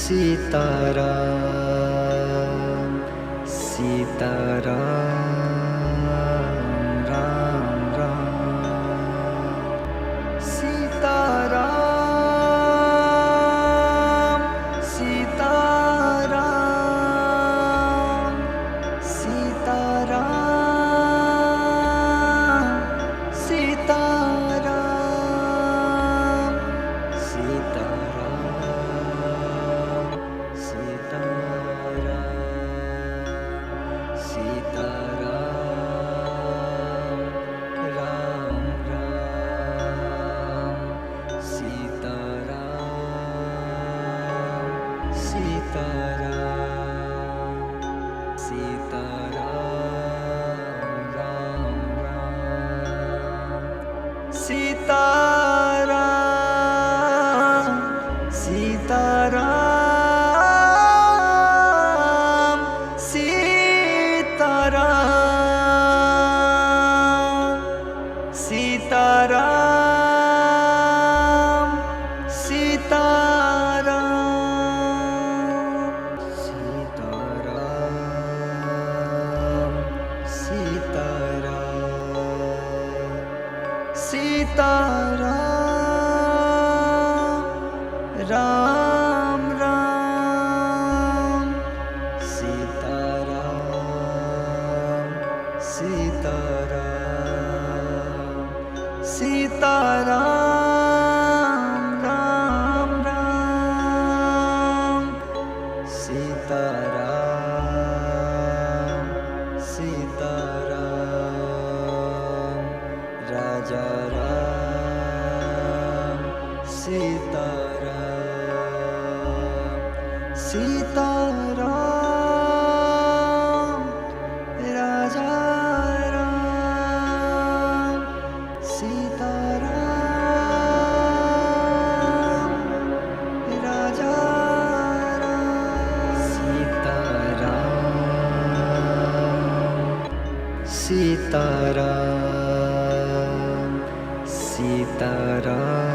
Sitaram Sitaram Ram Ram Sitaram Sitaram Sitaram Sitaram Sitaram Sitaram Ram Ram Sitaram Sitaram Sitaram Ram Ram Sitaram Sitaram Sitaram Sitaram Sitaram Sitaram Ram Ram Sitaram Sitaram Sitaram Ram Ram Sitaram Sitaram Raja Ram Sitaram Sitaram Raja Ram Sitaram Raja Ram Sitaram Sitaram Sitaram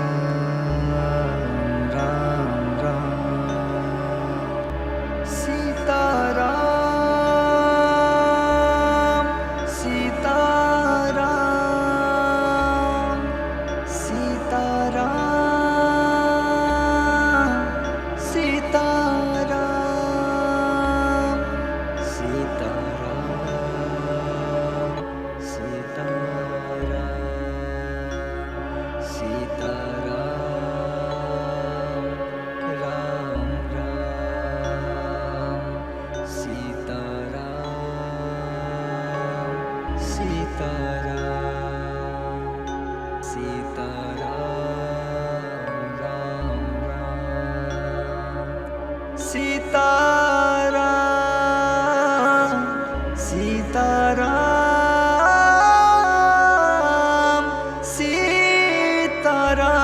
Ram Ram Sitaram Sitaram Sitaram Sitaram Sitaram Sitaram Ram Ram Sitaram Sitaram Sitaram Ram Ram Sitaram Sitaram Sitaram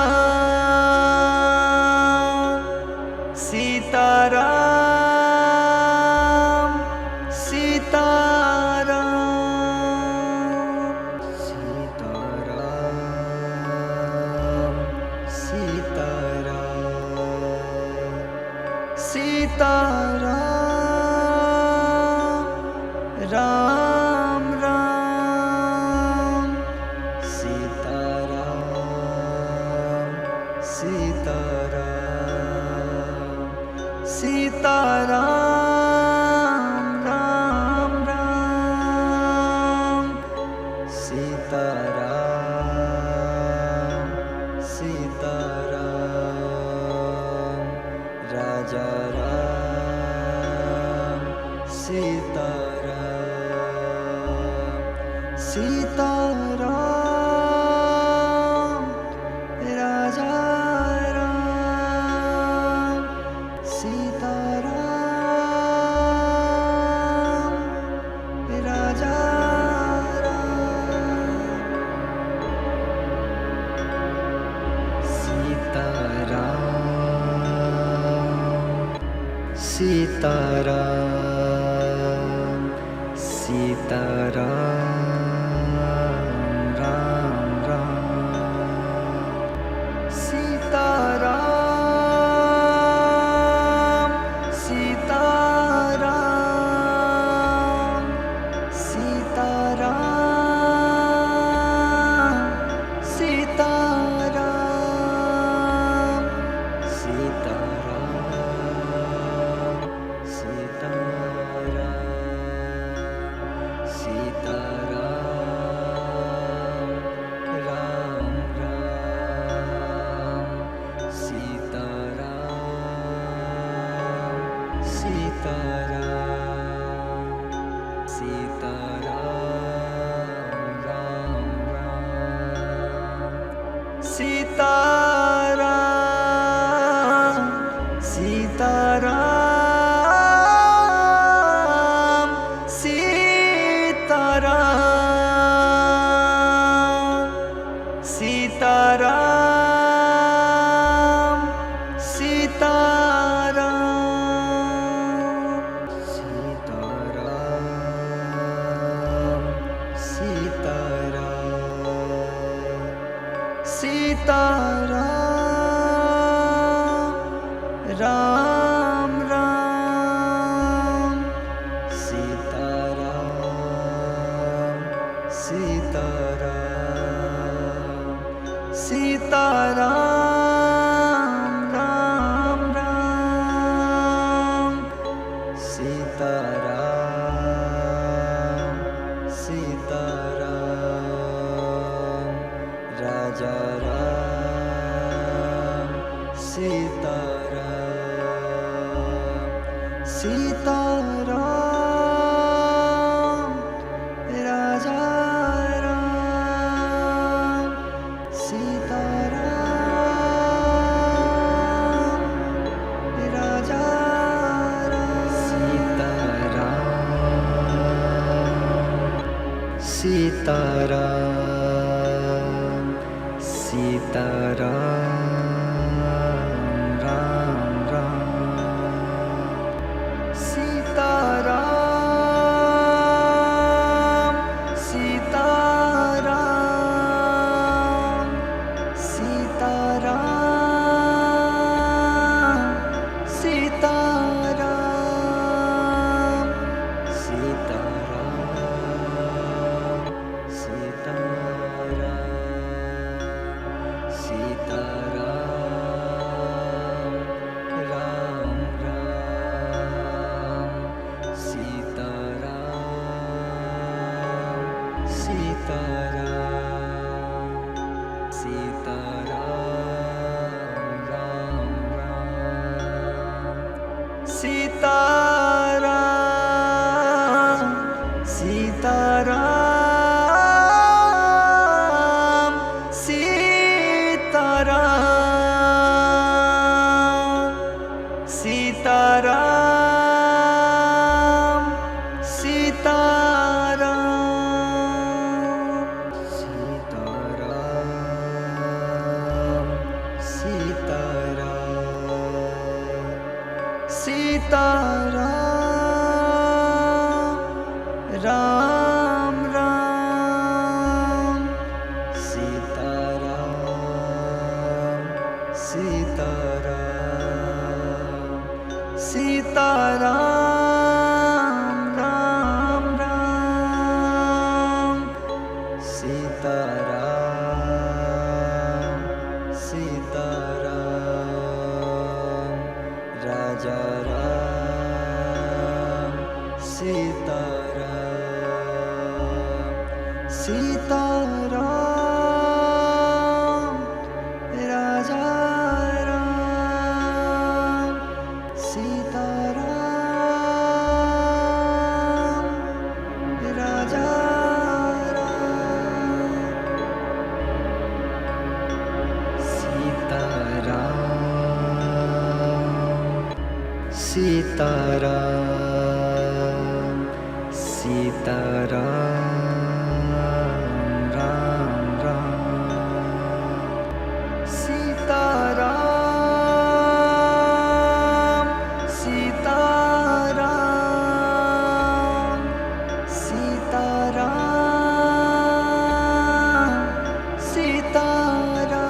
Sitaram Sitaram Ram Ram Sitaram Sitaram Sitaram Ram Ram Sitaram Sitaram Raja Ram Sitaram Sitaram Raja Ram Sitaram Raja Sitaram Sitaram Ram Ram Sitaram Sitaram Sitaram Sitaram Sitaram Sitaram Sitaram Sitaram Ram Ram Sitaram Sitaram Sitaram Ram Ram Sitaram Sitaram Raja Ram Sitaram Sitaram Raja Ram Sitaram Raja Ram Sitaram Sitaram Ram Ram Sitaram Sitaram Sitaram Sitaram Sitaram Sitaram Ram Ram Sitaram Sitaram Sitaram Ram Ram Sitaram Sitaram Sitaram Sitaram Sitaram Sitaram Ram Ram Sitaram Sitaram Sitaram Ram Ram Sitaram Sitaram Raja Ram Sitaram Sitaram Raja Ram Sitaram Raja Sitaram Sitaram Ram Ram Sitaram Sitaram Sitaram Sitaram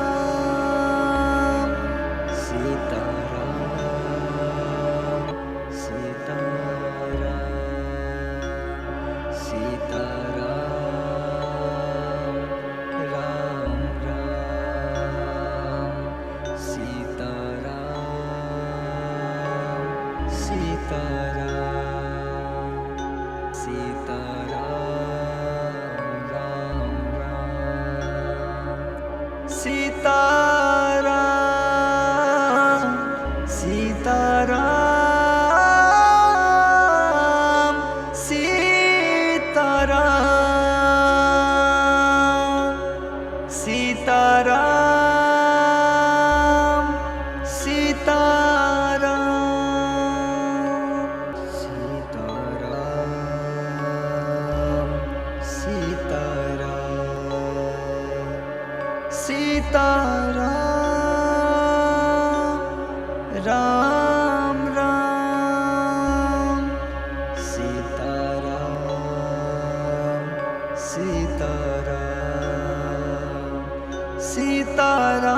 Sitaram Sitaram Sitaram Sitaram Ram Ram Sitaram Sitaram Sitaram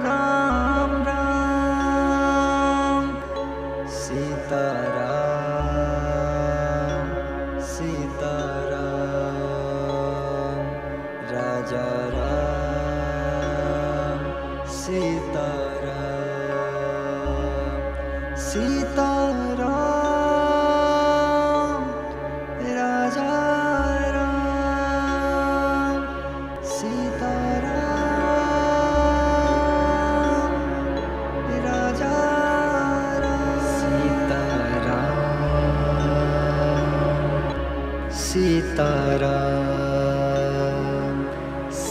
Ram Ram Sitaram Sitaram Raja Ram Sitaram Sitaram Raja Ram Sitaram Raja Ram Sitaram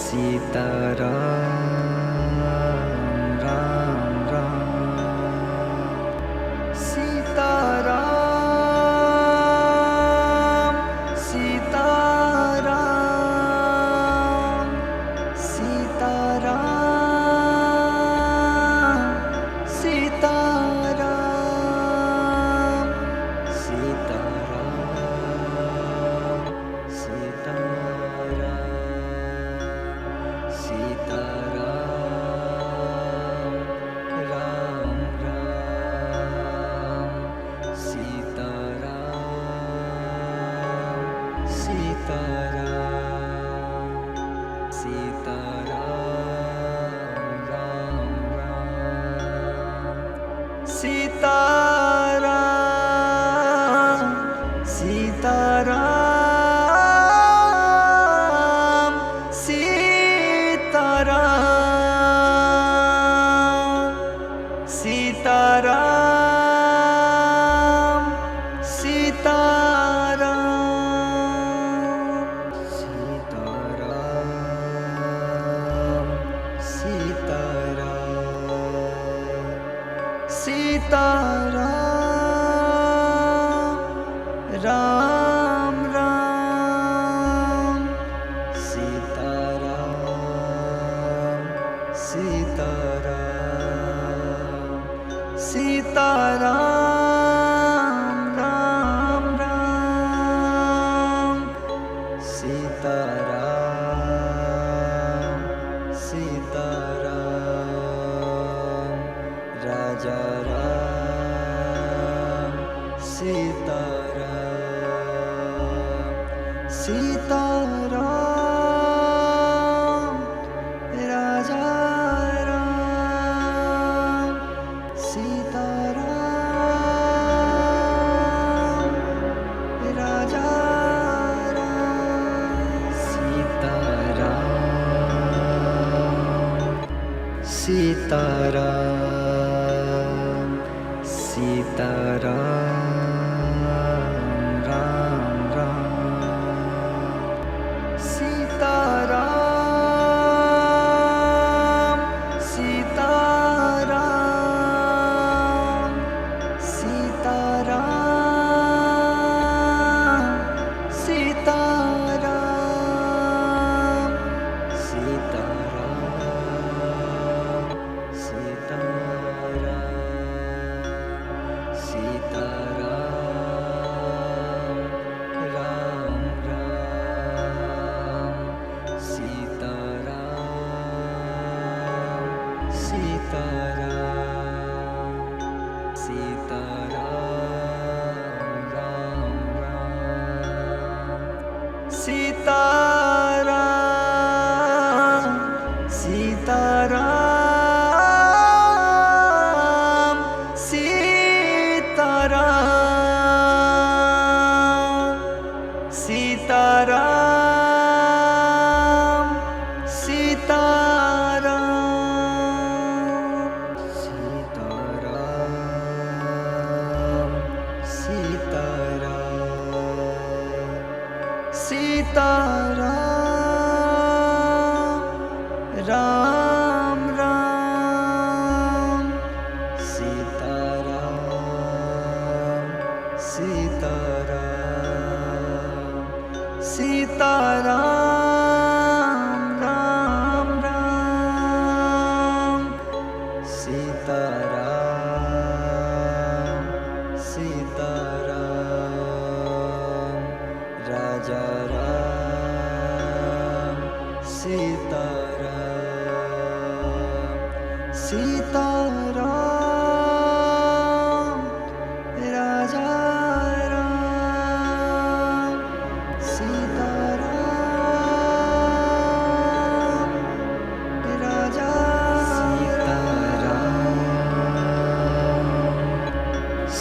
Sitaram Ram Ram Sitaram Sitaram Sitaram Sitaram Sitaram Sitaram Sitaram Ram Ram Sitaram Sitaram Sitaram Ram Ram Sitaram Sitaram Sitaram Sitaram Sitaram Sitaram Ram Ram Sitaram Sitaram Sitaram Ram Ram Sitaram Sitaram Raja Ram Sitaram Sitaram Raja Ram Sitaram Raja Ram Sitaram Sitaram Sitaram Ram Ram Sitaram Sitaram Sitaram Sitaram Sitaram Sitaram Ram Ram Sitaram Sitaram Sitaram Ram Ram Sitaram Sitaram Sitaram Sitaram Sitaram Sitaram Ram Ram Sitaram Sitaram Sitaram Ram Sitaram Sitaram Raja Ram Sitaram Raja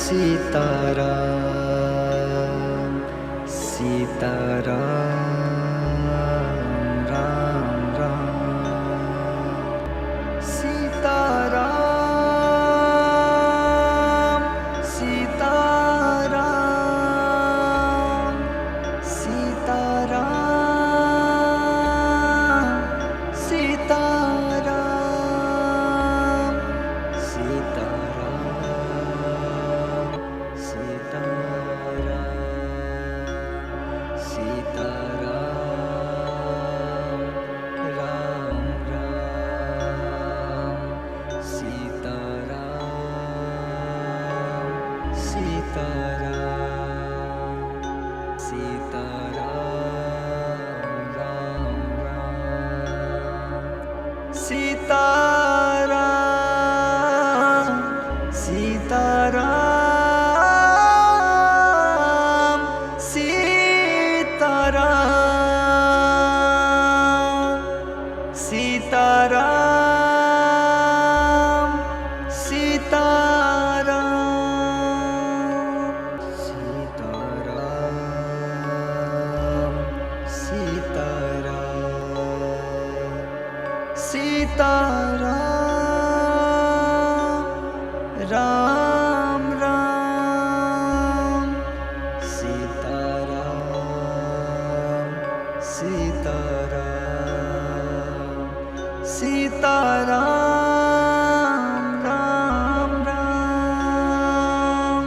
Sitaram Sitaram Ram Ram Sitaram Sitaram Sitaram Sitaram Sitaram Sitaram Sitaram Ram Ram Sitaram Sitaram Sitaram Ram Ram Sitaram Sitaram Sitaram Sitaram Sitaram Sitaram Ram Ram Sitaram Sitaram Sitaram Ram Ram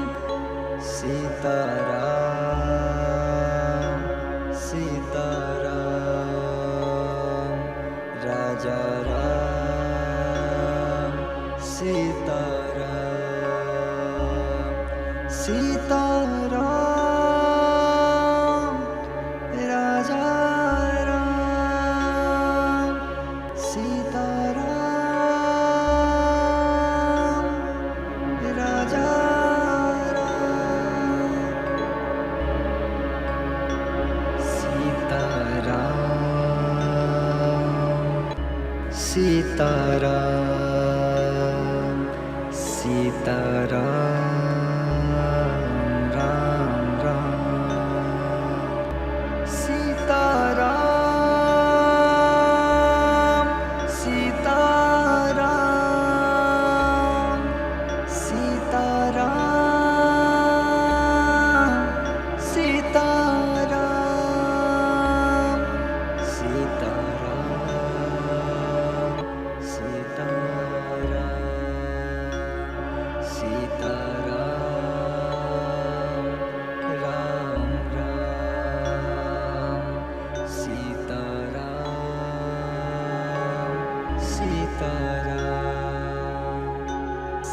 Sitaram Sitaram Raja Ram Sitaram Sitaram Raja Ram Sitaram Raja Sitaram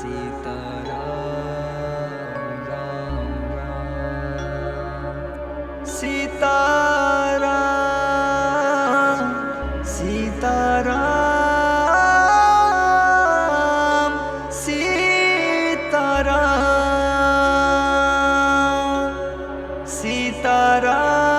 Sitaram Ram Ram Sitaram Sitaram Sitaram Sitaram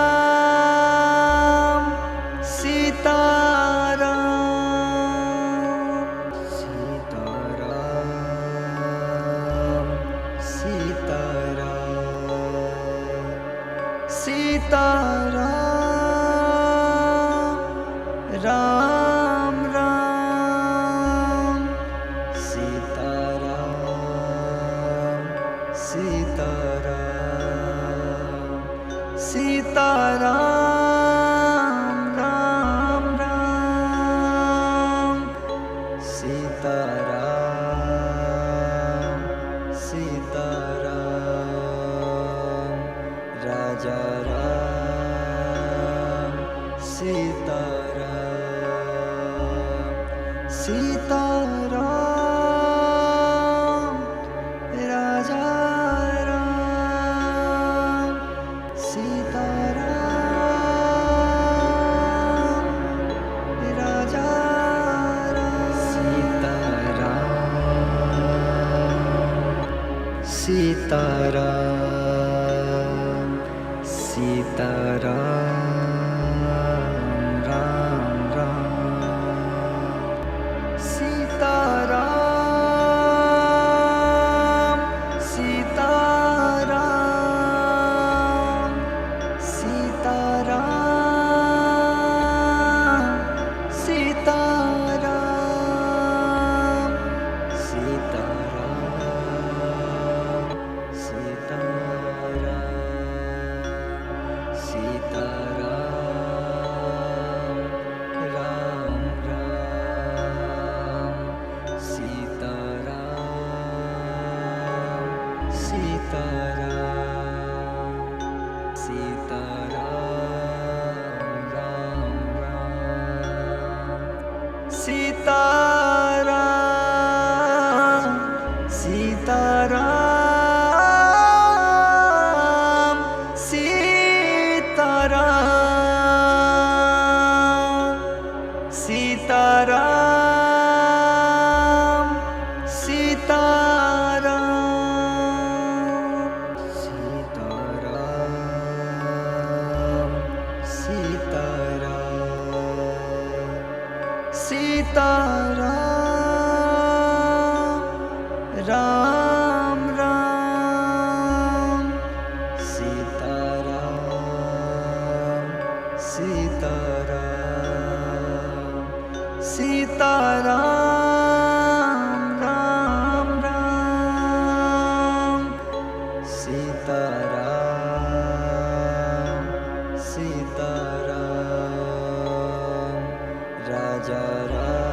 Sitaram Ram Ram Sitaram Sitaram Sitaram Ram Ram Sitaram Sitaram Raja Ram Sitaram Sitaram Raja Ram Sitaram Sitaram Ram Ram Sitaram Sitaram Sitaram Sitaram Sitaram Sitaram Sitaram Ram Ram Sitaram Sitaram Sitaram Ram Ram Sitaram Sitaram Sitaram Sitaram Sitaram Sitaram Ram Ram Sitaram Sitaram Sitaram Ram Ram Sitaram Sitaram Raja Ram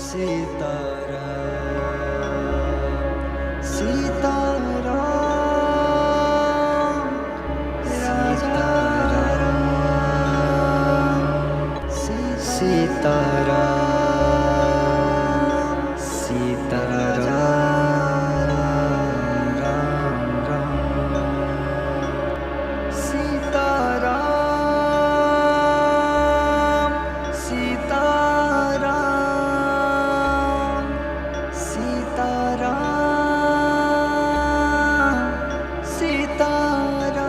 Sitaram Sitaram Raja Ram Sitaram Sitaram Ram Ram Sitaram Sitaram Sitaram Sitaram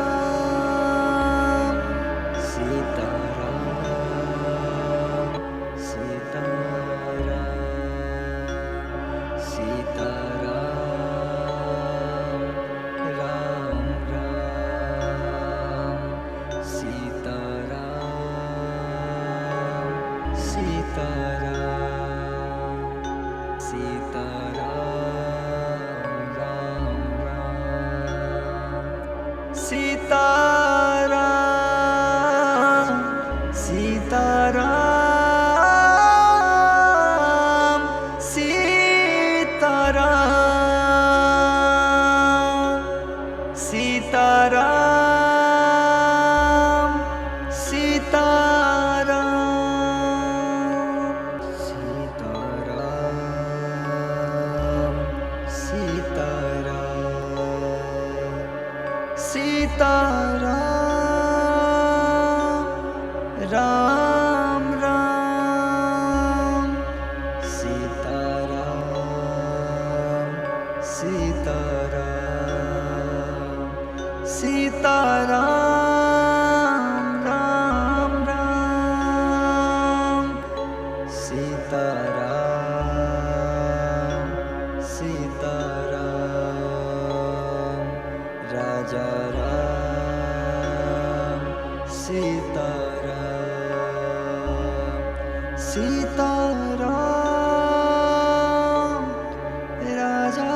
Sitaram Sitaram Ram Ram Sitaram Sitaram Sitaram Ram Ram Sitaram Sitaram Sitaram Sitaram Sitaram Sitaram Ram Ram Sitaram Sitaram Sitaram Ram Ram Sitaram Sitaram Raja Ram Sitaram Sitaram Raja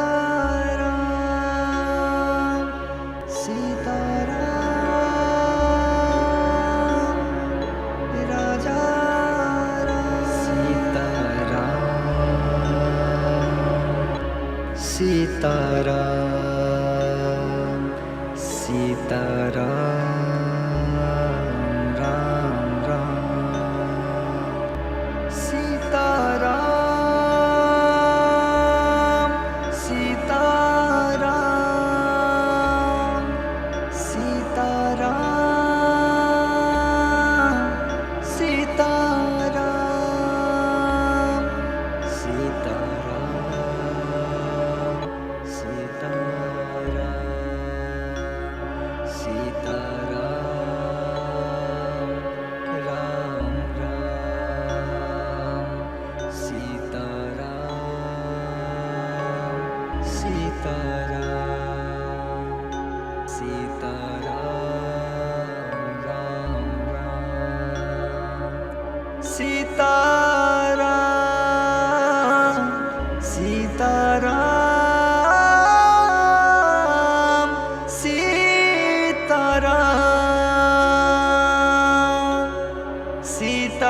Ram Sitaram Raja Ram Sitaram Sitaram Ram Ram Sitaram Sitaram Sitaram Sitaram Sitaram Sitaram Sitaram Sitaram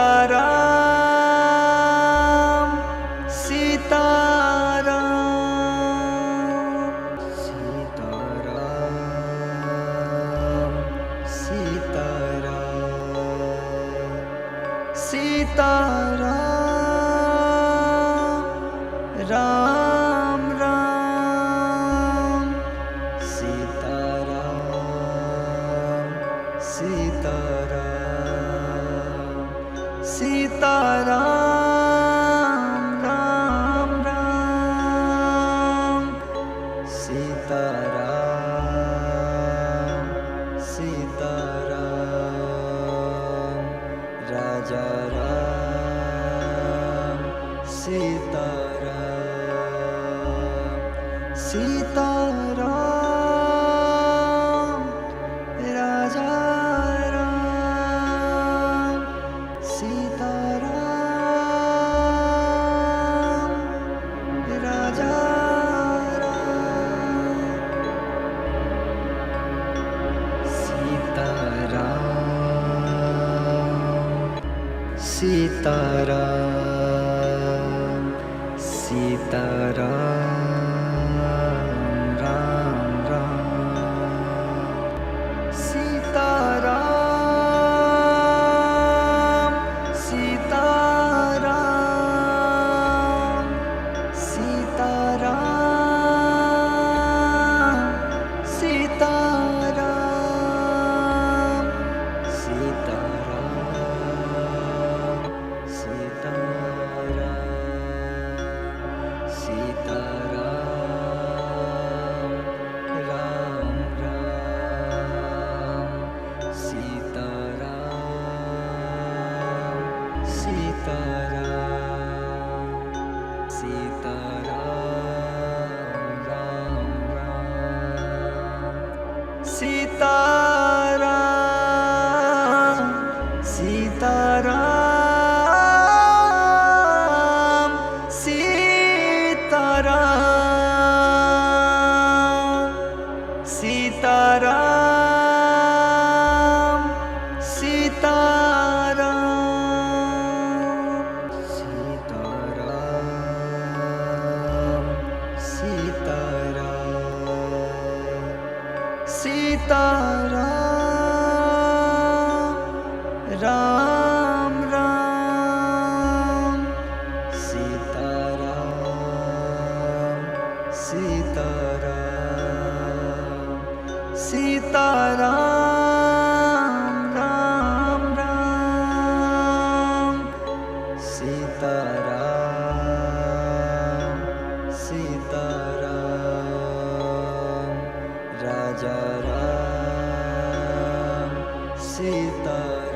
Sitaram Sitaram Ram Ram Sitaram Sitaram Sitaram Ram Ram Sitaram Sitaram Raja Ram Sitaram Sitaram Raja Ram Sitaram Raja Sitaram Sitaram Ram Ram Sitaram Sitaram Sitaram Sitaram Sitaram Ram Ram Sitaram Sitaram Sitaram Ram Ram Sitaram Sitaram Raja Ram Sitaram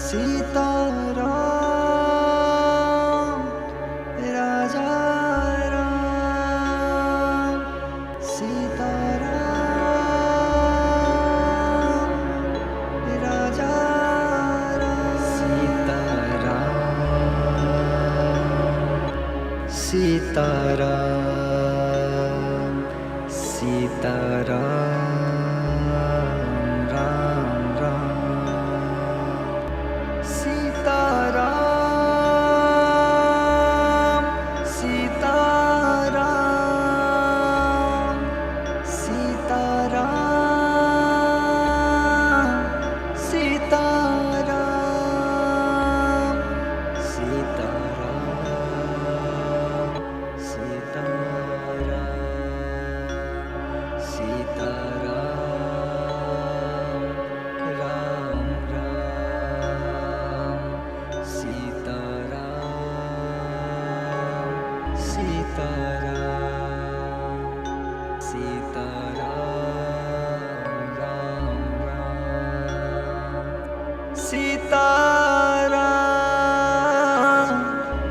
Sitaram Raja Ram Sitaram Raja Ram Sitaram Sitaram Ram Ram Sitaram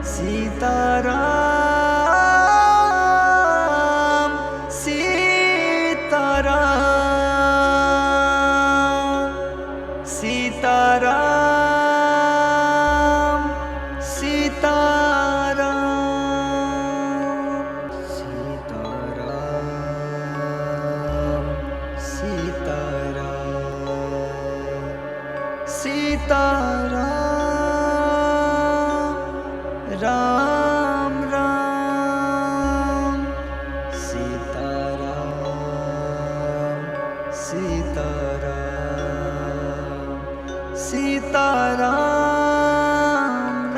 Sitaram Sitaram Sitaram Sitaram Sitaram Ram Ram Sitaram Sitaram Sitaram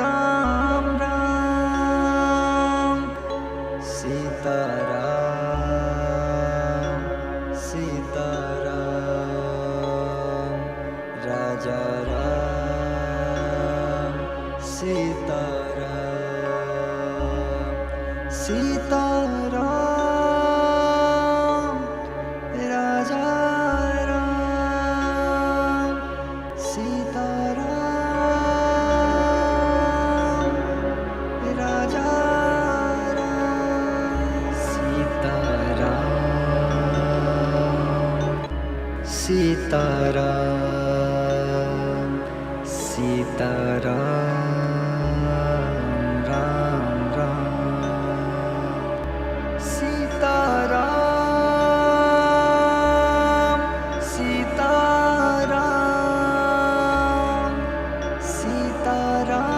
Ram Ram Sitaram Sitaram Raja Ram Sitaram Sitaram Raja Ram Sitaram Raja Ram Sitaram Sitaram Ram Ram Sitaram Sitaram Sitaram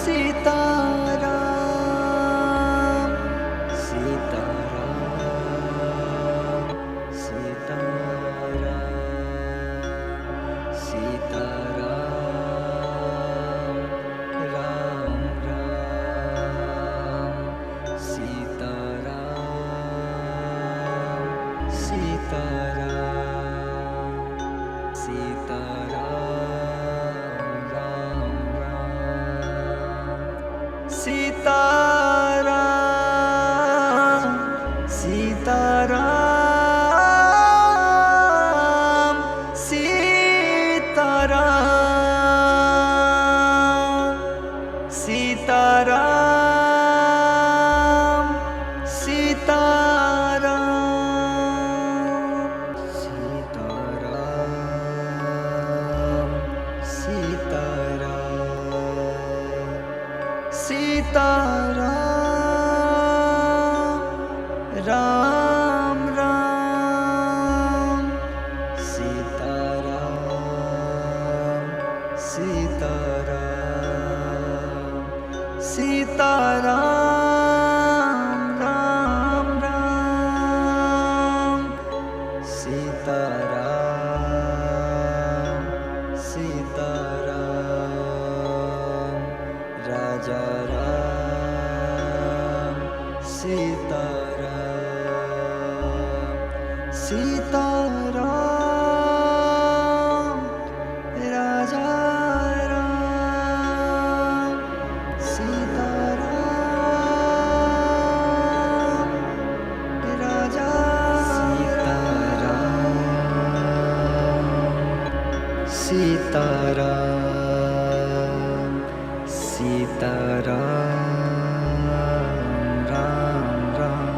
Sitaram Sitaram Sitaram Sitaram Ram Ram Sitaram Sitaram Sitaram Ram Ram Sitaram Sitaram Sitaram Sitaram Sitaram Sitaram Ram Ram Sitaram Sitaram Sitaram Ram Ram Sitaram Sitaram Raja Ram Sitaram Sitaram Raja Ram Sitaram Raja Sitaram Sitaram Ram Ram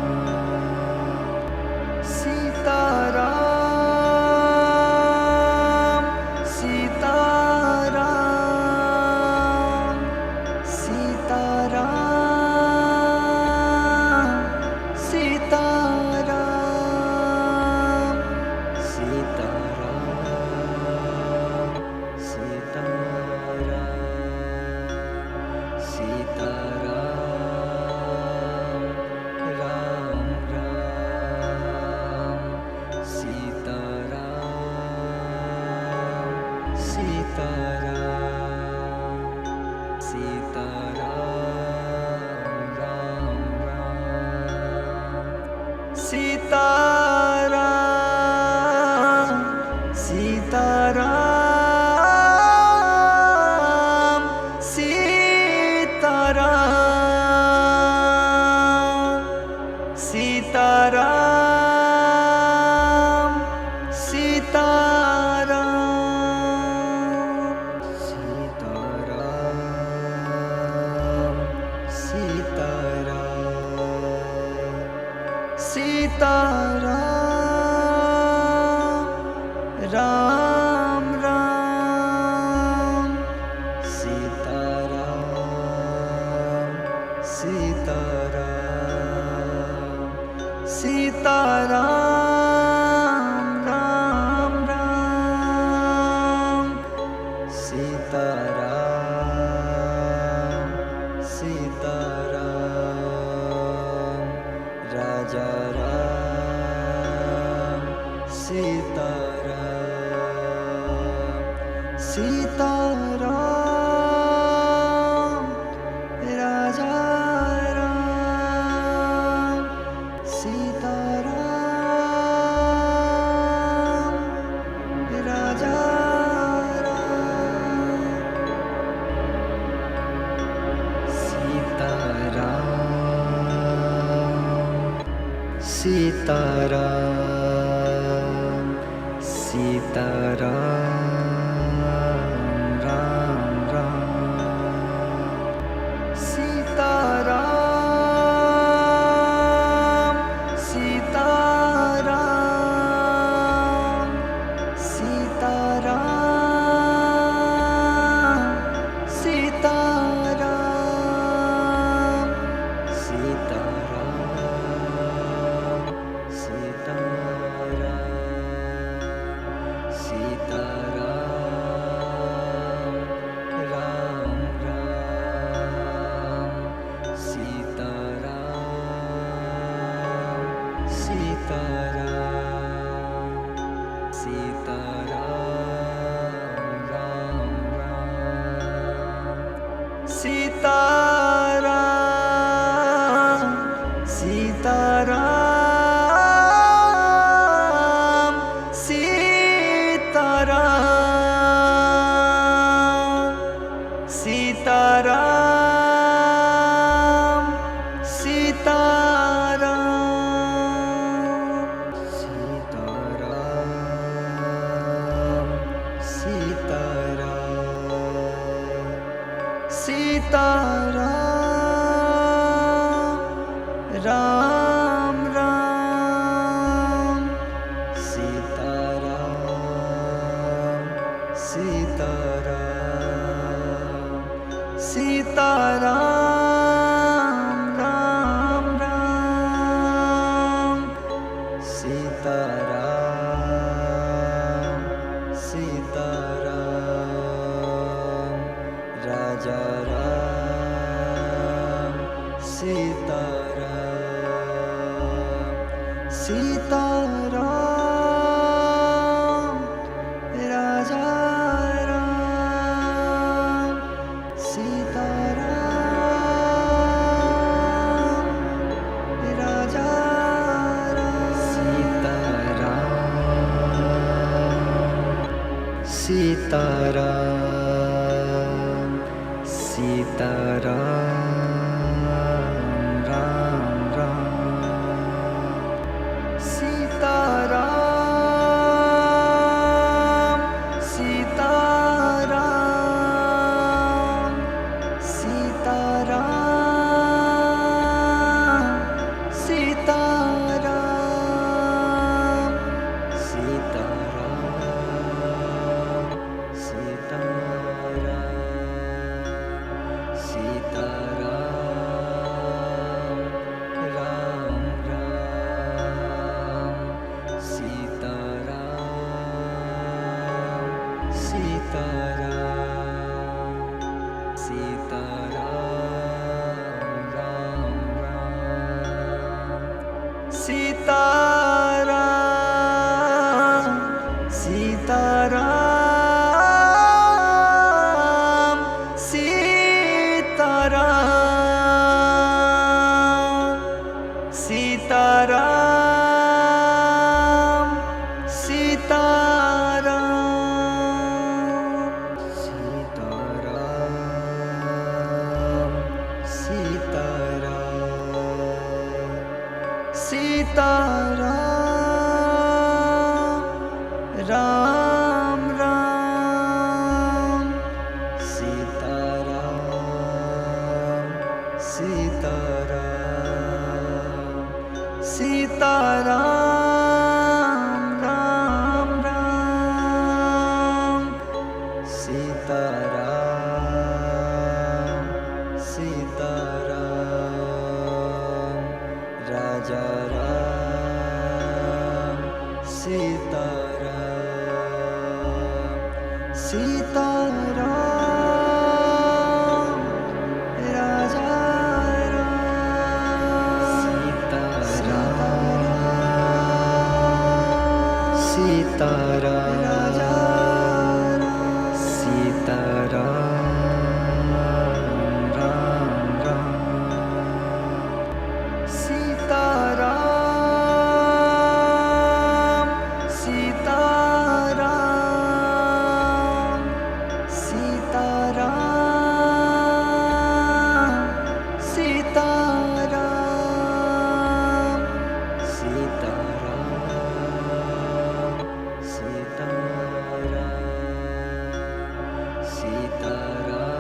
Sitaram Sitaram Sitaram Sitaram Sitaram Sitaram Ram Ram Sitaram Sitaram Sitaram Ram Ram Sitaram Sitaram Sitaram Sitaram Sitaram Ram Ram Sitaram Sitaram Sitaram Ram Ram Raja Ram Sitaram Sitaram Raja Ram Sitaram Raja Sitaram Sitaram Ram Ram Sitaram Sitaram Sitaram Sitaram Sitaram Sitaram Ram Ram Sitaram Sitaram Sitaram Ram Ram Sitaram Sitaram Sitaram Sitaram Sitaram Sitaram Ram Ram Sitaram Sitaram Sitaram Ram Ram Sitaram Sitaram Raja Ram Sitaram Sitaram Raja Ram Sitaram Raja Sitaram Sitaram Sitaram Ram Ram Sitaram Sitaram Sitaram Sitaram Sitaram Ram Ram Sitaram Sitaram Sitaram Ram Ram Sitaram Sitaram Raja Ram Sitaram Sitaram Raja Ram Sitaram Sitaram Raja Sitaram Ram Ram Sitaram Sitaram Sitaram Sitaram Sitaram Sitaram Sitaram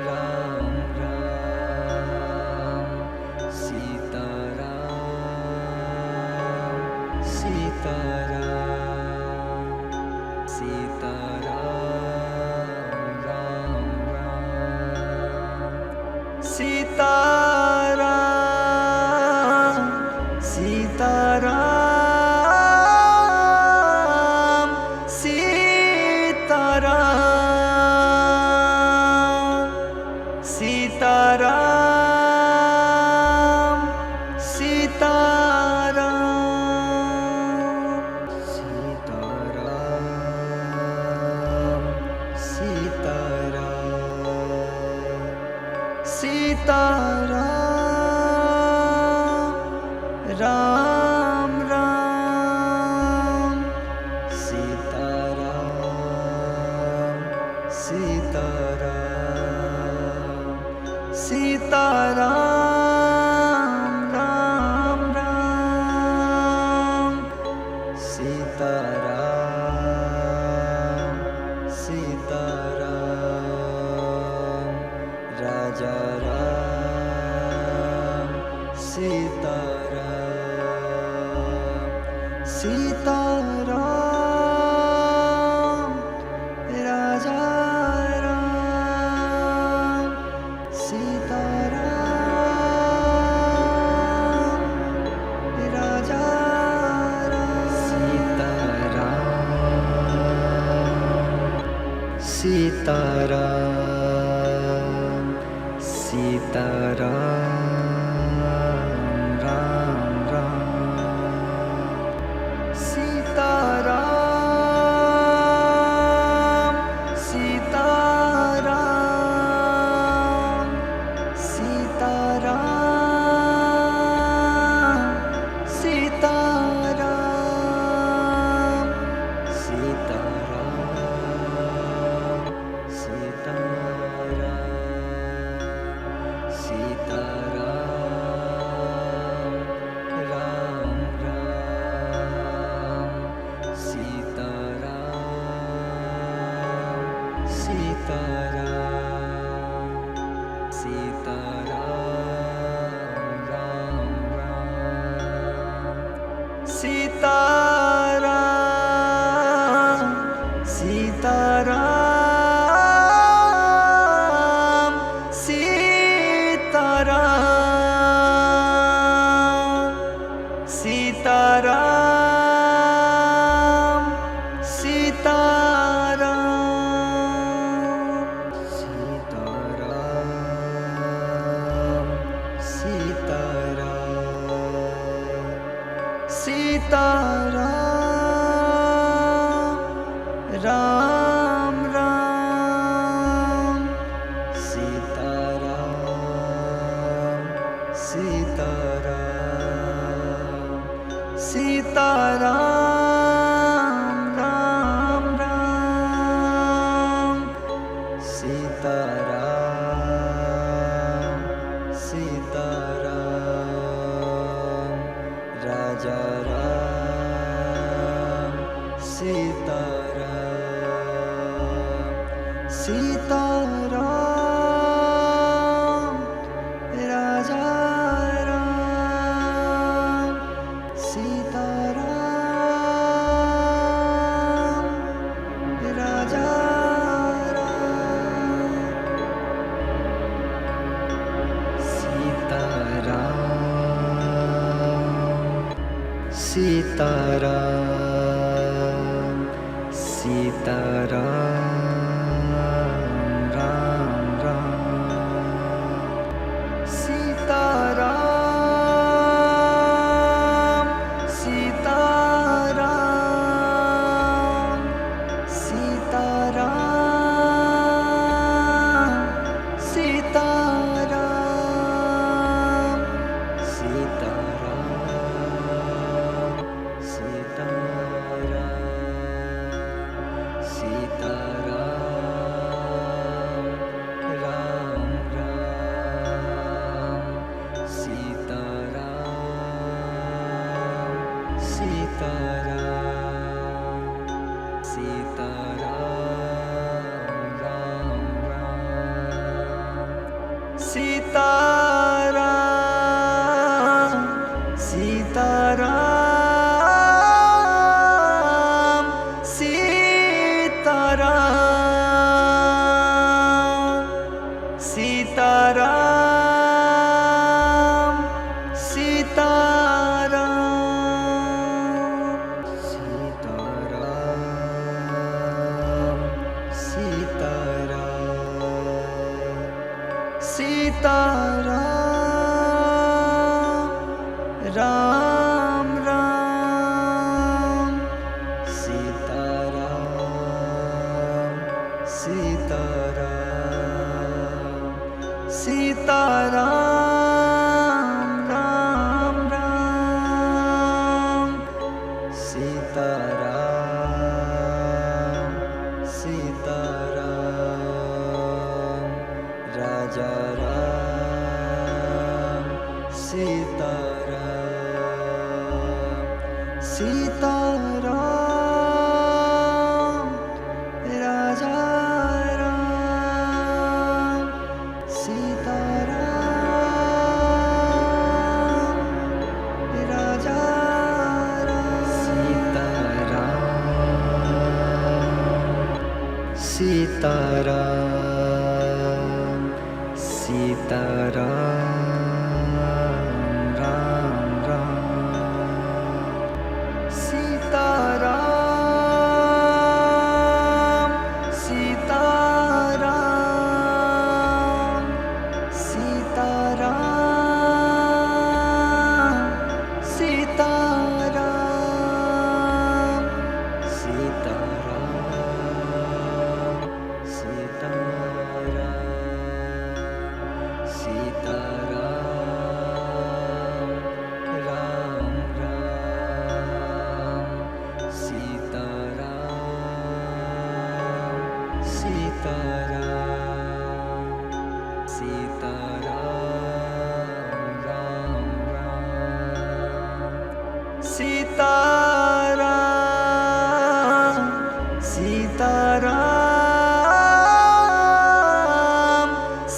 Ram Ram Sitaram Sitaram Sitaram Ram Ram Sitaram Sitaram Sitaram Sitaram Sitaram Sitaram Ram Ram Sitaram Sitaram Sitaram Ram Ram Sitaram Sitaram Raja Ram Sitaram Sitaram Raja Ram Sitaram Raja Ram Sitaram Sitaram Ram Ram Sitaram Sitaram Sitaram Sitaram Sitaram Sitaram Ram Ram Sitaram Sitaram Sitaram Ram Ram Sitaram Sitaram Sitaram Sitaram Sitaram Sitaram Ram Ram Sitaram Sitaram Sitaram Ram Ram Sitaram Sitaram Raja Ram Sitaram Sitaram Raja Ram Sitaram Raja Sitaram Sitaram Ram Ram Sitaram Sitaram Sitaram Sitaram Ram Ram Sitaram Sitaram Sitaram Sitaram Sitaram Sitaram Ram Ram Sitaram Sitaram Sitaram Ram Ram Sitaram Sitaram Raja Ram Sitaram Sitaram Raja Ram Sitaram Raja Ram Sitaram Sitaram Ram Ram Sitaram Sitaram Sitaram Sitaram Sitaram Sitaram Ram Ram Sitaram Sitaram Sitaram Ram Ram Sitaram Sitaram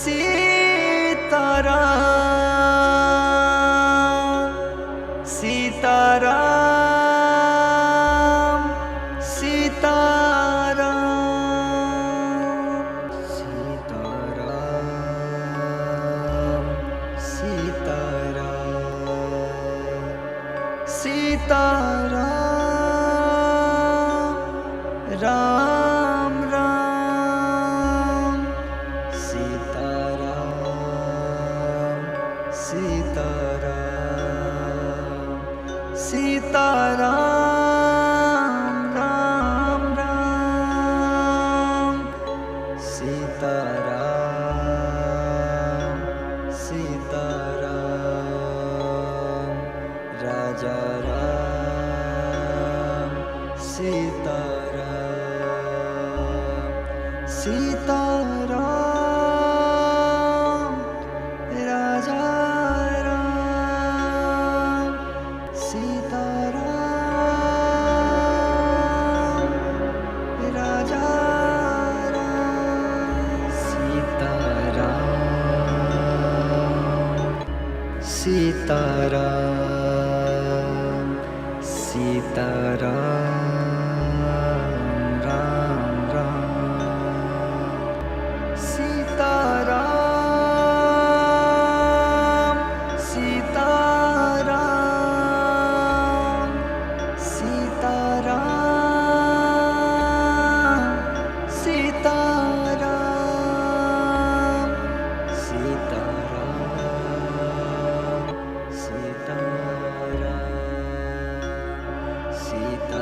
Sitaram Sitaram Sitaram Ram Ram Sitaram Sitaram Sitaram Ram Ram Sitaram Sitaram Raja Ram Sitaram Sitaram Raja Ram Sitaram Raja Ram Sitaram Sitaram Ram Ram Sitaram Sitaram Sitaram Sitaram Sitaram Sitaram Sita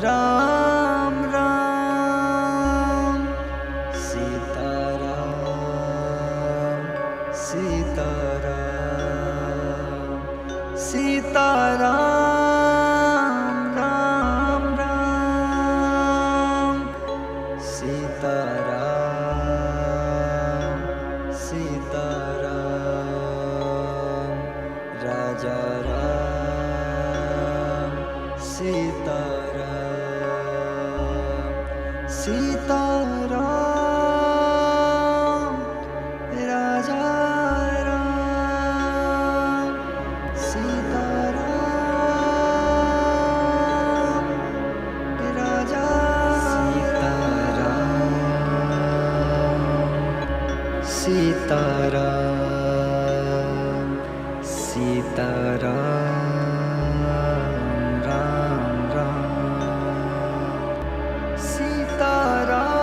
Ram Ram Sitaram Sitaram Sitaram Ram Ram Sitaram Sitaram Raja Ram Sitaram Sitaram Raja Ram Sitaram Raja Sitaram Sitaram Ram Ram Sitaram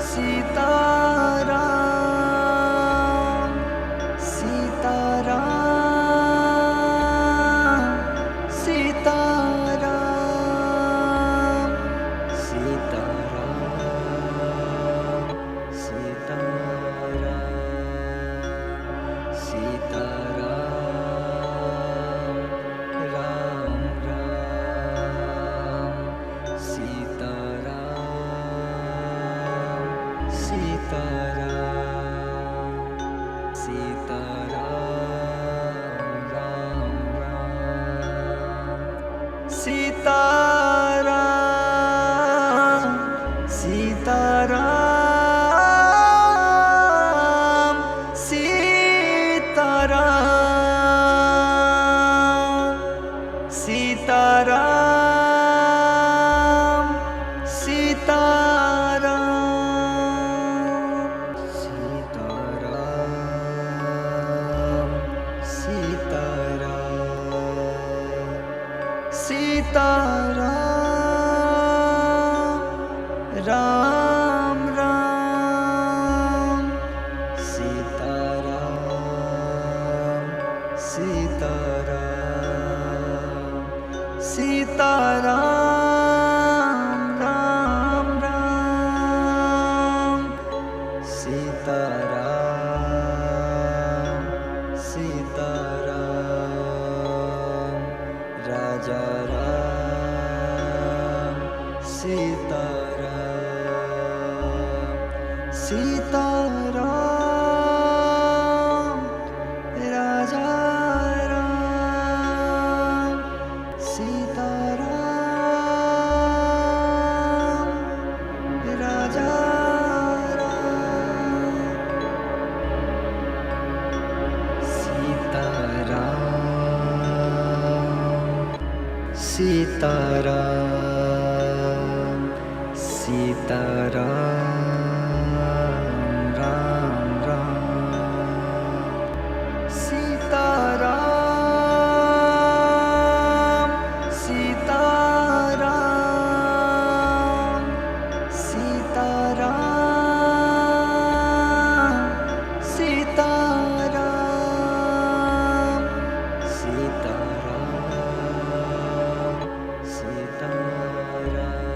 Sitaram Sitaram Sitaram Sitaram Sitaram Sitaram Ram Ram Sitaram Sitaram Sitaram Ram Ram Sitaram Sitaram Sitaram Sitaram Sitaram Sitaram Ram Ram Sitaram Sitaram Sitaram Ram Ram Sitaram Sitaram Raja Ram Sitaram Sitaram Raja Ram Sitaram Raja Sitaram Sitaram Ram Ram Sitaram Sitaram Sitaram Sitaram Sitaram Sitaram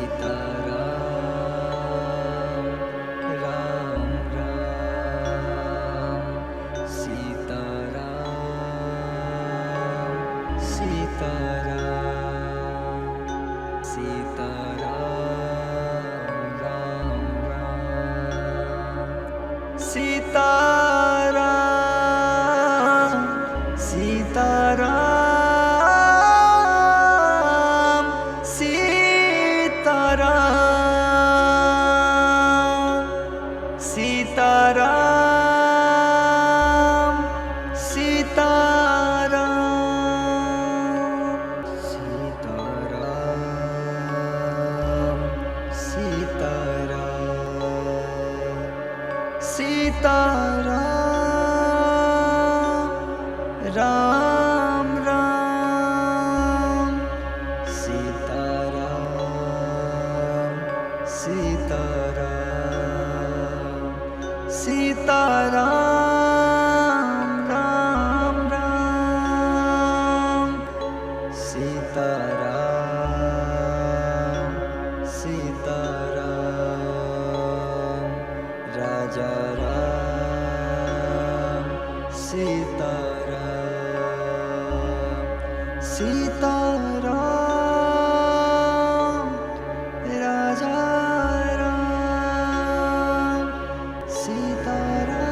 Sitaram Ram Ram Sitaram Sitaram Sitaram Ram Ram Sitaram Sitaram Sitaram Sitaram Sitaram Ram Ram Sitaram Sitaram Sitaram Sitaram Sitaram Raja Ram Sitaram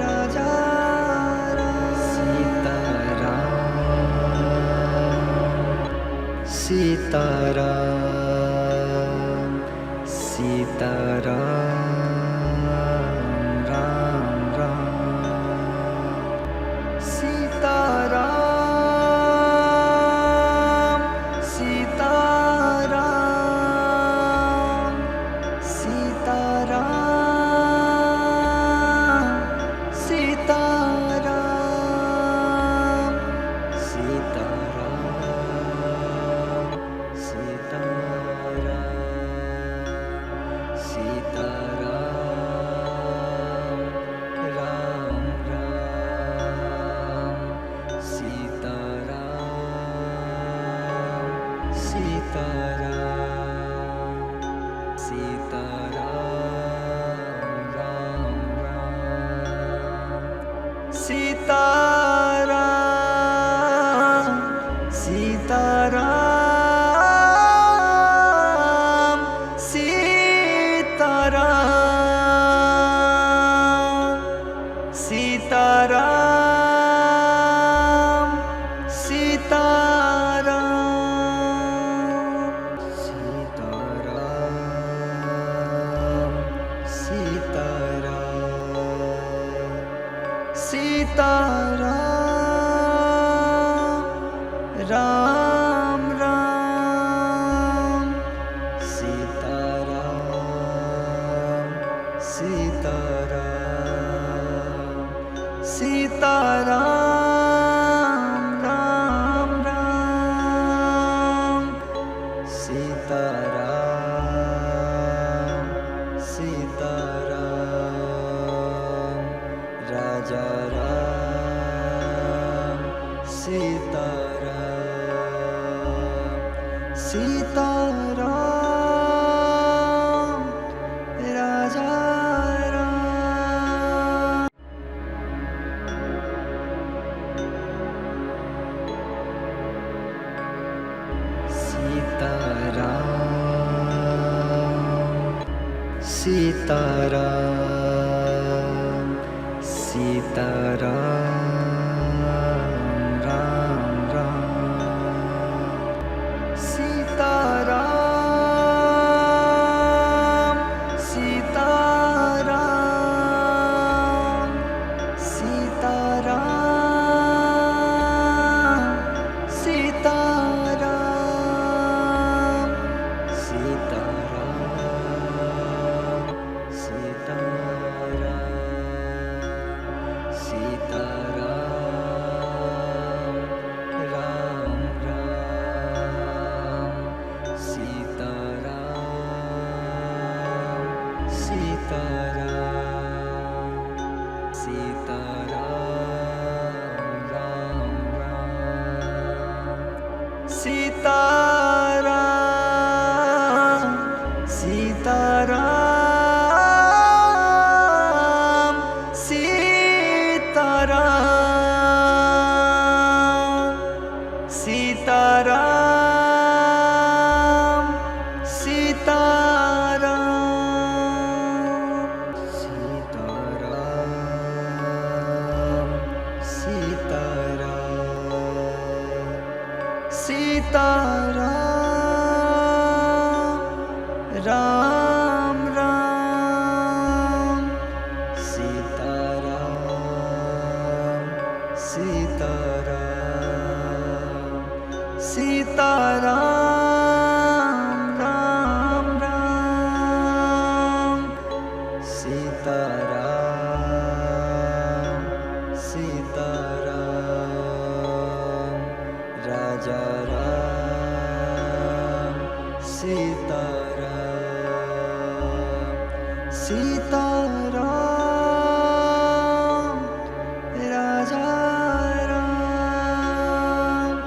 Raja Ram Sitaram Sitaram Ram Ram Sitaram Sitaram Sitaram Sitaram Sitaram Sitaram Ram Ram Sitaram Sitaram Sitaram Ram Ram Sitaram Sitaram Sitaram Sitaram Sitaram Sitaram Ram Ram Sitaram Sitaram Sitaram Ram Ram Sitaram Sitaram Raja Ram Sitaram Sitaram Raja Ram Sitaram Sitaram Ram Ram Sitaram Sitaram Sitaram Sitaram Sitaram Ram Ram Sitaram Sitaram Sitaram Ram Ram Sitaram Sitaram Raja Ram Sitaram Sitaram Raja Ram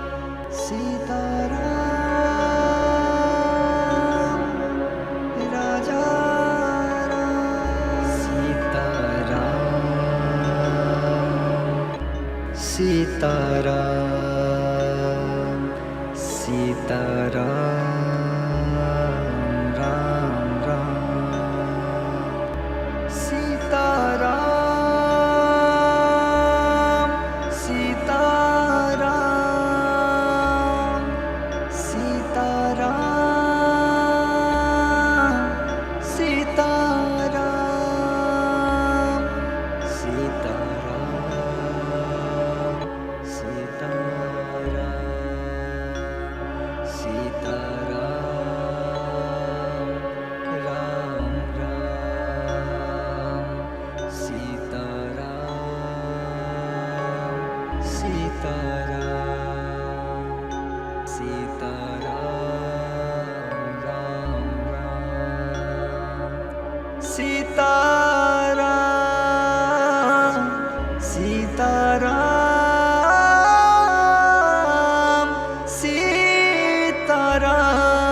Sitaram Raja Ram Sitaram Sitaram Sitaram Ram Ram Sitaram Sitaram Sitaram Sitaram Sitaram Sitaram Sitaram Ram Ram Sitaram Sitaram Sitaram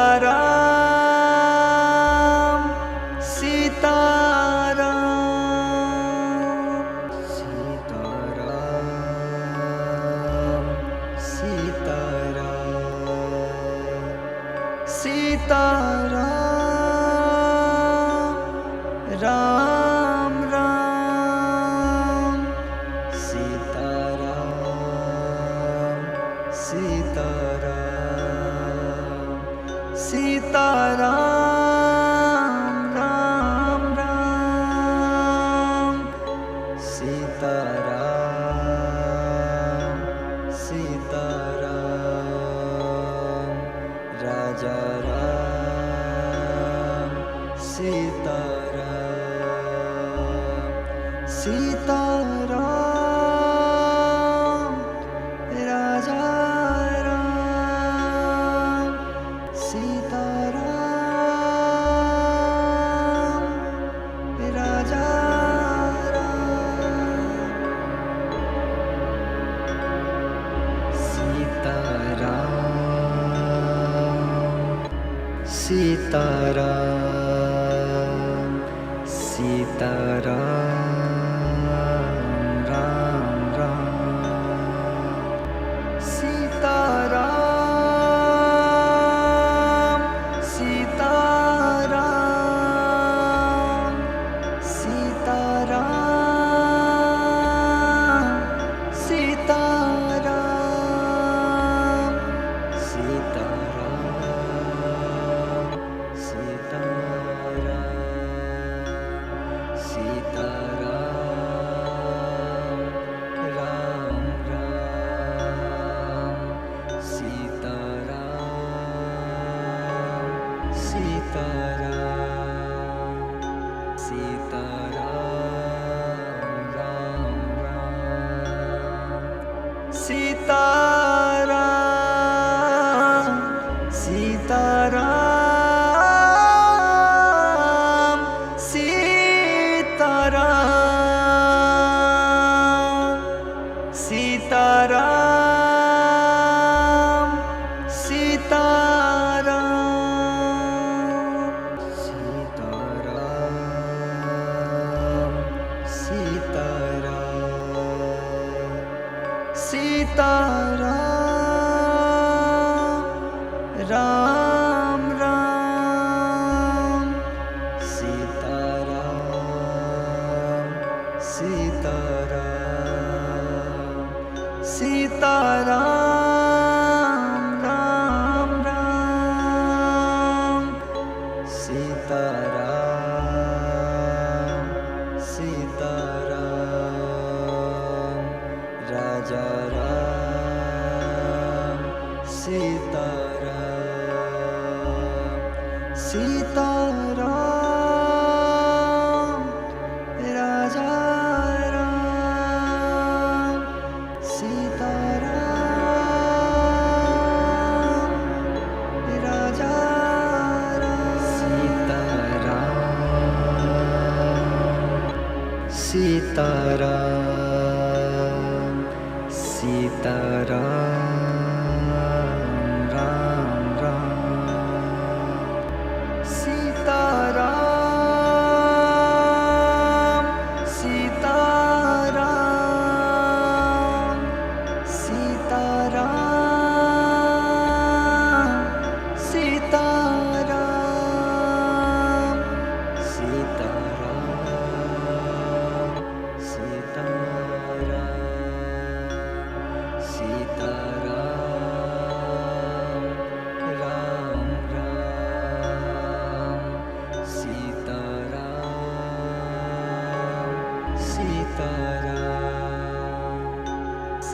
Ram Ram Sitaram Sitaram Sitaram Sitaram Sitaram Ram Ram Sitaram Sitaram Sitaram Ram Ram Sitaram Sitaram Raja Ram Sitaram Sitaram Raja Ram Sitaram Raja Sitaram Sitaram Ram Ram Sitaram Sitaram Sitaram Sitaram Sitaram Ram Ram Sitaram Sitaram Sitaram Ram Ram Sitaram Sitaram Raja Ram Sitaram Sitaram Raja Ram Sitaram Raja Sitaram Sitaram Ram Ram Sitaram Sita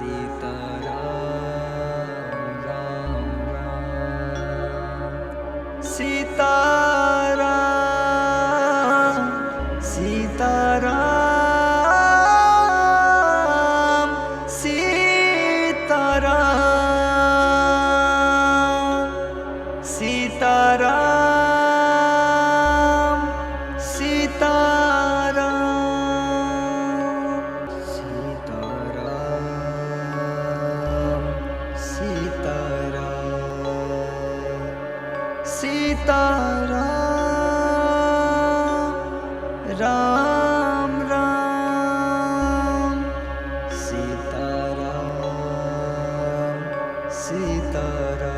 Sitaram Sitaram Sitaram Sitaram Sitaram Sitaram Ram Ram Sitaram Sitaram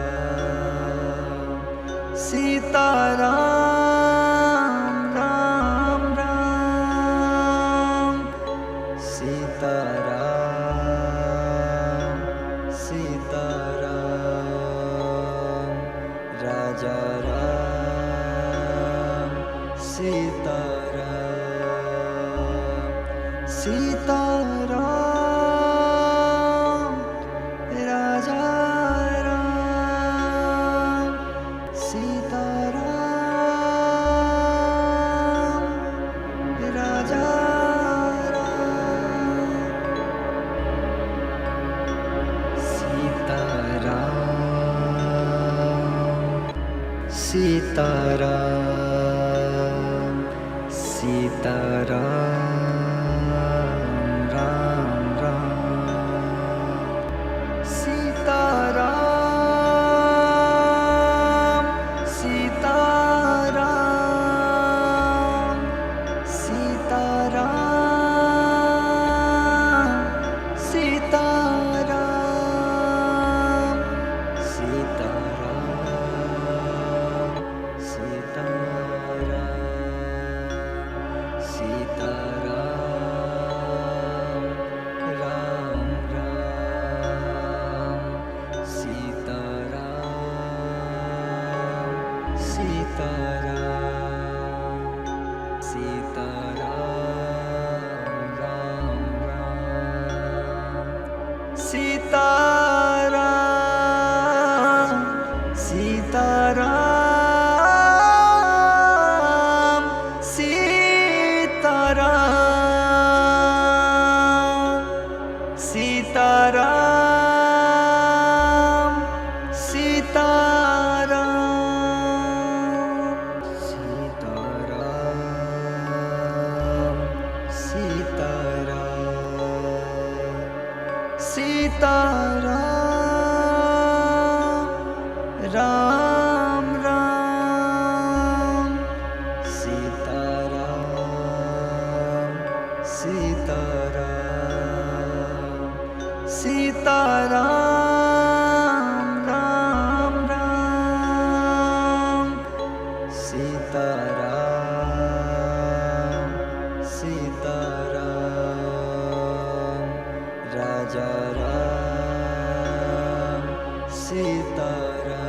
Sitaram Ram Ram Sitaram Sitaram Raja Ram Sitaram Sitaram Raja Ram Sitaram Raja Sitaram Sitaram Ram Ram Sitaram Sitaram Sitaram Sitaram Sitaram Ram Ram Sitaram Sitaram Sitaram Ram Ram Sitaram Sitaram Raja Ram Sitaram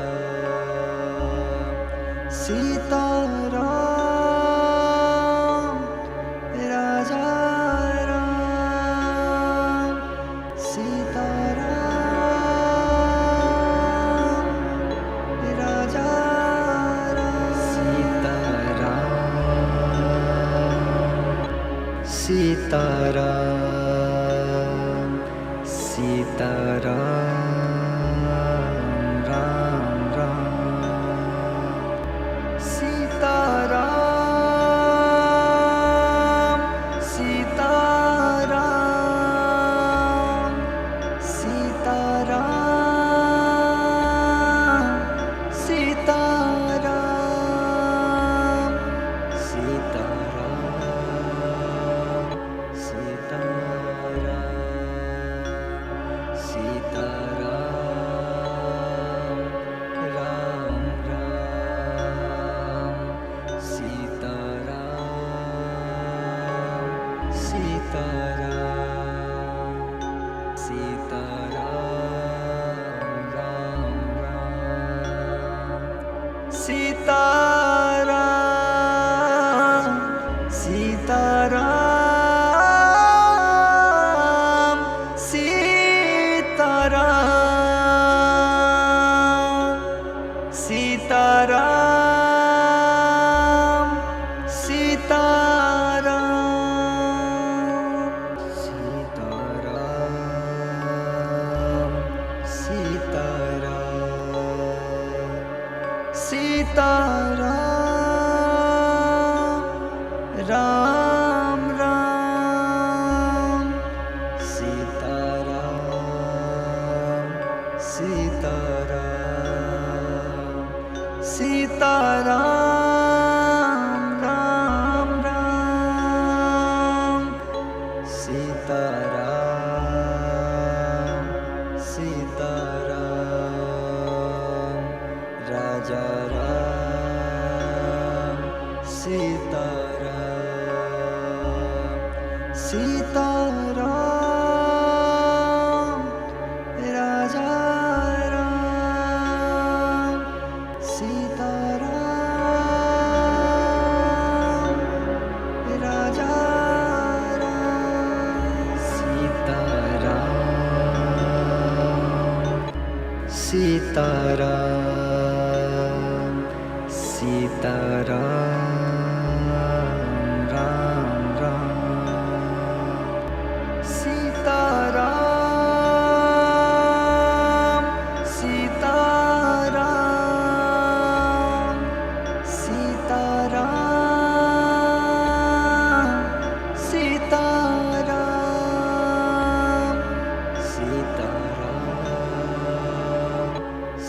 Sitaram Raja Ram Sitaram Raja Sitaram Sitaram Sitaram Ram Ram Sitaram Sitaram Sitaram Sitaram Sitaram Sitaram Sitaram Ram Ram Sitaram Sitaram Sitaram Ram Ram Sitaram Sitaram Raja Ram Sitaram Sitaram Raja Ram Sitaram Raja Ram Sitaram Sitaram Sitaram Ram Ram Sitaram Sitaram Sitaram Sitaram Sitaram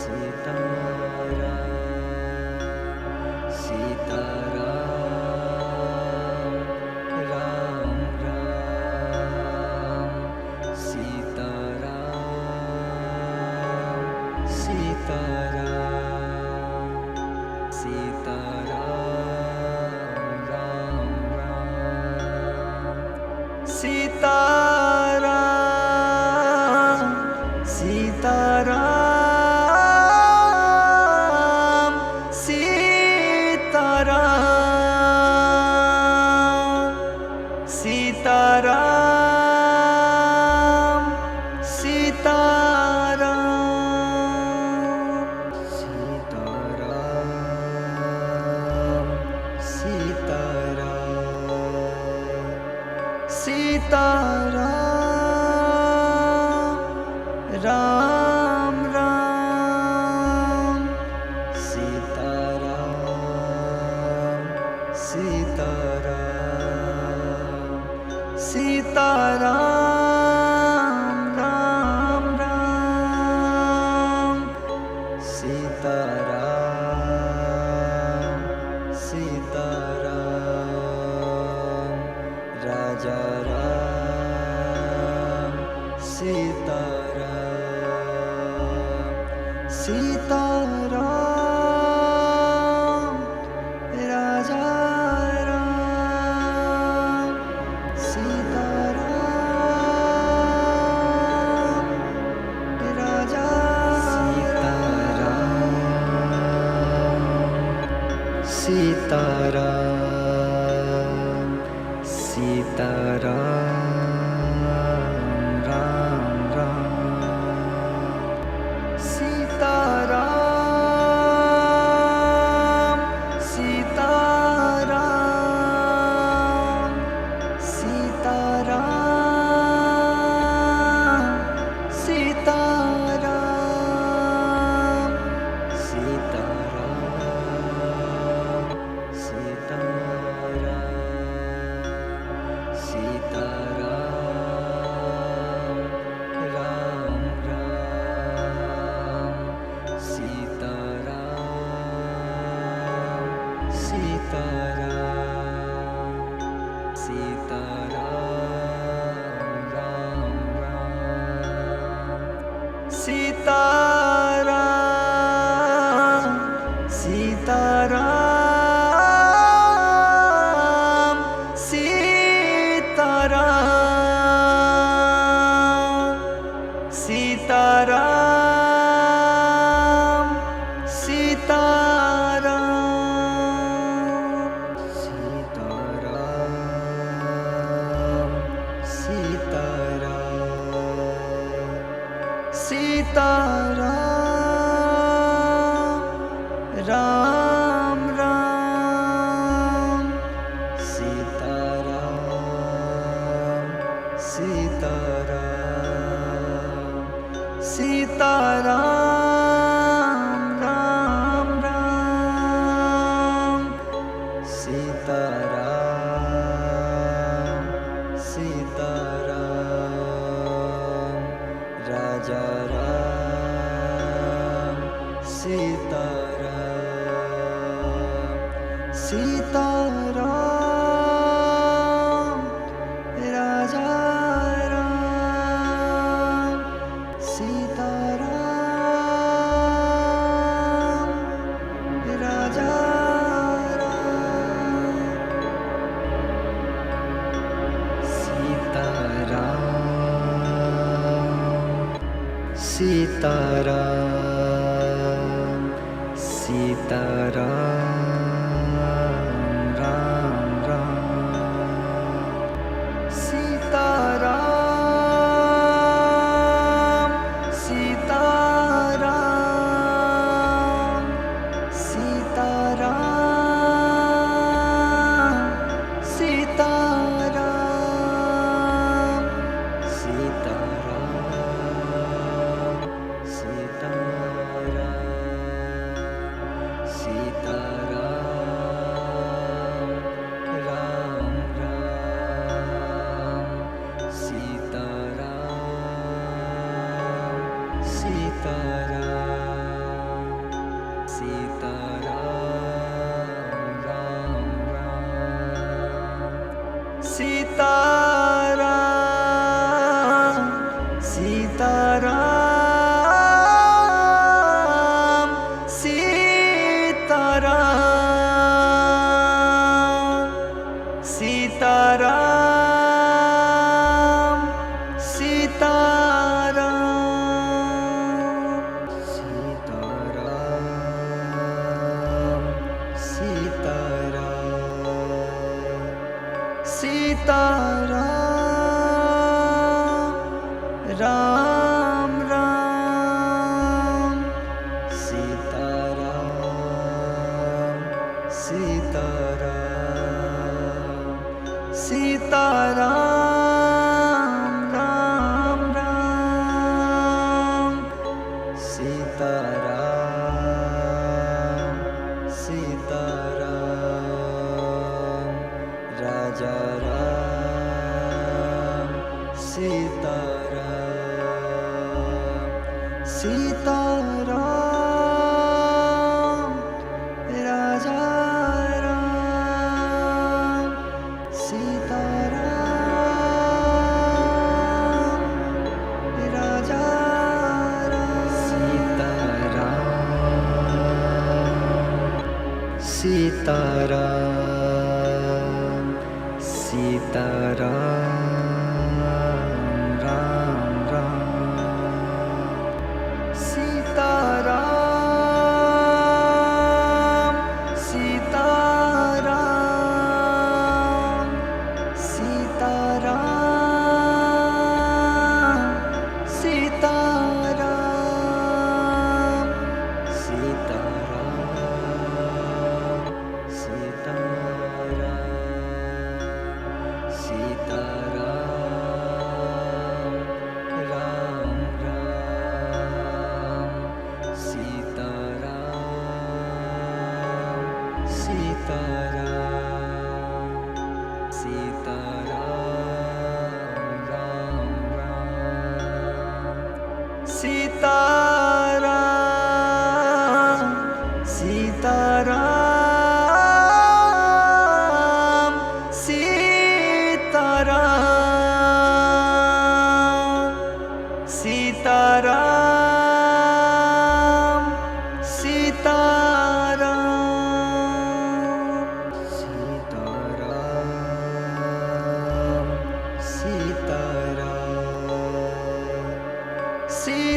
Sitaram Sitaram Ram Ram Sitaram Sitaram Sitaram Ram Ram Sitaram Sitaram Sitaram Sitaram Sitaram Sitaram Ram Ram Sitaram Sitaram Sitaram Ram Ram Sitaram Sitaram Raja Ram Sitaram Sitaram Raja Ram Sitaram Raja Sitaram Sitaram Ram Ram Sitaram Sitaram Sitaram Sitaram Sitaram Sitaram Ram Ram Sitaram Sitaram Sitaram Ram Ram Sitaram Sitaram Sitaram Sitaram Sitaram Sitaram Ram Ram Sitaram Sitaram Sitaram Ram Ram Raja Ram Sita Ram Sita Ram Raja Ram Sita Ram Raja Sitaram Sitaram Ram Ram Sitaram Sitaram Sitaram Sitaram Sitaram Ram Ram Sitaram Sitaram Sitaram Ram Ram Sitaram Sitaram Raja Ram Sitaram Sitaram Raja Ram Sitaram Raja Sitaram Sitaram Sitaram Ram Ram Sitaram Sitaram Sitaram Sitaram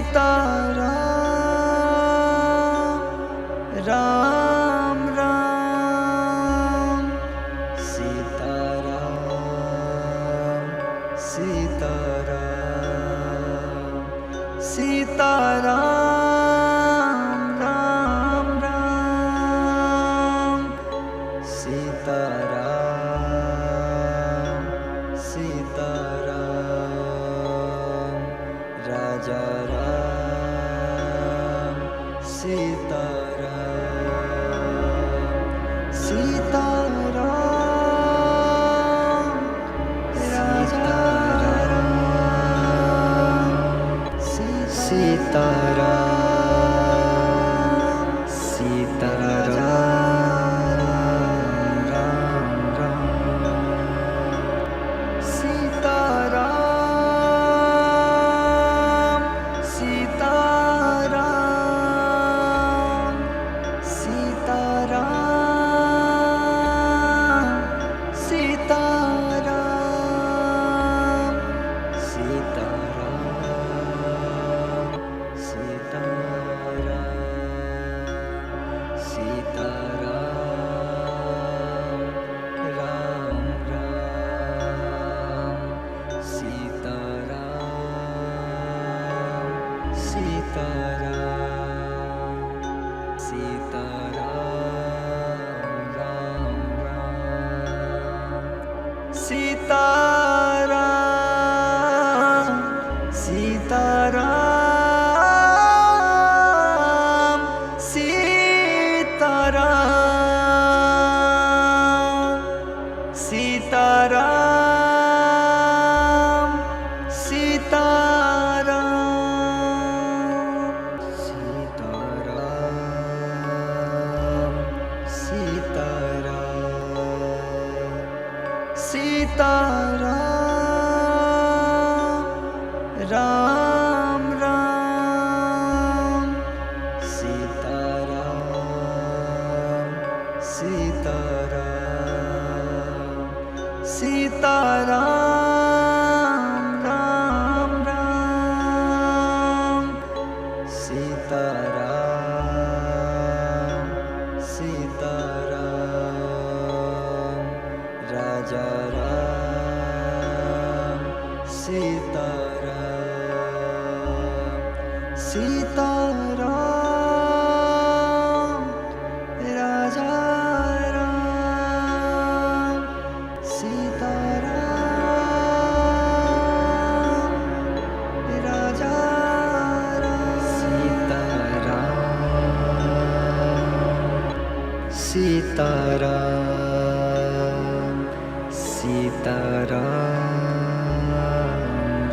Sitaram Ram Ram Sitaram Sitaram Sitaram Ram Ram Sitaram Sitaram Raja Ram Sitaram Sitaram Raja Ram Sitaram Sitaram Ram Ram Sitaram Sitaram Sitaram Sitaram Sitaram Sitaram Sitaram Ram Ram Sitaram Sitaram Sitaram Ram Ram Sitaram Sitaram Sitaram Sitaram Sitaram Sitaram Ram Ram Sitaram Sitaram Sitaram Ram Ram Sitaram Sitaram Raja Ram Sitaram Sitaram Raja Ram Sitaram Raja Ram Sitaram Sitaram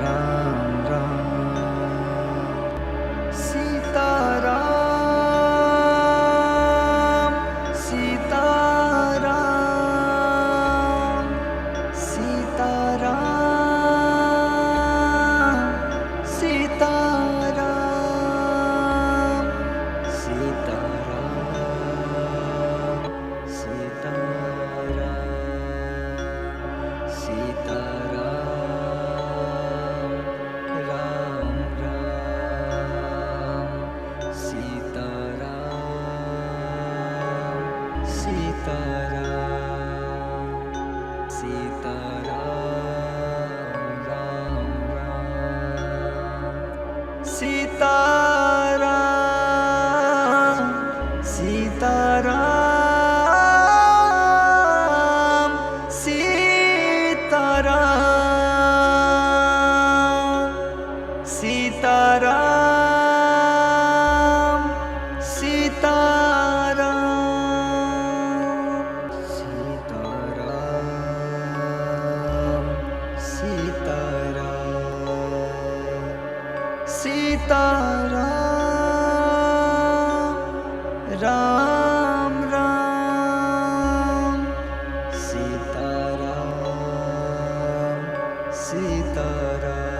Ram Ram Sitaram Sitaram Sitaram Sitaram Sitaram Sitaram Sitaram Ram Ram Sitaram Sitaram Sitaram Ram Ram Sitaram Sitaram Sitaram Sitaram Sitaram Sitaram Ram Ram Sitaram Sitaram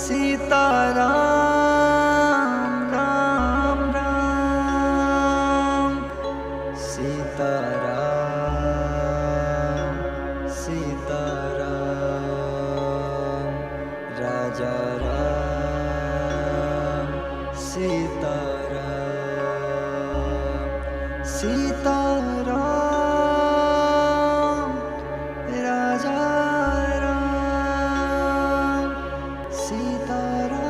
Sitaram Ram Ram Sitaram Sitaram Raja Ram Sitaram Sitaram Raja Ram Sitaram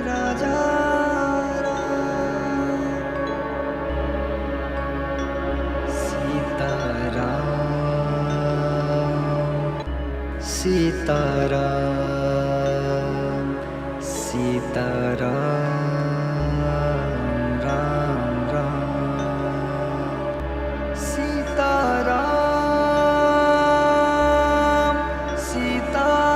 Raja Sitaram Sitaram Ram Ram Sitaram Sita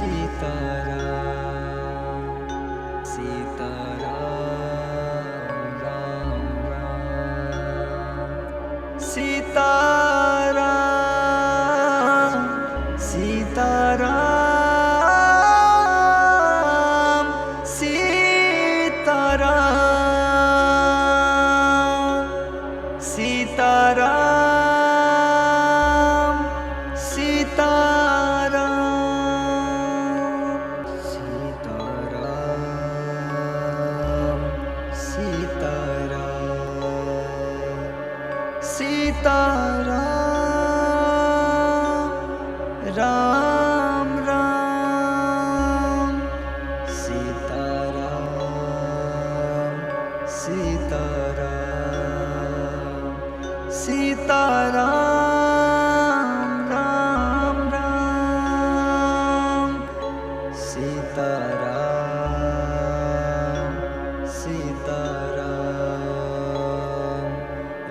Sitaram Sitaram Ram Ram Sitaram Sitaram Sitaram Sitaram Sitaram Ram Ram Sitaram Sitaram Sitaram Ram Ram Sitaram Sitaram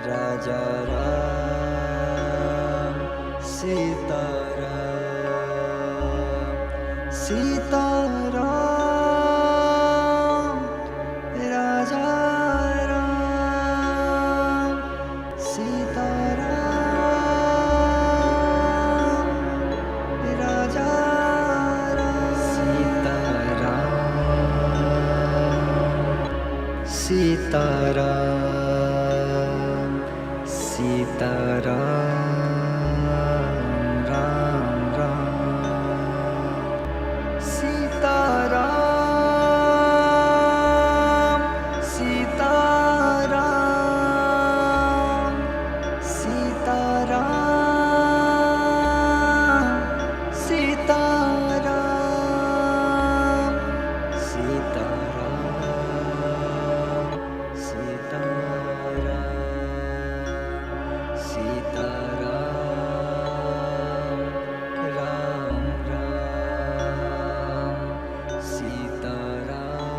Raja Ram Sitaram Sitaram Raja Ram Sitaram Raja Ram Sitaram Sitaram Ram Ram Sitaram Sitaram Sitaram Sitaram Sitaram Sitaram Ram Ram Sitaram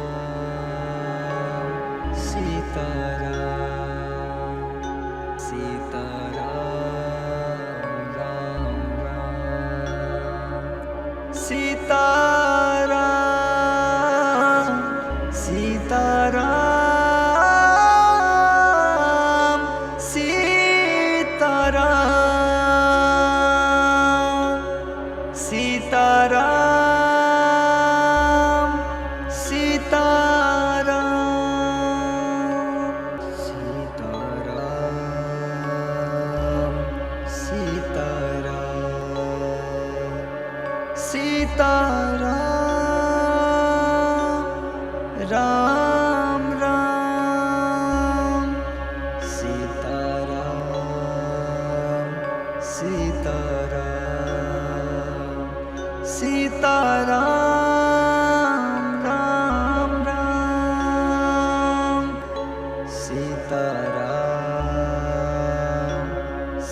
Sitaram Sitaram Ram Ram Sitaram Sitaram Sitaram Sitaram Sitaram Sitaram Ram Ram Sitaram Sitaram Sitaram Ram Ram Sitaram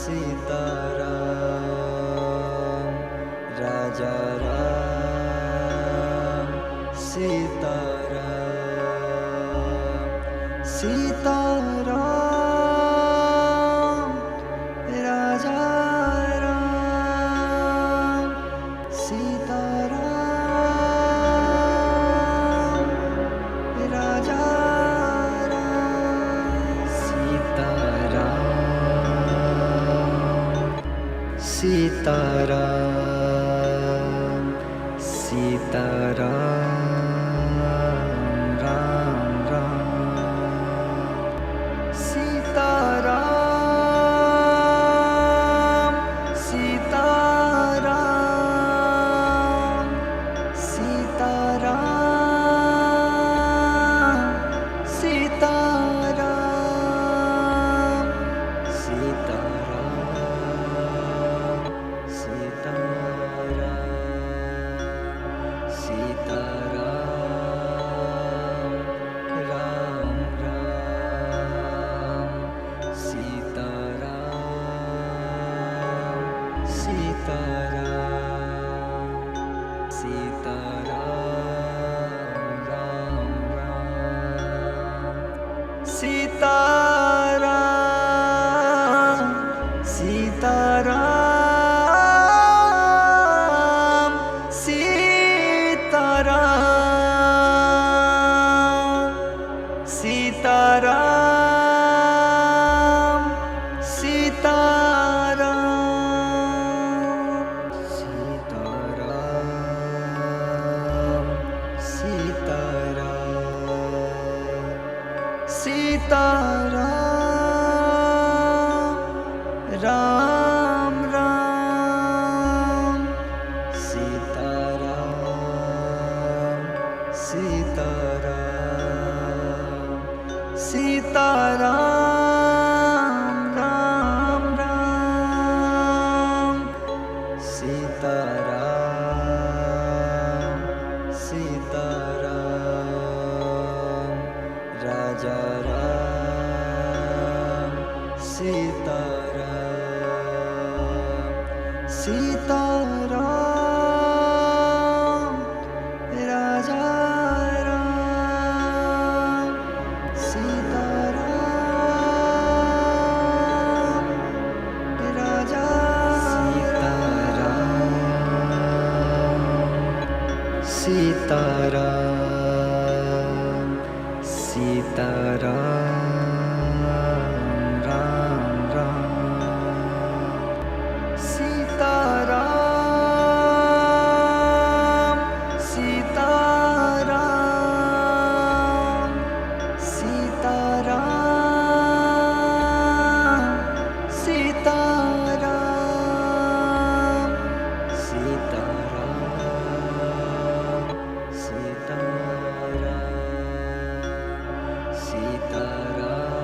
Sitaram Raja Ram Sitaram Sitaram Raja Ram Sitaram Raja Ram Sitaram Sitaram Sitaram Ram Ram Sitaram Sitaram Sitaram Sitaram Sitaram Sitaram Sitaram Sitaram Ram Ram Sitaram Sitaram Sitaram Ram Ram Sitaram Sitaram Raja Ram Sitaram Sitaram Raja Ram Sitaram Raja Sitaram Sitaram Ram Ram Sitaram Sitaram Sitaram Sitaram Sitaram Sitaram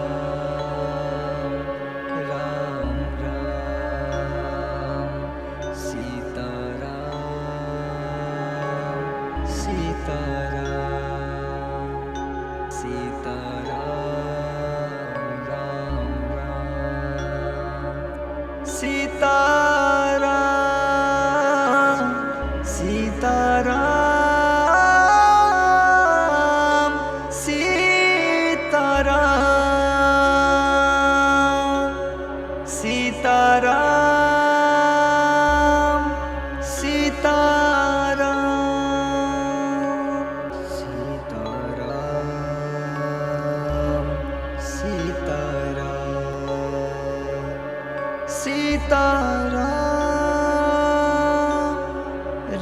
Ram Ram Sitaram Sitaram Sitaram Ram Ram Sitaram Sitaram Sitaram Sitaram Sitaram Sitaram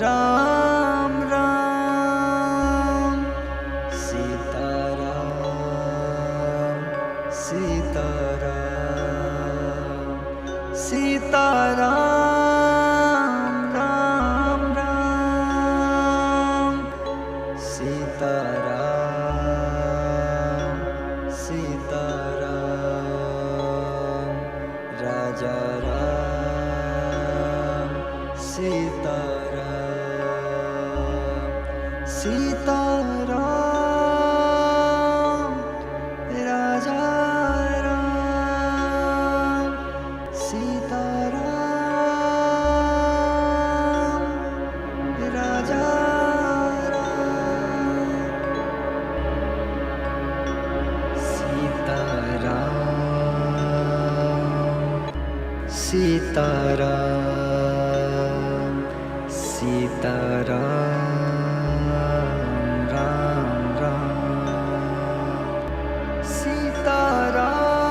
Ram Ram Sitaram Sitaram Sitaram Ram Ram Sitaram Sitaram Raja Ram Sitaram Sitaram Raja Ram Sitaram Raja Sitaram Sitaram Ram Ram Sitaram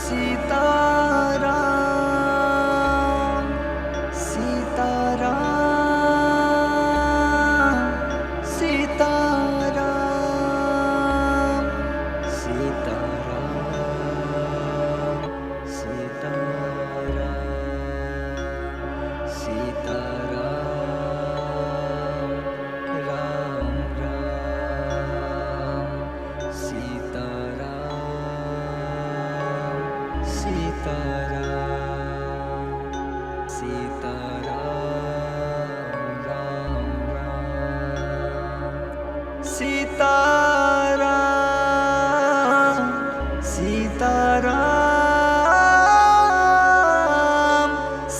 Sitaram Sitaram Sitaram Sitaram Sitaram Ram Ram Sitaram Sitaram Sitaram Ram Ram Sitaram Sitaram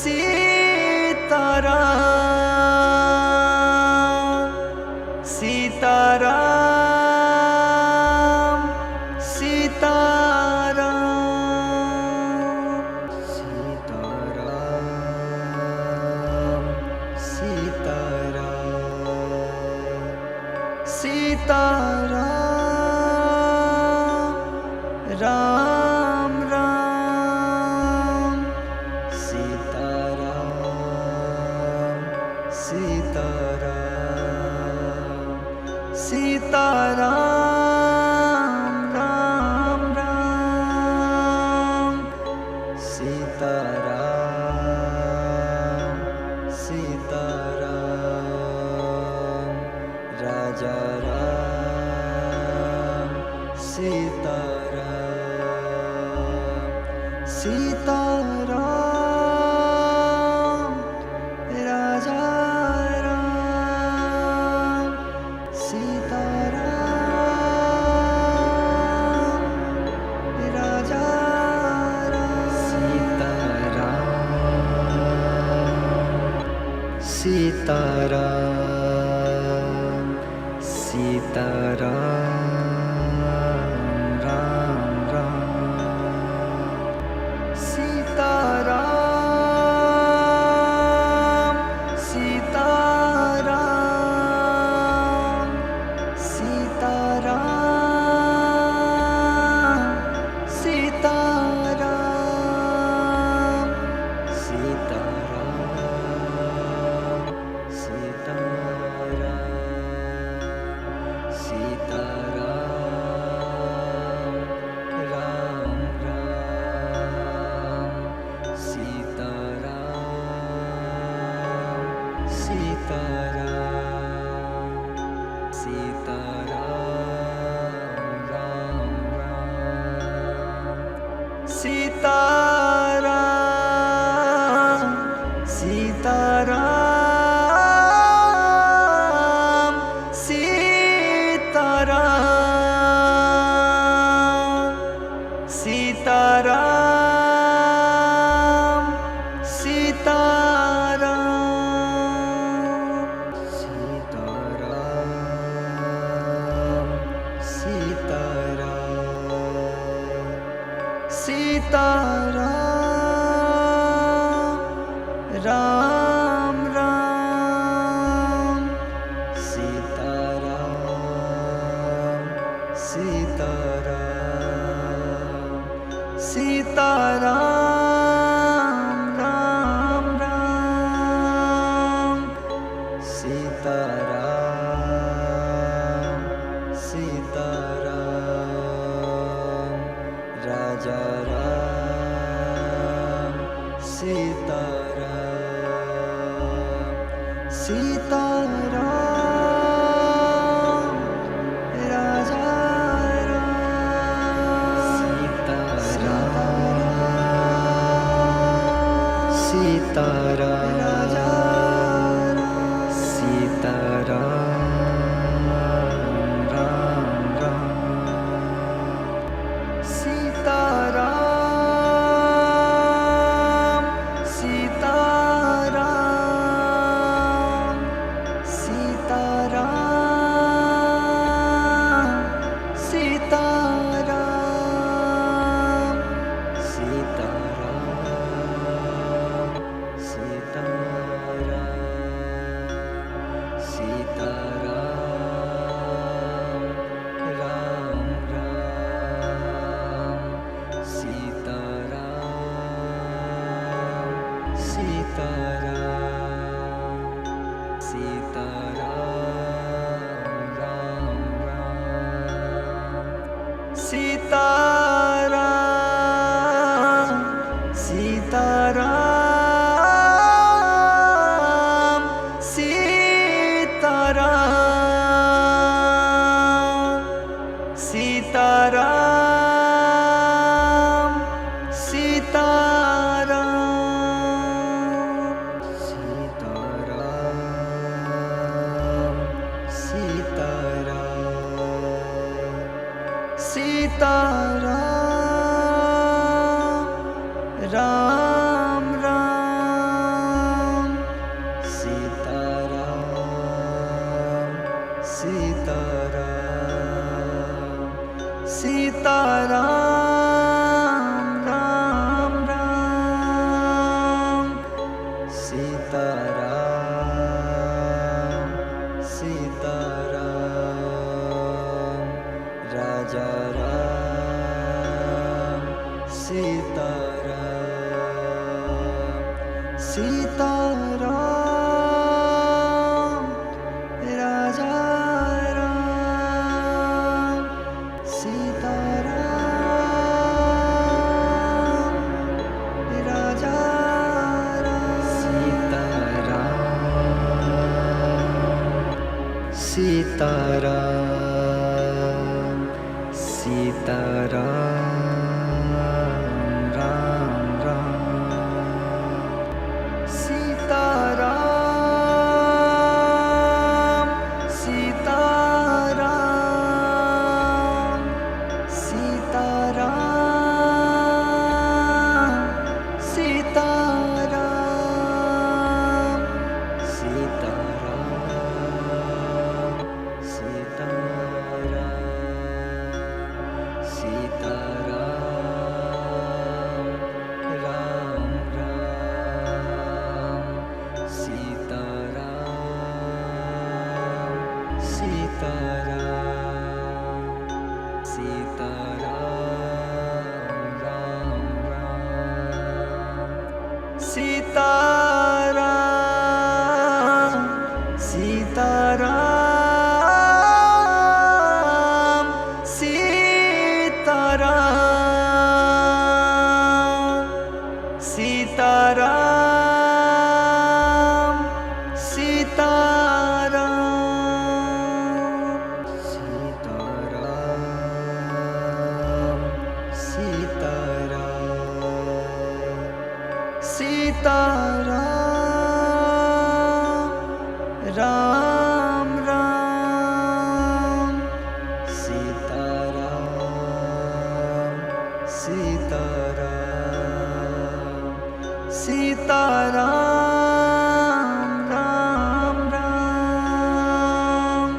Sitaram Sitaram Sitaram Ram Ram Sitaram Sitaram Sitaram Raja Ram Sitaram Sitaram Raja Ram Sitaram Raja Sitaram Sitaram Ram Ram Sitaram Sitaram Sitaram Sitaram Sitaram Sitaram Ram Ram Sitaram Sitaram Sitaram Ram Ram Sitaram Sitaram Sitaram Sitaram Sitaram Sitaram Ram Ram Sitaram Sitaram Sitaram Ram Ram Sitaram Sitaram Raja Ram Sitaram Sitaram Raja Sitaram Sitaram Ram Ram Sitaram Sitaram Sitaram Sitaram Sitaram Sitaram Ram Ram Sitaram Sitaram Sitaram Ram Ram Sitaram Sitaram Sitaram Sitaram Sitaram Sitaram Sitaram Sitaram Sitaram Ram Ram Sitaram Sitaram Sitaram Sitaram Sitaram Sitaram Ram Ram Sitaram Sitaram Sitaram Ram Ram Sitaram Sitaram Sitaram Sitaram Sitaram Ram Ram Sitaram Sitaram Sitaram Ram Ram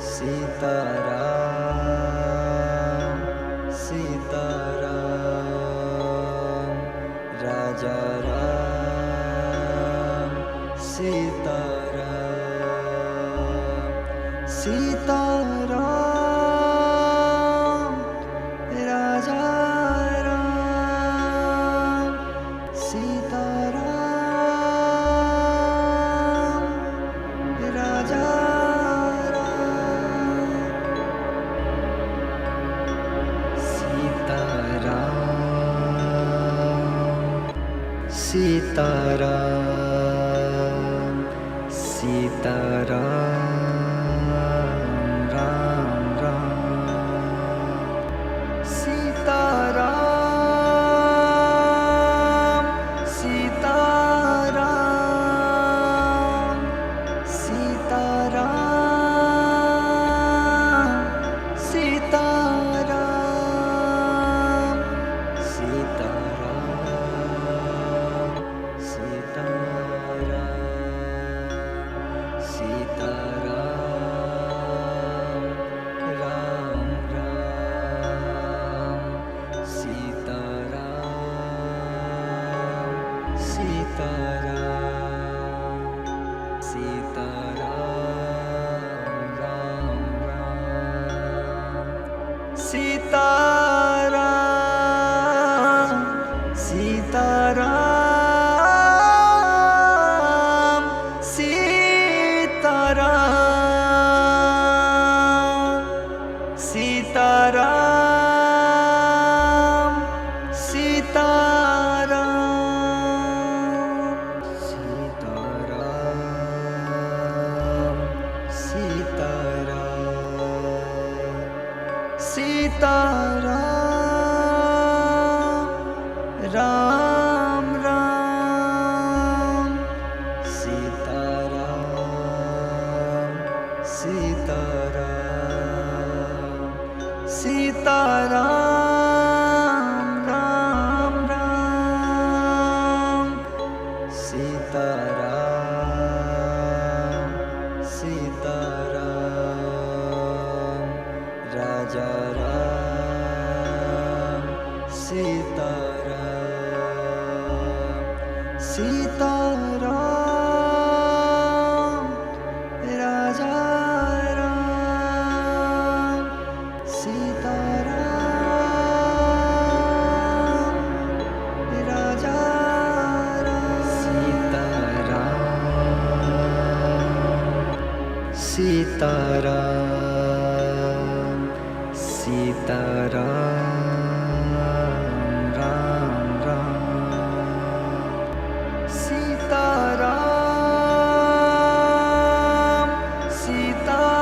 Sitaram Sitaram Raja Ram Sitaram Sitaram Raja Ram Sitaram Raja Sitaram Sitaram Ram Ram Sitaram Sitaram Sitaram Sitaram Sitaram Ram Ram Sitaram Sitaram Sitaram Ram Ram Sitaram Sitaram Raja Ram Sitaram Sitaram Raja Ram Sitaram Raja Ram Sitaram Sitaram Ram Ram Sitaram Sita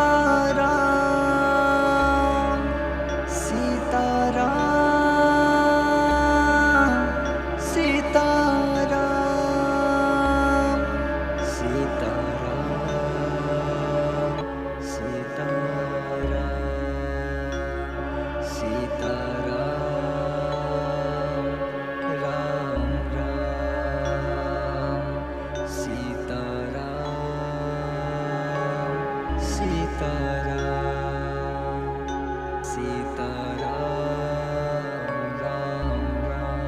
Sitaram Sitaram Ram Ram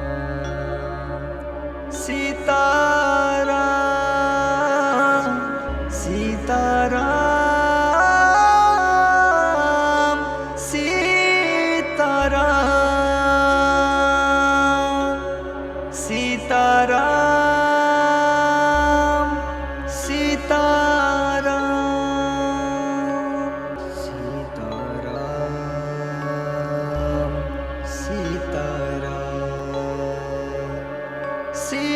Sitaram Sitaram Sitaram Sitaram Sitaram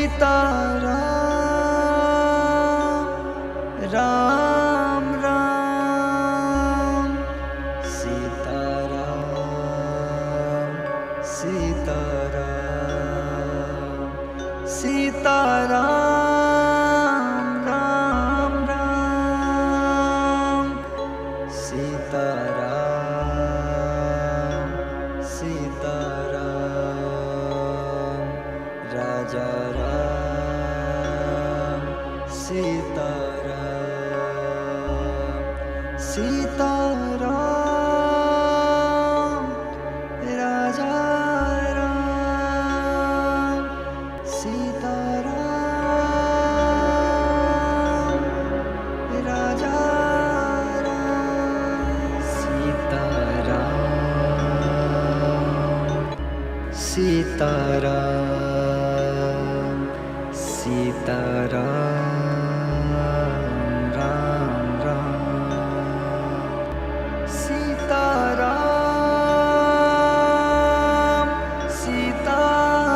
Sitaram Ram Ram Sitaram Sitaram Sitaram Ram Ram Sitaram Sitaram Raja Ram Sitaram Sitaram Raja Ram Sitaram Raja Ram Sitaram Sitaram Sitaram Ram Ram Sitaram Sitaram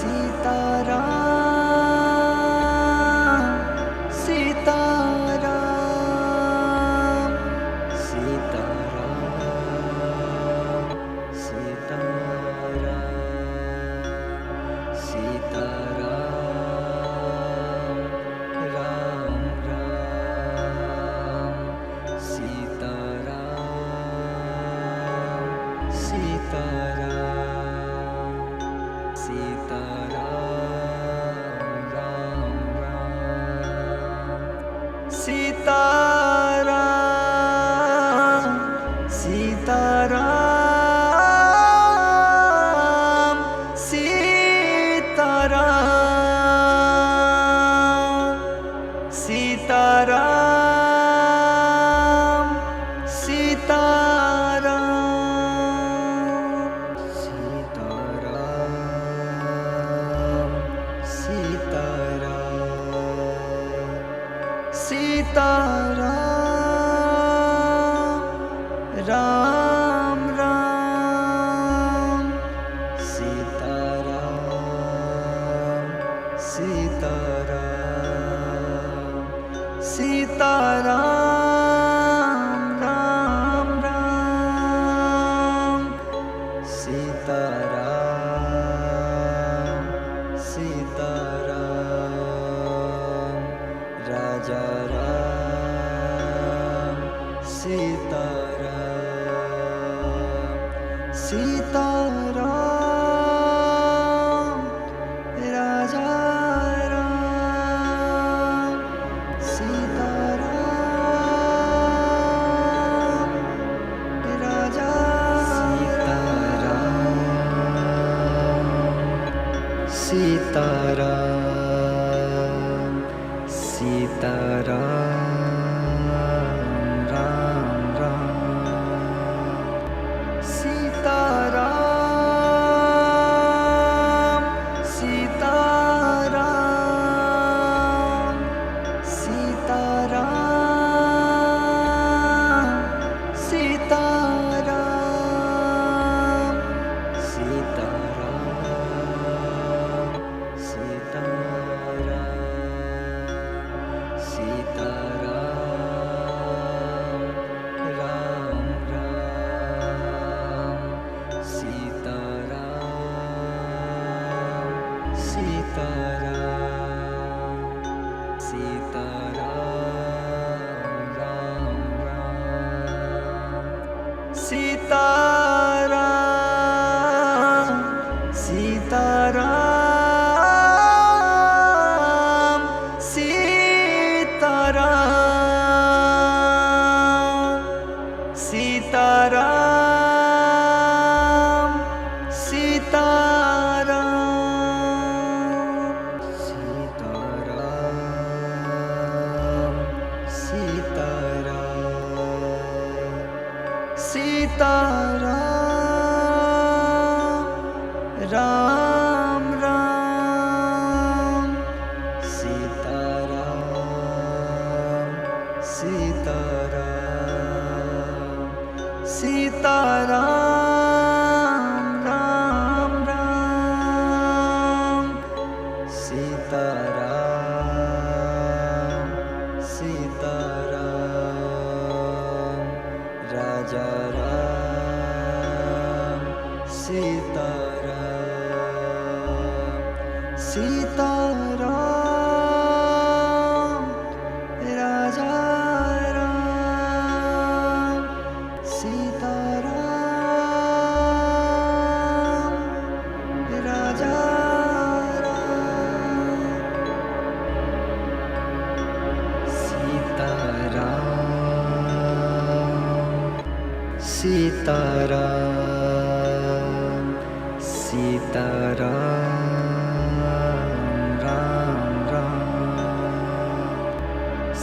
Sitaram Sitaram Sitaram Sitaram Ram Ram Sitaram Sitaram Sitaram Ram Ram Sitaram Sitaram Sitaram Sitaram Sitaram Ram Ram Sitaram Sitaram Sitaram Ram Ram Sitaram Sitaram Raja Ram Sitaram Sitaram Raja Ram Sitaram Raja Sitaram Sitaram Ram Ram Sitaram Sitaram Sitaram Sitaram Sitaram Sitaram Sitaram Sitaram Ram Ram Sitaram Sitaram Sitaram Ram Ram Sitaram Sitaram Raja Ram Sitaram Sitaram Raja Ram Sitaram Raja Sitaram Sitaram Ram Ram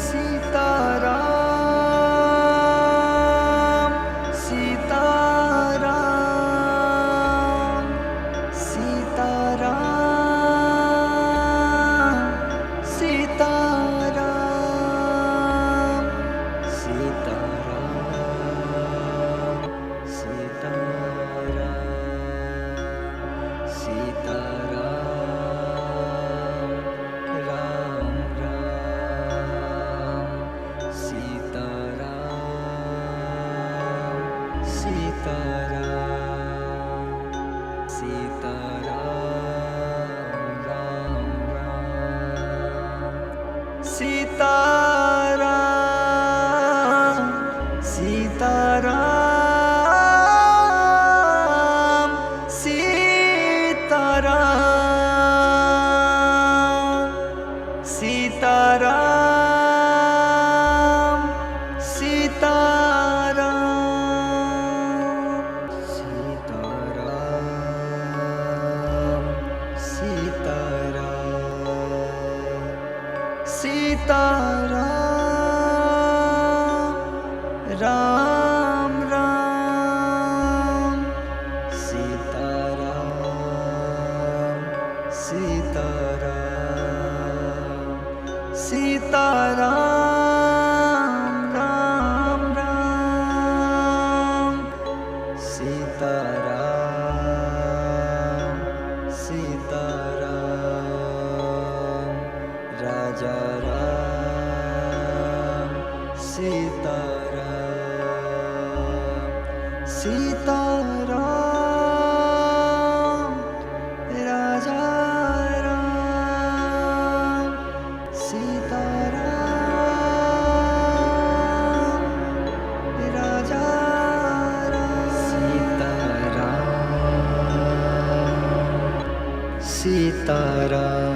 Sitaram Sitaram Sitaram Sitaram Sitaram Sitaram Ram Ram Sitaram Sitaram Sitaram Ram Ram Sitaram Sitaram Sitaram Sitaram Sitaram Sitaram Ram Ram Sitaram Sitaram Sitaram Ram Ram Sitaram Sitaram Raja Ram Sitaram Sitaram Raja Ram Sitaram Raja Sitaram Sitaram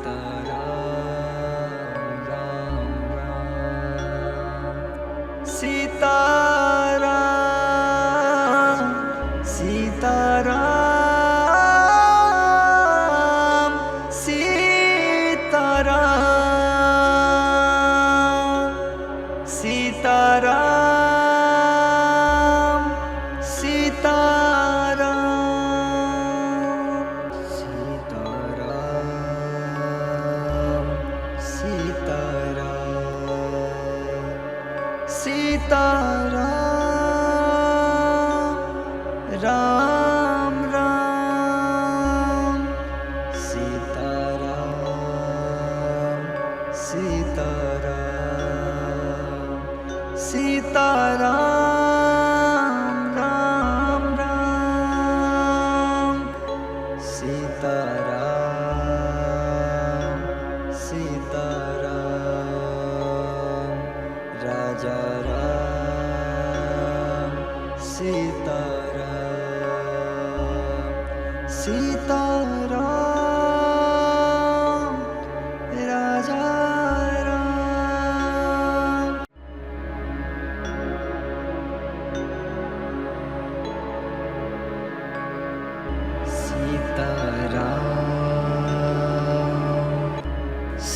Sitaram Ram Ram Sitaram Sitaram Sitaram Sitaram Sitaram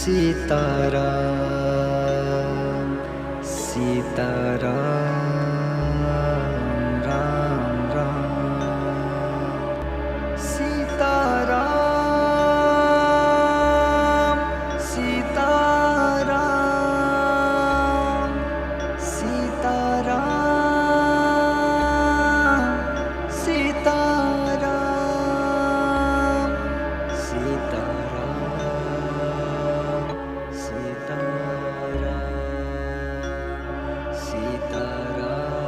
Sitaram Sitaram Ram Ram Sitaram Sitaram Sitaram Sitaram Sitaram Sitaram Sitaram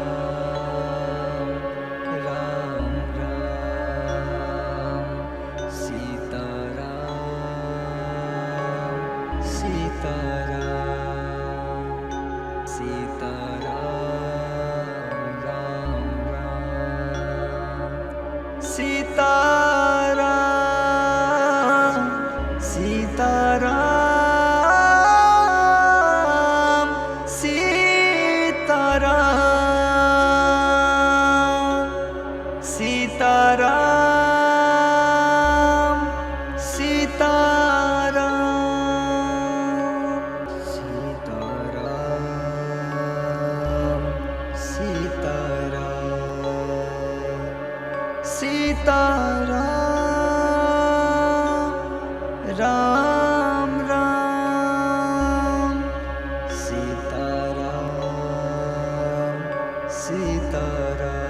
Ram Ram Sitaram Sitaram Sitaram Ram Ram Sitaram Sitaram Sitaram Sitaram Sitaram Sitaram Ram Ram Sitaram Sitaram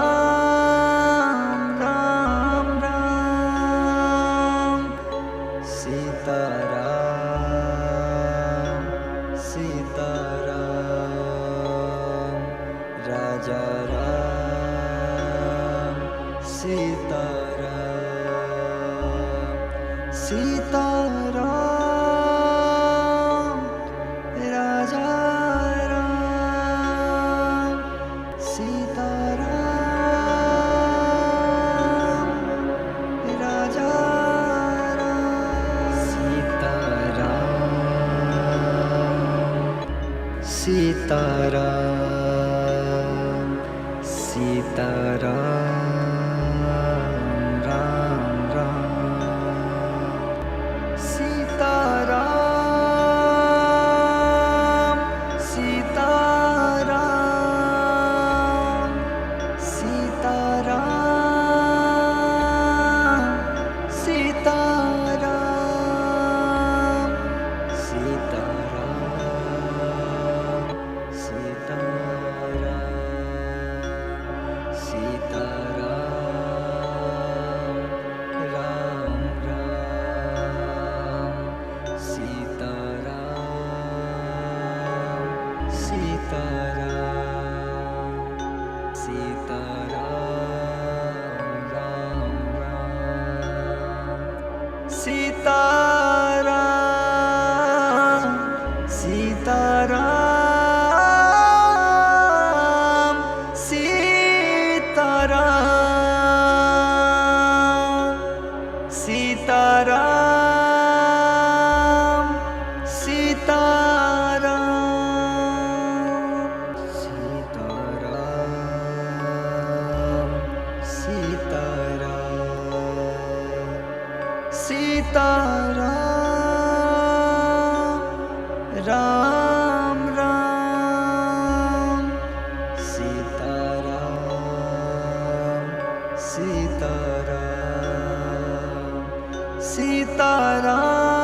Sitaram Ram Ram Sitaram Sitaram Raja Ram Sitaram Sitaram Raja Ram Sitaram Raja Ram Sitaram Sitaram Sitaram Ram Ram Sitaram Sitaram Sitaram Sitaram Sitaram Sitaram Ram Ram Sitaram Sitaram Sitaram Ram Ram Sitaram Sitaram Sitaram Sitaram Sitaram Ram Ram Sitaram Sitaram Sitaram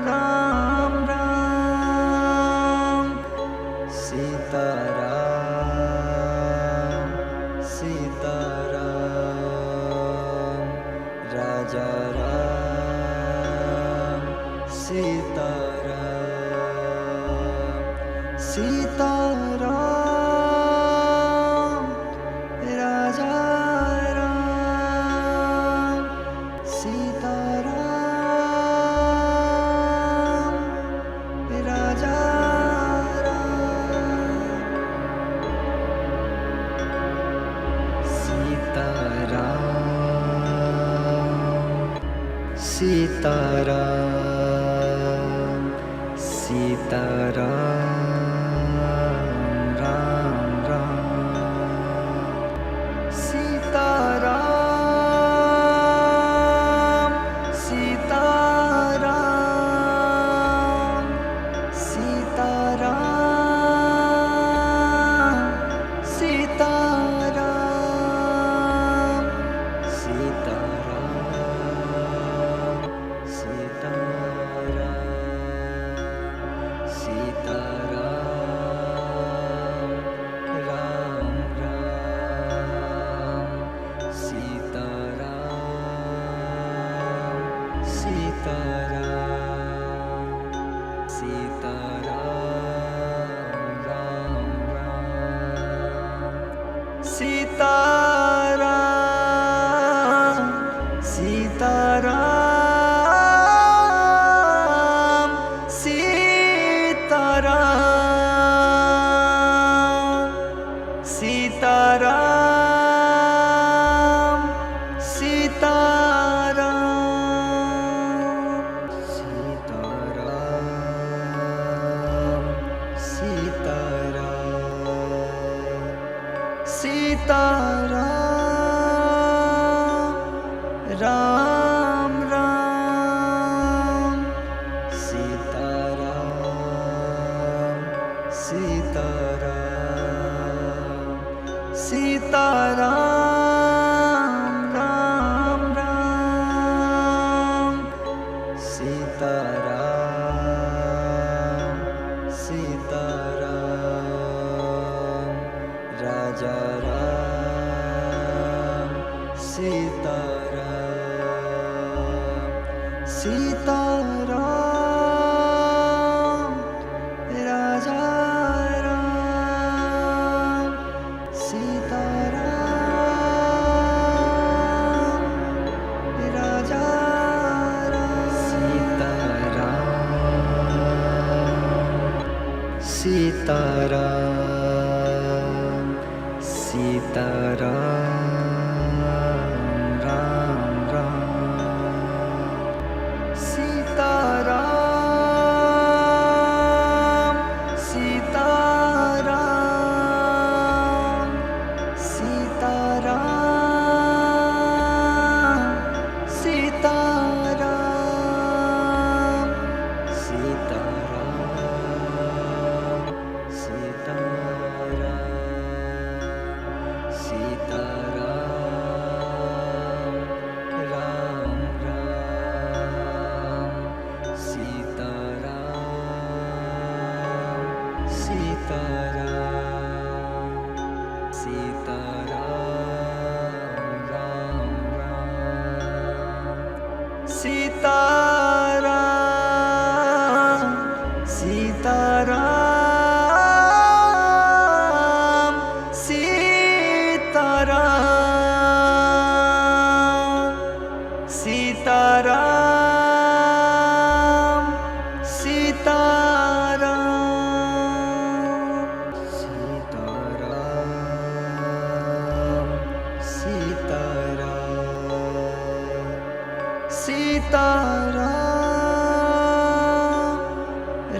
Ram Ram Sitaram Sitaram Raja Ram Sitaram Sitaram Raja Ram Sitaram Raja Sitaram Sitaram Ram Ram Sitaram Ram Ram Sitaram Sitaram Sitaram Ram Ram Sitaram Sitaram Raja Ram Sitaram Sitaram Raja Ram Sitaram Raja Ram Sitaram Sitaram Ram Ram Sitaram Sitaram Sitaram Sitaram Sitaram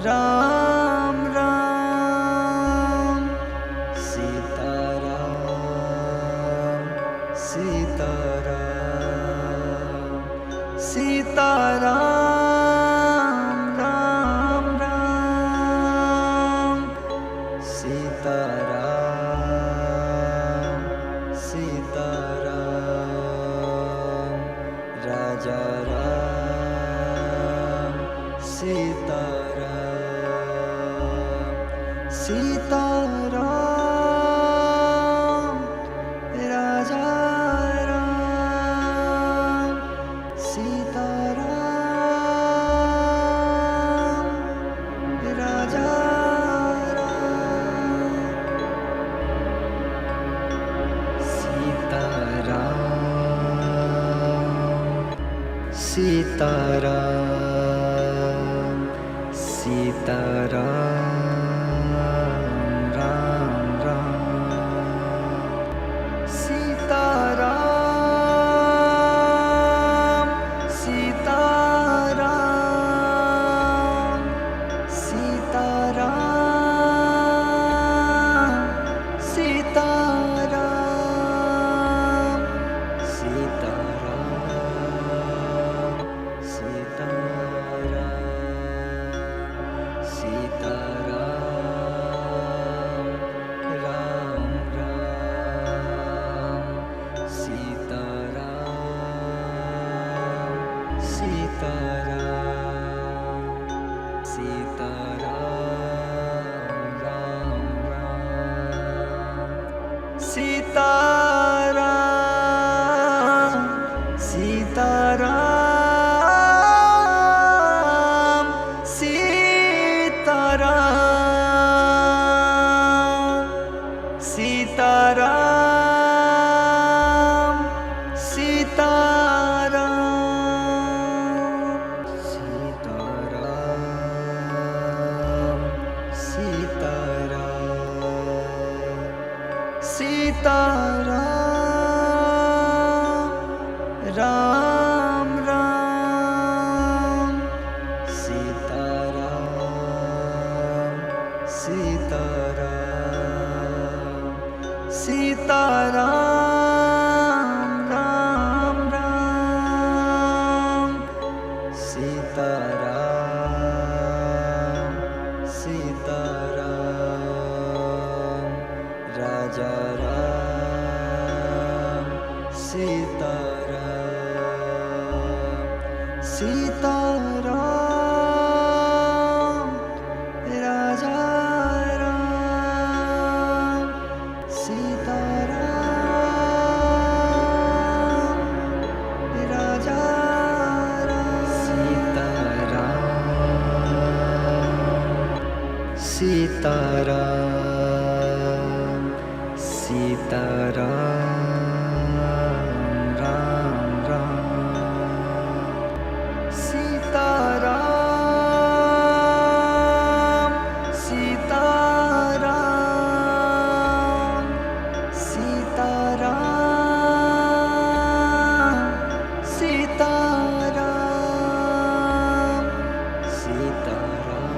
Ram Ram Sitaram Sitaram Sitaram Ram Ram Sitaram Sitaram Raja Ram Sitaram Sitaram Raja Ram Sitaram Raja Sitaram Sitaram Ram Ram Sitaram Sitaram Sitaram Sitaram Sitaram Sitaram Ram Ram Sitaram Sitaram Sitaram Ram Ram Sitaram Sitaram Raja Ram Sitaram Sitaram Raja Ram Sitaram Raja Ram Sitaram Sitaram Ram Ram Sitaram Sitaram Sitaram Sitaram Sitaram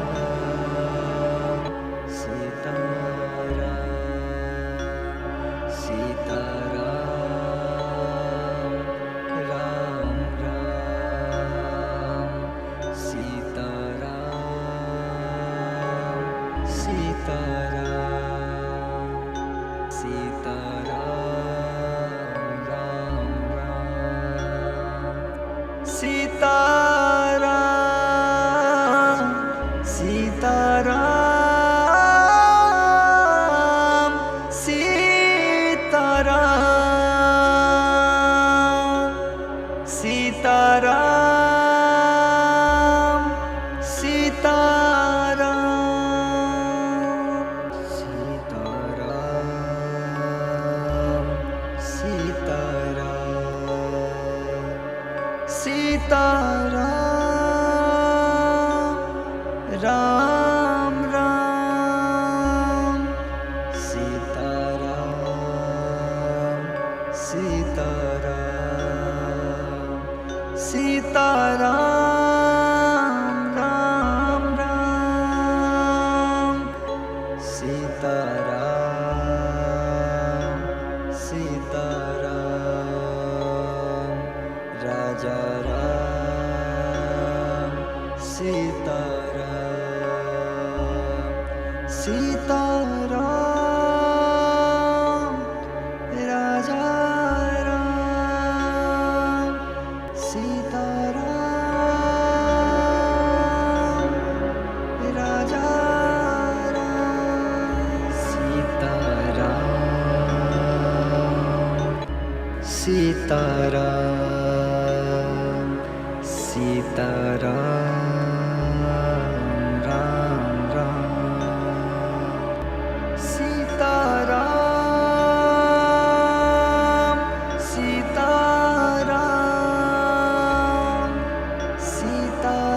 Sitaram Sitaram Ram Ram Sitaram Sitaram Sitaram Ram Ram Sitaram Sitaram Sitaram Sitaram Sitaram Ram Ram Sitaram Sitaram Sitaram Ram Ram Sitaram Sitaram Raja Ram Sitaram Sitaram Raja Ram Sitaram Raja Ram Sitaram Sitaram Ram Ram Sitaram Sitaram Sitaram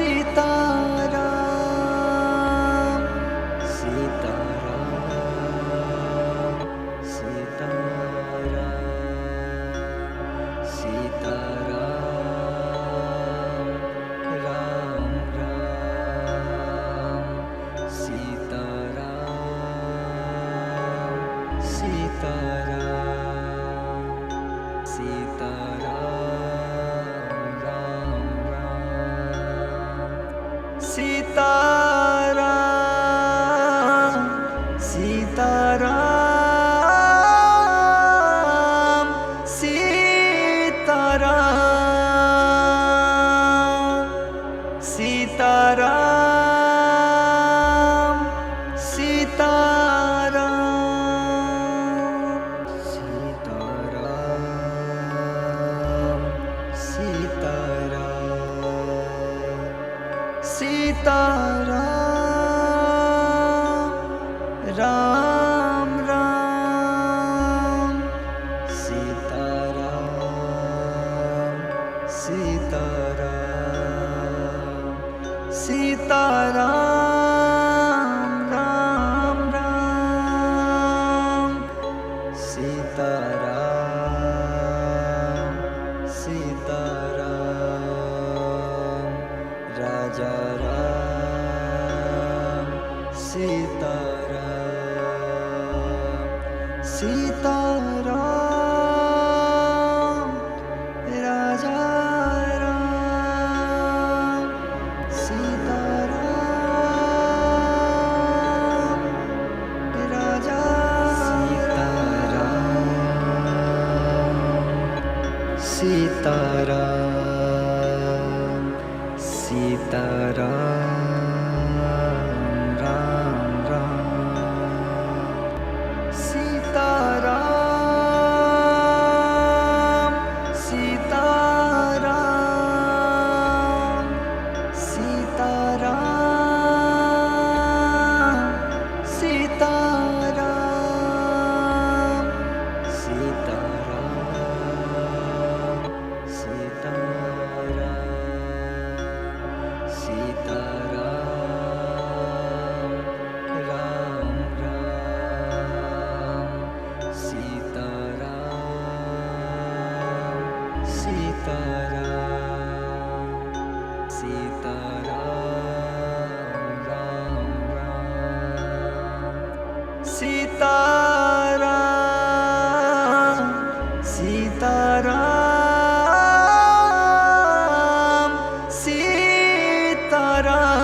Sitaram Sitaram Sitaram Sitaram Raja Ram Sitaram Sitaram Raja Ram Sitaram Raja Sitaram Sitaram Ram Ram Sitaram Sitaram Sitaram Sitaram Sitaram Sitaram Sitaram Ram Ram Sitaram Sitaram Sitaram Ram Ram Sitaram Sitaram Sitaram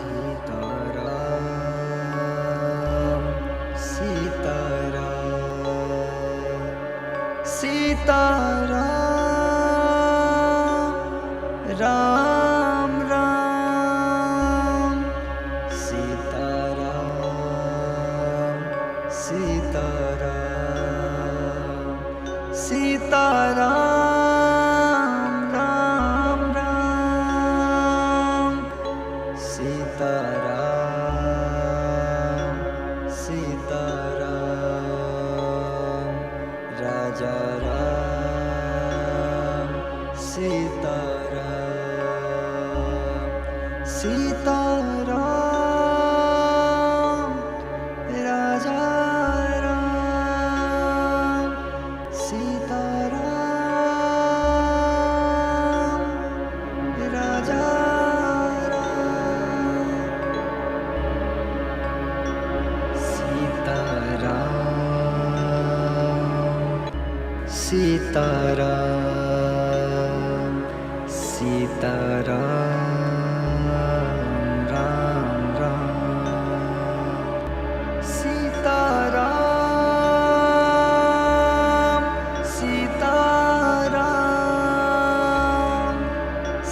Sitaram Sitaram Sitaram Ram Ram Sitaram Sitaram Sitaram Ram Ram Sitaram Sitaram Raja Ram Sitaram Sitaram Raja Ram Sitaram Raja Sitaram Sitaram Ram Ram Sitaram Sitaram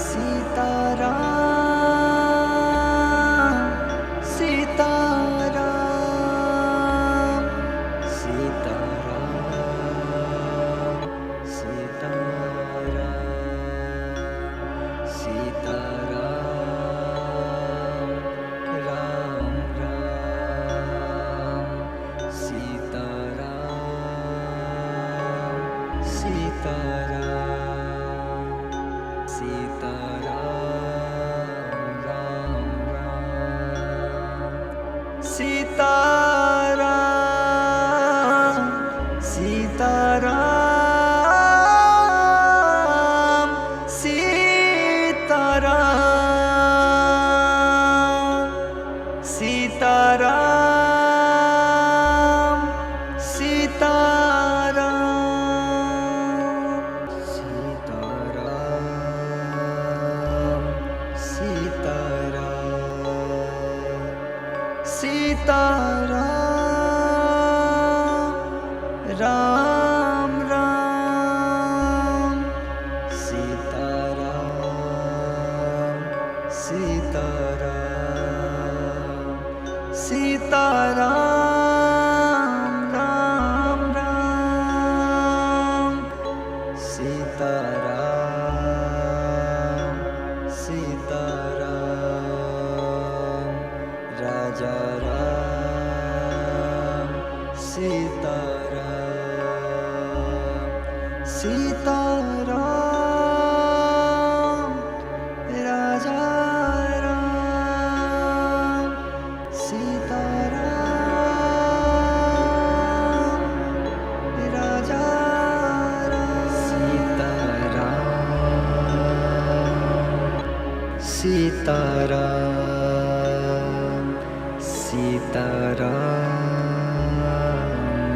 Sitaram Sitaram Sitaram Sitaram Sitaram Ram Ram Sitaram Sitaram Sitaram Ram Ram Sitaram Sitaram Sitaram Sitaram Sitaram Ram Ram Sitaram Sitaram Sitaram Ram Ram Sitaram Sitaram Raja Ram Sitaram Sitaram Sitaram Sitaram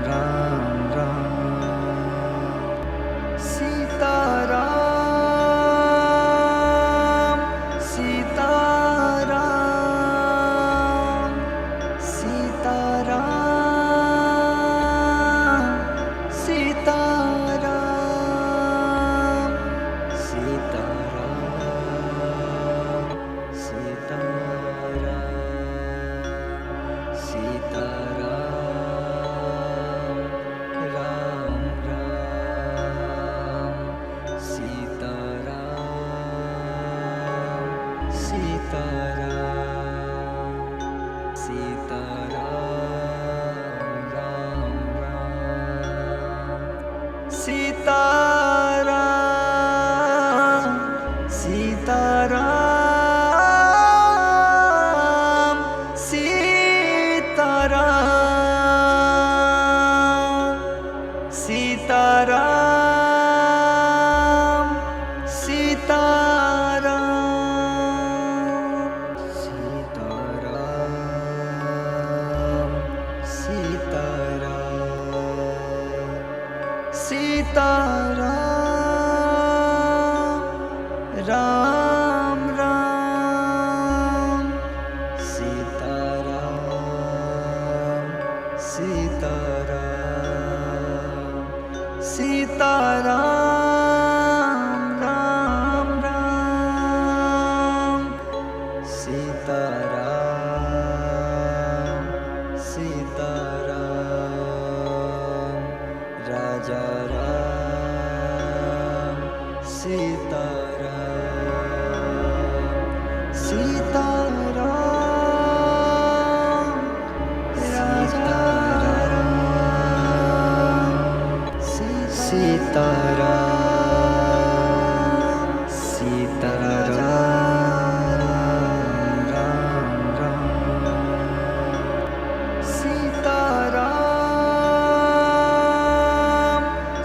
Ram Ram Sitaram Sitaram Sitaram Sitaram Sitaram Ram Ram Sitaram Sitaram Sitaram Ram Ram Sitaram Sitaram Raja Ram Sitaram Sitaram Raja Sitaram Sitaram Ram Ram Sitaram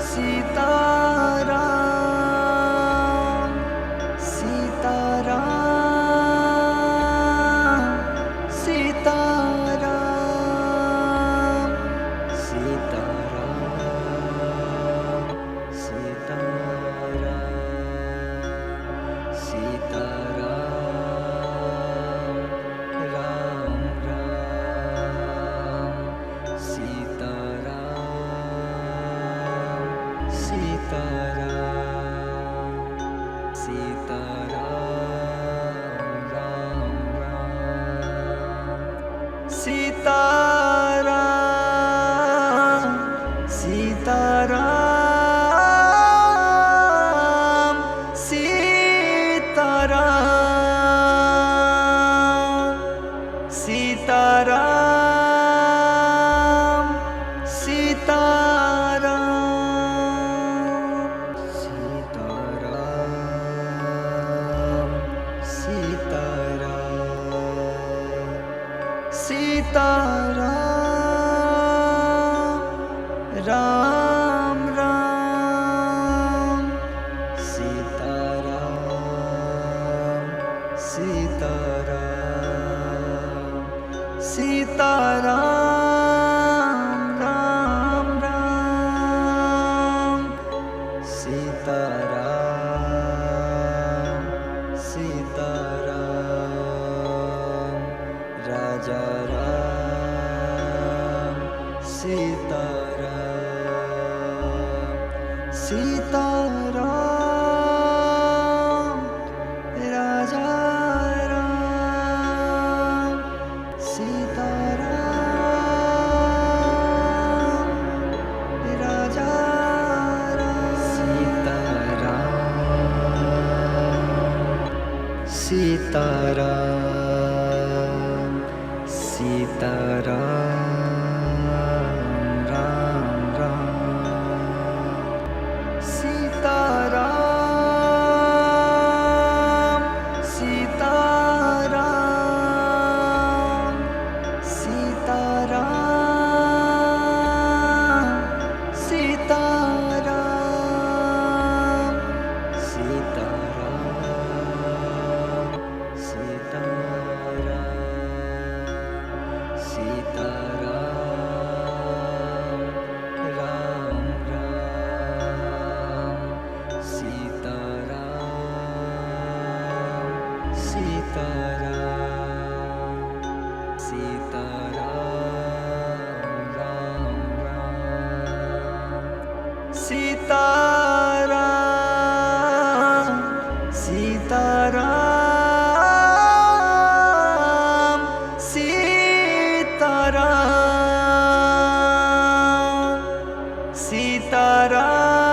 Sitaram Sitaram Sitaram Sitaram Ram Ram Sitaram Sitaram Sitaram Ram Ram Sitaram Sitaram Raja Ram Sitaram Sitaram Raja Ram Sitaram Raja Sitaram Sitaram Ram Ram Sitaram Sitaram Sitaram Sitaram Sitaram Sitaram Sitaram Ram Ram Sitaram Sitaram Sitaram Sitaram Sitaram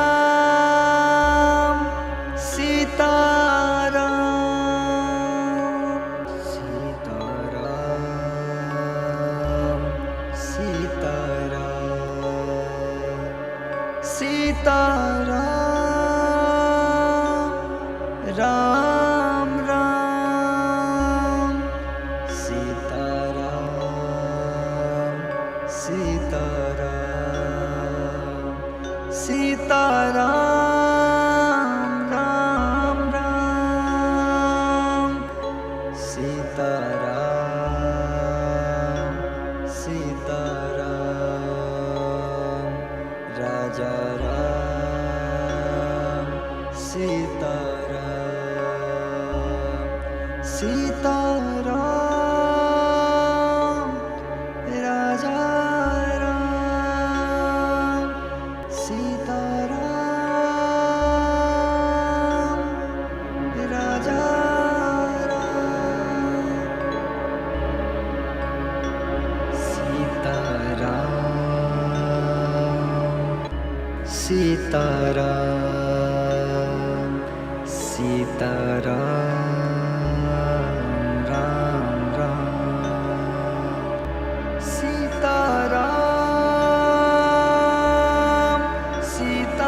Sitaram Ram Ram Sitaram Sitaram Sitaram Ram Ram Sitaram Sitaram Raja Ram Sitaram Sitaram Raja Ram Sitaram Raja Sitaram Sitaram Ram Ram Sitaram Sitaram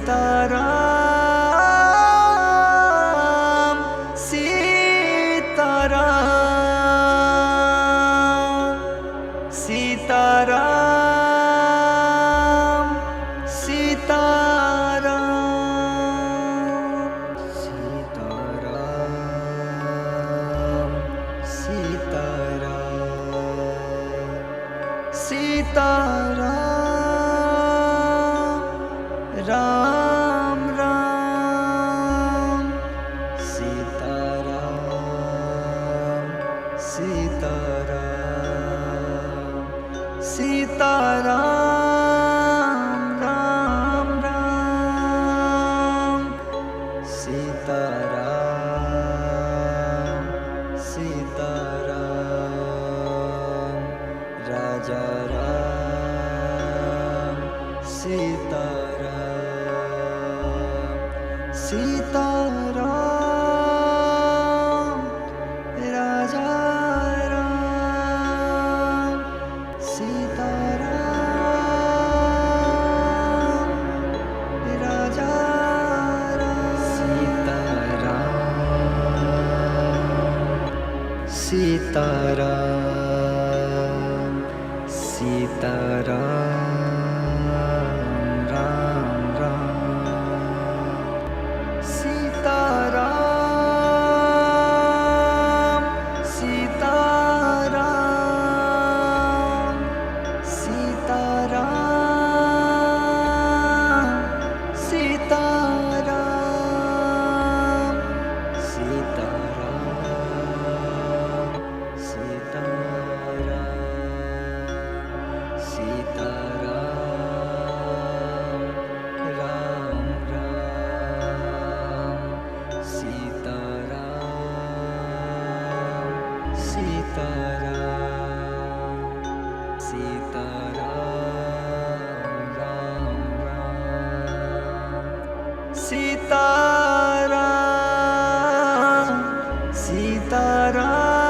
Sitaram Sitaram Sitaram Ram Ram Sitaram Sitaram Sitaram Ram Ram Sitaram Sitaram Raja Ram Sitaram Sitaram Raja Ram Sitaram Raja Sitaram Sitaram Ram Ram Sitaram Sitaram Sitaram Sitaram Sitaram Sitaram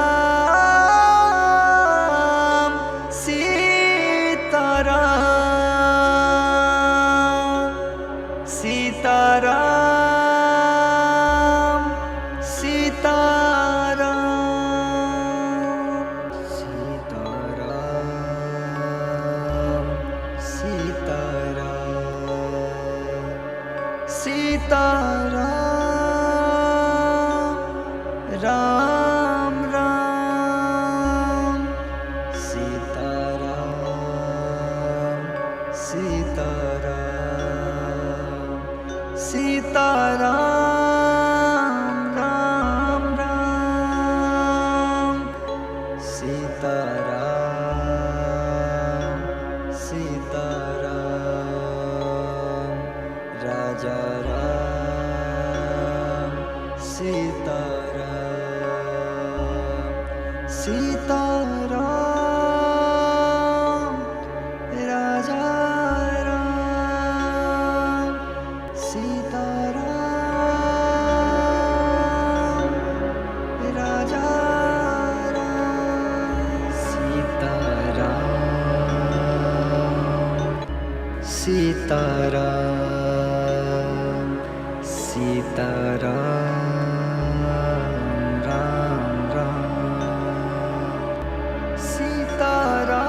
Sitaram Raja Ram Sitaram Raja Ram Sitaram Sitaram Ram Ram Sitaram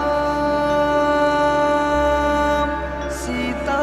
Sitaram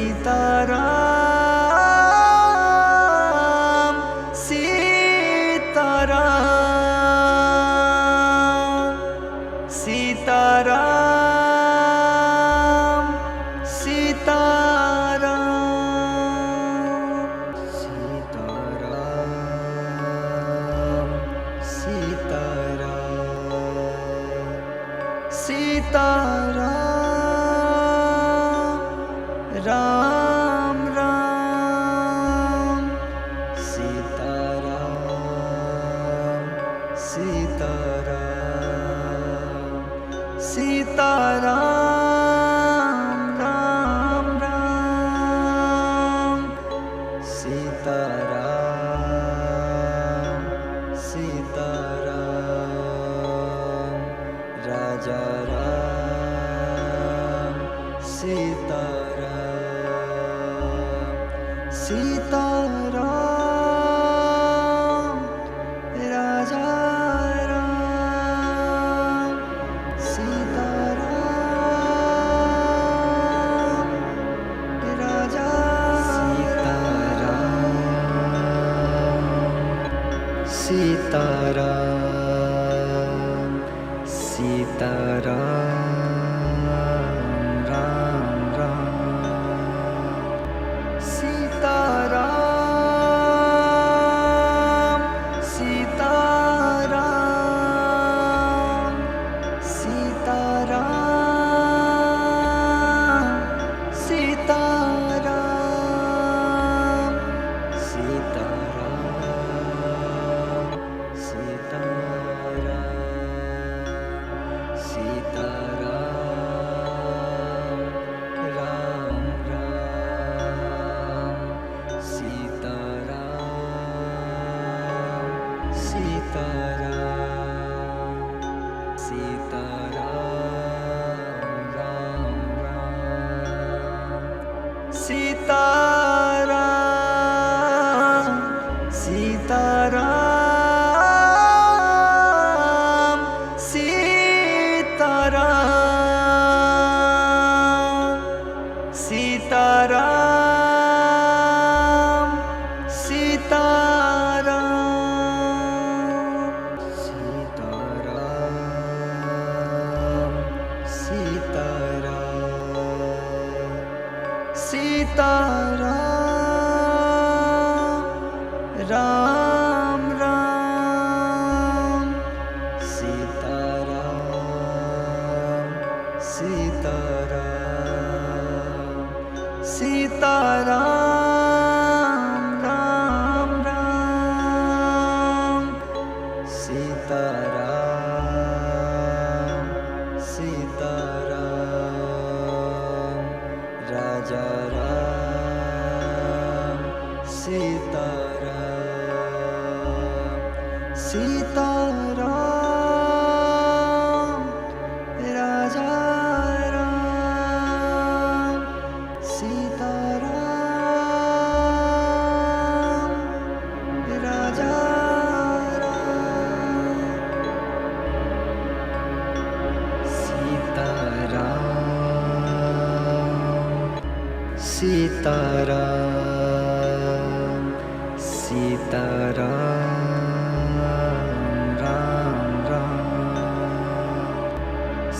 Sitaram Sitaram Sitaram Ram Ram Sitaram Sitaram Sitaram Ram Ram Sitaram Sitaram Raja Ram Sitaram Sitaram Raja Ram Sitaram Raja Sitaram Sitaram Ram Ram Sitaram Sitaram Sitaram Sitaram Sitaram Ram Ram Sitaram Sitaram Sitaram Ram Ram Sitaram Sitaram Raja Ram Sitaram Sitaram Raja Ram Sitaram Raja Ram Sitaram Sitaram Ram Ram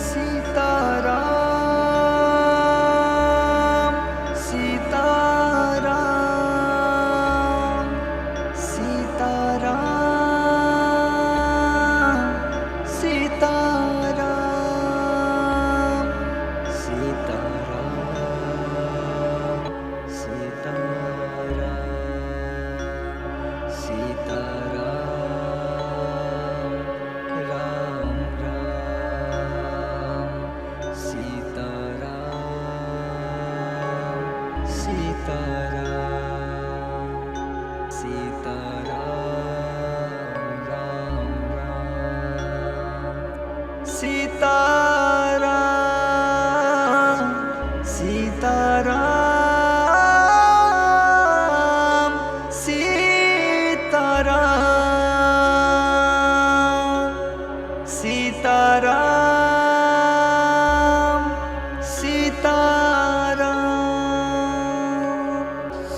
Sitaram Sitaram Sitaram Sitaram Sitaram Sitaram Sitaram Ram Ram Sitaram Sitaram Sitaram Ram Ram Sitaram Sitaram Sitaram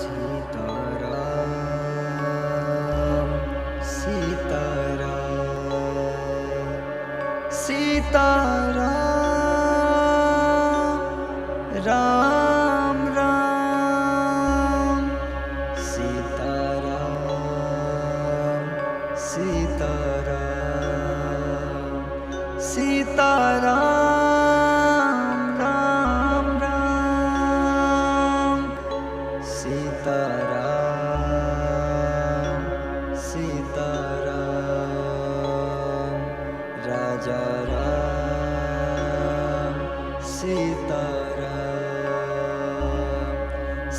Sitaram Sitaram Sitaram Ram Ram Sitaram Sitaram Sitaram Ram Ram Sitaram Sitaram Raja Ram Sitaram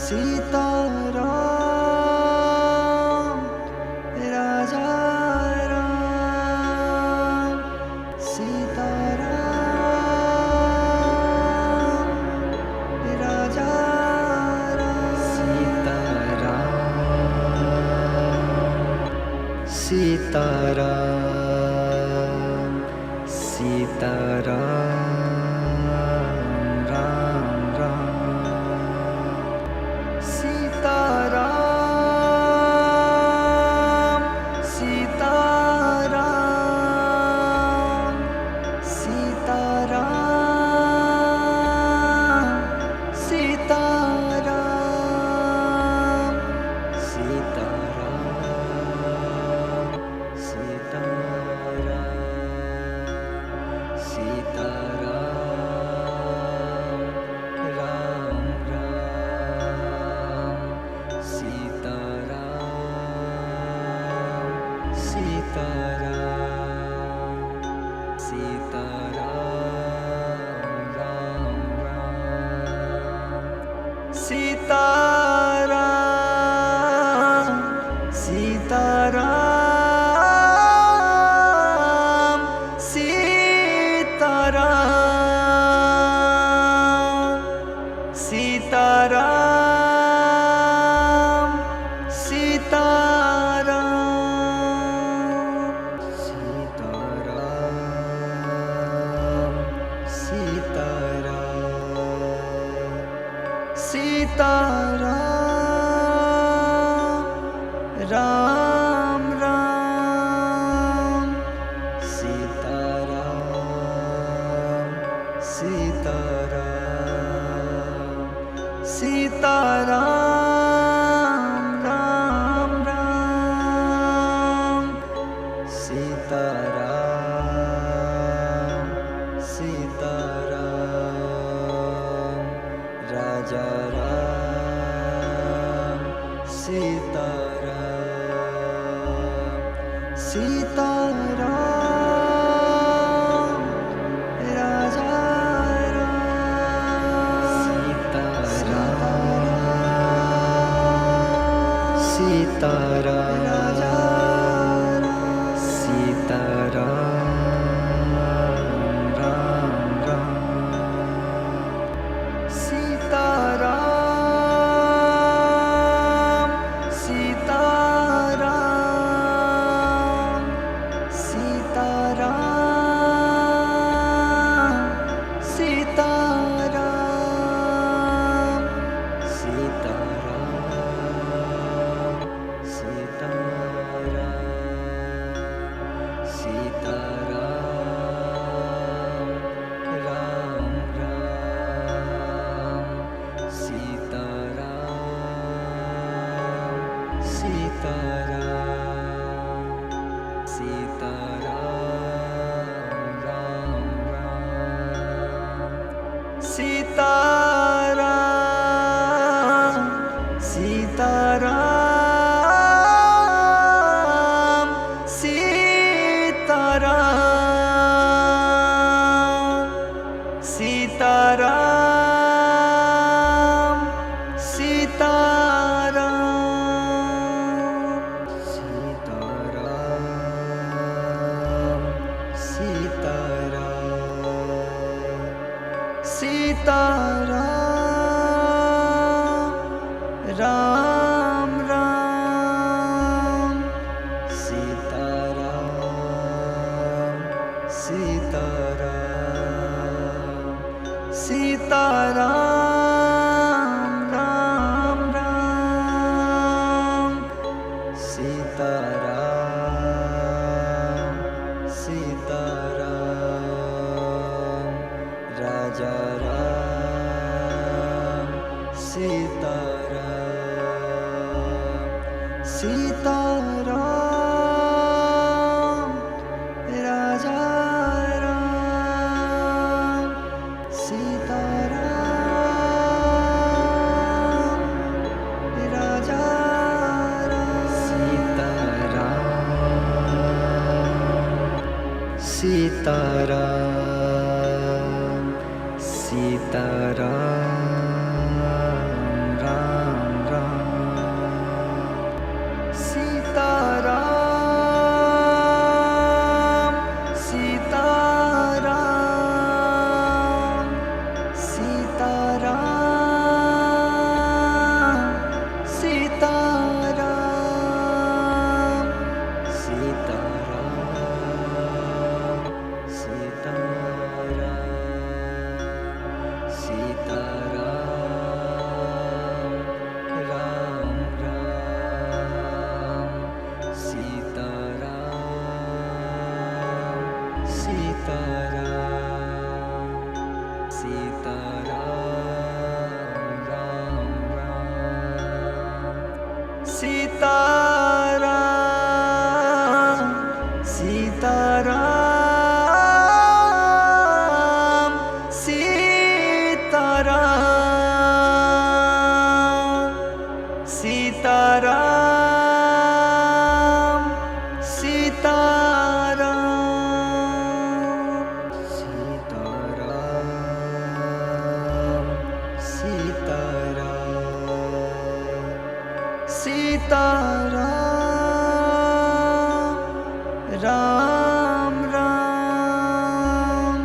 Sitaram Raja Ram Sitaram Raja Ram Sitaram Sitaram Ram Ram Sitaram Sitaram Sitaram Sitaram Sitaram Sitaram Ram Ram Sitaram Sitaram Sitaram Ram Ram Sitaram Sitaram Sitaram Sitaram Sitaram Ram Ram Sitaram Sitaram Sitaram Ram Ram Sitaram Sitaram Raja Ram Sitaram Sitaram Raja Ram Sitaram Sitaram Ram Ram Sitaram Sitaram Sitaram Sitaram Sitaram Sitaram Sitaram Sitaram Ram Ram Sitaram Sitaram Sitaram Ram Ram Sitaram Sitaram Raja Ram Sitaram Sitaram Raja Ram Sitaram Raja Ram Sitaram Sitaram Ram Ram Sitaram Sitaram Sitaram Sitaram Sitaram Sitaram Ram Ram Sitaram Sitaram Sitaram Ram Ram Sitaram Sitaram Sitaram Sitaram Sitaram Sitaram Ram Ram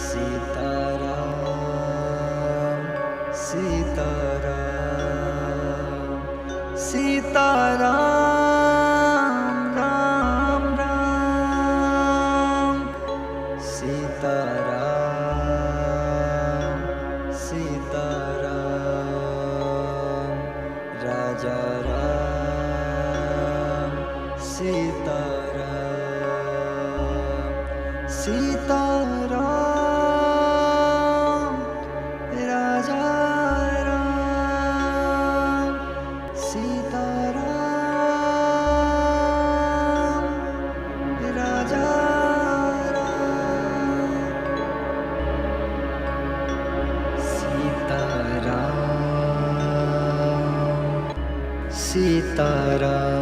Sitaram Sitaram Sitaram Ram Ram Sitaram Sitaram Raja Ram Sitaram Sitaram Raja Ram Sitaram Raja Sitaram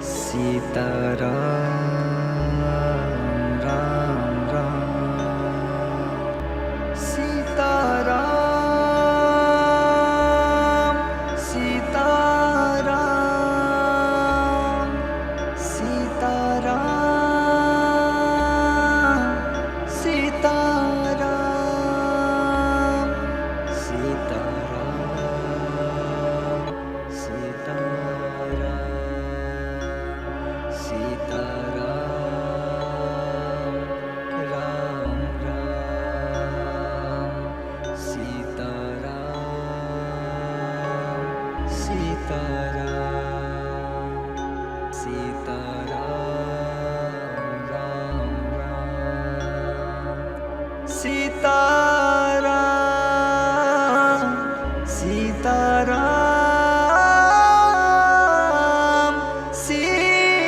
Sitaram Ram Ram Sitaram Sitaram Sitaram Sitaram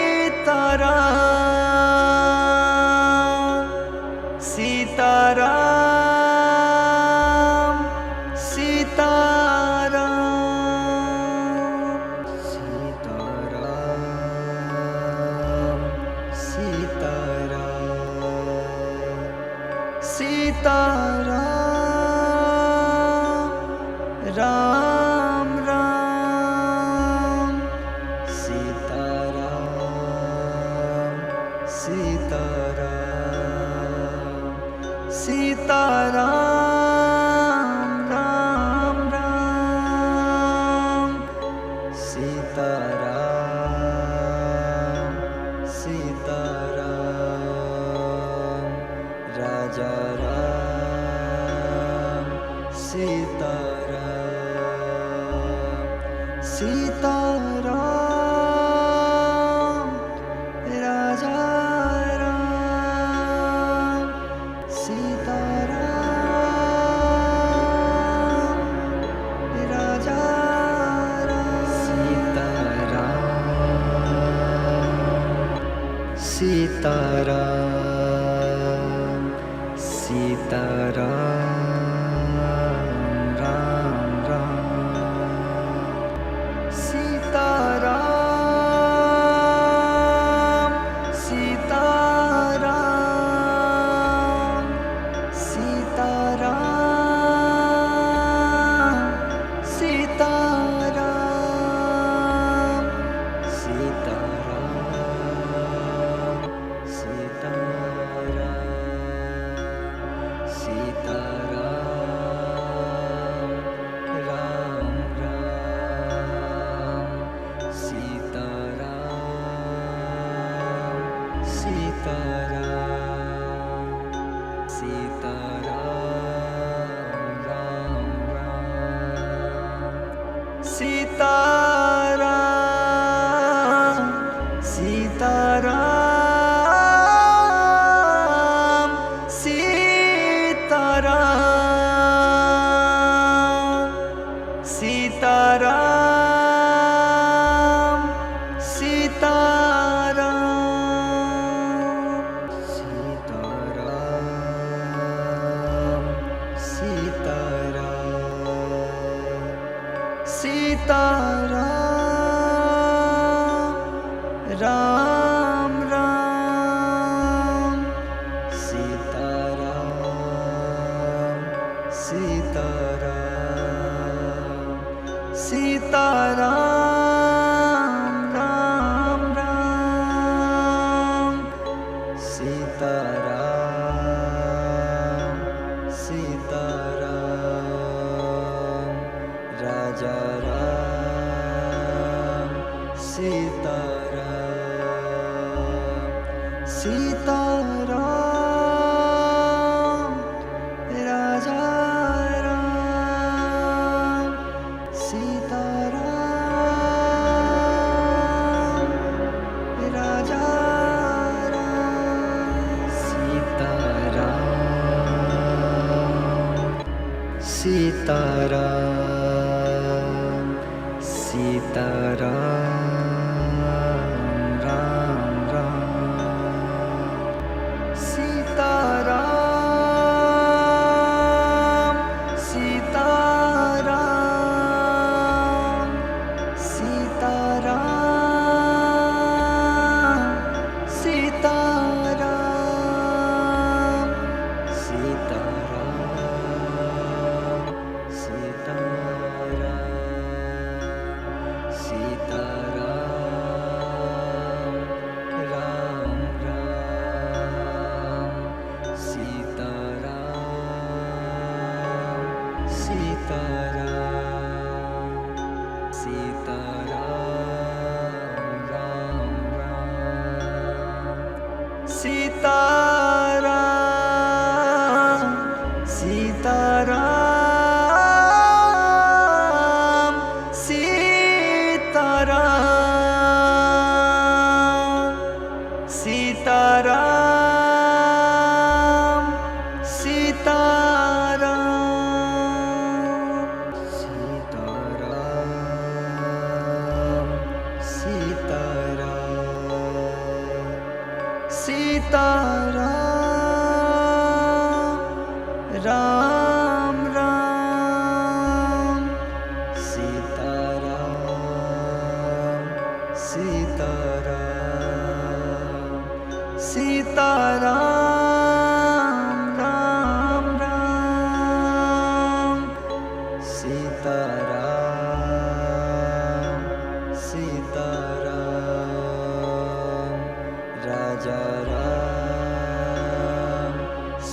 Sitaram Sitaram Ram Ram Sitaram Sitaram Sitaram Ram Ram Sitaram Sitaram Raja Ram Sitaram Sitaram Raja Ram Sitaram Raja Ram Sitaram Sitaram Ram Ram Sitaram Sitaram Sitaram Sitaram Sitaram Sitaram Sitaram Ram Ram Sitaram Sitaram Sitaram Ram Ram Sitaram Sitaram Sitaram Sitaram Sitaram Ram Ram Sitaram Sitaram Sitaram Ram Ram Sitaram Sitaram Raja Ram Sitaram Sitaram Raja Ram Sitaram Raja Ram Sitaram Sitaram Ram Ram Sitaram Sitaram Sitaram Sitaram Sitaram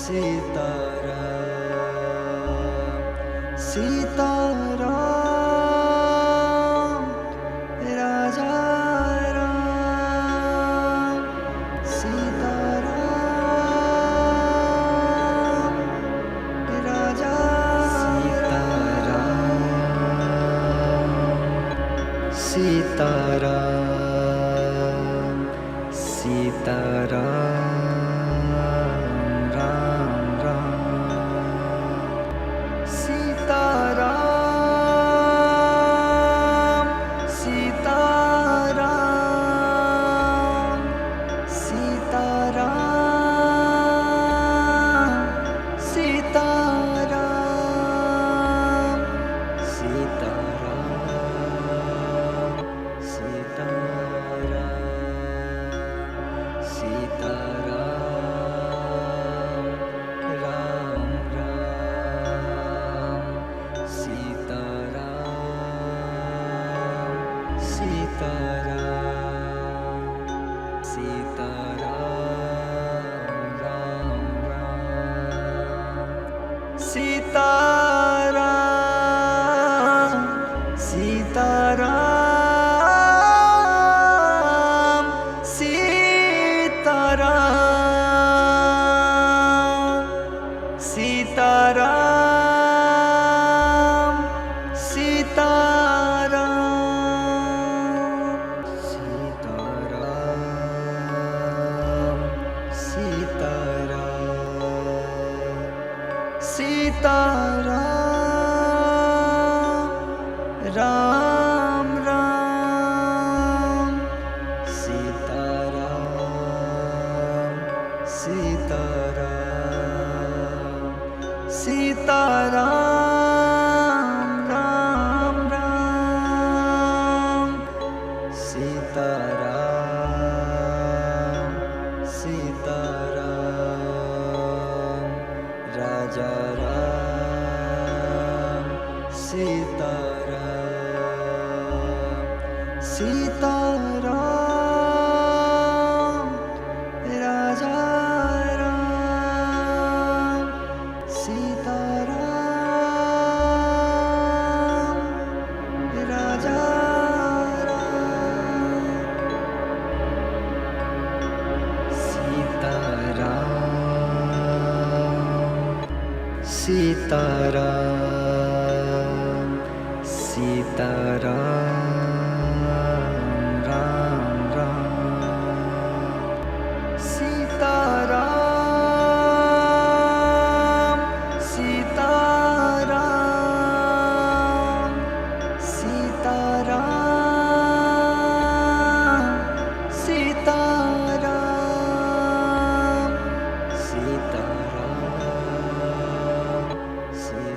Sitaram Sitaram Raja Ram Sitaram Raja Sitaram Sitaram Ram Ram Sitaram Sitaram Sitaram Sitaram Sitaram Sitaram Sitaram Ram Ram Sitaram Sitaram Sitaram Ram Ram Sitaram Sitaram Sitaram Sitaram Sitaram Sitaram Ram Ram Sitaram Sitaram Sitaram Ram Ram Sitaram Sitaram Raja Ram Sitaram Sitaram Raja Ram Sitaram Raja Sitaram Sitaram Ram Ram Sitaram Sitaram Sitaram Sitaram Sitaram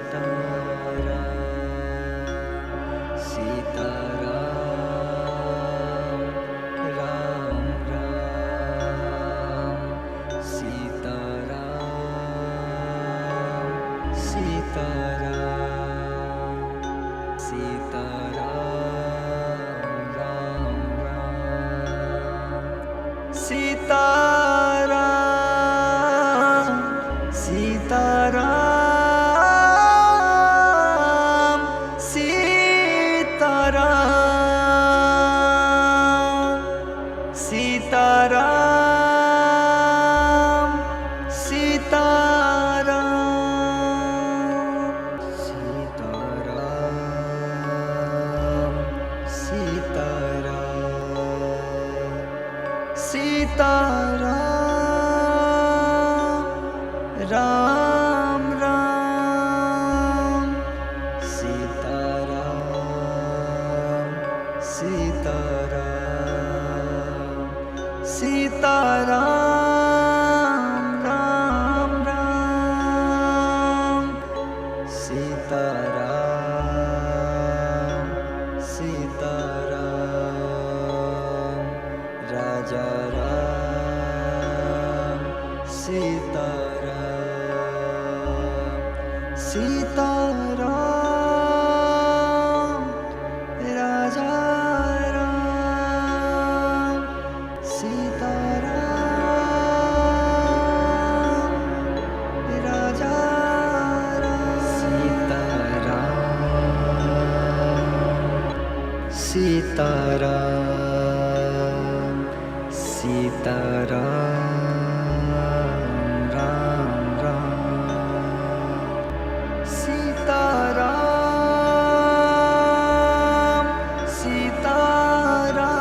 Sitaram Sitaram Ram Ram Sitaram Sitaram Sitaram Ram Ram Sitaram Sitaram Sitaram Sitaram Sitaram Ram Ram Sitaram Sitaram Sitaram Ram Ram Sitaram Sitaram Raja Ram Sitaram Sitaram Raja Ram Sitaram Sitaram Sitaram Ram Ram Sitaram Sitaram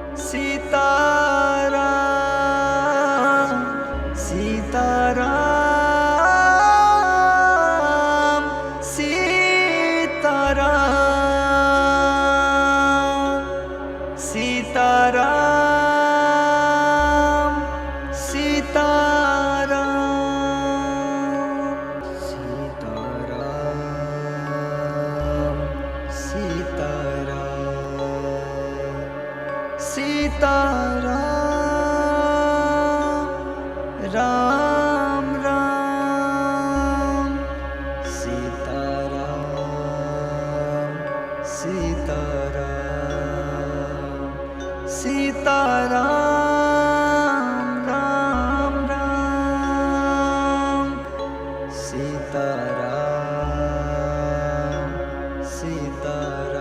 Sitaram Sitaram Sitaram Ram Ram Sitaram Ram Ram Sitaram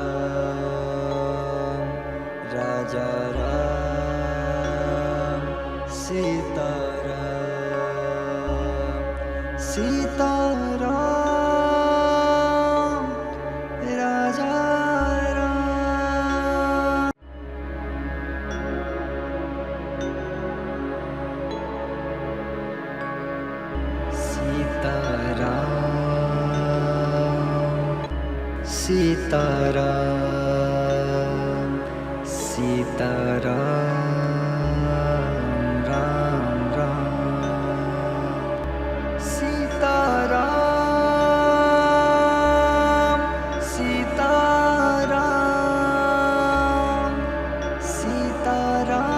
Raja Ram Sitaram Raja Ram Sitaram Sitaram Ram Ram Sitaram Sitaram Sitaram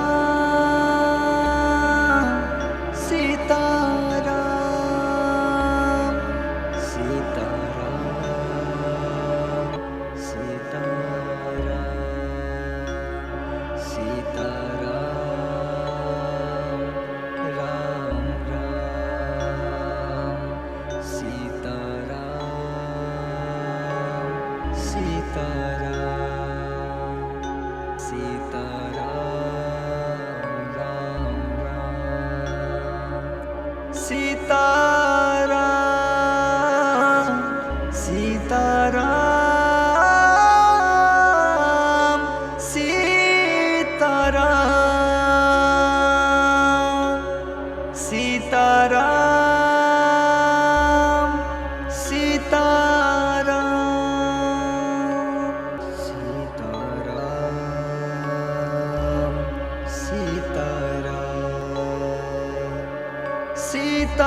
Sitaram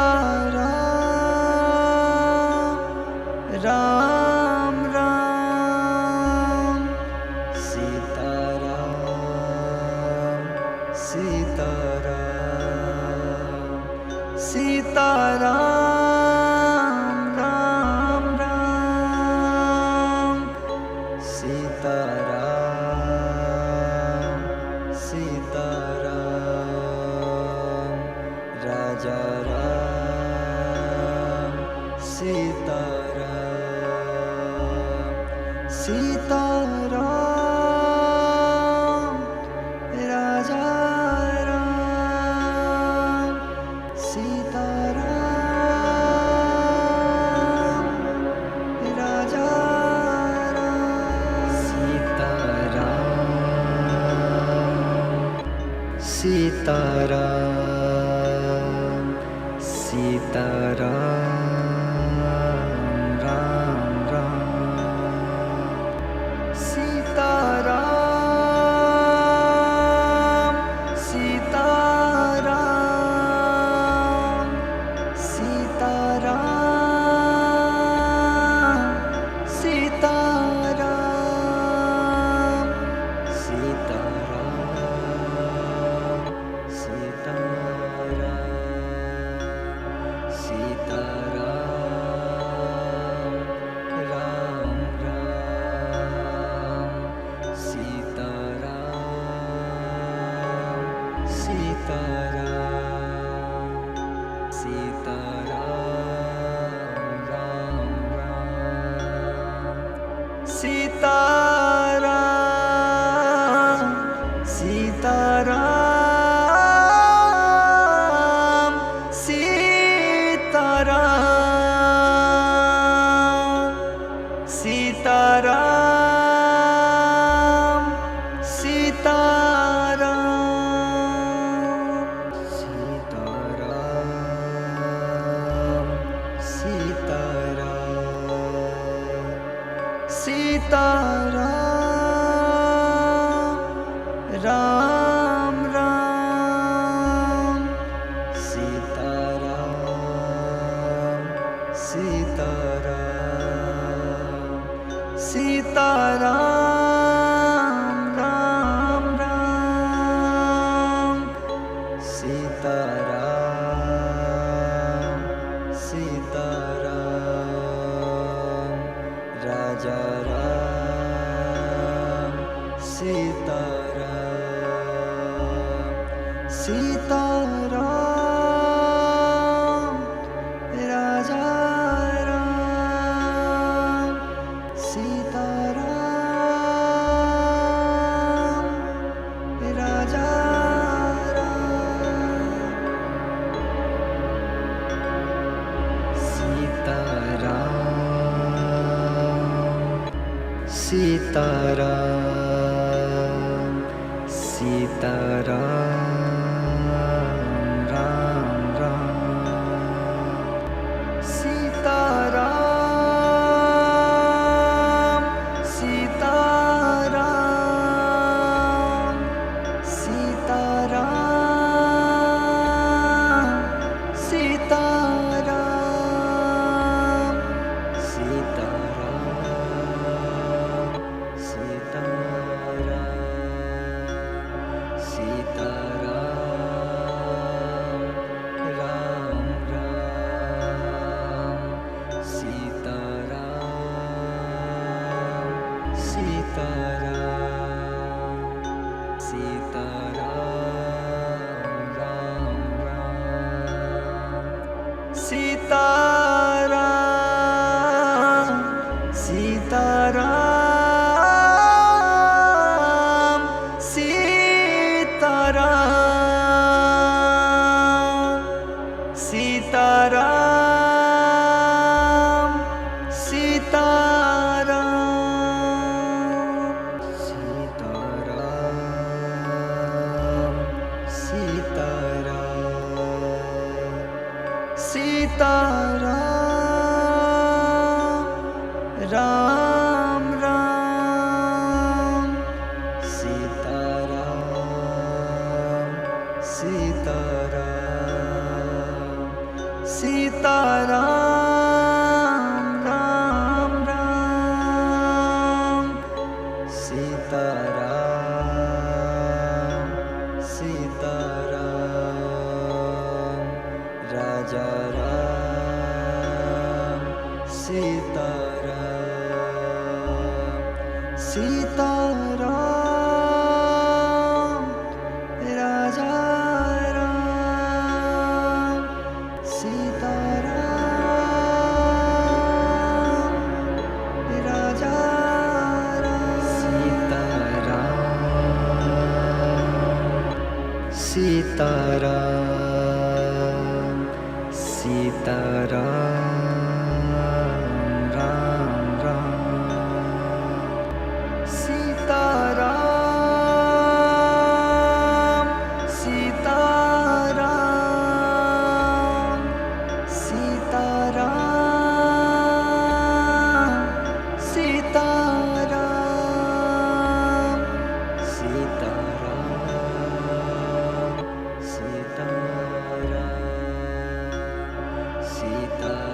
Sitaram Ram Ram Sitaram Ram Ram Sitaram Raja Ram Sitaram Raja Ram Sitaram Raja Ram Sitaram Sitaram Ram Ram Sitaram Sitaram Sitaram Sita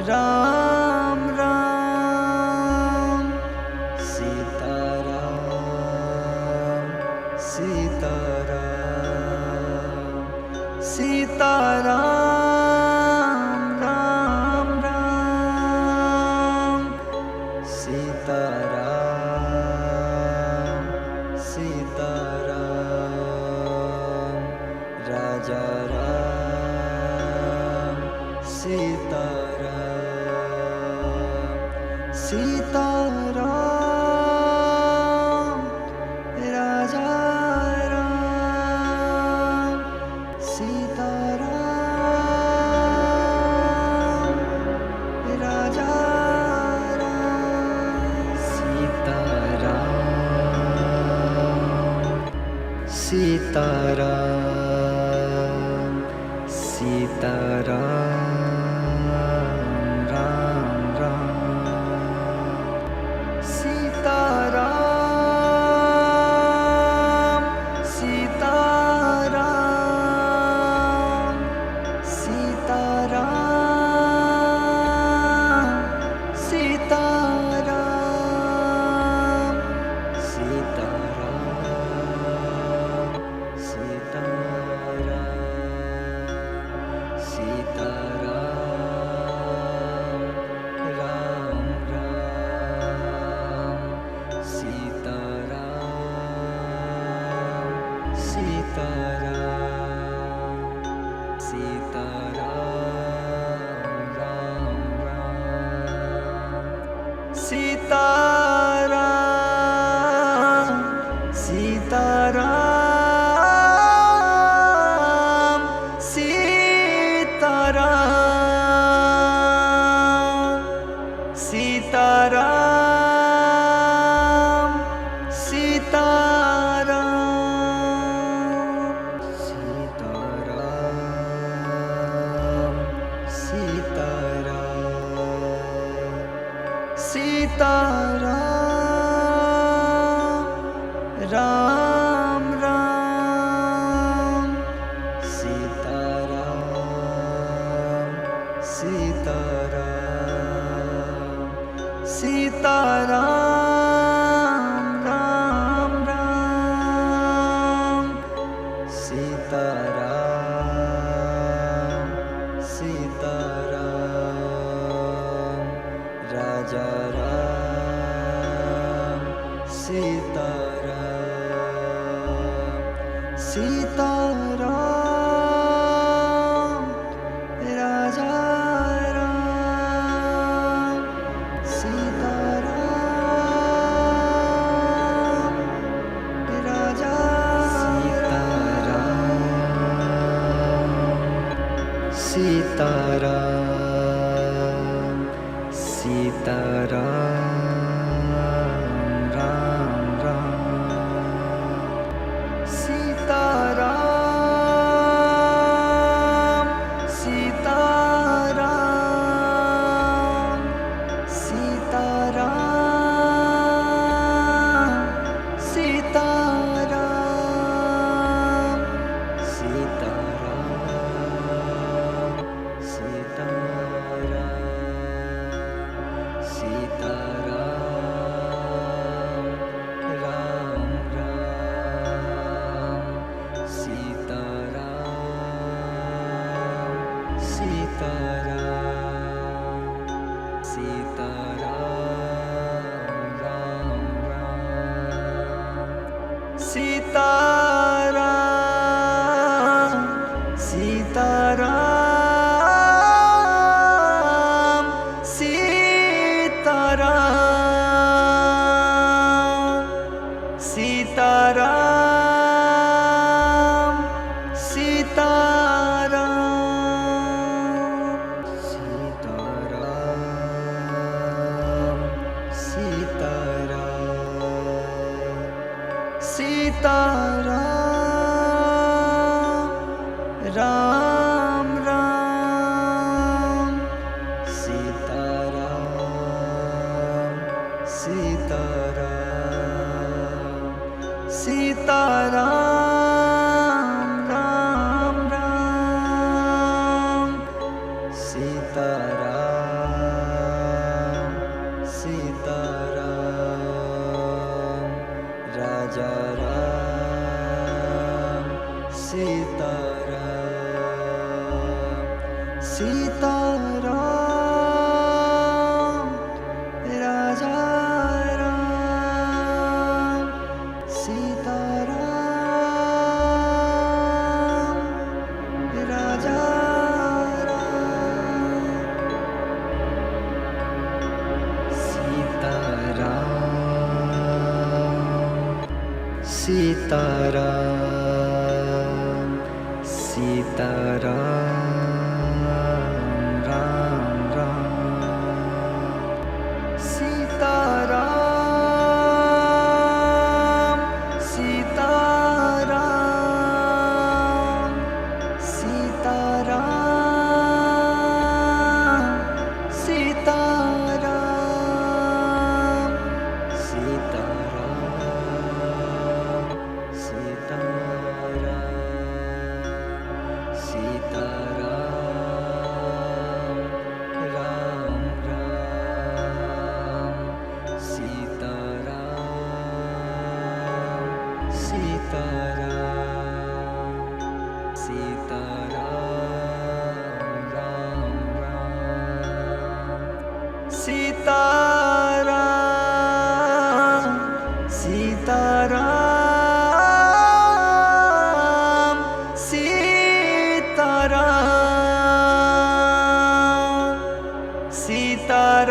Ram Ram Sitaram Sitaram Sitaram Ram Ram Sitaram Sitaram Raja Ram Sitaram Sitaram Raja Ram Sitaram Raja Ram Sitaram Sitaram Ram Ram Sitaram Sitaram Sitaram Sitaram Sitaram Sitaram Sitaram Ram Ram Sitaram Sitaram Sitaram Ram Ram Sitaram Sitaram Sitaram Sitaram Sitaram Sitaram Ram Ram Sitaram Sitaram Sitaram Ram Ram Sitaram Sitaram Raja Ram Sitaram Sitaram Raja Ram Sitaram Raja Sitaram Sitaram Ram Ram Sitaram Sitaram Sitaram Sitaram Sitaram Sitaram Sitaram Ram Ram Sitaram Sitaram Sitaram Ram Ram Sitaram Sitaram Sitaram Sitaram Sitaram Ram Ram Sitaram Sitaram Sitaram Ram Ram Sitaram Sitaram Raja Ram Sitaram Raja Sitaram Sitaram Ram Ram Sitaram Sitaram Sitaram Sitaram Sitaram Sitaram Ram Ram Sitaram Sitaram Sitaram Ram Ram Sitaram Sitaram Sitaram Sitaram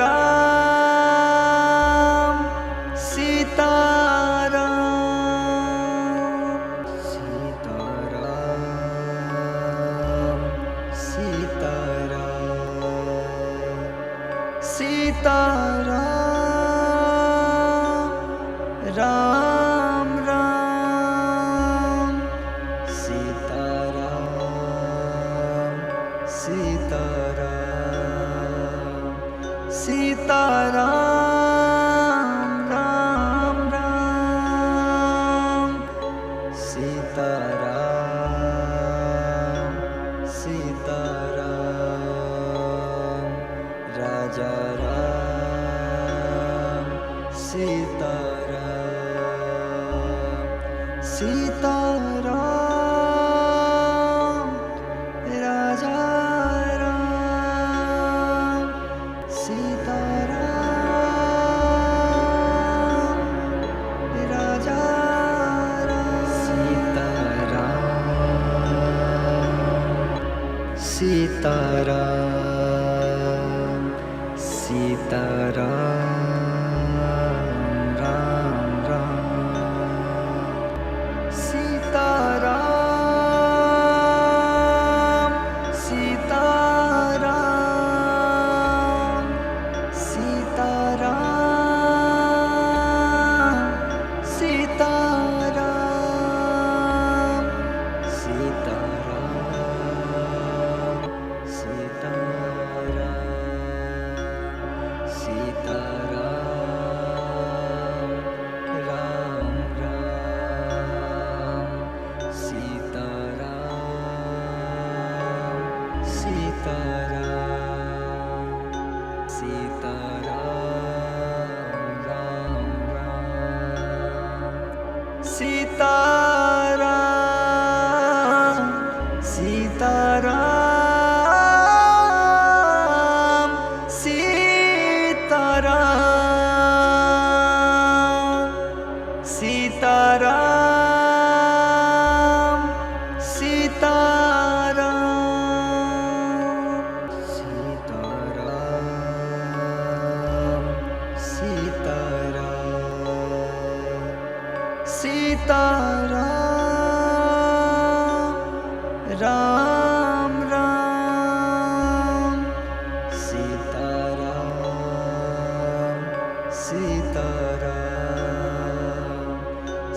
Sitaram Sitaram Ram Ram Sitaram Sitaram Sitaram Ram Ram Sitaram Sitaram Raja Ram Sitaram Sitaram Raja Ram Sitaram Raja Sitaram Sitaram Sitaram Ram Ram Sitaram Sitaram Sitaram Sitaram Sitaram Sitaram Ram Ram Sitaram Sitaram Sitaram Ram Ram Sitaram Sitaram Sitaram Sitaram Sitaram Ram Ram Sitaram Sitaram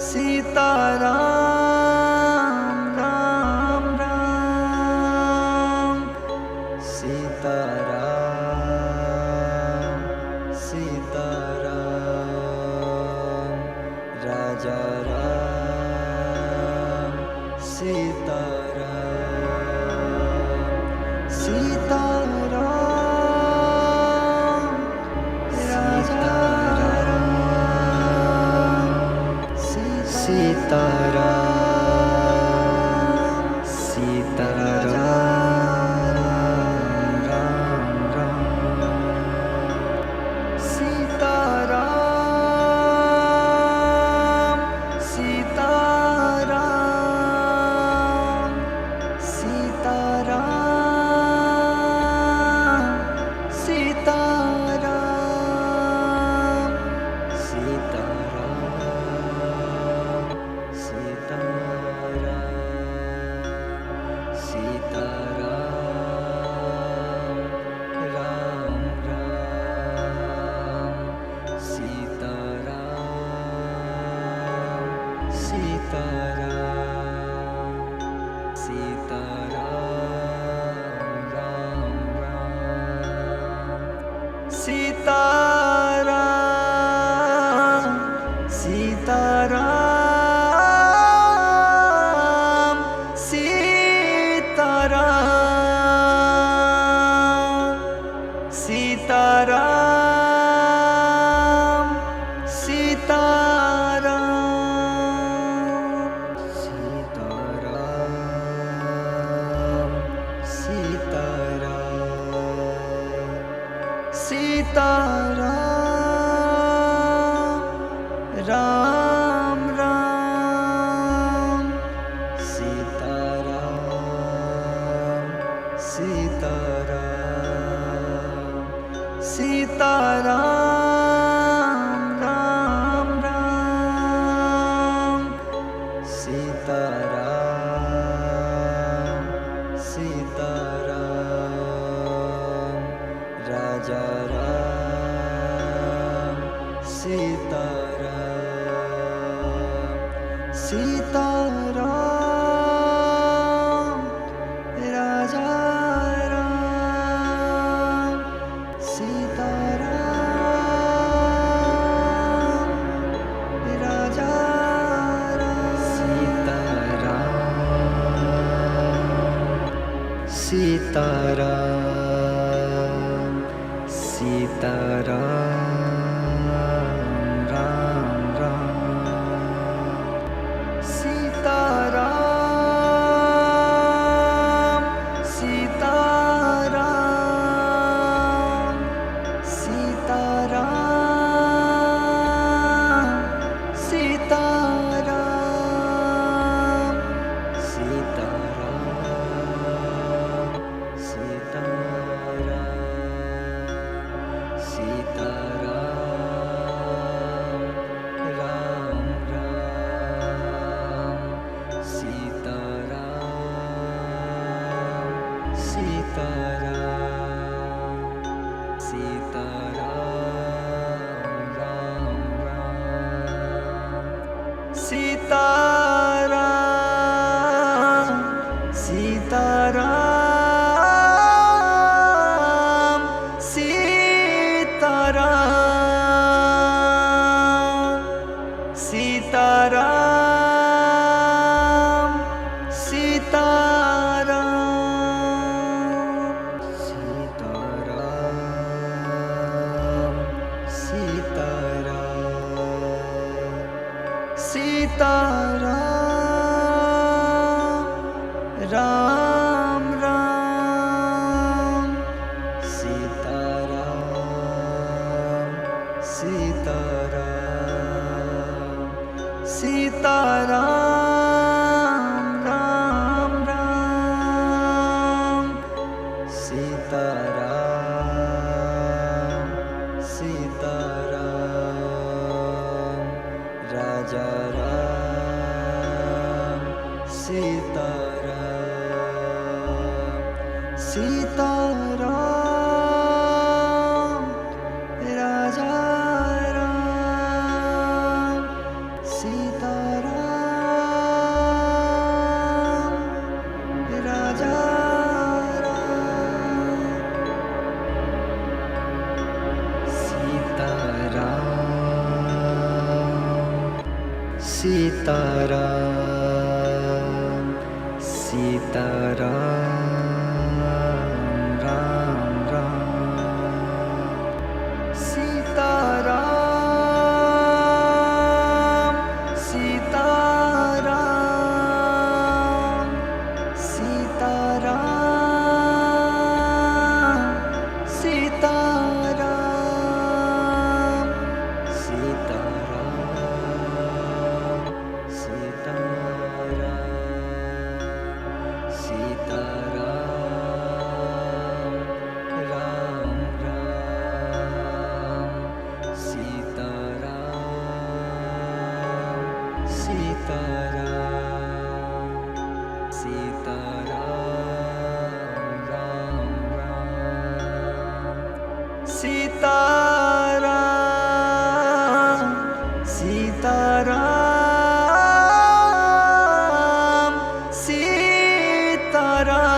Sitaram Ram Ram Sitaram Sitaram Raja Ram Sitaram Sitaram Raja Ram Sitaram Sitaram Sitaram Sitaram Sitaram Sitaram Sitaram Ram Ram Sitaram Sitaram Sitaram Ram Ram Sitaram Sitaram Raja Ram Sitaram Sitaram Raja Ram Sitaram Raja Ram Sitaram Sitaram Ram Ram Sitaram Sitaram Sitaram Sitaram Sitaram Sitaram Sitaram Ram Ram Sitaram Sitaram Sitaram Ram Ram Sitaram Sitaram Sitaram Sitaram Sitaram Sitaram Ram Ram Sitaram Sitaram Sitaram Ram Ram Sitaram Sitaram Raja Ram Sitaram Sitaram Raja Ram Sitaram Raja Sitaram Sitaram Ram Ram Sitaram Sitaram Sitaram Sitaram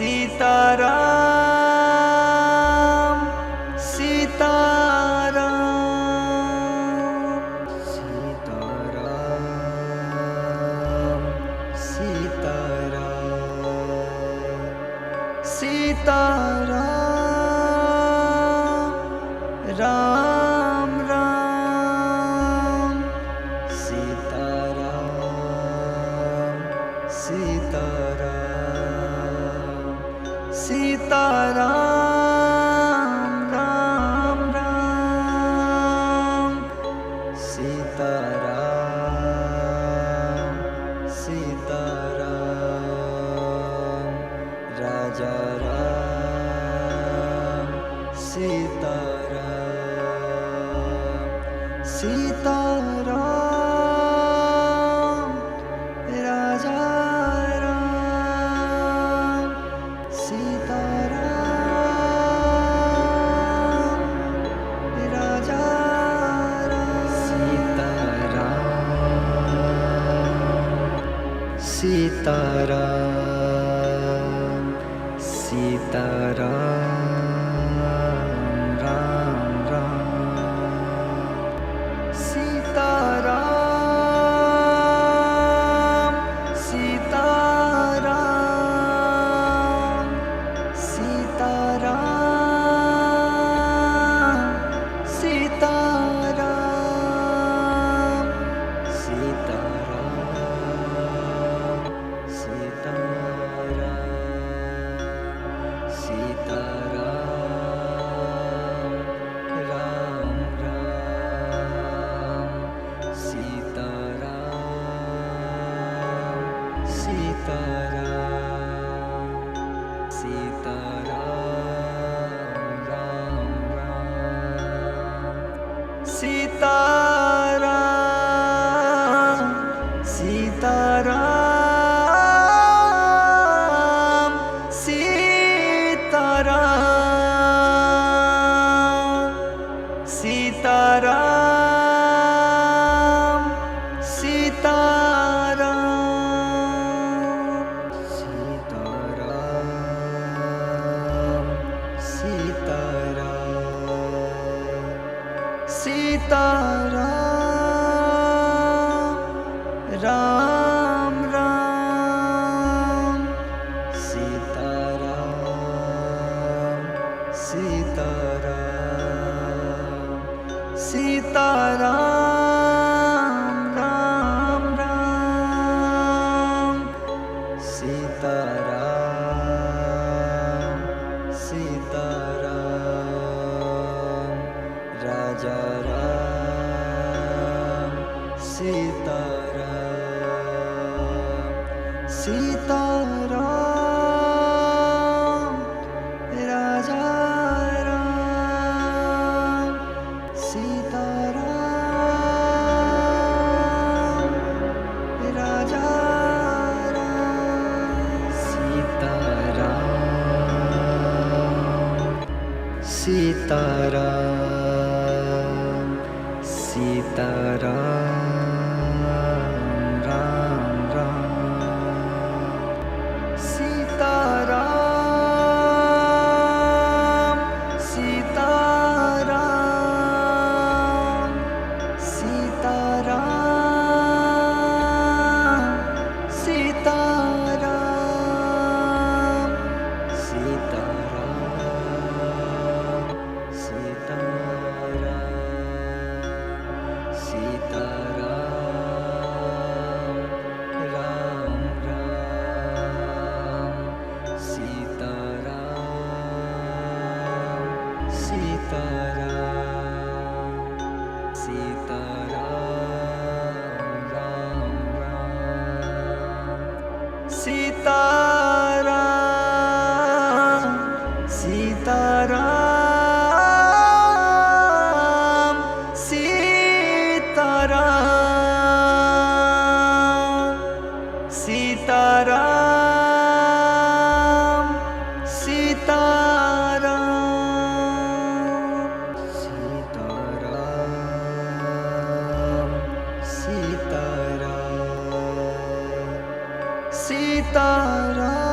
Sitaram Sitaram Sitaram Ram Ram Sitaram Sitaram Sitaram Ram Ram Sitaram Sitaram Raja Ram Sitaram Sitaram Raja Ram Sitaram Raja Ram Sitaram Sitaram Ram Ram Sitaram Sitaram Sitaram Sitaram Sitaram Sitaram Sitaram Ram Ram Sitaram Sitaram Sitaram Ram Ram Sitaram Sitaram Sitaram Sitaram Sitaram Sitaram Ram Ram Sitaram Sitaram Sitaram Ram Ram Sitaram Sitaram Raja Ram Sitaram Sitaram Raja Ram Sitaram Raja Ram Sitaram Sitaram Sitaram Ram Ram Sitaram Sitaram Sitaram Sitaram Sitaram Sitaram Sitaram Ram Ram Sitaram Sitaram Sitaram Ram Ram Sitaram Sitaram Sitaram Sitaram Sitaram Sitaram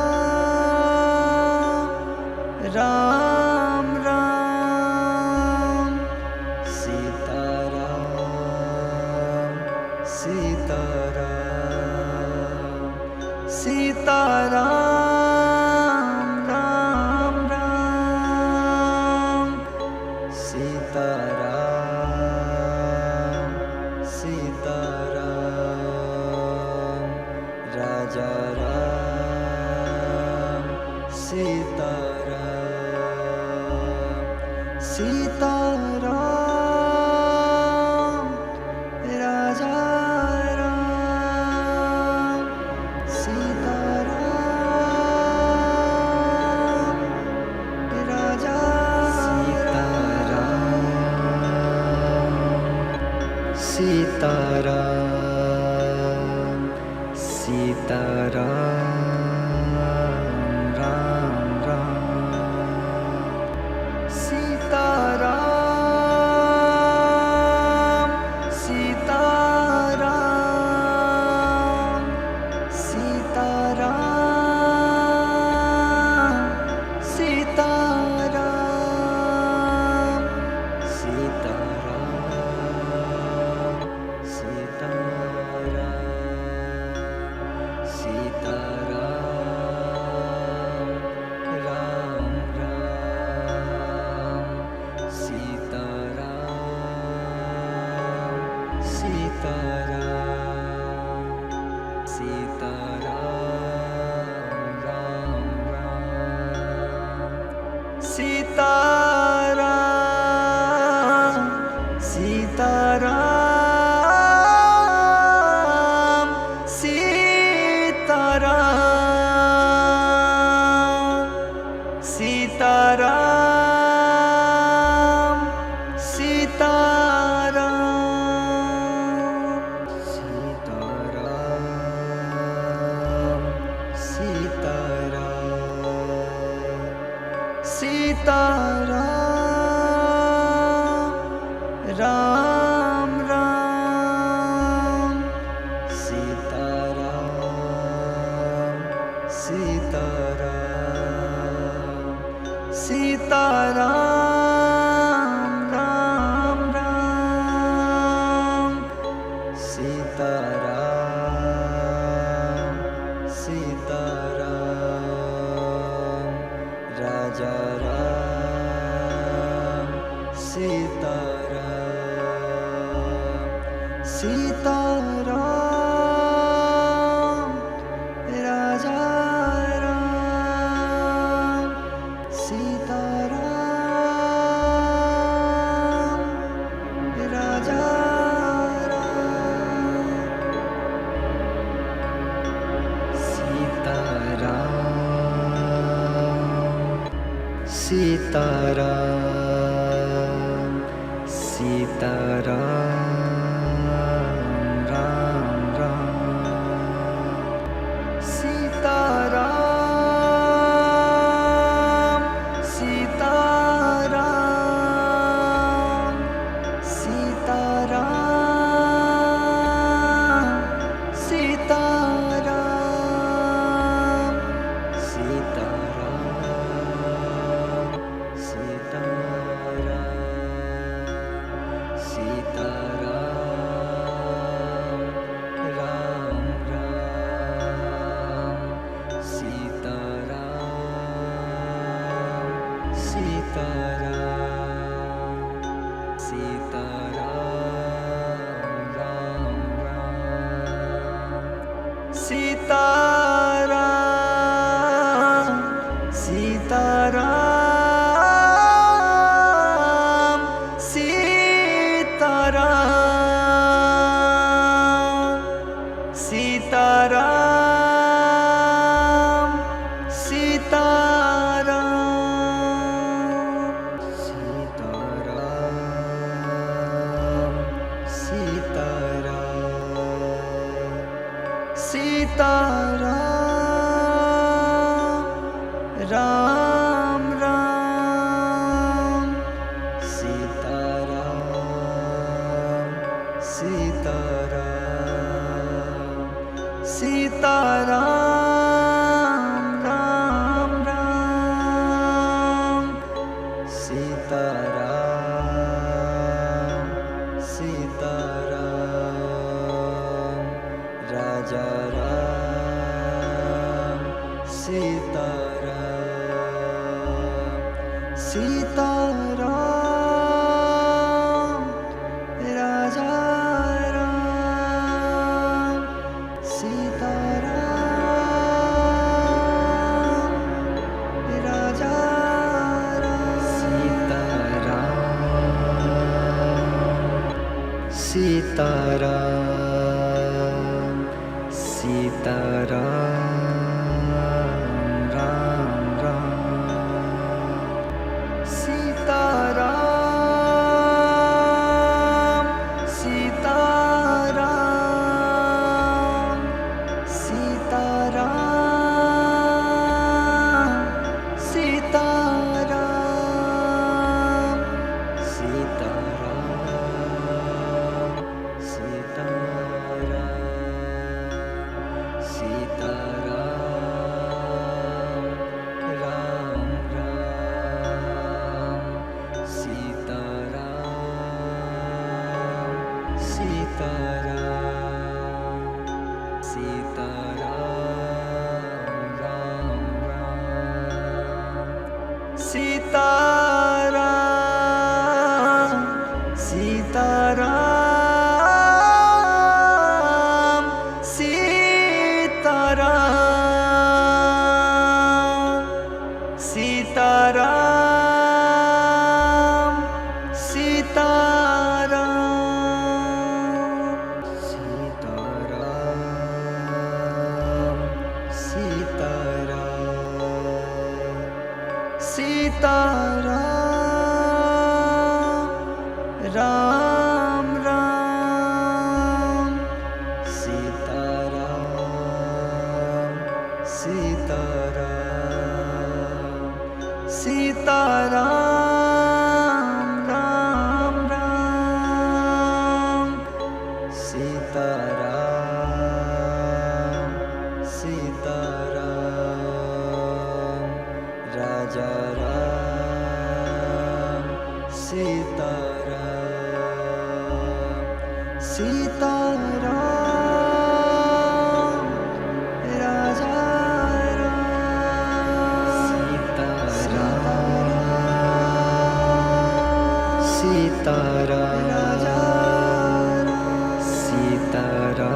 Ram Sitaram Raja Ram Sitaram Raja Sitaram Sitaram Ram Ram Sitaram Sitaram Sitaram Sitaram Sitaram Ram Ram Sitaram Sitaram Sitaram Ram Ram Sitaram Sitaram Raja Ram Sitaram Sitaram Raja Ram Sitaram Raja Sitaram Sitaram Ram Ram Sitaram Sitaram Sitaram Sitaram Sitaram Ram Ram Sitaram Sitaram Sitaram Ram Ram Sitaram Sitaram Raja Ram Sitaram Sitaram Raja Ram Sitaram Raja Ram Sitaram Sitaram Sitaram Ram Ram Sitaram Sitaram Sitaram Sitaram Sitaram Sitaram Sitaram Ram Ram Sitaram Sitaram Sitaram Ram Ram Sitaram Sitaram Sitaram Sitaram Sitaram Ram Ram Sitaram Sitaram Sitaram Ram Ram Sitaram Sitaram Raja Ram Sitaram Sitaram Raja Sitaram Sitaram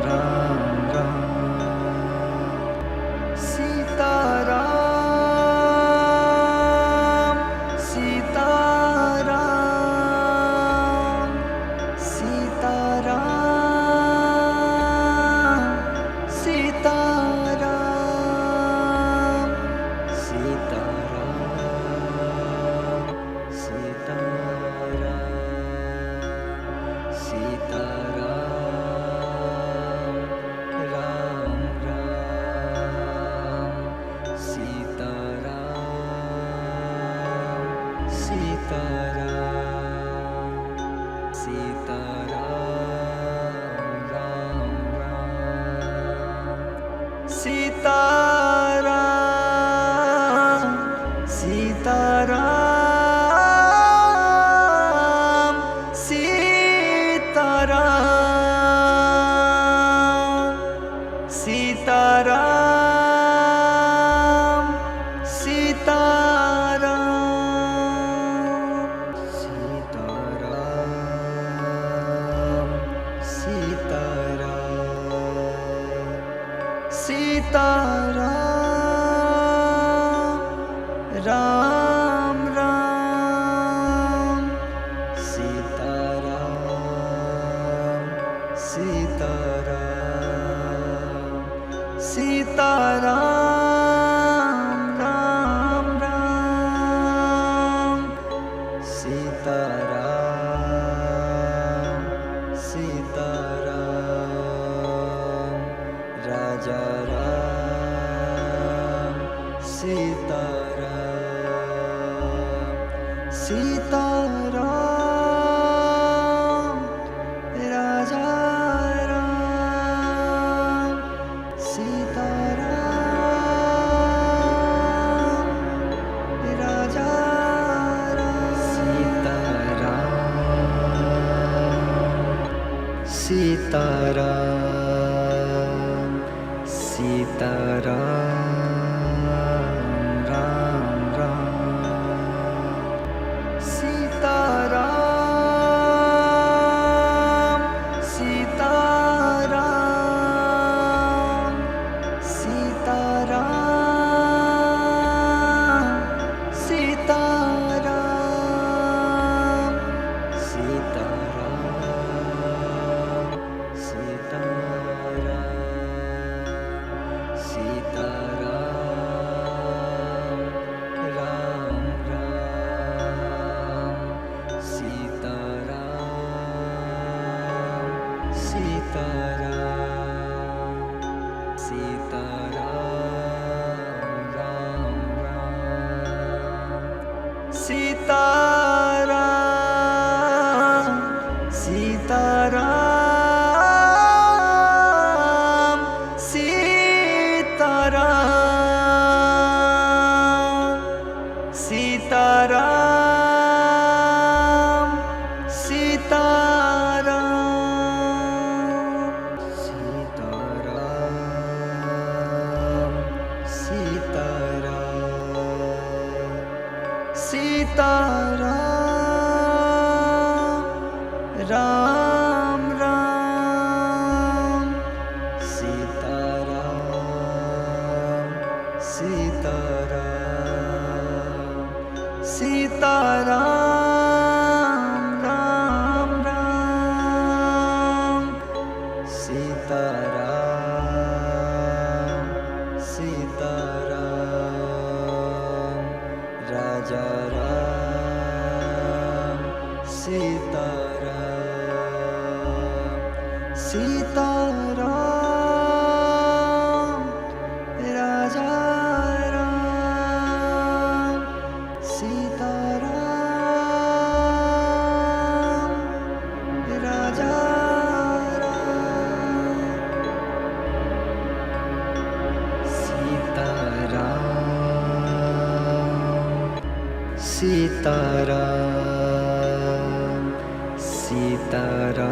Ram Ram Sitaram Sitaram Sitaram Sitaram Sitaram Sitaram Ram Ram Sitaram Sitaram Sitaram Ram Ram Sitaram Sitaram Sitaram Sitaram Sitaram Ram Ram Sitaram Sitaram Sitaram Ram Ram Sitaram Sitaram Raja Ram Sitaram Sitaram Raja Ram Sitaram Raja Sitaram Sitaram Ram Ram Sitaram Sitaram Sitaram Sitaram Sitaram Sitaram Sitaram Sitaram Sitaram Sitaram Ram Ram Sitaram Sitaram Sitaram Ram Ram Sitaram Sitaram Raja Ram Sitaram Sitaram Raja Ram Sitaram Raja Sitaram Sitaram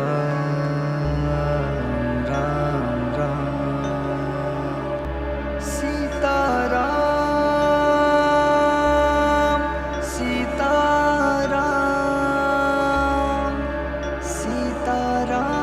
Ram Ram Sitaram Sitaram Sitaram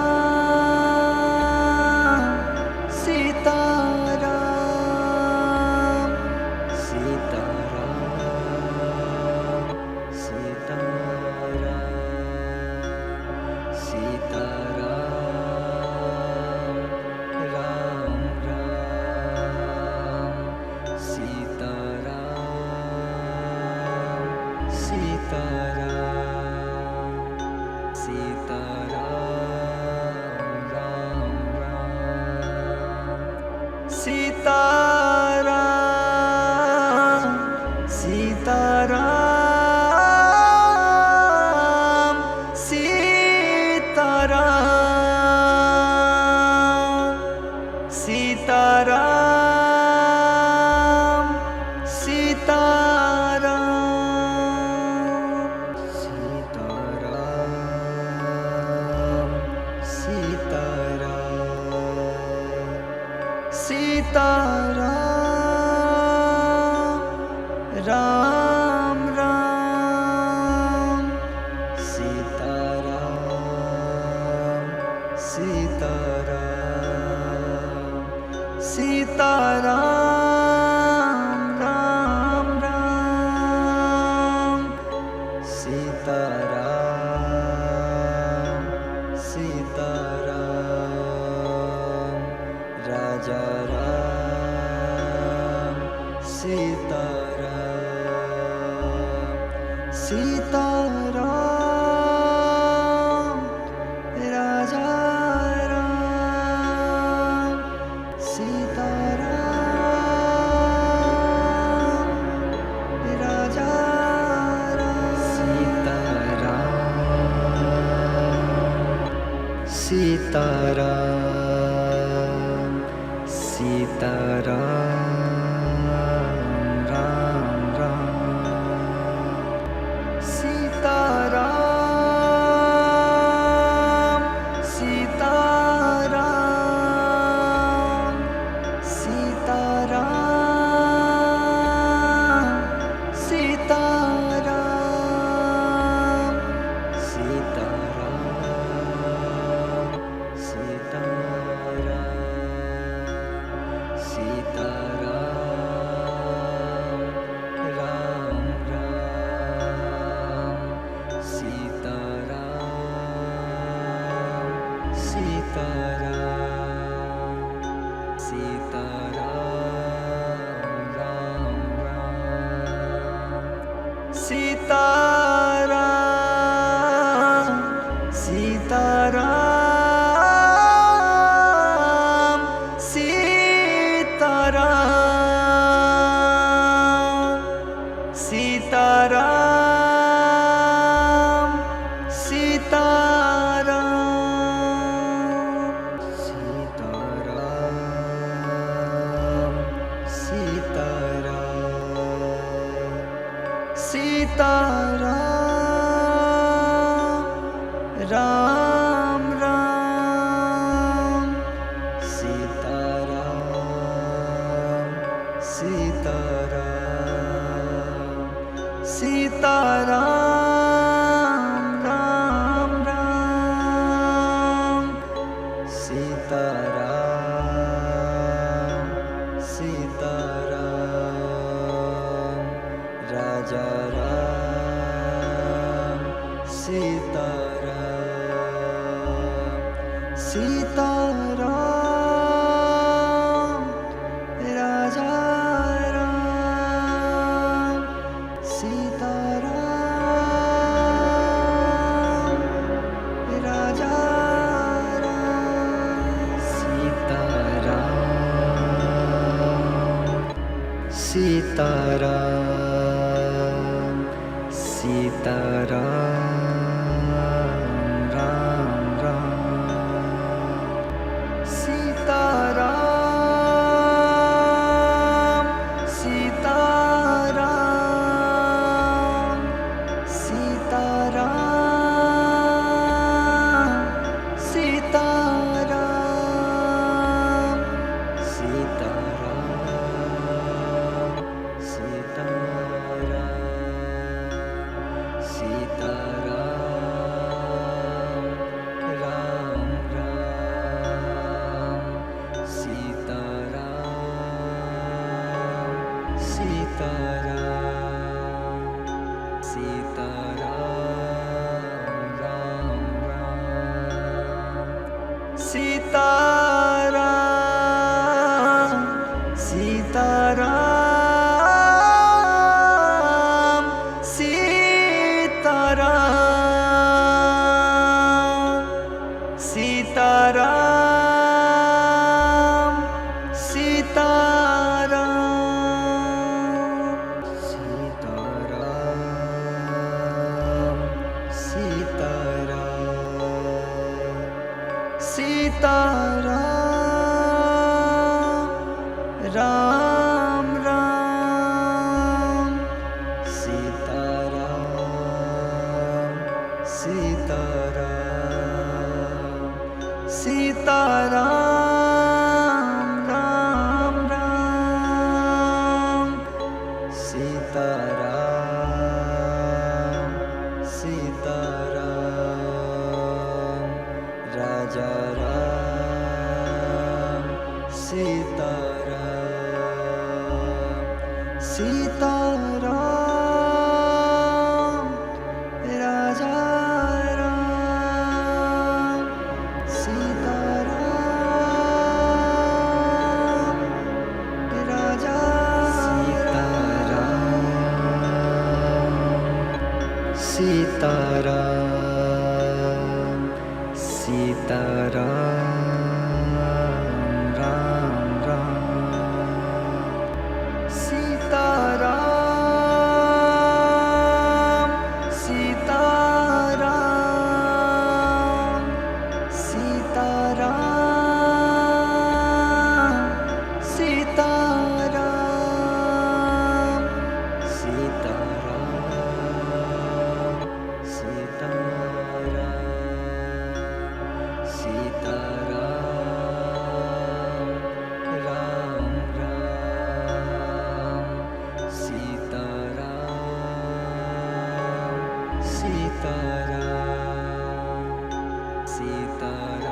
Sitaram Sitaram Ram Ram Sitaram Sitaram Sitaram Ram Ram Sitaram Sitaram Raja Ram Sitaram Sitaram Raja Ram Sitaram Raja Sitaram Sitaram Sitaram Ram Ram Sitaram Sitaram Sitaram Sitaram Sitaram Sitaram Sitaram Ram Ram Sitaram Sitaram Sitaram Ram Ram Sitaram Sitaram Sitaram Sitaram Sitaram Ram Ram Sitaram Sitaram Sitaram Ram Ram Sitaram Sitaram Raja Ram Sitaram Sitaram Raja Ram Sitaram Raja Ram Sitaram Sitaram Sitaram Ram Ram Sitaram Sitaram Sitaram Sitaram Sitaram Sitaram Sitaram Ram Ram Sitaram Sitaram Sitaram Ram Ram Sitaram Sitaram Sitaram Sitaram Sitaram Sitaram Ram Ram Sitaram Sitaram Sitaram Ram Ram Sitaram Sitaram Raja Ram Sitaram Sitaram Raja Ram Sitaram Raja Sitaram Sitaram Ram Ram Sitaram Sitaram Sitaram Sitaram Sitaram Sitaram Ram Ram Sitaram Sitaram Sitaram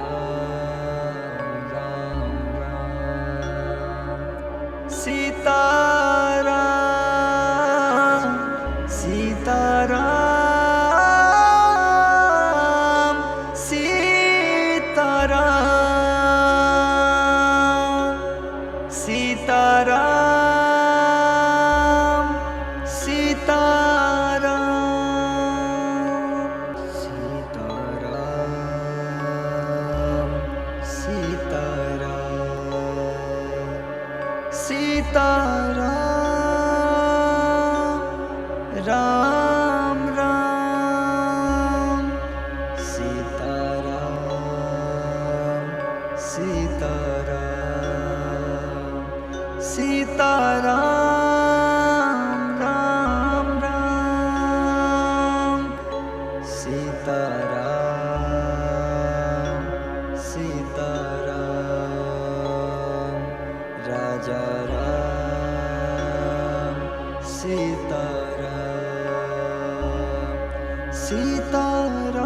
Ram Ram Sitaram Sitaram Sitaram Sitaram Sitaram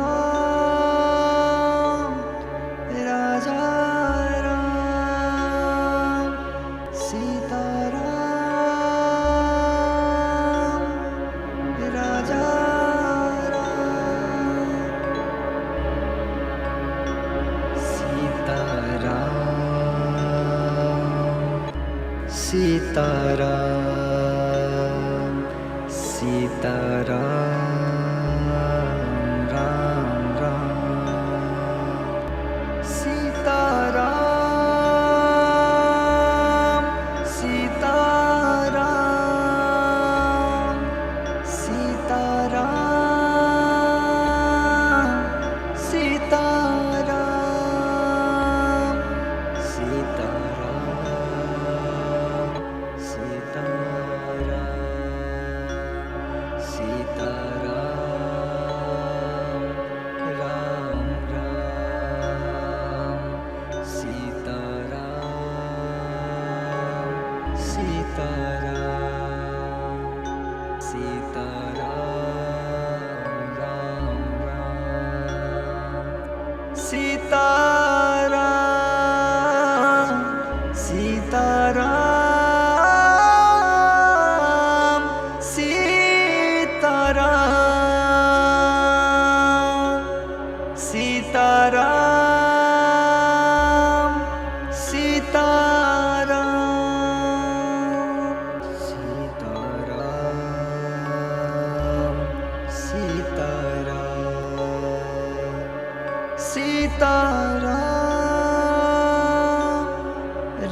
Sitaram Raja Ram Sitaram Raja Ram Sitaram Sitaram Sitaram Ram Ram Sitaram Sitaram Sitaram Sitaram Sitaram Sitaram Sitaram Ram Ram Sitaram Sitaram Sitaram Ram Ram Sitaram Sitaram Sitaram Sitaram Sitaram Sitaram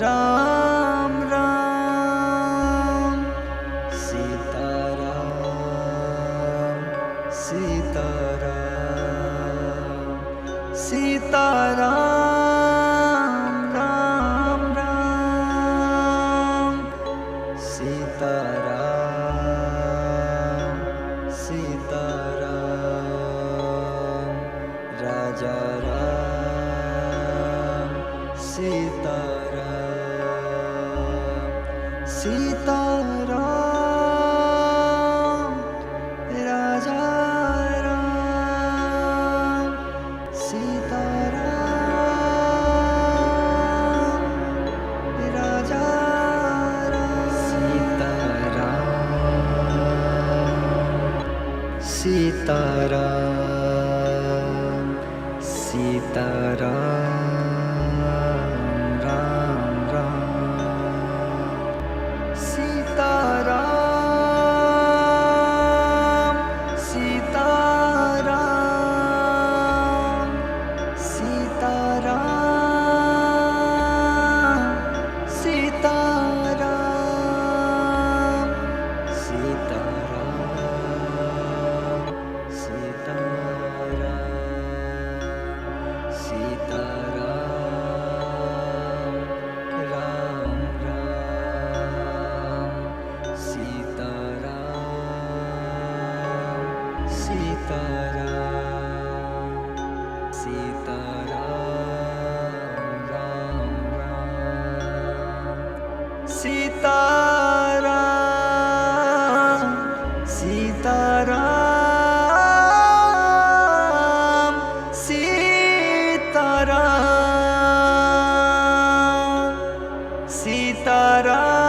Ram Ram Sitaram Sitaram Sitaram Ram Ram Sitaram Sitaram Raja Ram Sitaram Sitaram Raja Ram Sitaram Raja Ram Sitaram Sitaram Ram Ram Sitaram Sitaram Sitaram Sitaram Sitaram Sitaram Ram Ram Sitaram Sitaram Sitaram Ram Ram Sitaram Sitaram Sitaram Sitaram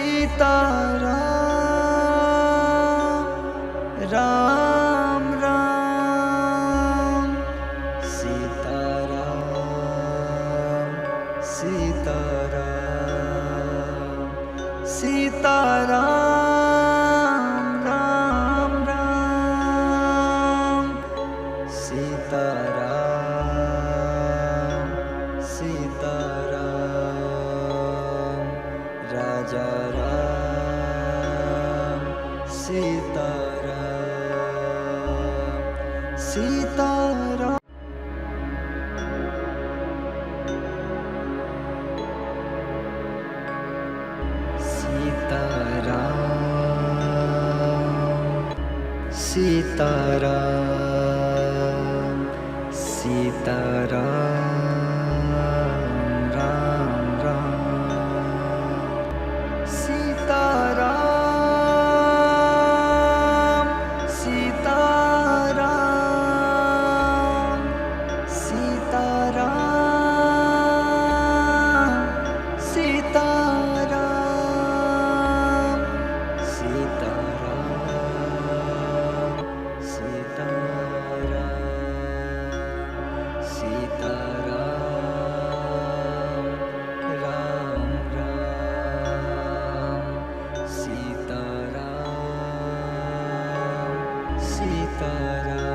Sitaram Ram Ram Sitaram Sitaram Sitaram Ram Ram Sitaram Sitaram Raja Ram Sitaram Sitaram Sitaram Sitaram Sitaram Ram Ram Sitaram Sitaram Sitaram Sitaram Sitaram Sitaram Sitaram Ram Ram Sitaram Sitaram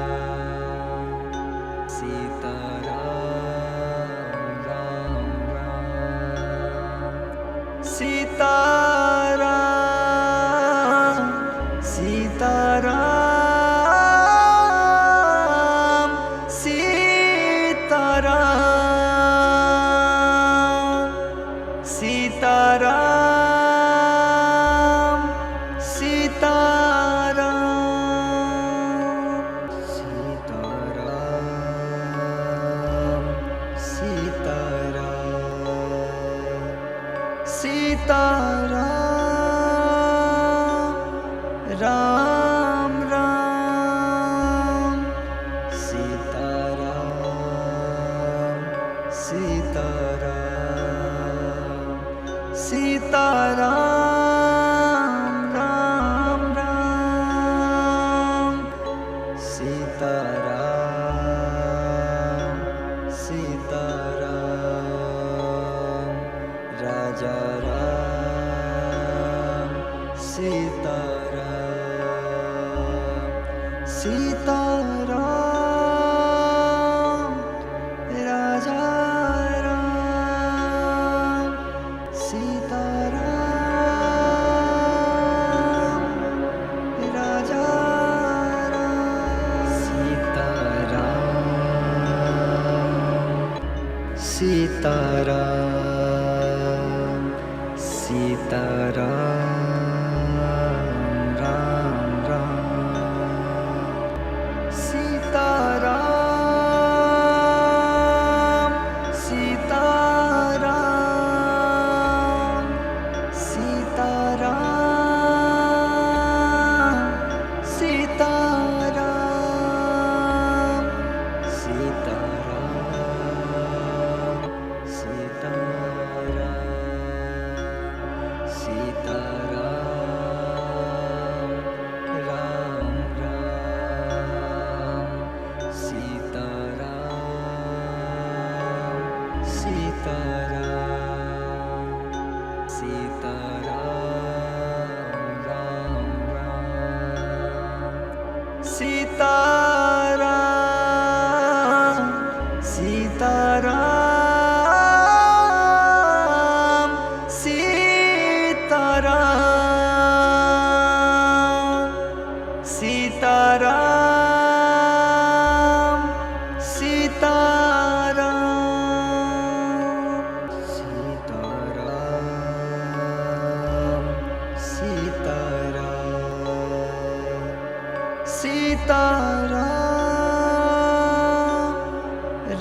Sitaram Ram Ram Sitaram Sitaram Sitaram Sitaram Sitaram Sitaram Ram Ram Sitaram Sitaram Sitaram Ram Ram Sitaram Sitaram Raja Ram Sitaram Sitaram Raja Ram Sitaram Raja Ram Sitaram Sitaram Sitaram Ram Ram Sitaram Sitaram Sitaram Sitaram Sitaram Sitaram Sitaram Ram Ram Sitaram Sitaram Sitaram Ram Ram Sitaram Sitaram Sitaram Sitaram Sitaram Sitaram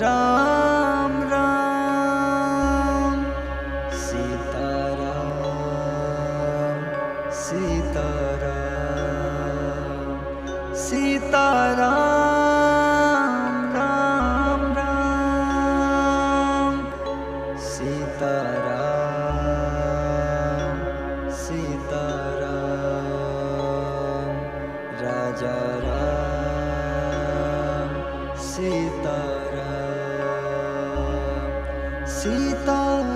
Ram Ram Sitaram Sitaram Sitaram Ram Ram Sitaram Sitaram Raja Ram Sitaram Sitaram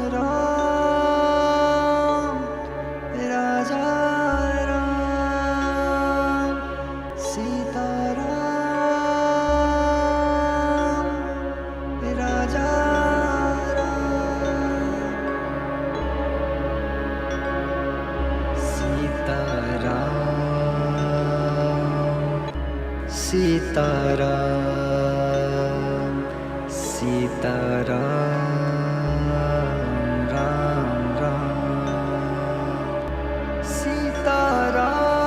Raja Ram Sitaram Raja Sitaram Sitaram Ram Ram Sitaram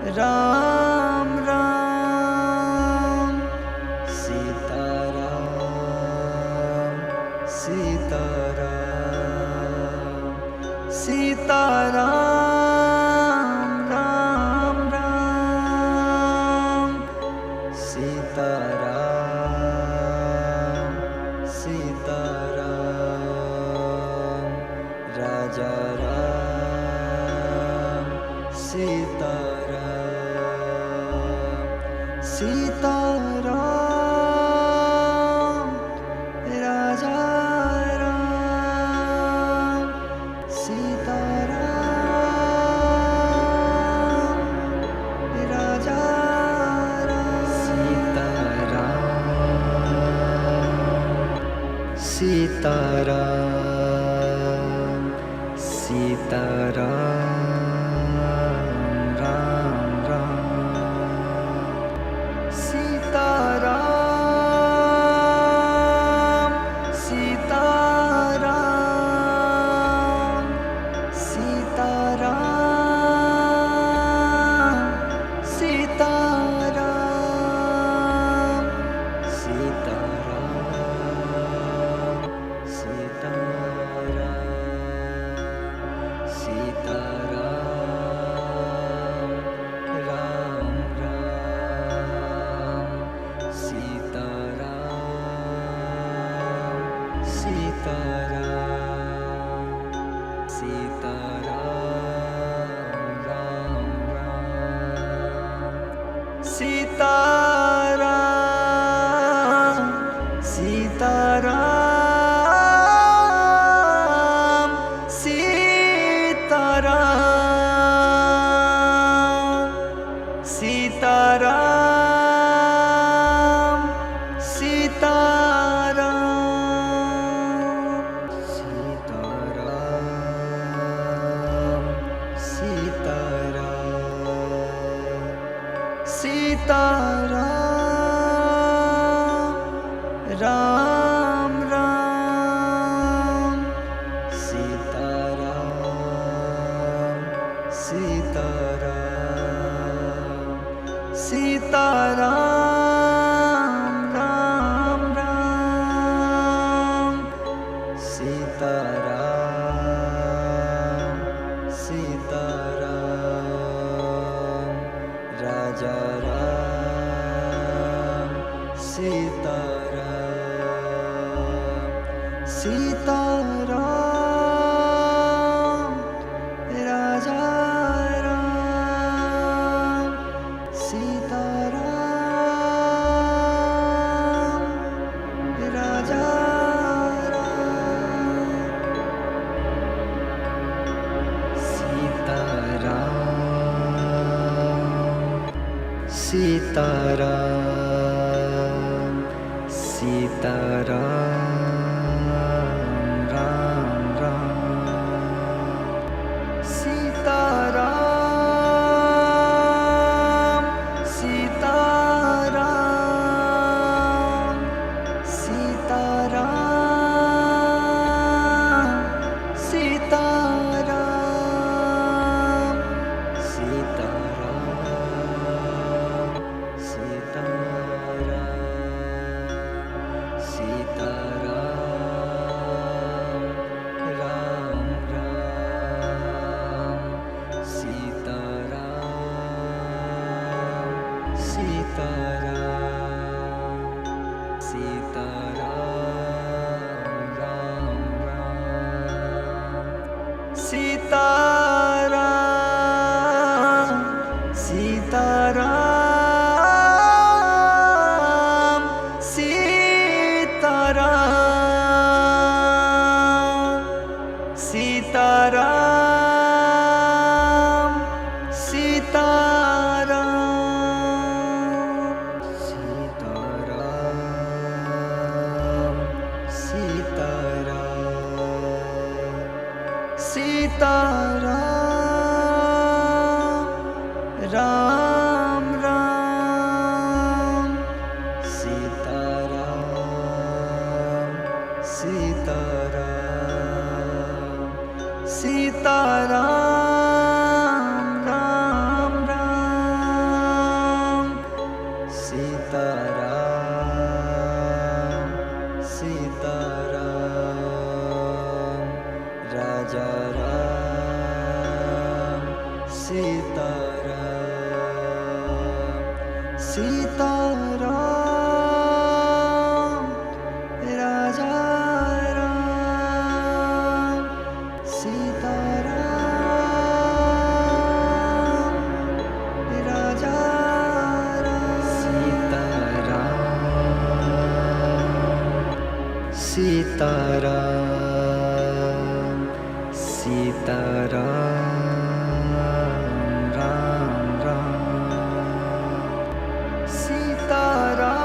Ram Ram Sitaram Sitaram Sitaram Ram Ram Sitaram Sitaram Raja Ram Sitaram Sitaram Raja Ram Sitaram Raja Ram Sitaram Sitaram Ram Ram Sitaram Sitaram Sitaram Sitaram Sitaram Sitaram Sitaram Ram Ram Sitaram Sitaram Sitaram Ram Ram Sitaram Sitaram Sitaram Sitaram Sitaram Sitaram Ram Ram Sitaram Sitaram Sitaram Ram Ram Sitaram Sitaram Raja Ram Sitaram Sitaram Raja Ram Sitaram Raja Sitaram Sitaram Ram Ram Sitaram Sitaram Sitaram Sitaram Sitaram Sitaram Sitaram Ram Ram Sitaram Sitaram Sitaram Ram Ram Sitaram Sitaram Sitaram Raja Ram Sitaram Raja Sitaram Sitaram Ram Ram Sitaram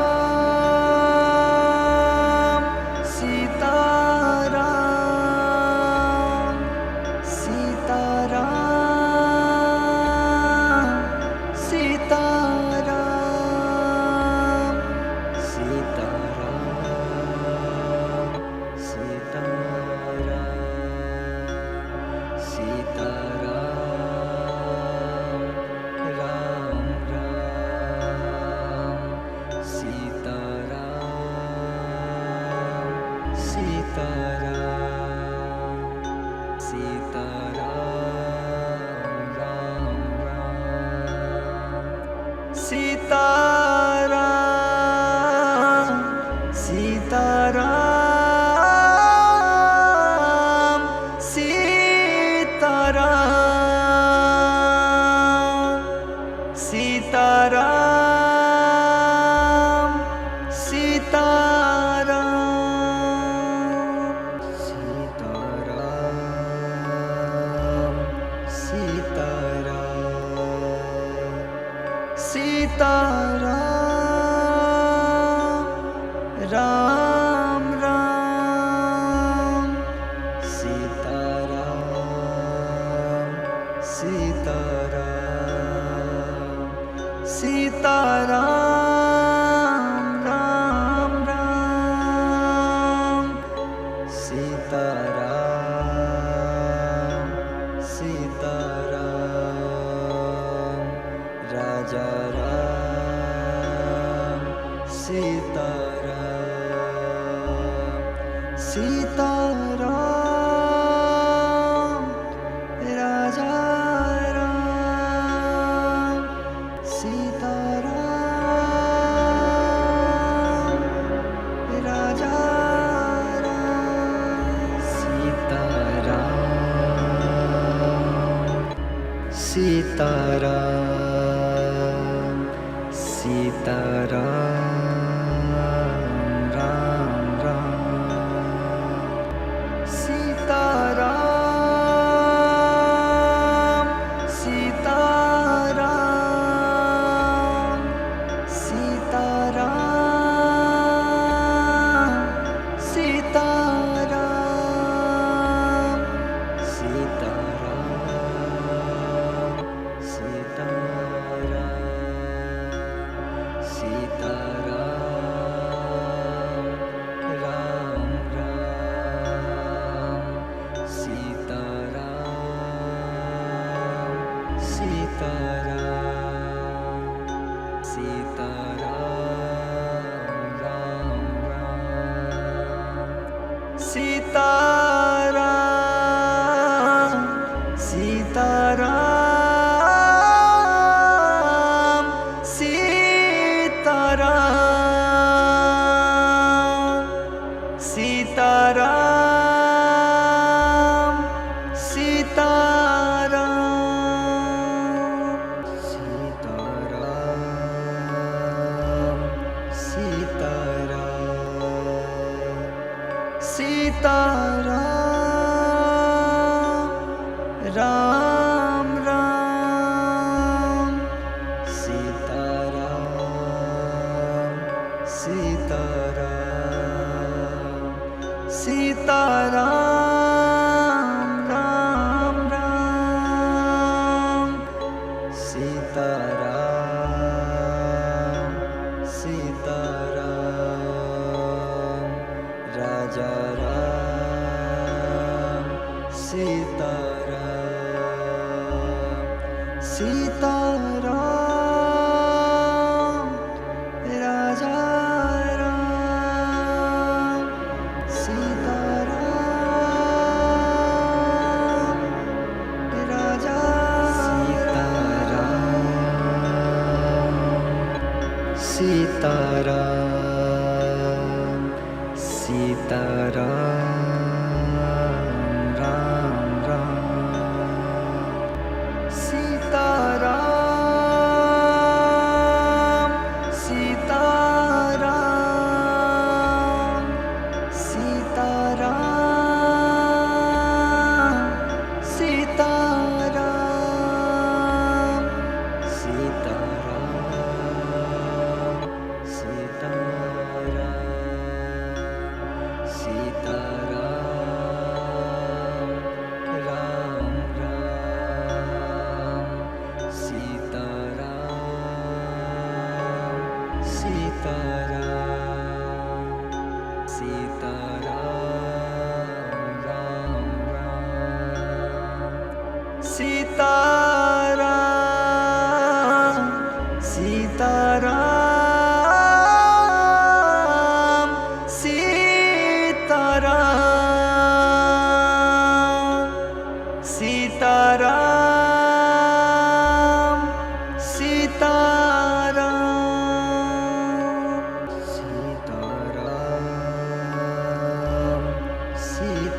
Sitaram Sitaram Sitaram Sitaram Ram Ram Sitaram Sitaram Sitaram Ram Ram Sitaram Sitaram Raja Ram Sitaram Sitaram Raja Ram Sitaram Raja Sitaram Sitaram Ram Ram Sitaram Sitaram Sitaram Sitaram Sitaram Ram Ram Sitaram Sitaram Sitaram Ram Ram Sitaram Sitaram Raja Ram Sitaram Sitaram Ram Ram Sitaram Sitaram Sitaram Sitaram Sitaram Sitaram Sitaram Ram Ram Sitaram Sitaram Sitaram Ram Ram Sitaram Sitaram Sitaram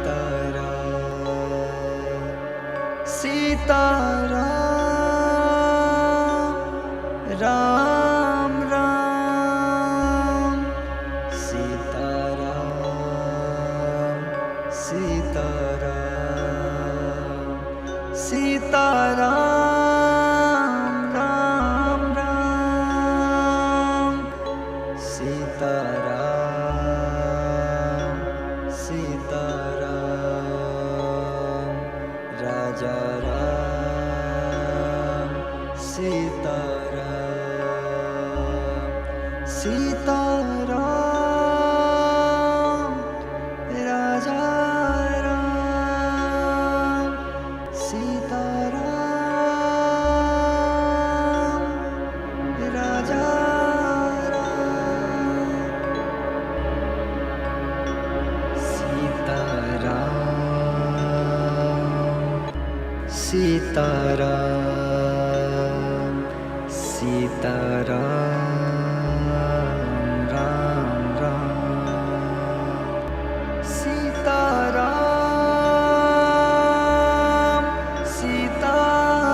Sitaram Sitaram Ram Ram Sitaram Sitaram Sitaram Ram Ram Sitaram Sitaram Raja Ram Sitaram Sitaram Raja Ram Sitaram Raja Sitaram Sitaram Ram Ram Sitaram Sitaram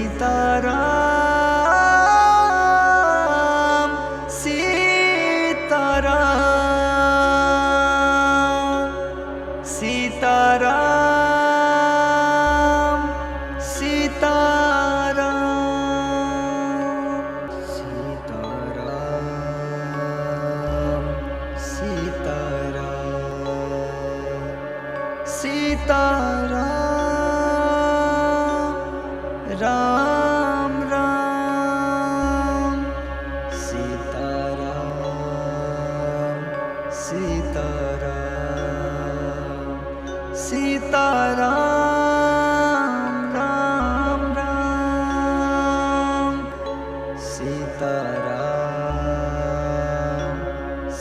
Sitaram Sitaram Sitaram Ram Ram Sitaram Sitaram Sitaram Ram Ram Sitaram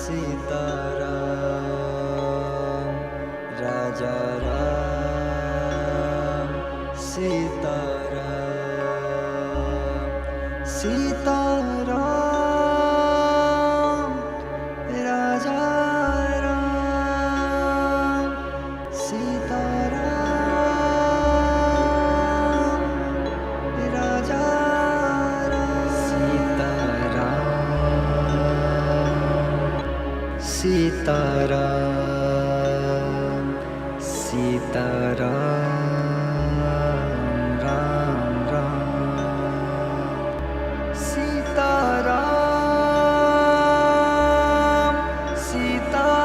Sitaram Raja Ram Sitaram Sitaram Raja Ram Sitaram Raja Sitaram Sitaram Sitaram Ram Ram Sitaram Sita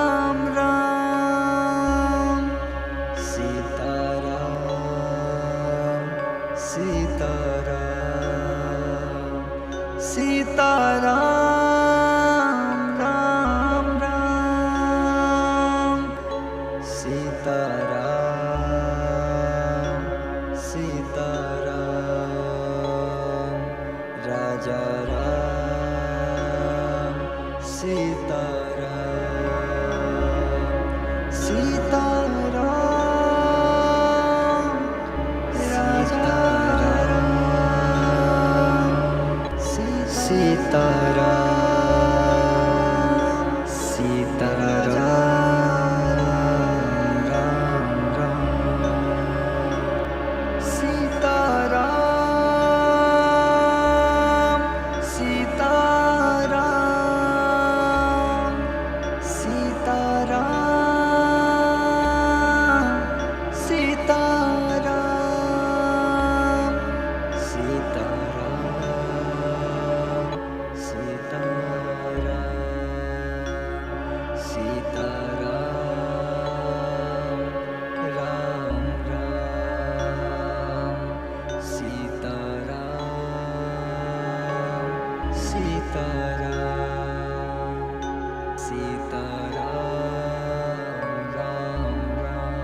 Ram Ram Sitaram Sitaram Sitaram Ram Ram Sitaram Sitaram Raja Ram Sitaram Sitaram Raja Ram Sitaram Sitaram Ram Ram Sitaram Sitaram Sitaram Sitaram Sitaram Sitaram Sitaram Ram Ram Sitaram Sitaram Sitaram Ram Ram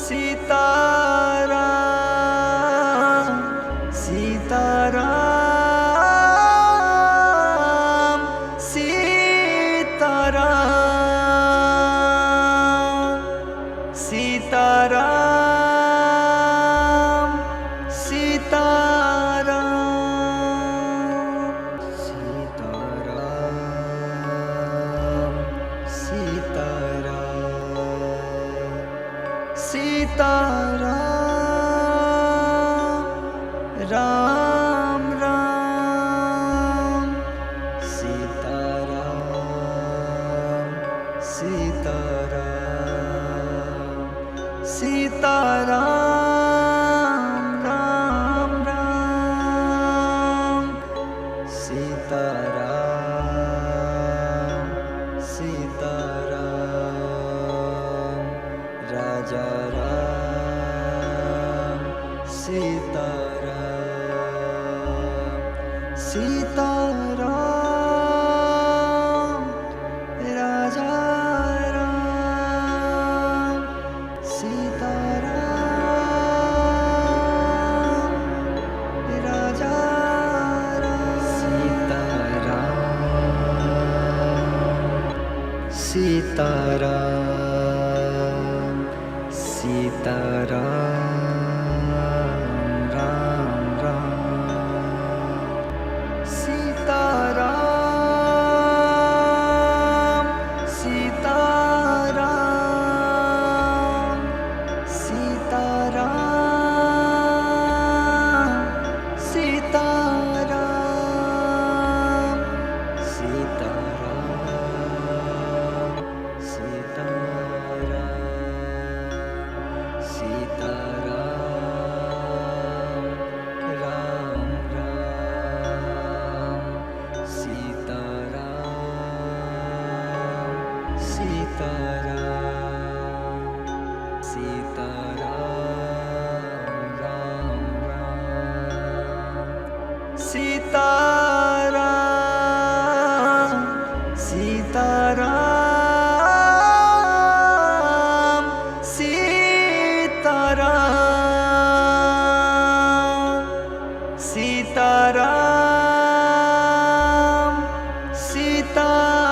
Sitaram Sitaram Sitaram Sitaram Sitaram Ram Ram Sitaram Sitaram Sitaram Ram Ram Sitaram Sitaram Raja Ram Sitaram Sitaram Raja Ram Sitaram Raja Ram Sitaram Sitaram Ram Ram Sitaram Sitaram Sitaram Sitaram Sitaram Sitaram Sitaram Ram Ram Sitaram Sitaram Sitaram Ram Ram Sitaram Sitaram Sitaram Sitaram Sitaram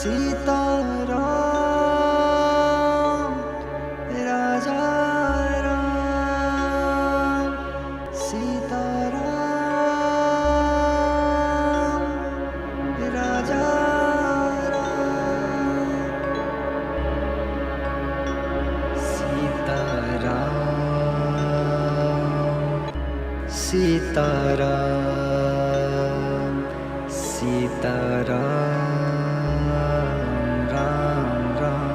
Sitaram Raja Ram Sitaram Raja Ram Sitaram Sitaram Sitaram Ram Ram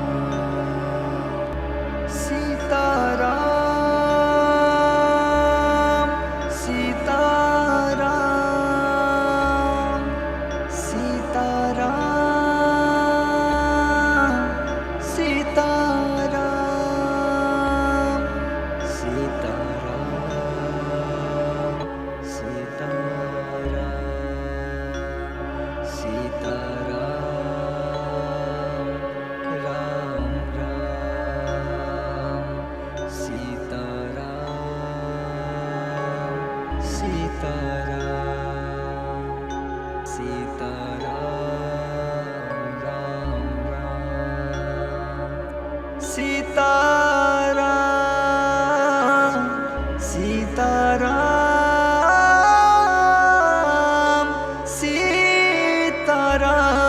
Sitaram Sitaram Sitaram Sitaram Sitaram Sitaram Sitaram Ram Ram Sitaram Sitaram Sitaram Ram Ram Sitaram Sitaram Sitaram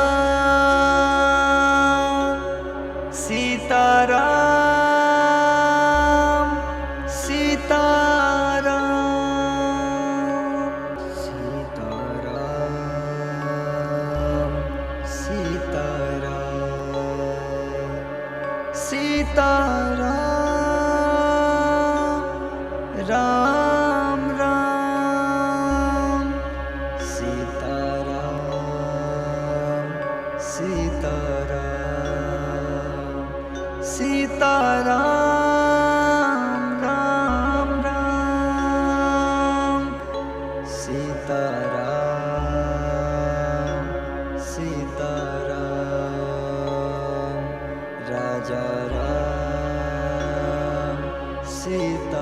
Sitaram Sitaram Sitaram Ram Ram Sitaram Sitaram Sitaram Ram Ram Sitaram Sitaram Raja Ram Sitaram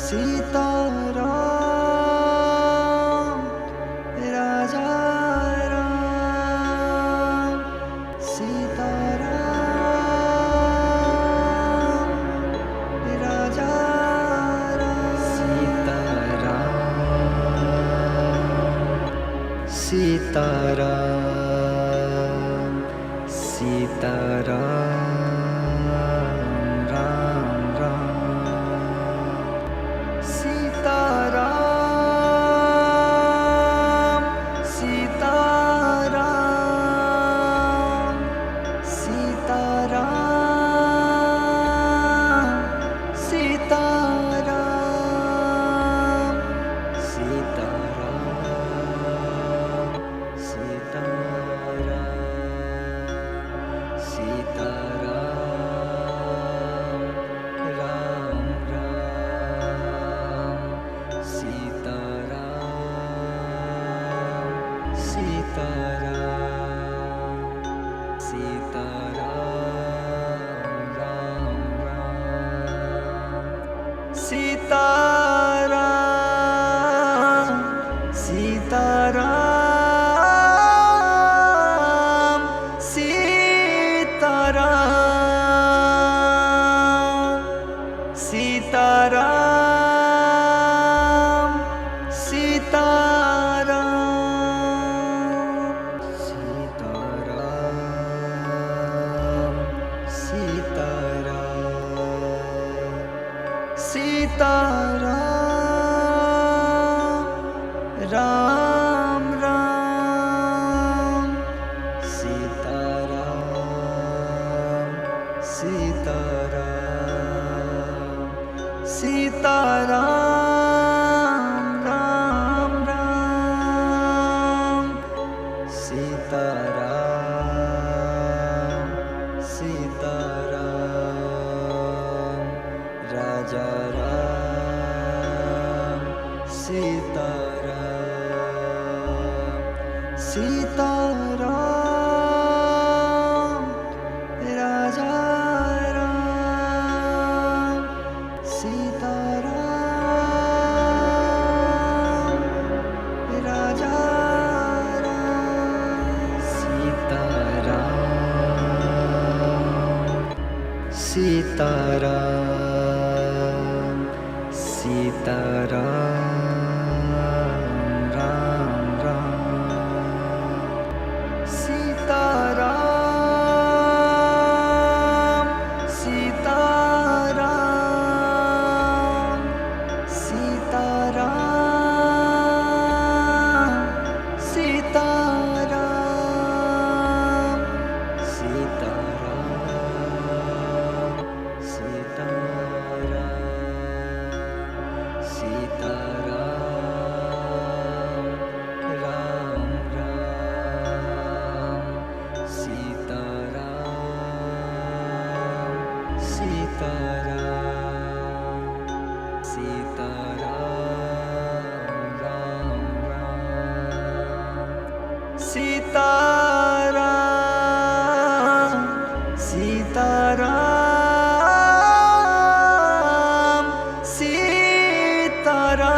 Sitaram Raja Ram Sitaram Raja Ram Sitaram Sitaram Ram Ram Sitaram Sitaram Sitaram Sitaram Sitaram Sitaram Ram Ram Sitaram Sitaram Sitaram Ram Ram Sitaram Sitaram Sitaram Sitaram Sitaram Ram Ram Sitaram Sitaram Sitaram Ram Ram Sitaram Sitaram Raja Ram Sitaram Sitaram Raja Ram Sitaram Raja Ram Sitaram Sitaram Ram Ram Sitaram Sitaram Sitaram Sitaram Sitaram Sitaram Sitaram Ram Ram Sitaram Sitaram Sitaram Ram Ram Sitaram Sitaram Sitaram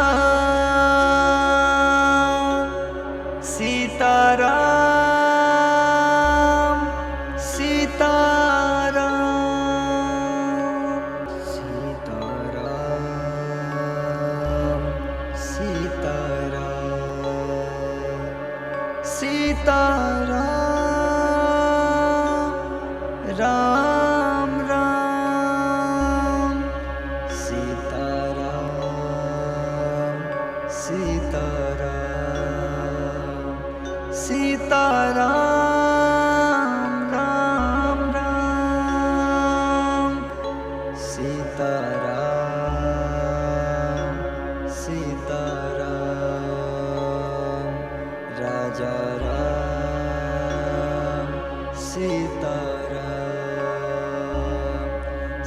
Sitaram Sitaram Sitaram Ram Ram Sitaram Sitaram Sitaram Ram Ram Sitaram Sitaram Raja Ram Sitaram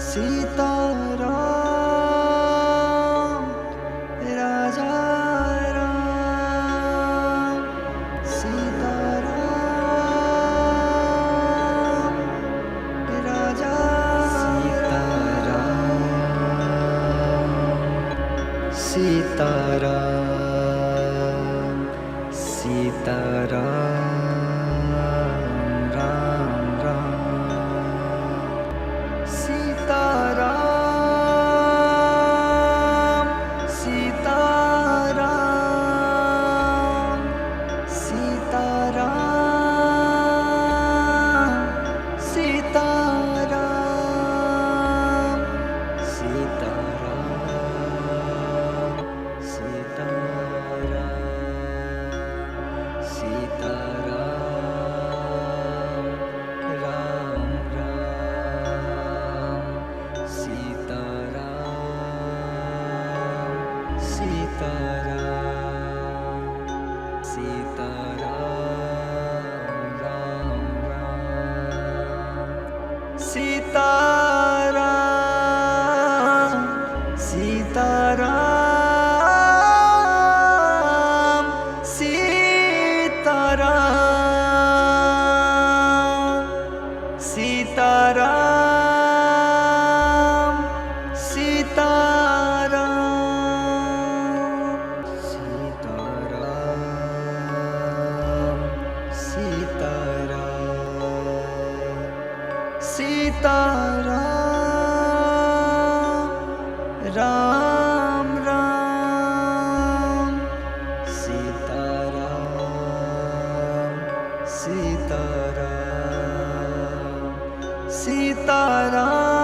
Sitaram Raja Ram Sitaram Raja Sitaram Sitaram Ram Ram Sitaram Sitaram Sitaram Sitaram Sitaram Sitaram Sitaram Ram Ram Sitaram Sitaram Sitaram Ram Ram Sitaram Sitaram Sitaram Sitaram Sitaram Ram Ram Sitaram Sitaram Sitaram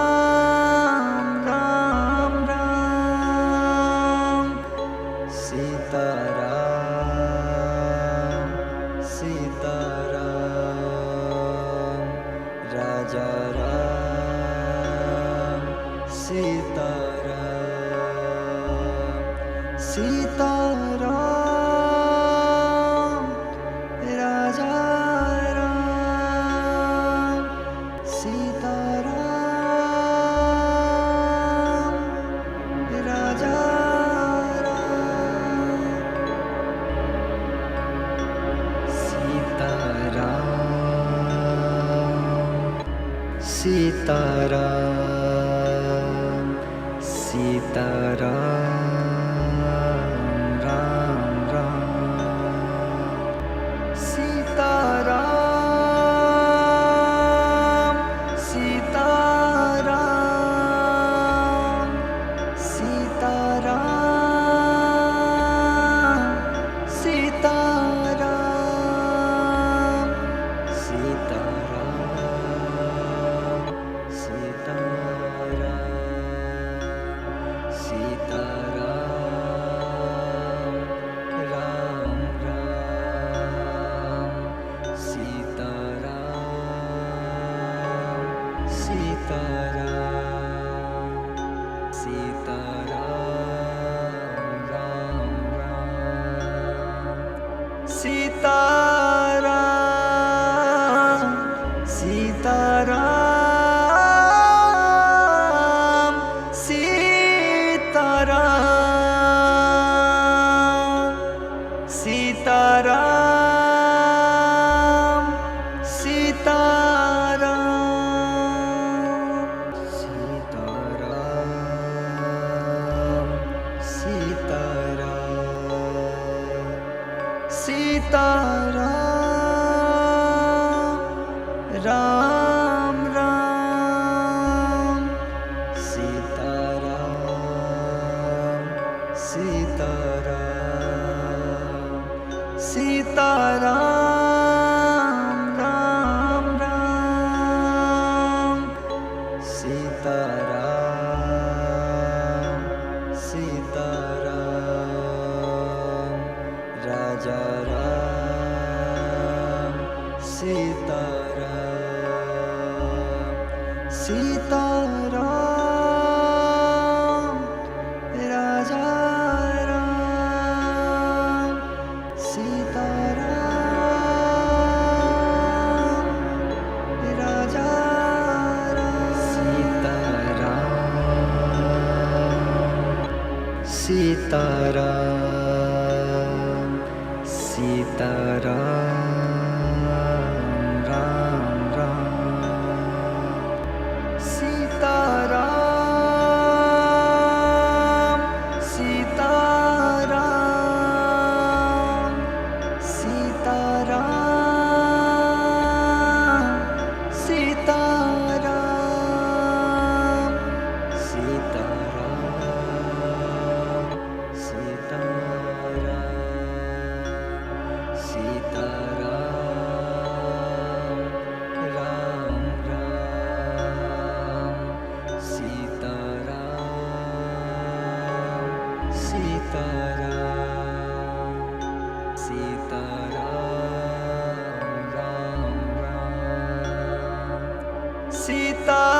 Ram Ram Sitaram Sitaram Raja Ram Sitaram Sitaram Raja Ram Sitaram Raja Sitaram Sitaram Ram Ram Sitaram Sitaram Ram Ram Sitaram Sitaram Sitaram Ram Ram Sitaram Sitaram Raja Ram Sitaram Sitaram Raja Ram Sitaram Raja Ram Sitaram Sitaram Ram Ram Sitaram Sitaram Sitaram Sitaram Sitaram Sitaram Sitaram Ram Ram Sitaram Sitaram Sitaram Ram Ram Sitaram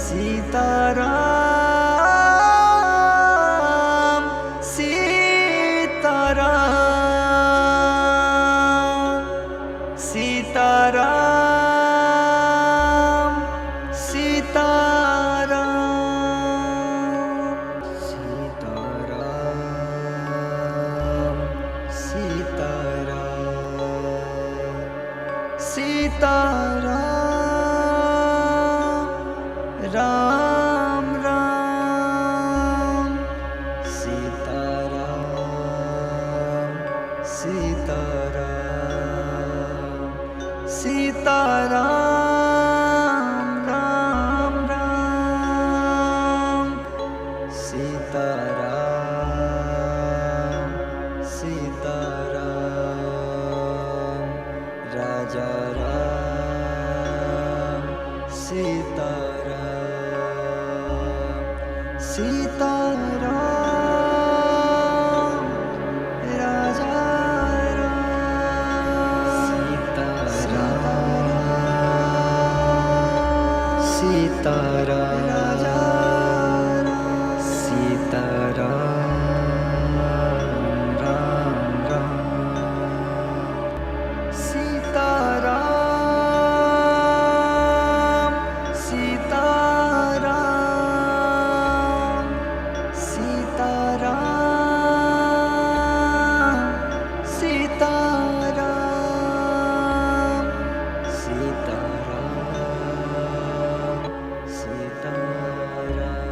Sitaram Sitaram Sitaram Sitaram Sitaram Ram Ram Sitaram Sitaram Sitaram Ram Ram Sitaram Sitaram Raja Ram Sitaram Sitaram Raja Ram Sitaram Sitaram Ram Ram Sitaram Sitaram Sitaram Sitaram Sitaram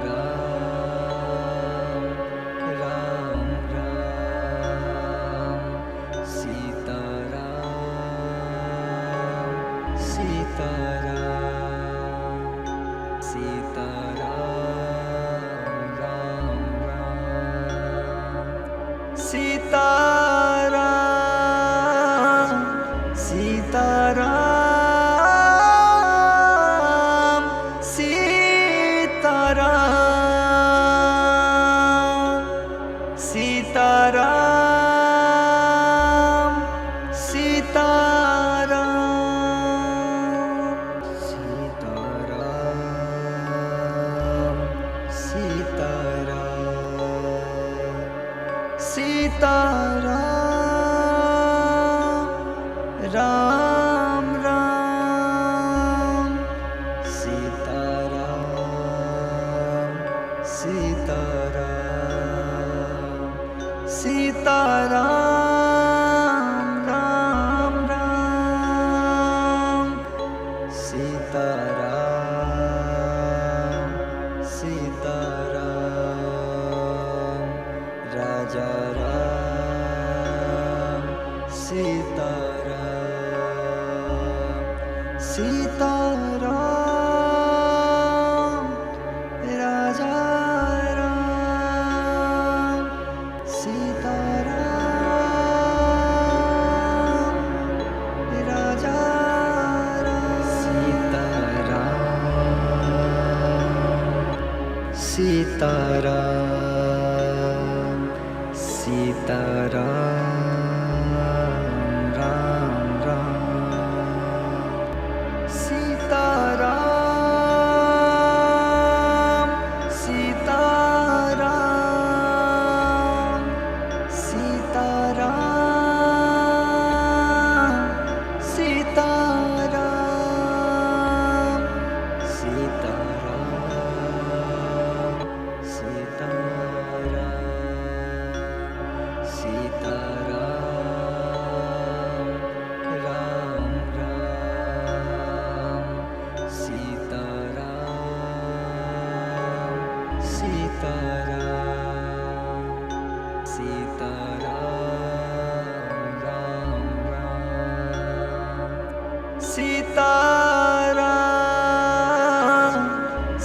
Sitaram Ram Ram Sitaram Sitaram Sitaram Ram Ram Sitaram Sitaram Sitaram Sitaram Sitaram Sitaram Ram Ram Sitaram Sitaram Sitaram Ram Ram Sitaram Sitaram Raja Ram Sitaram Sitaram Raja Ram Sitaram Raja Ram Sitaram Sitaram Ram Ram Sitaram Sitaram Sitaram Sitaram Sitaram Sitaram Sitaram Ram Ram Sitaram Sitaram Sitaram Ram Ram Sitaram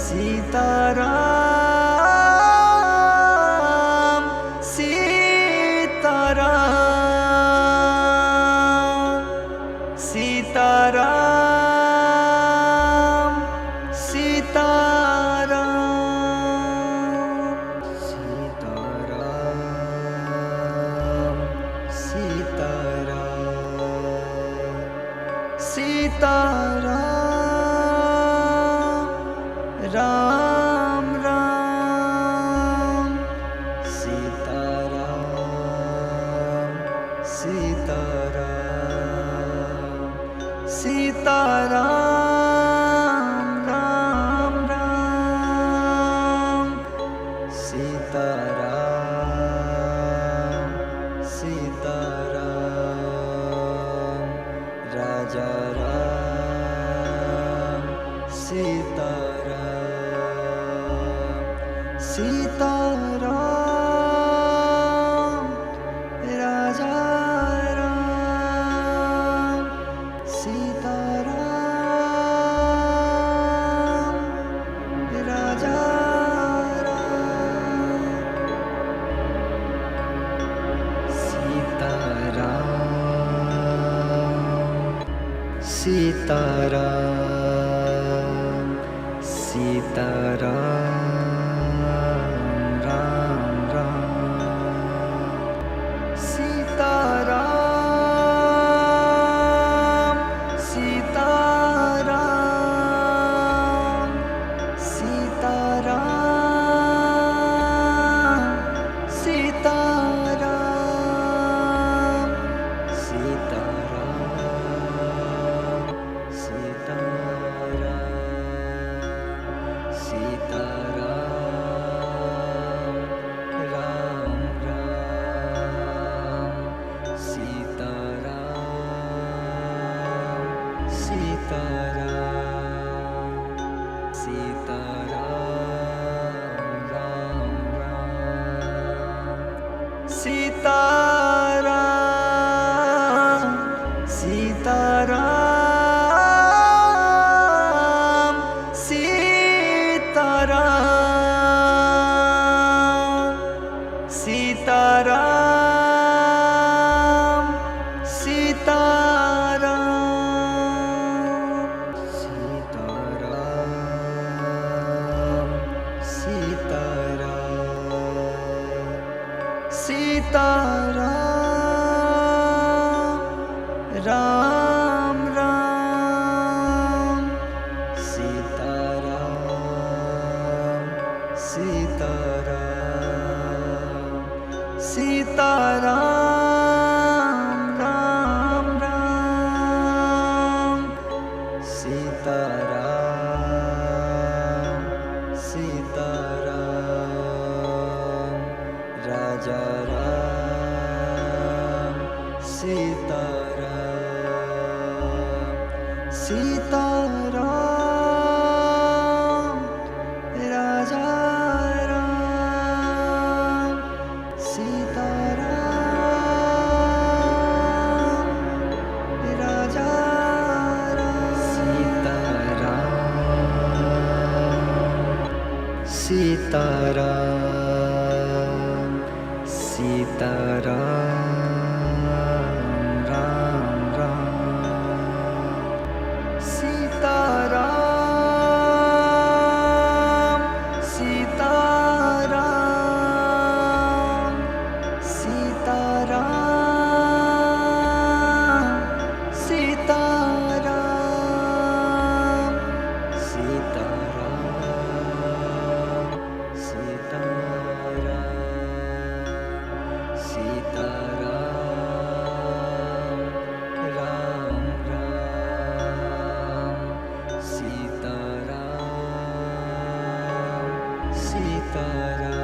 Sitaram Sitaram Sitaram Sitaram Sitaram Ram Ram Sitaram Sitaram Sitaram Ram Ram Sitaram Sitaram Raja Ram Sitaram Sitaram Raja Ram Sitaram Raja Ram Sitaram Sitaram Ram Ram Sitaram Sitaram Sitaram Sitaram Sitaram Sitaram Sitaram Ram Ram Sitaram Sitaram Sitaram Ram Ram Sitaram Sitaram Sitaram Sitaram Sitaram Sitaram Ram Ram Sitaram Sitaram Sitaram Ram Ram Sitaram Sitaram Raja Ram Sitaram Sitaram Raja Ram Sitaram Raja Ram Sitaram Sitaram Ram Ram Sitaram Sitaram Sitaram Sitaram Sitaram Sitaram Ram Ram Sitaram Sitaram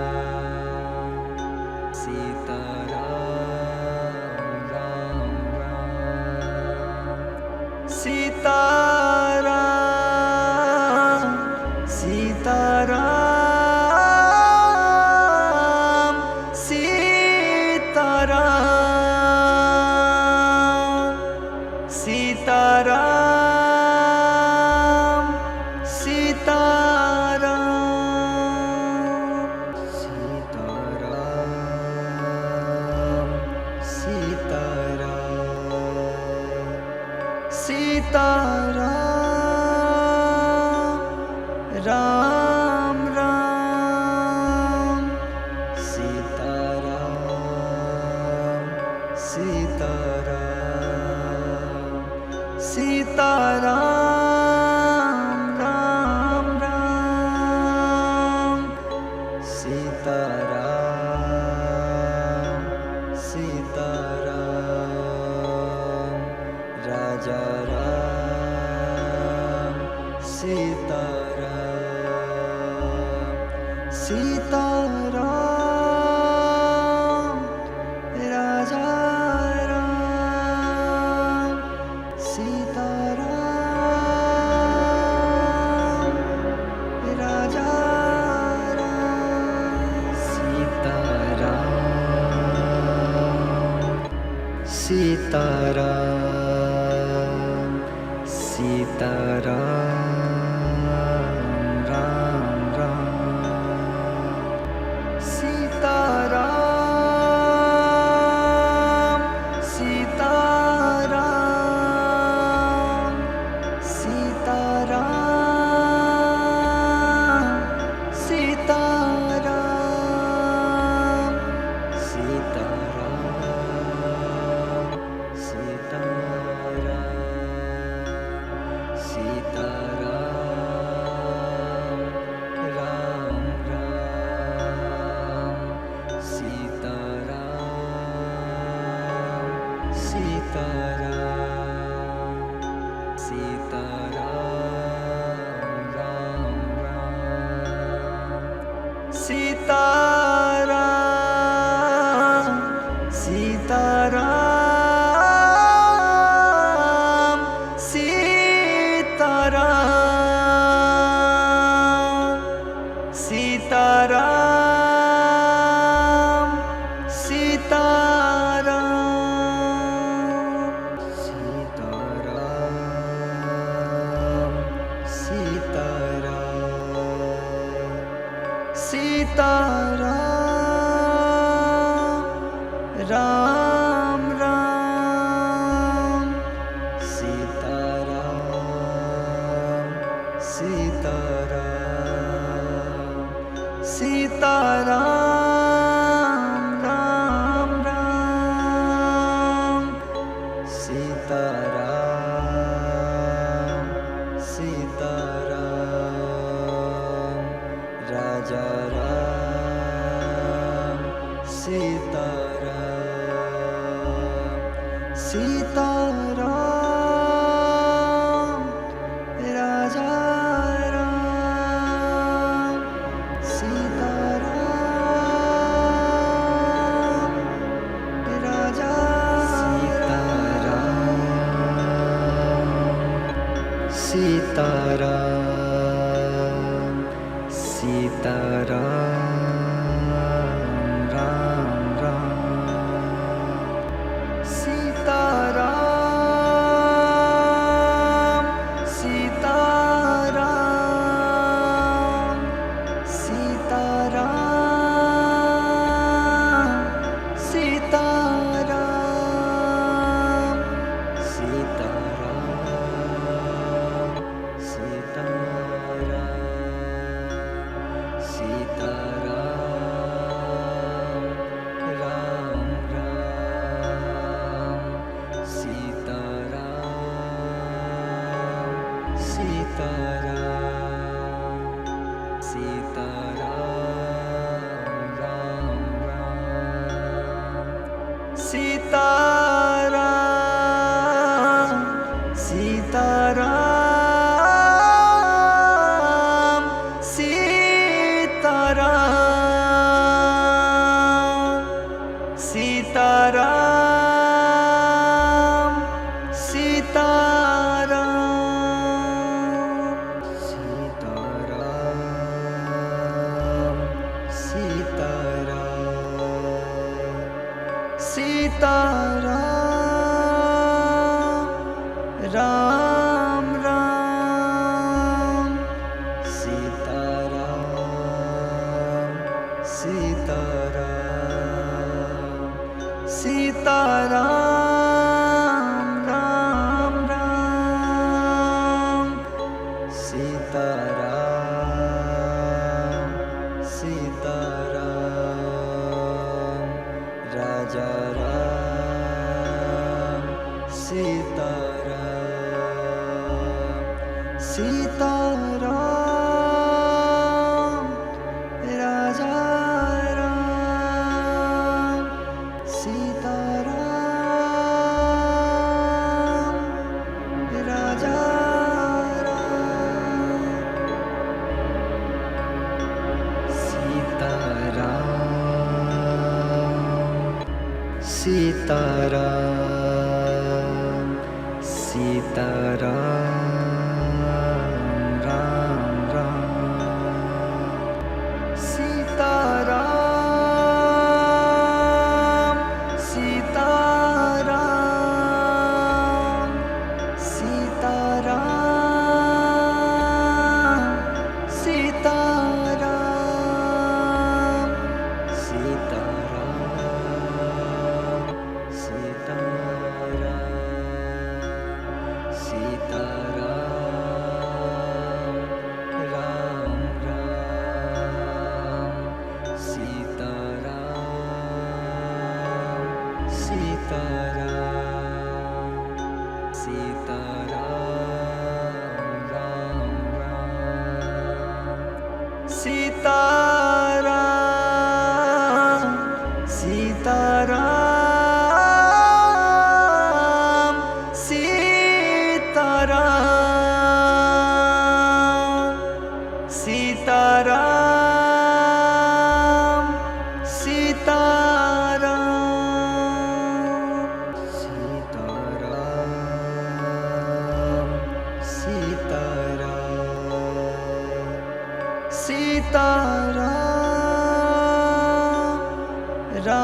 Sitaram Ram Ram Sitaram Sitaram Sitaram Sitaram Sitaram Sitaram Ram Ram Sitaram Sitaram Sitaram Ram Ram Sitaram Sitaram Raja Ram Sitaram Sitaram Raja Ram Sitaram Raja Ram Sitaram Sitaram Sitaram Ram Ram Sitaram Sitaram Sitaram Sitaram Sitaram Sitaram Sitaram Ram Ram Sitaram Sitaram Sitaram Ram Ram Sitaram Sitaram Sitaram Sitaram Sitaram Sitaram Ram Ram Sitaram Sitaram Sitaram Ram Ram Sitaram Sitaram Raja Ram Sitaram Sitaram Raja Ram Sitaram Raja Sitaram Sitaram Ram Ram Sitaram Sitaram Sitaram Sitaram Sitaram Ram Ram Sitaram Sitaram Sitaram Ram Ram Sitaram Sitaram Raja Ram Sitaram Sitaram Raja Ram Sitaram Raja Sitaram Sitaram Ram Ram Sitaram Sitaram Sitaram Sitaram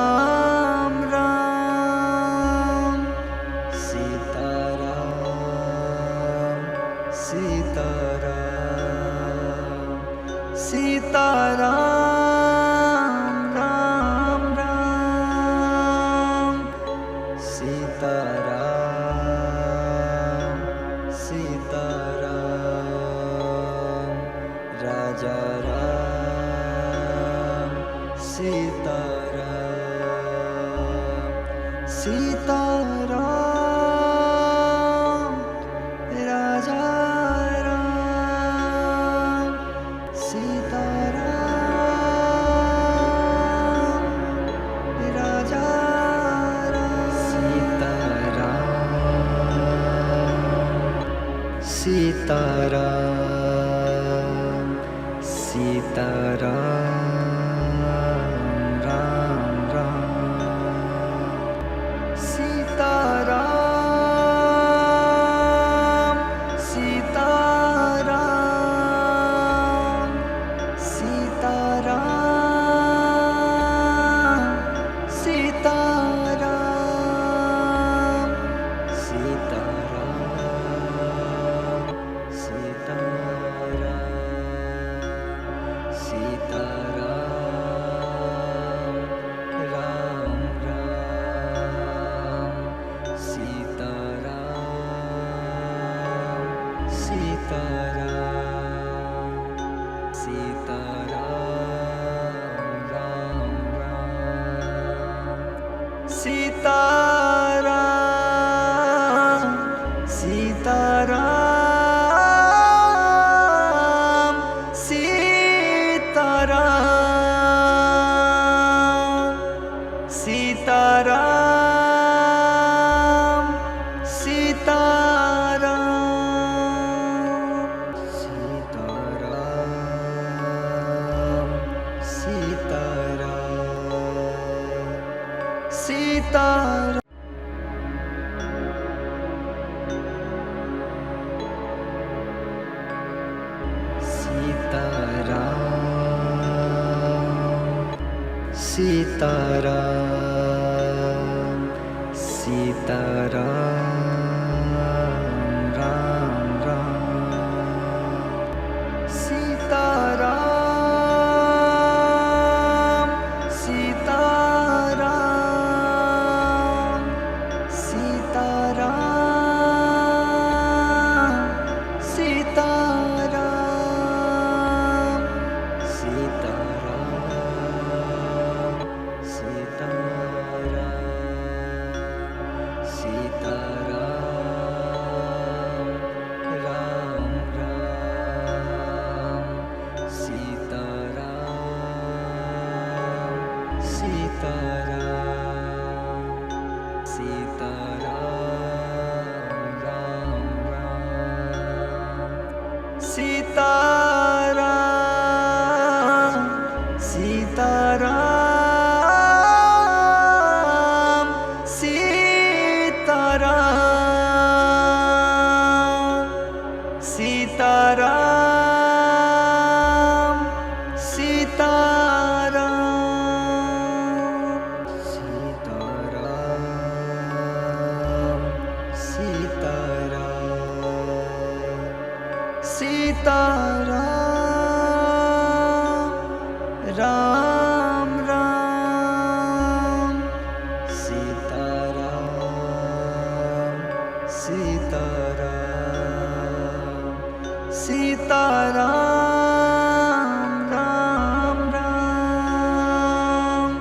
Sitaram Ram Ram Sitaram Sitaram Sitaram Ram Ram Sitaram Sitaram Raja Ram Sitaram Sitaram Raja Ram Sitaram Sitaram Sitaram Ram Ram Sitaram Sitaram Sitaram Sitaram Sitaram Sitaram Sitaram Ram Ram Sitaram Sitaram Sitaram Ram Ram Sitaram Sitaram Sitaram Sitaram Sitaram Sitaram Sitaram Sitaram Ram Ram Sitaram Sitaram Sitaram Sitaram Sitaram Sitaram Sitaram Ram Ram Sitaram Sitaram Sitaram Ram Ram Sitaram Sitaram Sitaram Sitaram Sitaram Ram Ram Sitaram Sitaram Sitaram Ram Ram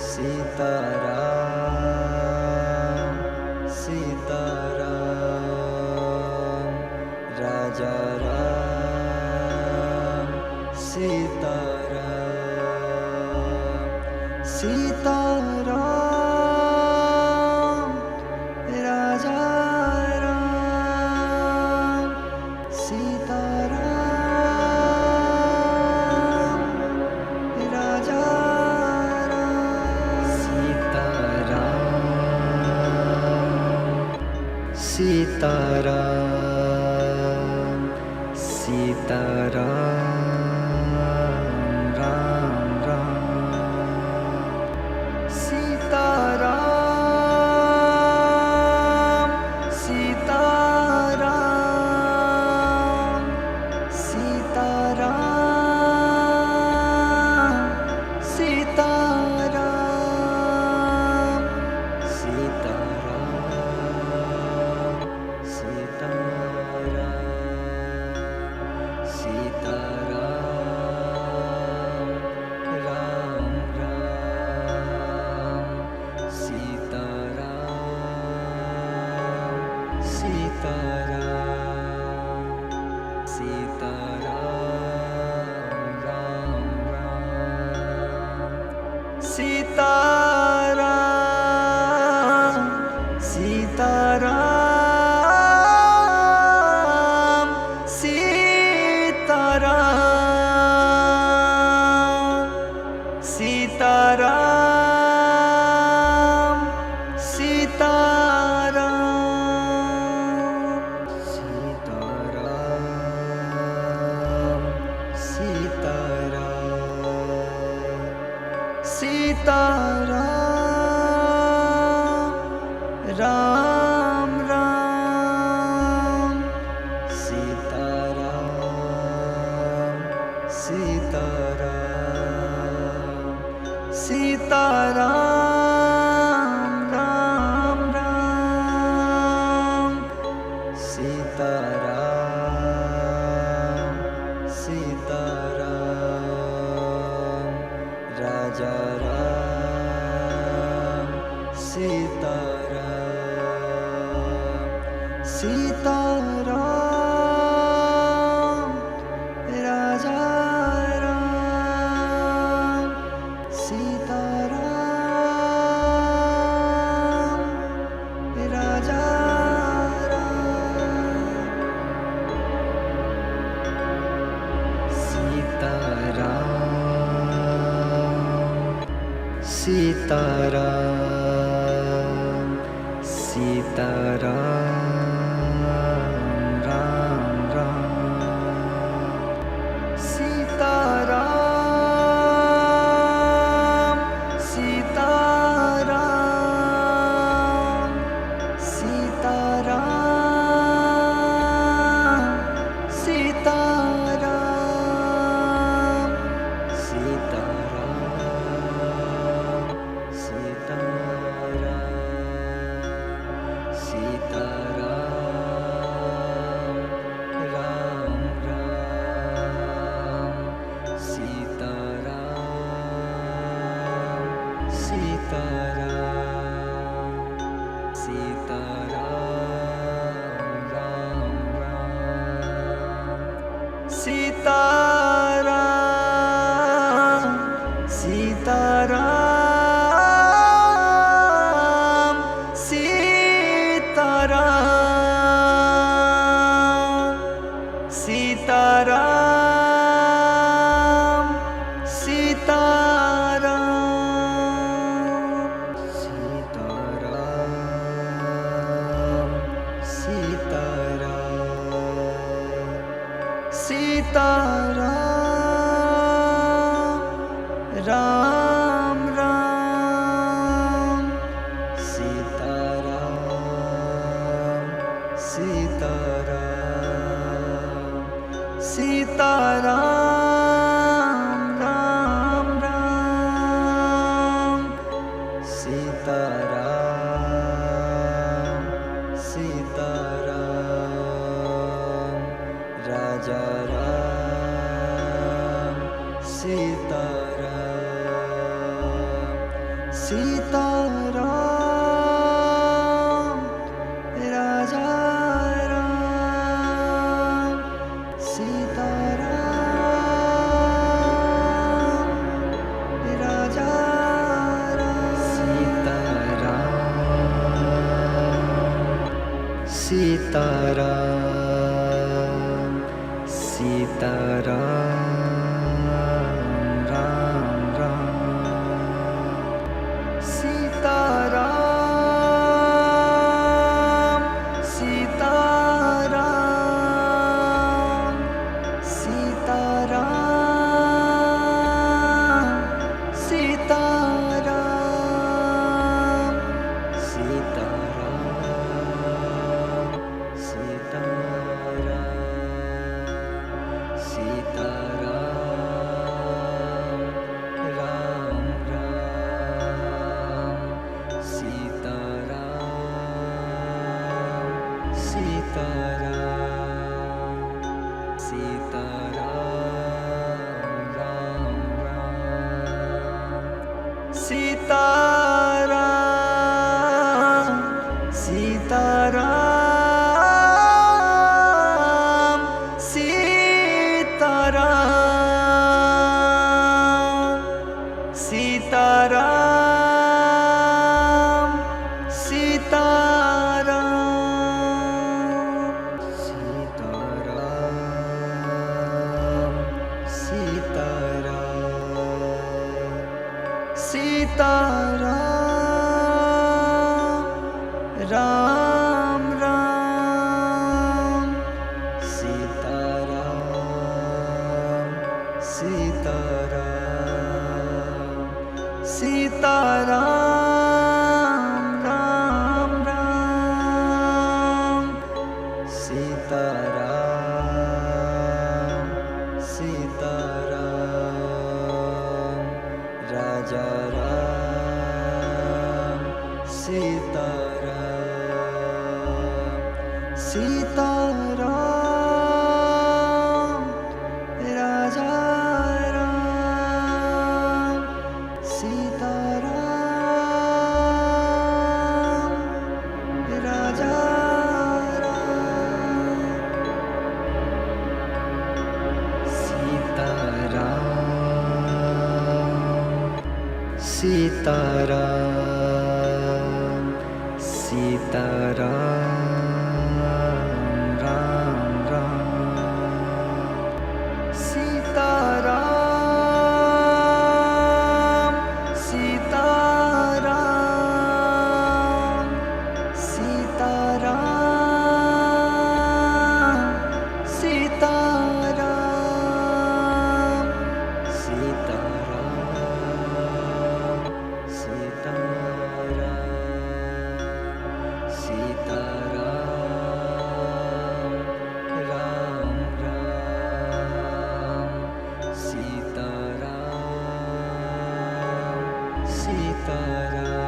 Sitaram Sitaram Raja Ram Sitaram Sitaram Raja Ram Sitaram Raja Ram Sitaram Sitaram Sitaram Ram Ram Sitaram Sitaram Sitaram Sitaram Sitaram Sitaram Ram Ram Sitaram Sitaram Sitaram Ram Ram Sitaram Sitaram Sitaram Sitaram Raja Ram Sitaram Raja Sitaram Sitaram Ram Ram Sitaram Sitaram Sitaram Sitaram Sitaram Ram Ram Sitaram Sitaram Sitaram Ram Ram Sitaram Sitaram Raja Ram Sitaram Sitaram Raja Ram Sitaram Raja Sitaram Sitaram Sitaram Ram Ram Sitaram Sitaram Sitaram Sitaram Sitaram Ram Ram Sitaram Sitaram Sitaram Ram Ram Sitaram Sitaram Raja Ram Sitaram Sitaram Raja Ram Sitaram Sitaram Ram Ram Sitaram Sitaram Sitaram Sitaram Sitaram Sitaram Sitaram Ram Ram Sitaram Sitaram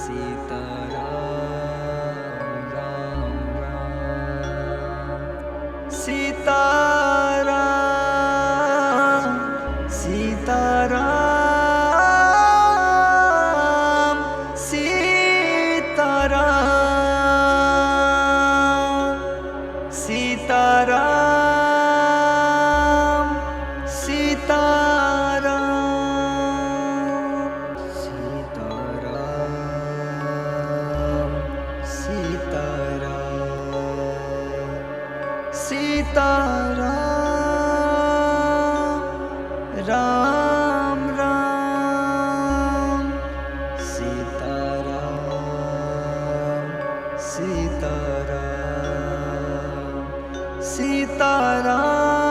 Sitaram Ram Ram Sitaram Sitaram Sitaram Sitaram Sitaram Sitaram Ram Ram Sitaram Sitaram Sitaram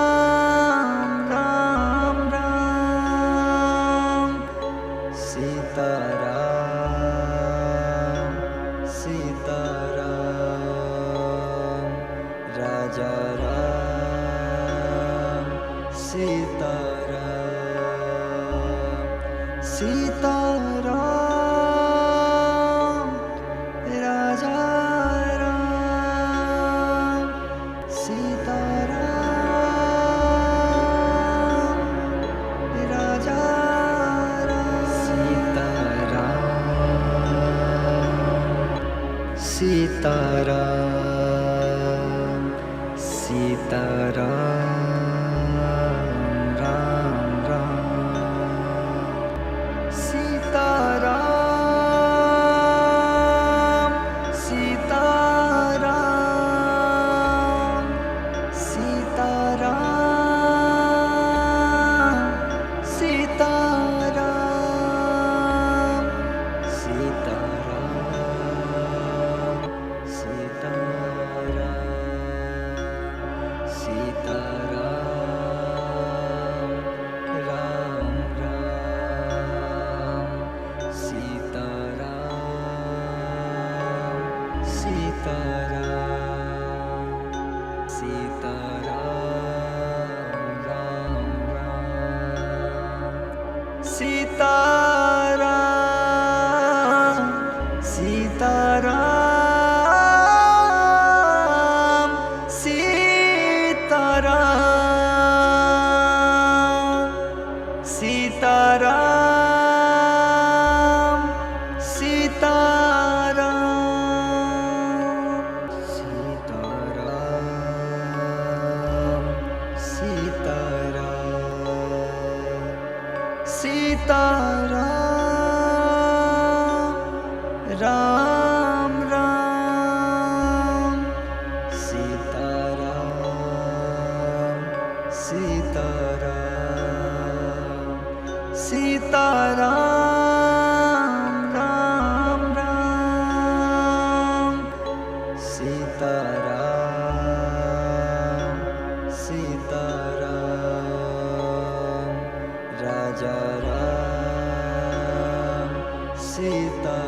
Ram Ram Sitaram Sitaram Raja Ram Sitaram Sitaram Raja Ram Sitaram Raja Ram Sitaram Sitaram Ram Ram Sitaram Sitaram Sitaram Sitaram Sitaram Sitaram Ram Ram Sitaram Sitaram Sitaram Ram Ram Sitaram Sitaram Sitaram Sitaram Sitaram Sitaram Ram Ram Sitaram Sitaram Sitaram Ram Ram Sitaram Sitaram Raja Ram Sitaram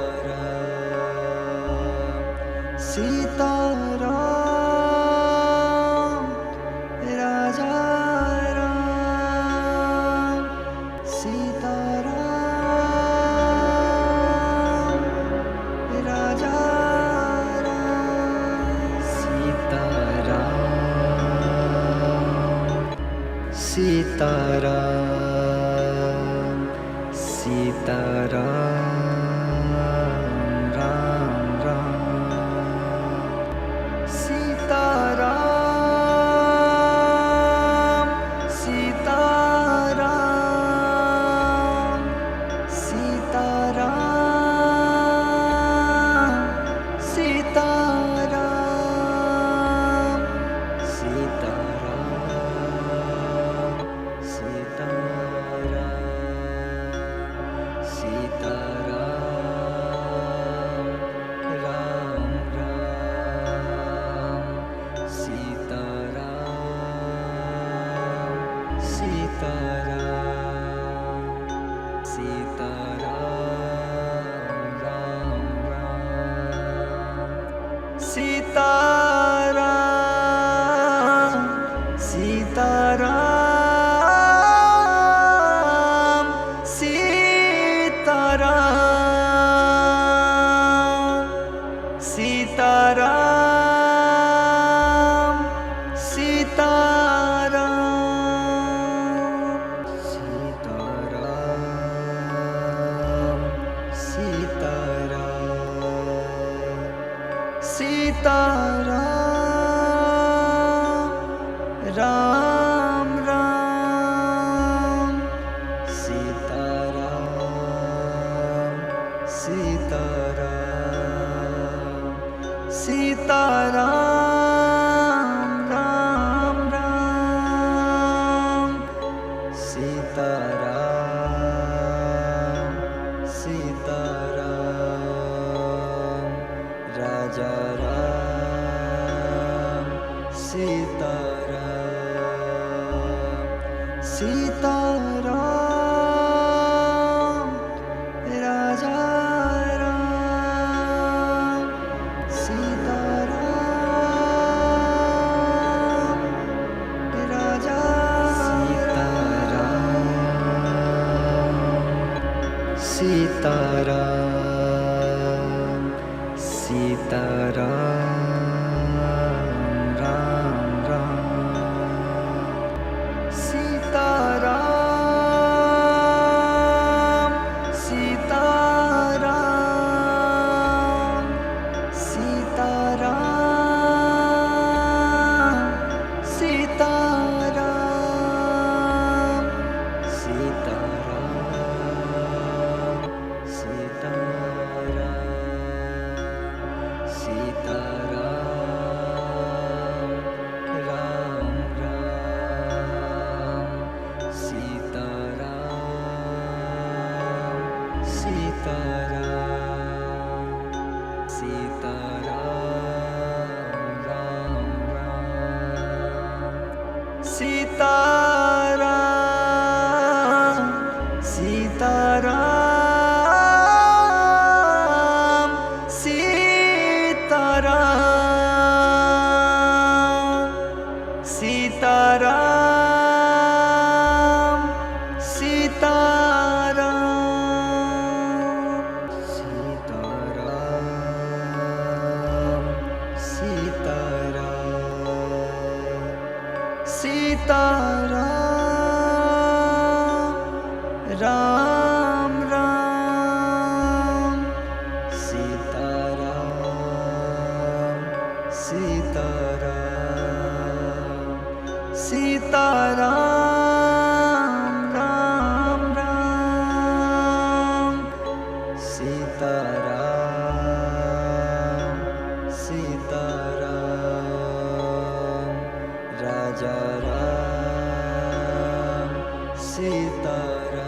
Sitaram Raja Ram Sitaram Raja Ram Sitaram Sitaram Ram Ram Sitaram Sitaram Sitaram Sitaram Ram Ram Sitaram Sitaram Sitaram Ram Ram Sitaram Sitaram Raja Ram Sitaram Sitaram Raja Ram Sitaram Raja Sitaram Sitaram Ram Ram Sitaram Sitaram Sitaram Sitaram Sitaram Sitaram Sitaram Ram Ram Sitaram Sitaram Sitaram Ram Ram Sitaram Sitaram Sitaram Sitaram Sitaram Sitaram Ram Ram Sitaram Sitaram Sitaram Ram Ram Sitaram Sitaram Raja Ram Sitaram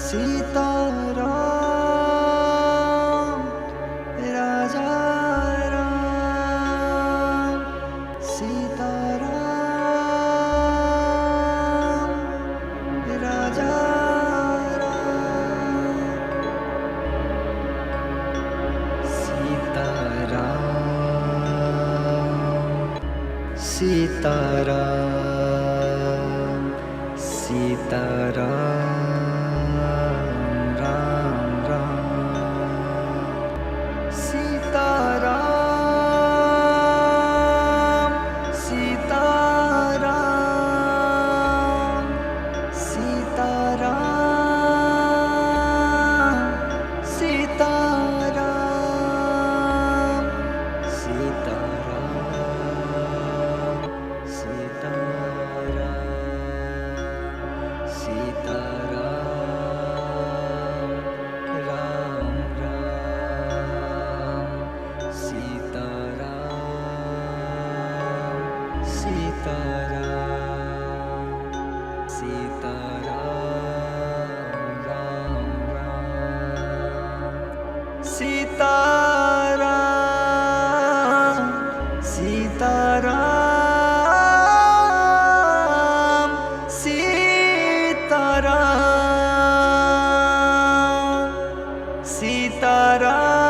Sitaram Raja Ram Sitaram Raja Ram Sitaram Sitaram Sitaram Ram Ram Sitaram Sitaram Sitaram Sitaram Sitaram Sitaram Sitaram Ram Ram Sitaram Sitaram Sitaram Ram Ram Sitaram Sitaram Sitaram Sitaram Sitaram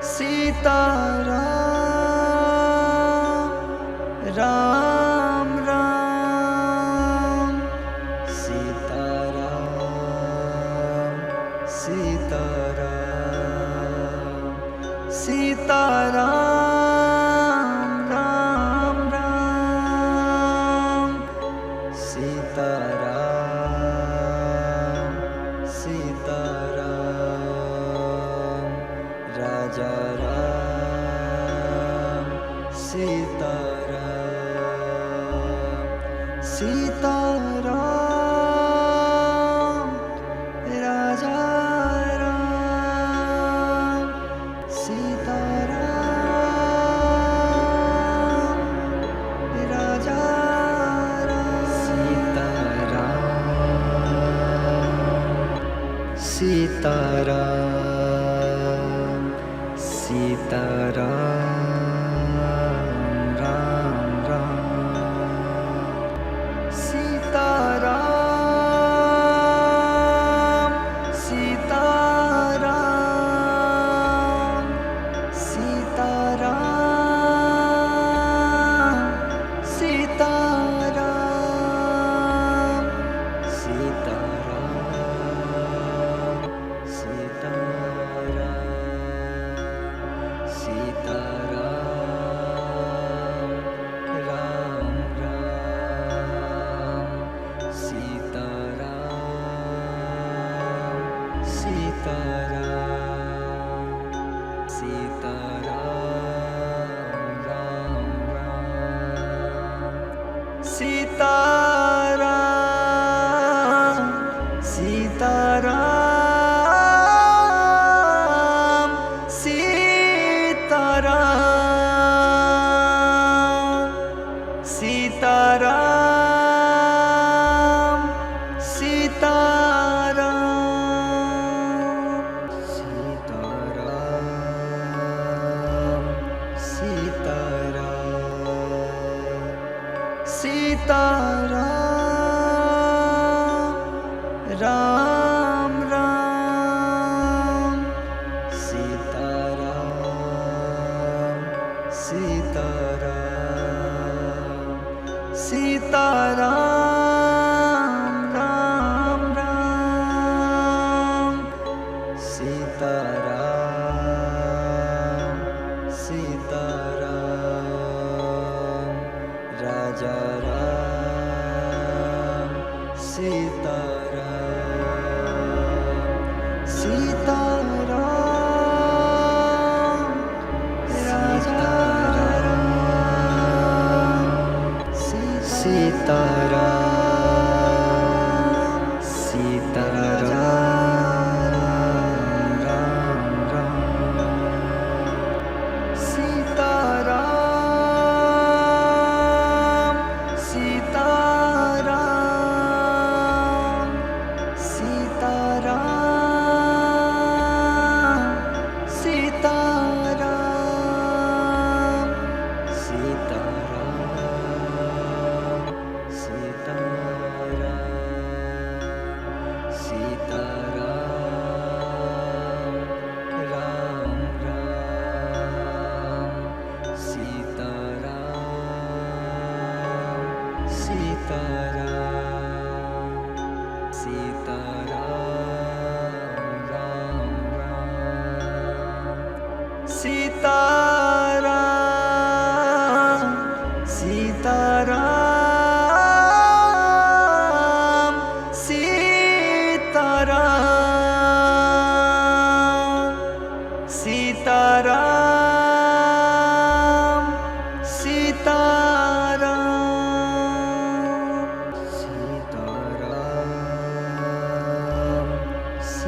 Sitaram Ram Ram Sitaram Sitaram Sitaram Raja Ram Sitaram Sitaram Raja Ram Sitaram Raja Ram Sitaram Sitaram Ram Ram Sitaram Sitaram Sitaram Sitaram Sitaram Sitaram Ram Ram Sitaram Sitaram Sitaram Ram Ram Sitaram Sitaram Sitaram Sitaram Sitaram Ram Ram Sitaram Sitaram Sitaram Ram Ram Sitaram Sitaram Raja Ram Sitaram Sitaram Raja Ram Sitaram Sitaram Ram Ram Sitaram Sitaram Sitaram Sitaram Sitaram Sitaram Ram Ram Sitaram Sitaram Sitaram Ram Ram Sitaram Sitaram Sitaram Sitaram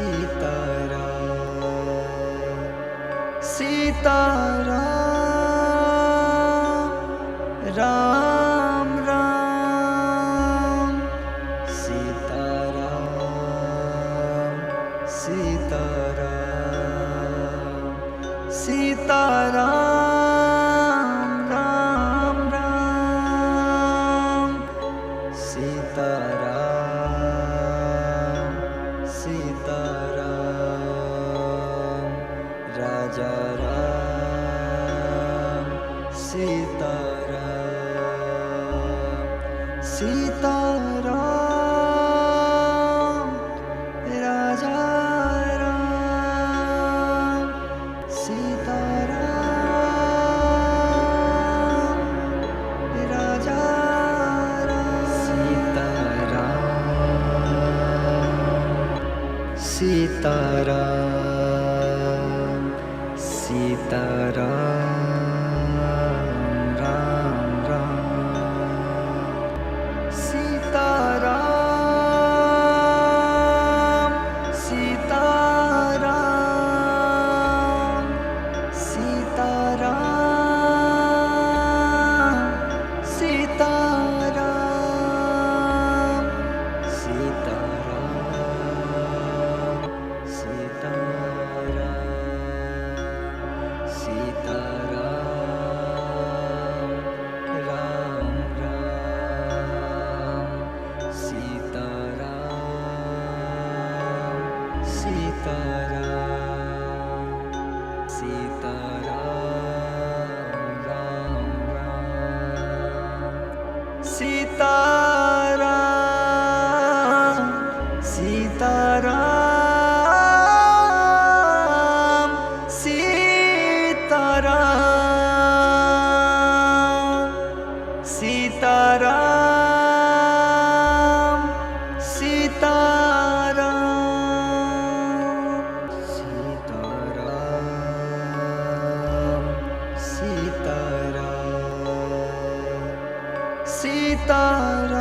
Sitaram Sitaram Ram Ram Sitaram Sitaram Sitaram Ram Ram Sitaram Sitaram Raja Ram Sitaram Sitaram Raja Ram Sitaram Raja Ram Sitaram Sitaram Ram Ram Sitaram Sitaram Sitaram Sitaram Sitaram Sitaram Sitaram Ram Ram Sitaram Sitaram Sitaram Ram Ram Sitaram Sitaram Sitaram Sitaram Sitaram Sitaram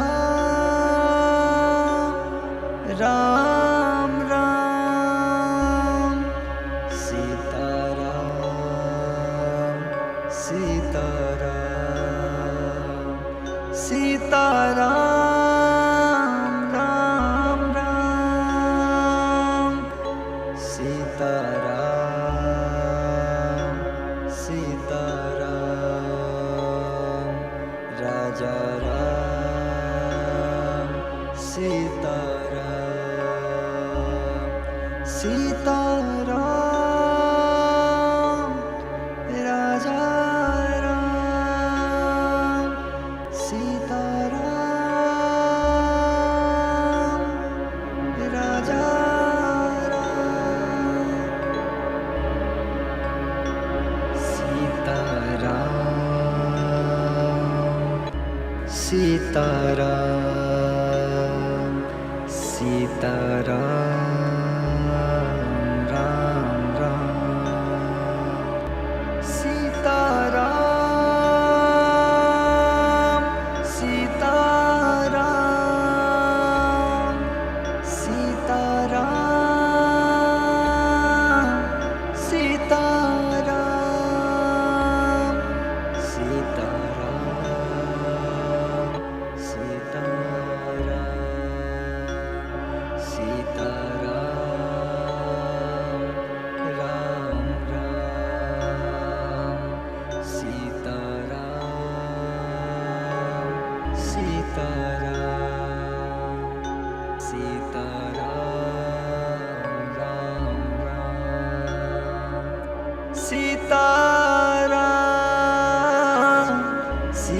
Ram Ram Sitaram Sitaram Sitaram Ram Ram Sitaram Sitaram Raja Ram Sitaram Sitaram Raja Ram Sitaram Raja Sitaram Sitaram Ram Ram Sitaram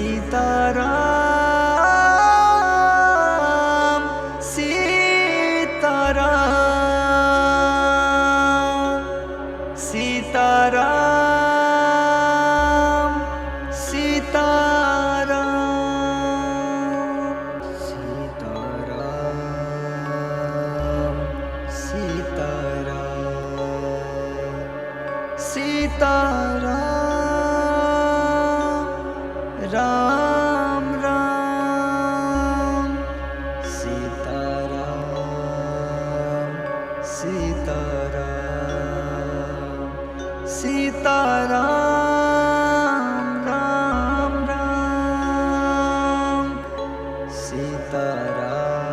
Sitaram Sitaram Sitaram Sitaram Ram Ram Sitaram Sitaram Sitaram Ram Ram Sitaram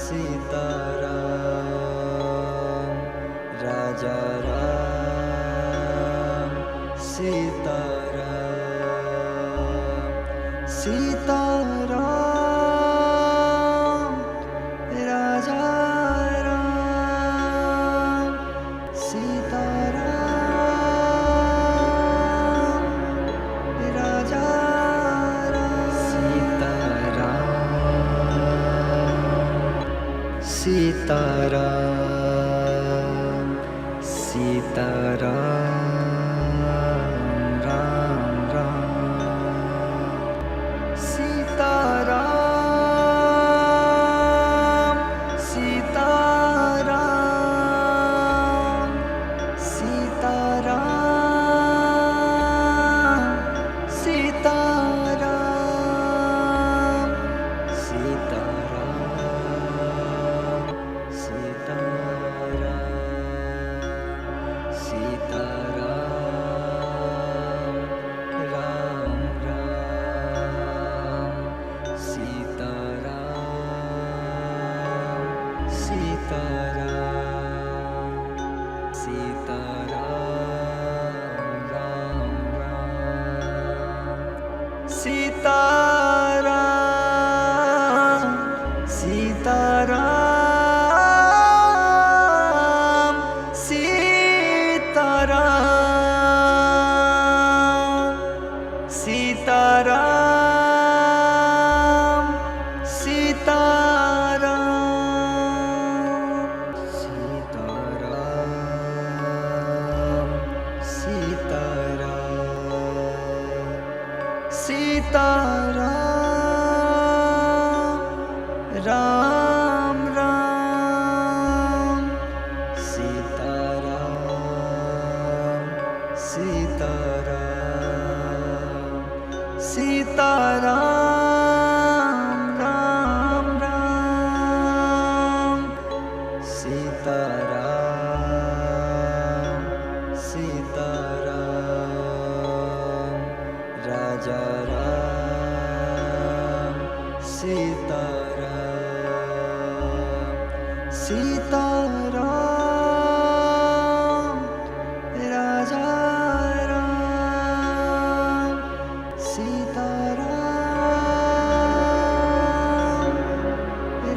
Sitaram Raja Ram Sitaram Sitaram Raja Ram Sitaram Raja Sitaram Sitaram Sitaram Ram Ram Sitaram Sitaram Sitaram Sitaram Ram Ram Sitaram Sitaram Sitaram Ram Ram Sitaram Sitaram Raja Ram Sitaram Sitaram Raja Ram Sitaram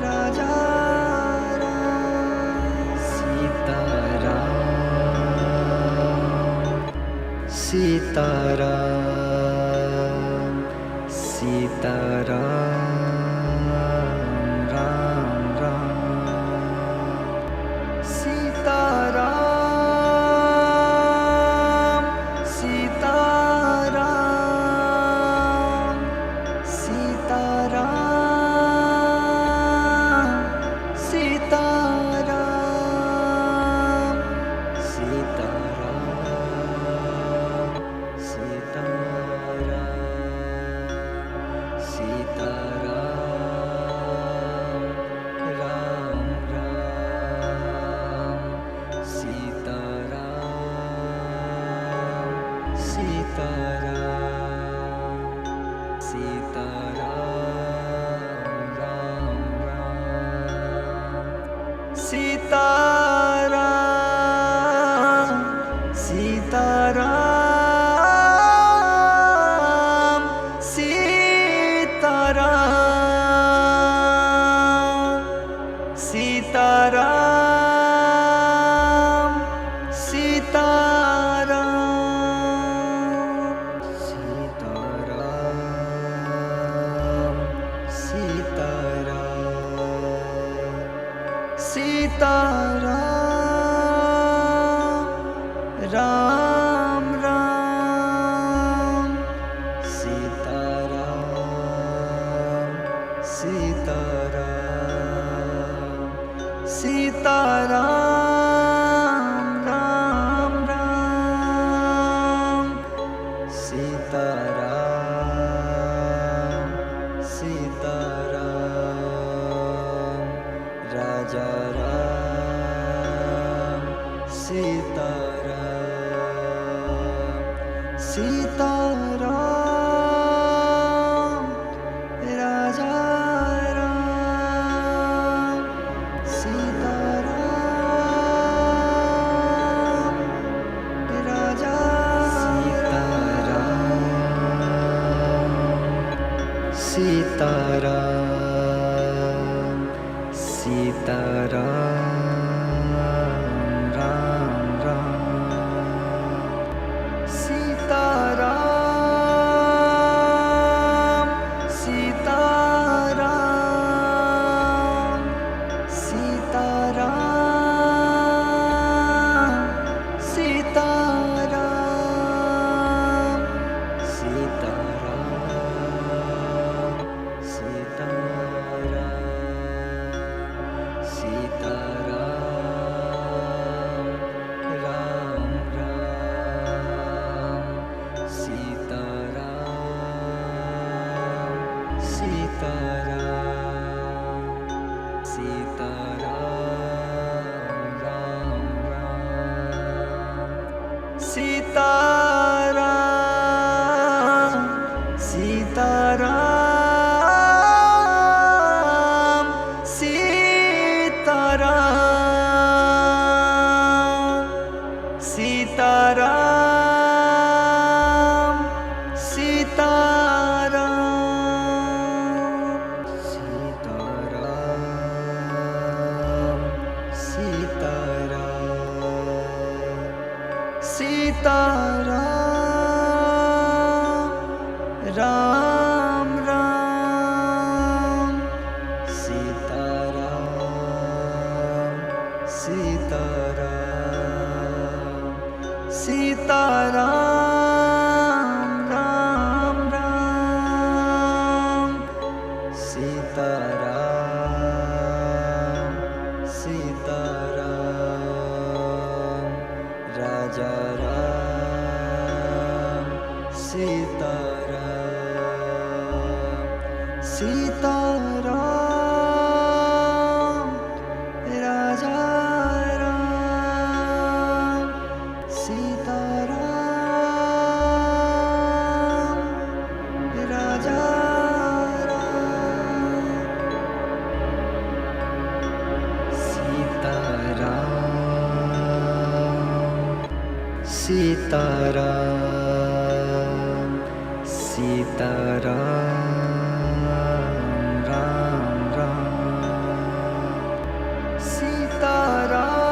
Raja Ram Sitaram Sitaram Sitaram Ram Ram Sitaram Sitaram Sitaram Sitaram Sitaram Sitaram Sitaram Ram Ram Sitaram Sitaram Sitaram Ram Ram Sitaram Sitaram Sitaram Sitaram Sitaram Sitaram Ram Ram Sitaram Sitaram Sitaram Ram Ram Sitaram Sitaram Raja Ram Sitaram Sitaram Raja Ram Sitaram Raja Sitaram Sitaram Ram Ram Sitaram Sitaram Sitaram Sitaram Sitaram Sitaram Ram Ram Sitaram Sitaram Sitaram Ram Ram Sitaram Sitaram Sitaram Sitaram Sitaram Sitaram Ram Ram Sitaram Sitaram Sitaram Ram Ram Raja Ram Sita Ram Sita Ram Raja Ram Sita Ram Raja Sitaram Sitaram Ram Ram Sitaram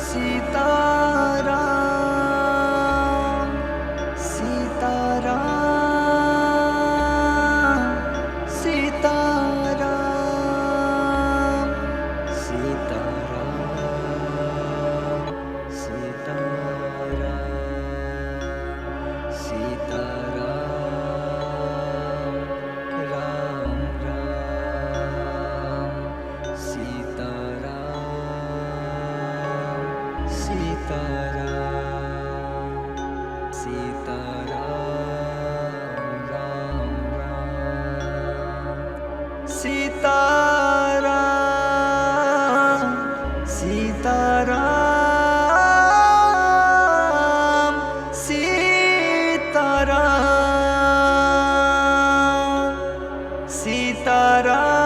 Sitaram Sitaram Sitaram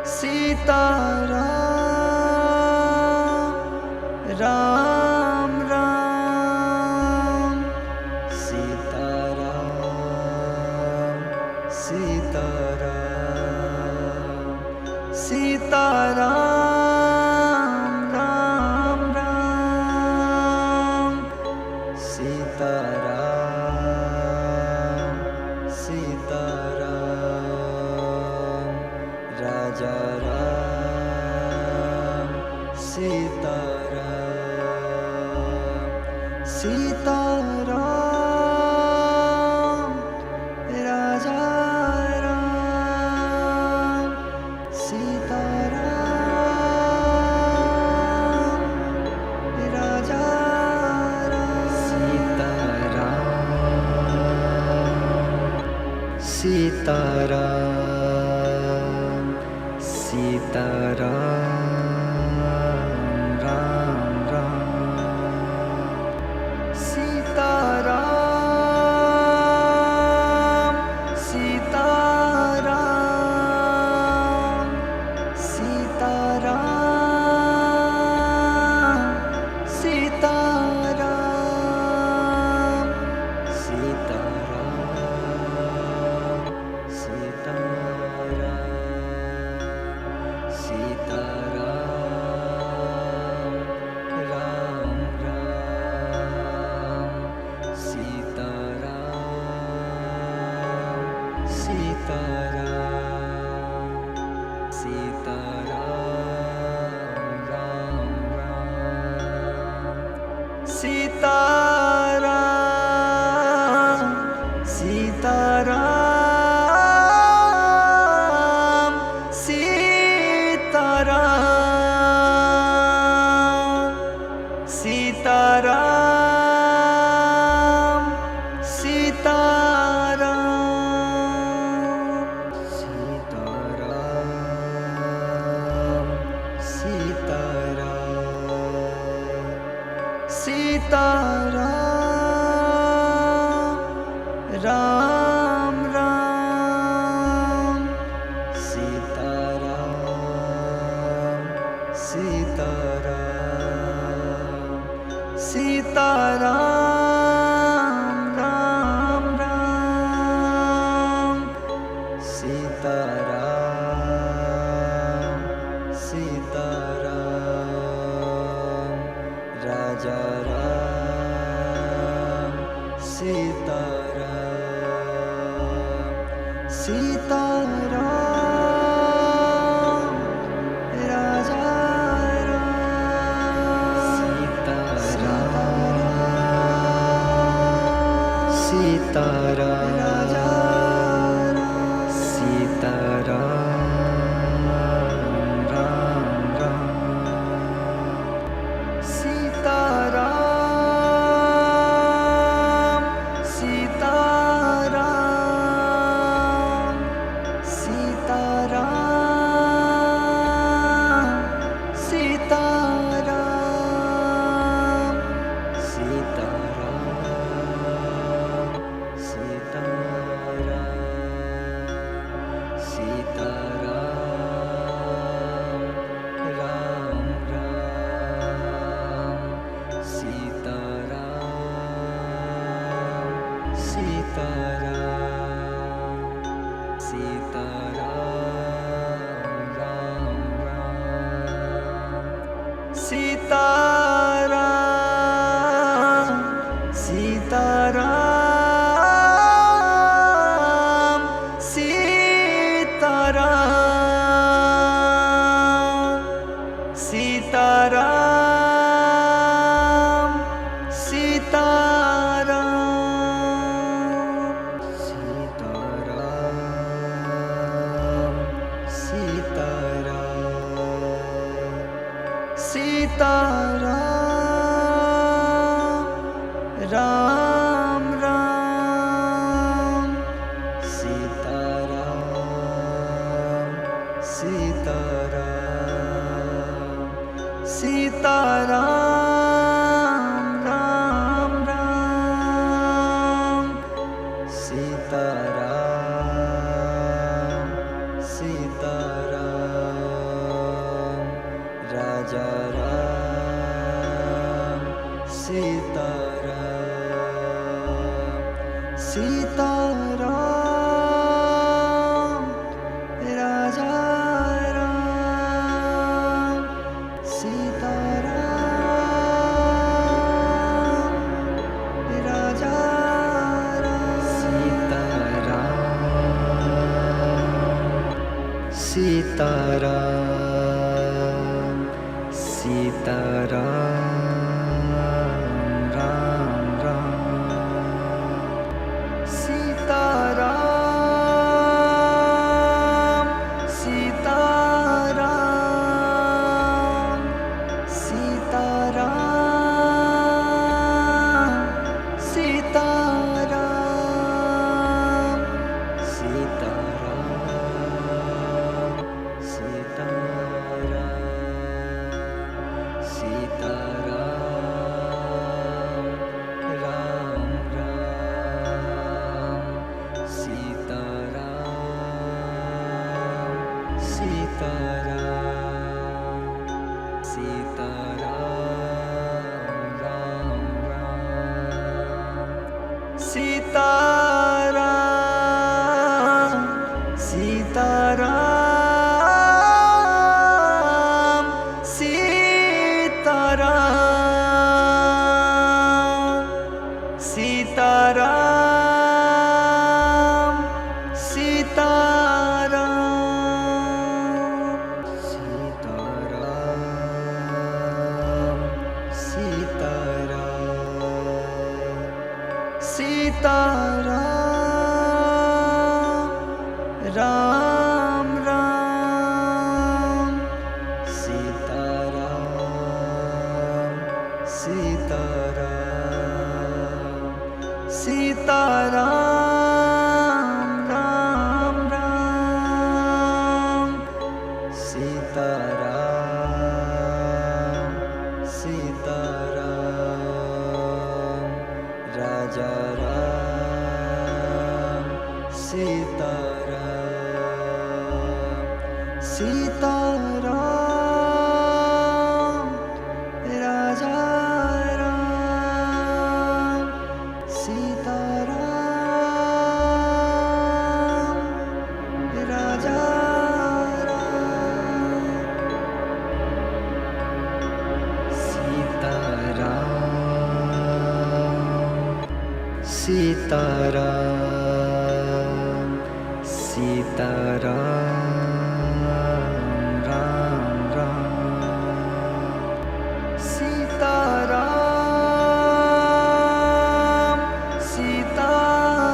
Sitaram Ram Ram Sitaram Sitaram Sitaram Ram Ram Sitaram Sitaram Raja Ram Sitaram Sitaram Raja Ram Sitaram Raja Sitaram Sitaram Ram Ram Sitaram Sitaram Sitaram Sitaram Sitaram Ram Ram Sitaram Sitaram Sitaram Ram Ram Sitaram Sitaram Raja Ram Sitaram Sitaram Raja Ram Sitaram Raja Sitaram Ram Ram Sitaram Sitaram Sitaram Sitaram Sitaram Sitaram Sitaram Ram Ram Sitaram Sitaram Sitaram Ram Ram Sitaram Sitaram Sitaram Sitaram Sitaram Sitaram Ram Ram Sitaram Sitaram Sitaram Ram Ram Sitaram Sitaram Raja Ram Sitaram Sitaram Raja Ram Sitaram Raja Sitaram Sitaram Ram Ram Sitaram Sitaram Sitaram Sitaram Sitaram Ram Ram Sitaram Sitaram Sitaram Ram Ram Sitaram Sitaram Raja Ram Sitaram Sitaram Raja Ram Sitaram Raja Sitaram Sitaram Ram Ram Sitaram Sitaram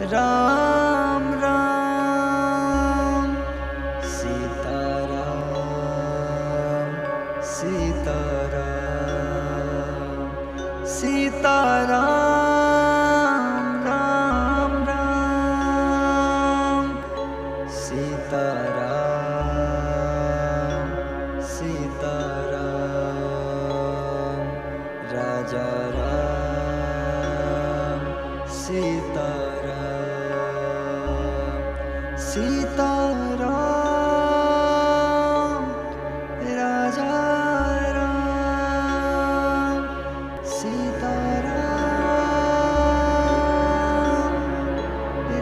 Ram Ram Sitaram Sitaram Sitaram Ram Ram Sitaram Sitaram Raja Ram Sitaram Sitaram Raja Ram Sitaram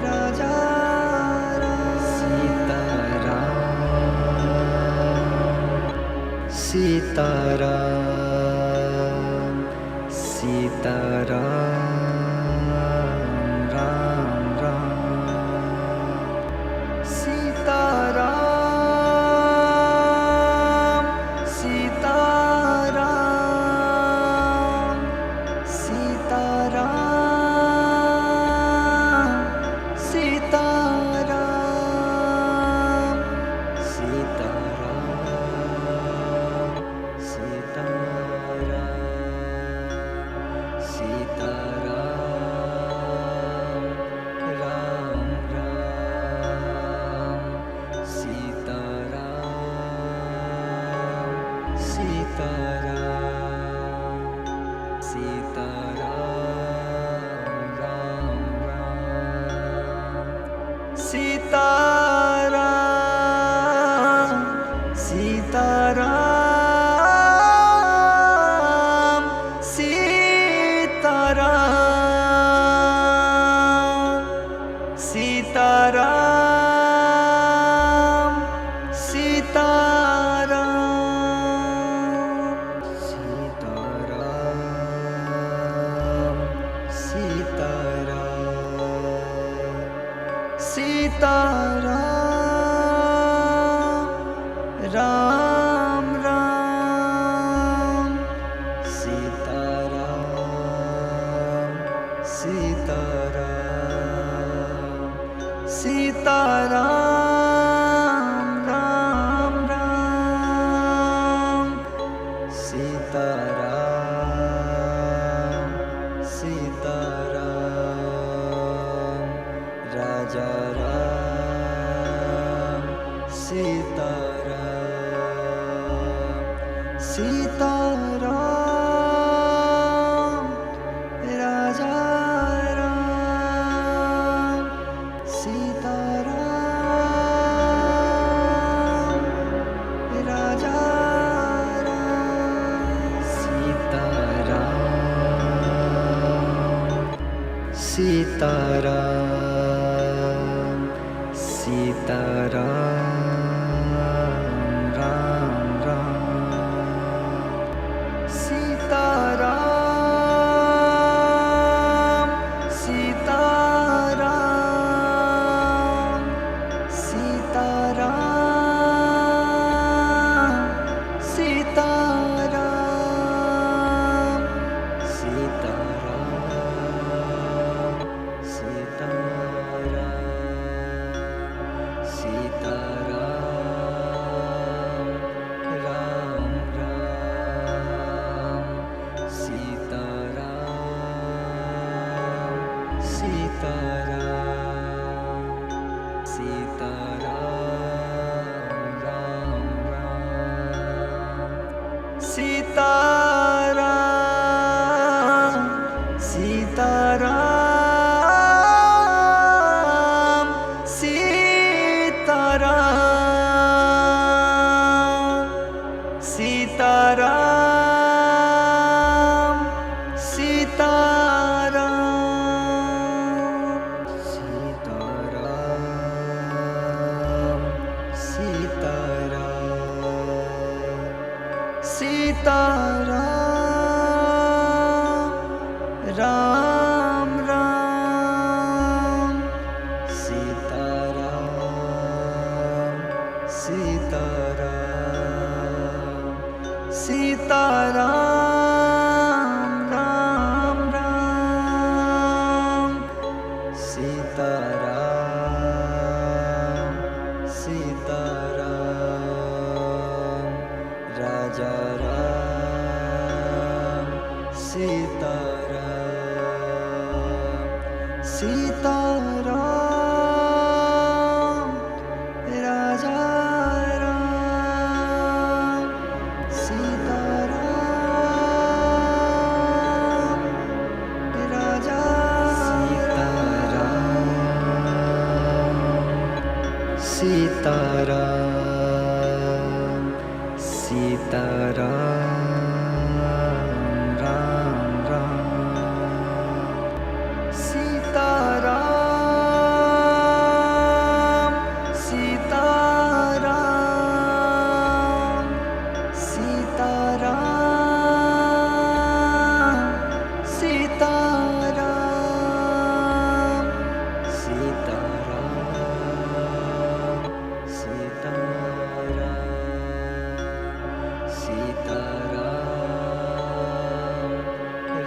Raja Ram Sitaram Sitaram Ram Ram Sitaram Sitaram Sitaram Sitaram Sitaram Sitaram Sitaram Ram Ram Sitaram Sitaram Sitaram Ram Ram Sitaram Sitaram Sitaram Sitaram Sitaram Sitaram Ram Ram Sitaram Sitaram Sitaram Ram Ram Sitaram Sitaram Raja Ram Sitaram Sitaram Raja Ram Sitaram Raja Ram Sitaram Sitaram Ram Ram Sitaram Sitaram Sitaram Sitaram Sitaram Sitaram Sitaram Raja Ram Sitaram Raja Sitaram Sitaram Ram Ram Sitaram Sitaram Sitaram Sitaram Sitaram Sitaram Sitaram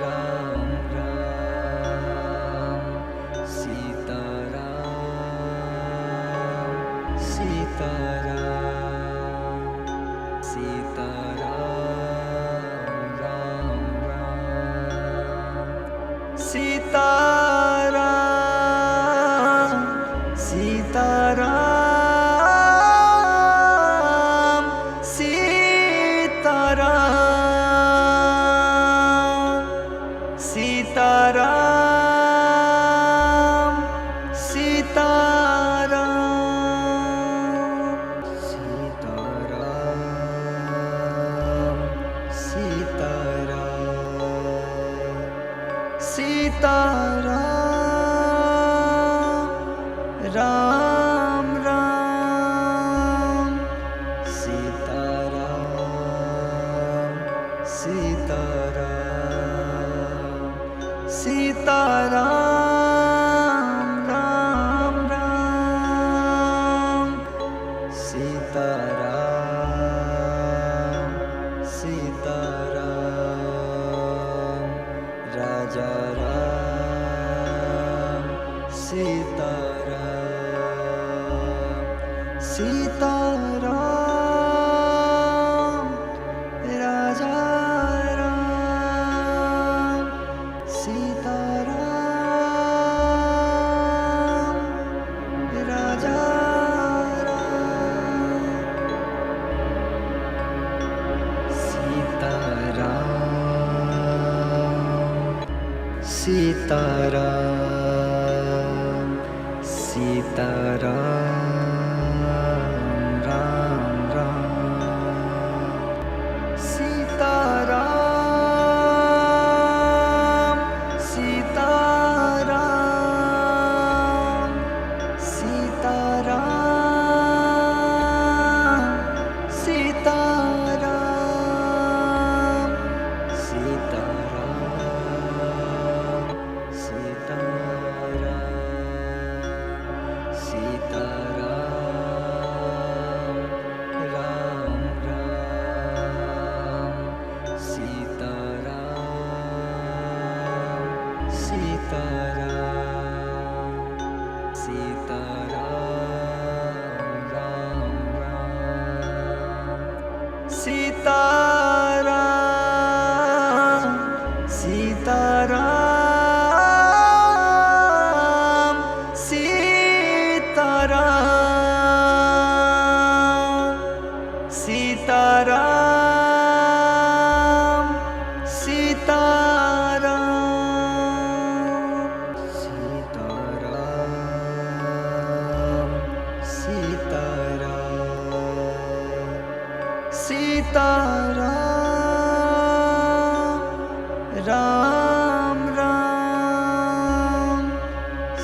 Ram Ram Sitaram Sitaram Sitaram Ram Ram Sitaram Sitaram Sitaram Sitaram Sitaram Sitaram Ram Ram Sitaram Sitaram Sitaram Ram Ram Sitaram Sitaram Raja Ram Sitaram Sitaram Raja Ram Sitaram Raja Sitaram Sitaram Sitaram Ram Ram Sitaram Sitaram Sitaram Sitaram Sitaram Sitaram Ram Ram Sitaram Sitaram Sitaram Ram Ram Sitaram Sitaram Sitaram Sitaram Sitaram Sitaram Ram Ram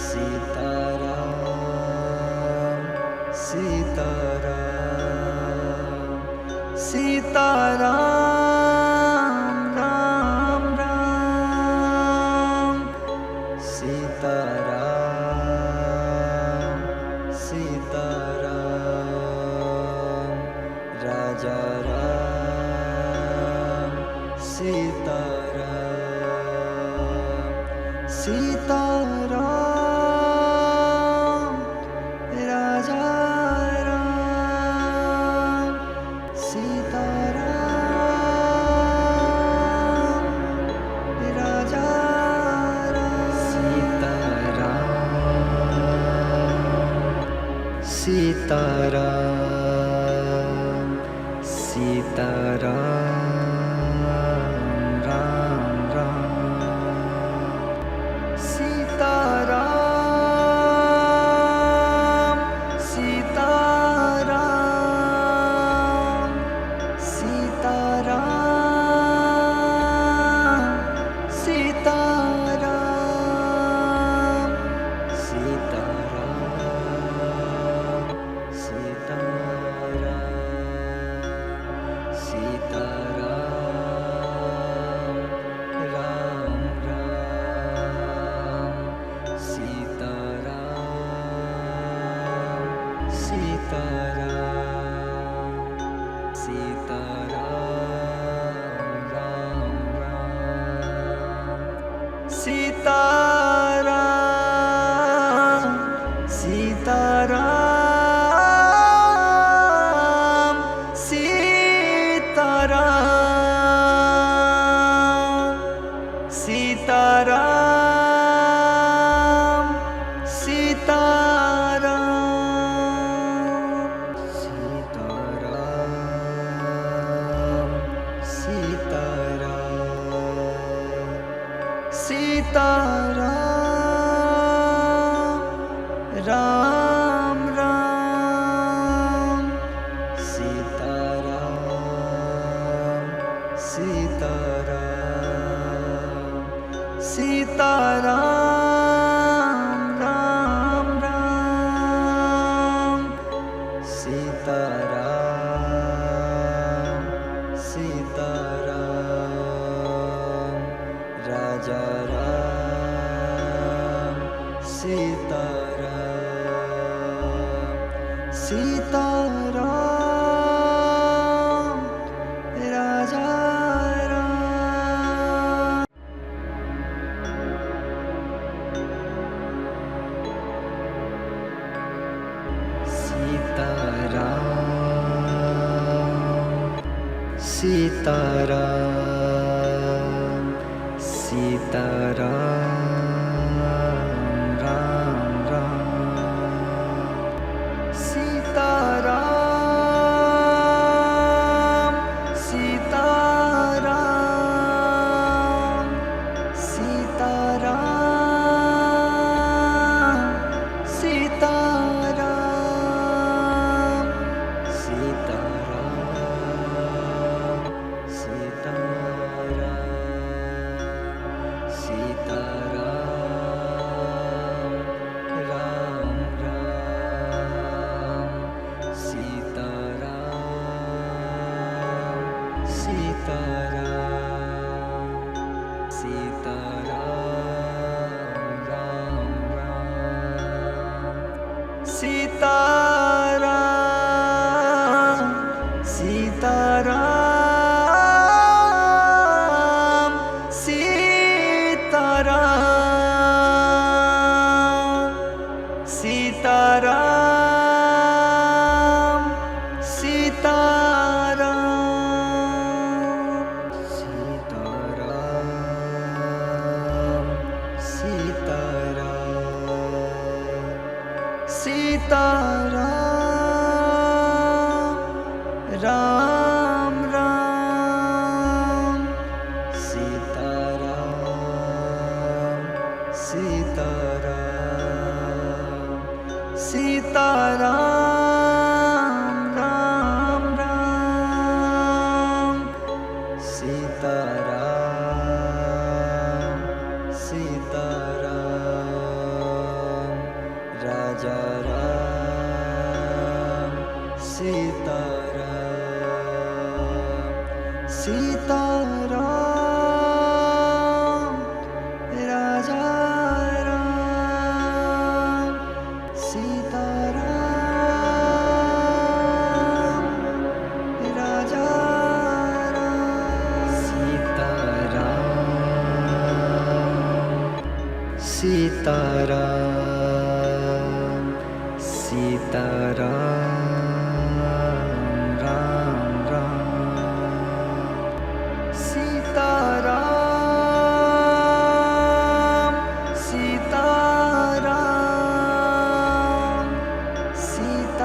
Sitaram Sitaram Sitaram Ram Ram Sitaram Sitaram Raja Ram Sitaram Sitaram Ram Ram Sitaram Sitaram Sitaram Sitaram Sitaram Sitaram Ram Ram Sitaram Sitaram Sitaram Ram Ram Sitaram Sitaram Sitaram Sitaram Sitaram Sitaram Ram Ram Sitaram Sitaram Sitaram Ram Ram Sitaram Sitaram Raja Ram Sitaram Sitaram Raja Ram Sitaram Sitaram Sitaram Ram Ram Sitaram Sitaram Sitaram Sitaram Sitaram Sitaram Sitaram Ram Ram Sitaram Sitaram Sitaram Ram Ram Sitaram Sitaram Sitaram Sitaram Sitaram Sitaram Ram Ram Sitaram Sitaram Sitaram Ram Ram Sitaram Sitaram Raja Ram Sitaram Sitaram Raja Ram Sitaram Raja Ram Sitaram Sitaram Sitaram Ram Ram Sitaram Sitaram Sitaram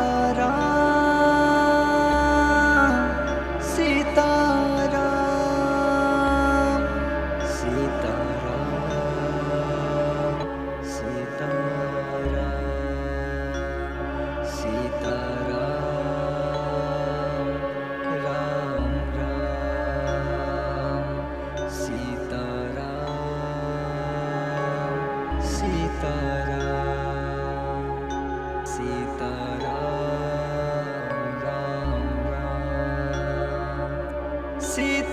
Sitaram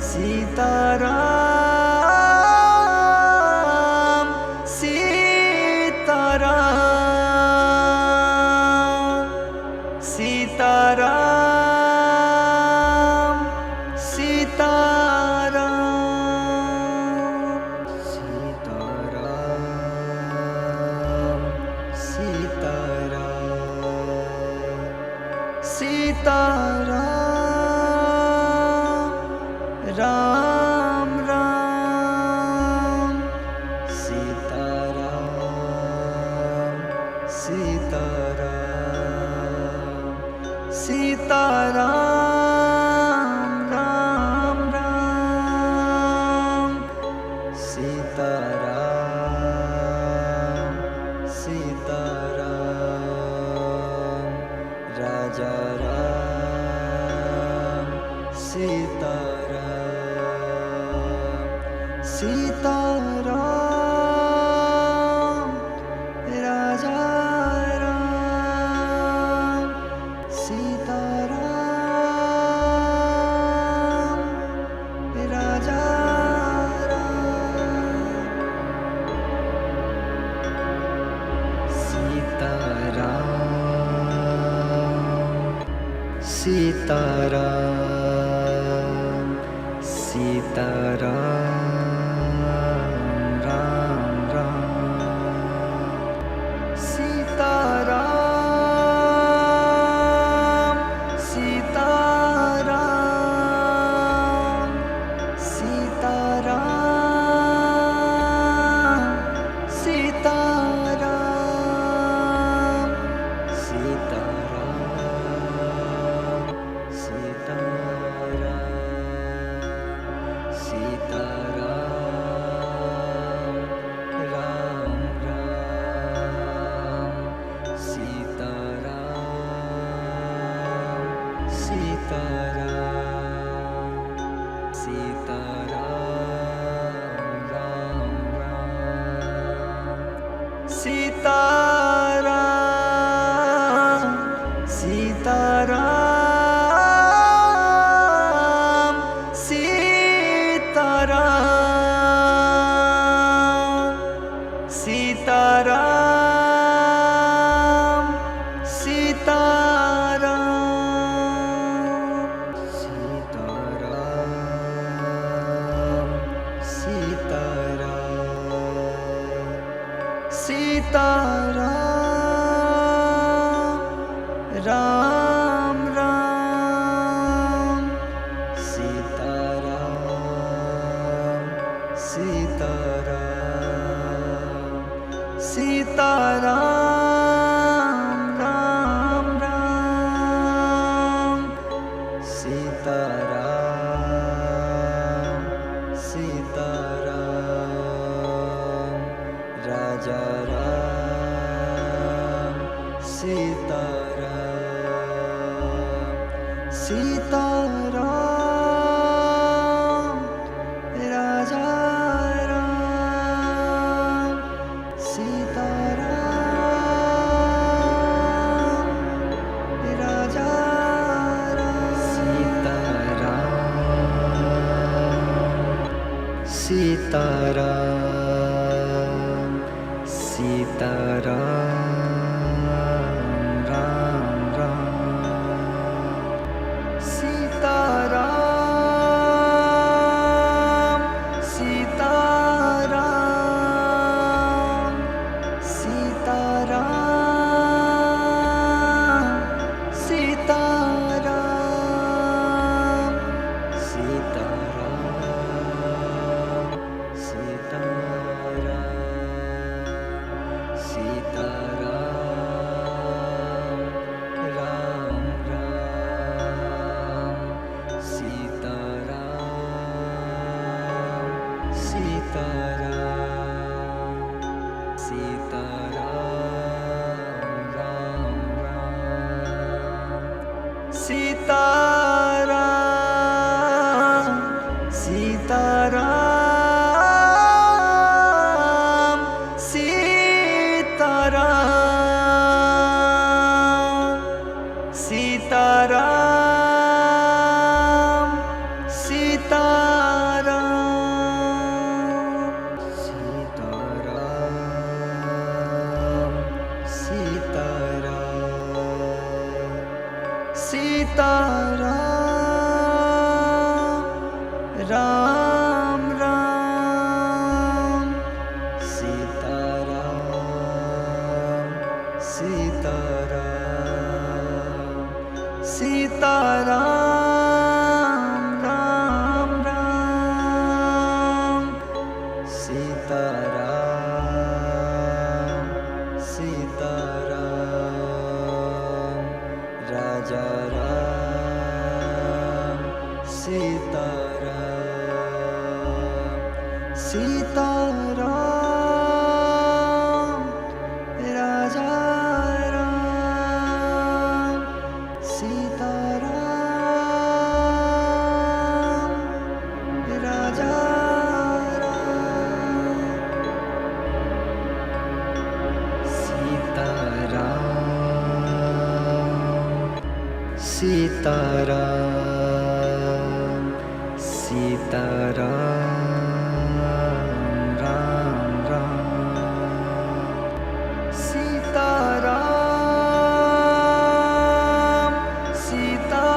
Sitaram Sitaram Sitaram Sitaram Sitaram Ram Ram Sitaram Sitaram Sitaram Ram Ram Sitaram Sitaram Raja Ram Sitaram Sitaram Raja Ram Sitaram Raja Sitaram Sitaram Ram Ram Sitaram Sitaram Sitaram Sitaram Sitaram Ram Ram Sitaram Sitaram Sitaram Ram Ram Sitaram Sitaram Raja Ram Sitaram Sitaram Raja Ram Sitaram Raja Sitaram Sitaram Sitaram Ram Ram Sitaram Sitaram Sitaram Sitaram Sitaram Sitaram Sita Sitaram Sitaram Raja Ram Sitaram Sitaram Raja Ram Sitaram Raja Sitaram Sitaram Ram Ram Sitaram Sitaram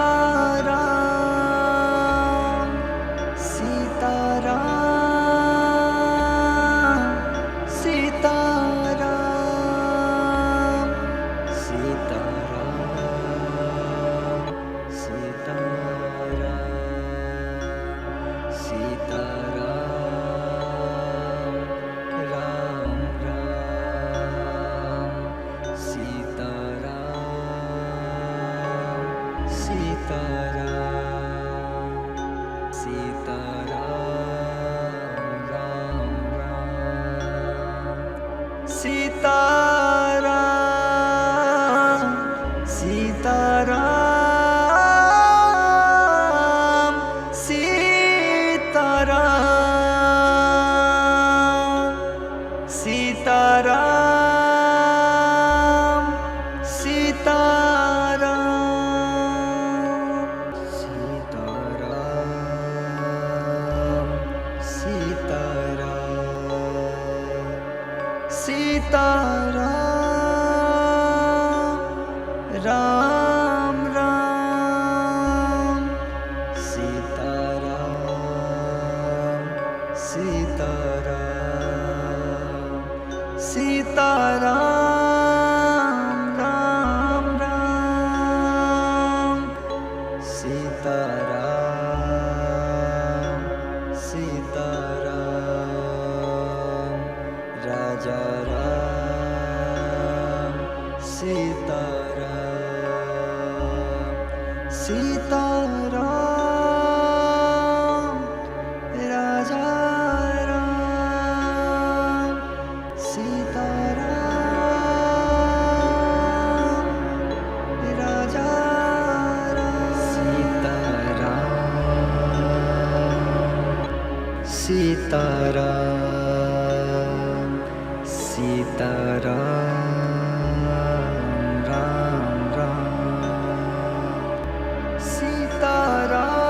Sitaram Sitaram Sitaram Ram Ram Sitaram Sitaram Sitaram Ram Ram Sitaram Sitaram Raja Ram Sitaram Sitaram Raja Ram Sitaram Raja Ram Sitaram Sitaram Ram Ram Sitaram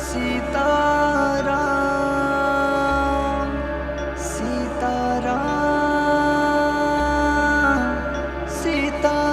Sitaram Sitaram Sitaram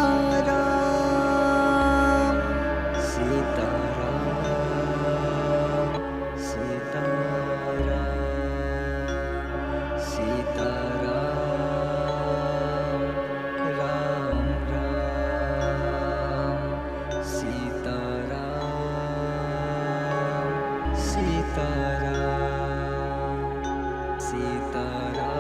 Sitaram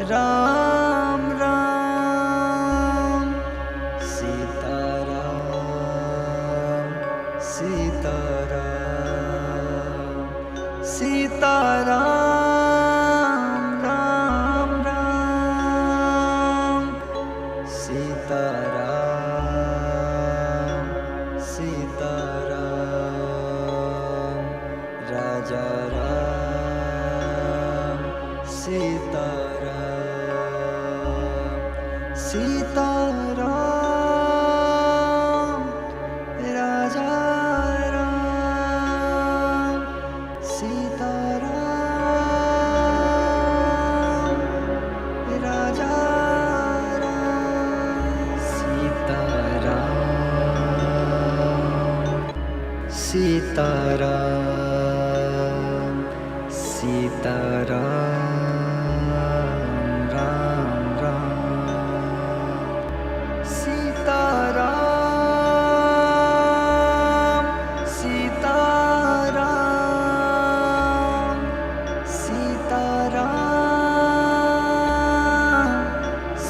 Ram Ram Sitaram Sitaram Sitaram Ram Ram Sitaram Sitaram Raja Ram Sitaram Sitaram Sitaram Sitaram Ram Ram Sitaram Sitaram Sitaram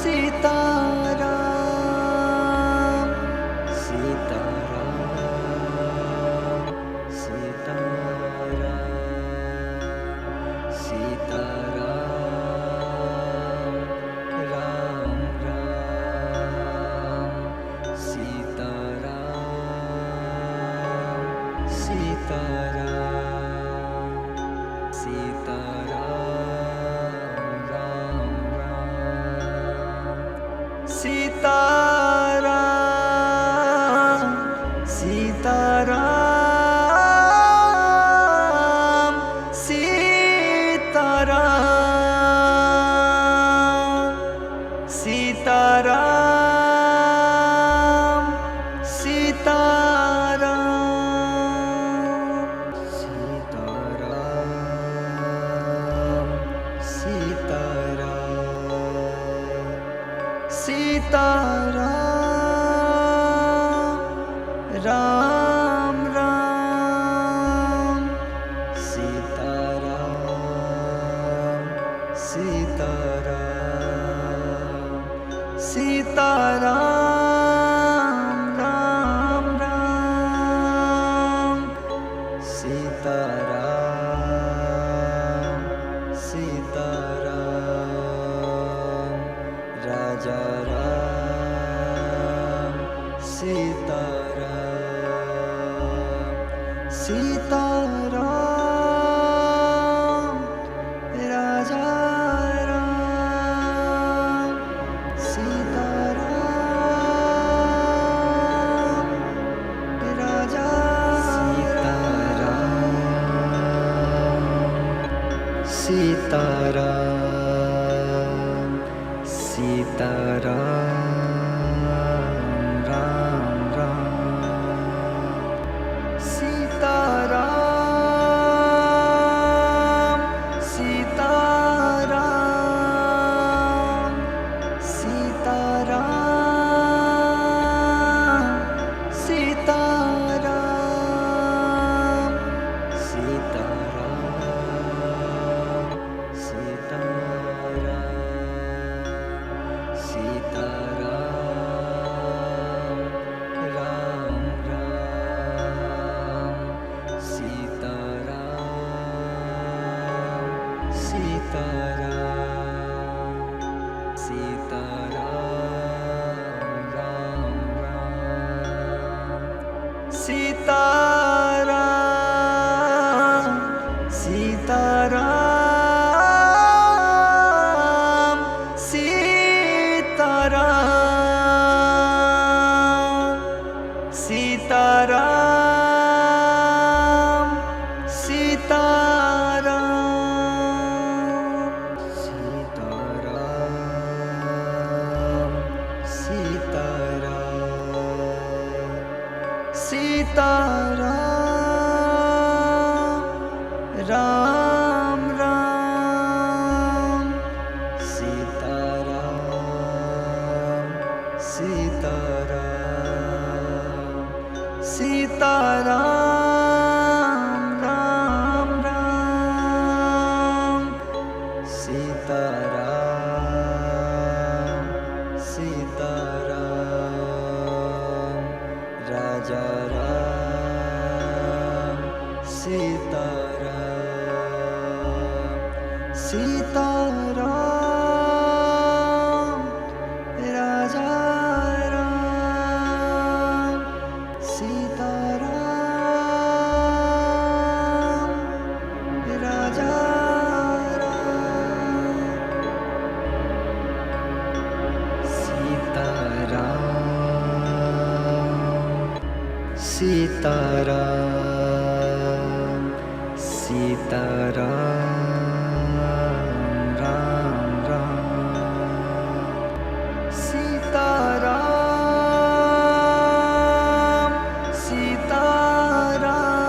Sitaram Sitaram Sitaram Sitaram Ram Ram Sitaram Sitaram Sitaram Ram Ram Sitaram Sitaram Sitaram Sitaram Sitaram Ram Ram Sitaram Sitaram Sitaram Ram Ram Sitaram Sitaram Raja Ram Sitaram Sitaram Raja Ram Sitaram Raja Sitaram Sitaram Ram Ram Sitaram Sitaram Sitaram Sitaram Sitaram Ram Ram Sitaram Sitaram Sitaram Ram Ram Sitaram Sitaram Raja Ram Sitaram Sitaram Raja Ram Sitaram Raja Sitaram Sitaram Ram Ram Sitaram Sitaram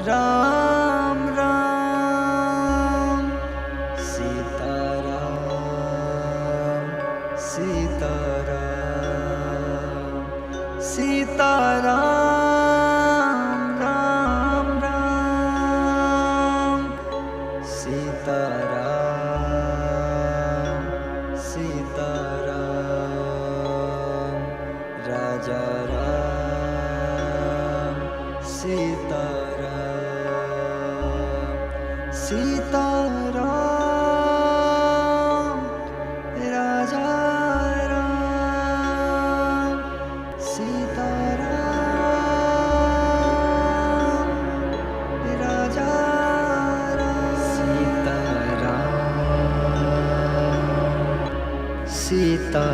Ram Ram Sitaram Sitaram Sitaram Ram Ram Sitaram Sitaram Raja Ram Sitaram Sitaram Raja Ram Sitaram Raja Ram Sitaram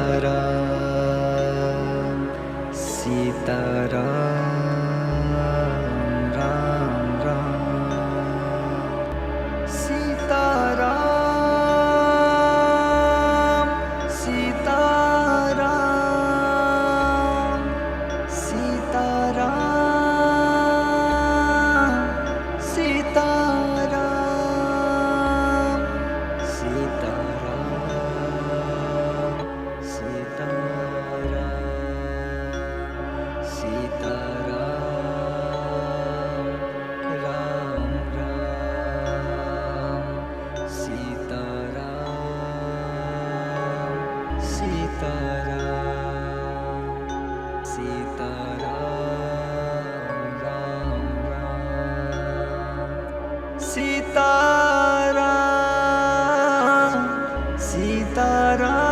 Sitaram Ram Ram Sitaram Sitaram Sitaram Sitaram Sitaram Sitaram Sitaram Ram Ram Sitaram Sitaram Sitaram Ram Ram Sitaram Sitaram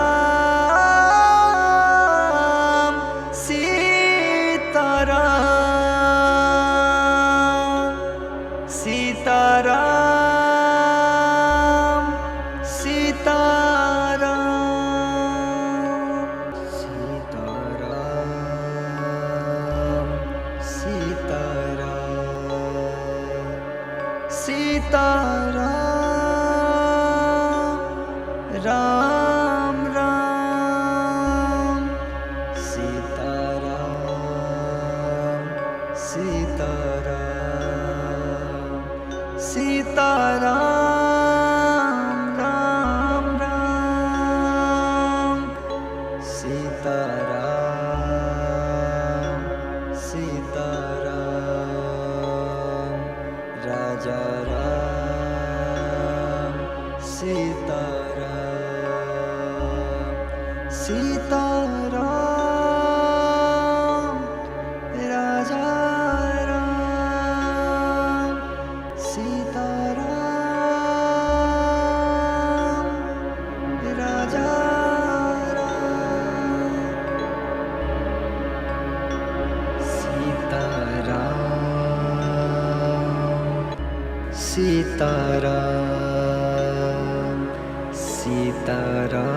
Sitaram Sitaram Sitaram Sitaram Ram Ram Sitaram Sitaram Sitaram Ram Ram Sitaram Sitaram Raja Ram Sitaram Sitaram Raja Ram Sitaram Raja Ram Sitaram Sitaram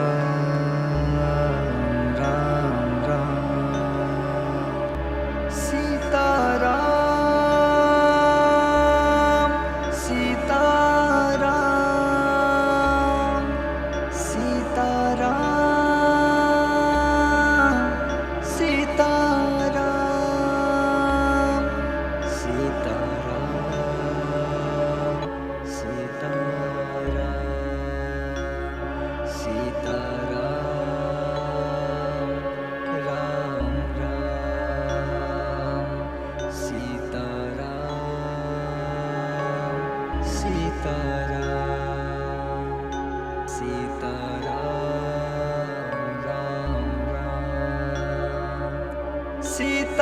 Ram Ram Sitaram Sitaram Sitaram Sitaram Sitaram Sitaram Sitaram Ram Ram Sitaram Sitaram Sitaram Ram Ram Sitaram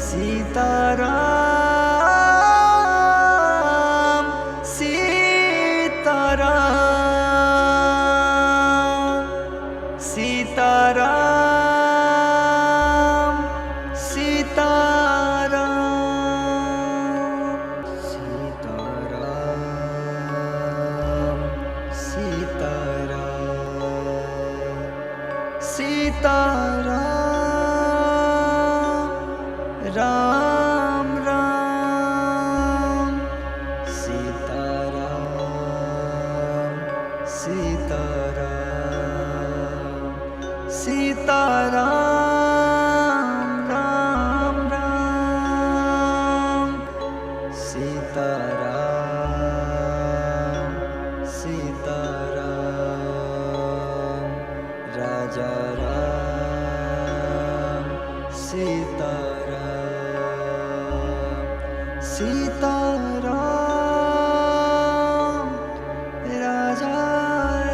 Sitaram Sitaram Sitaram Sitaram Sitaram Ram Ram Sitaram Raja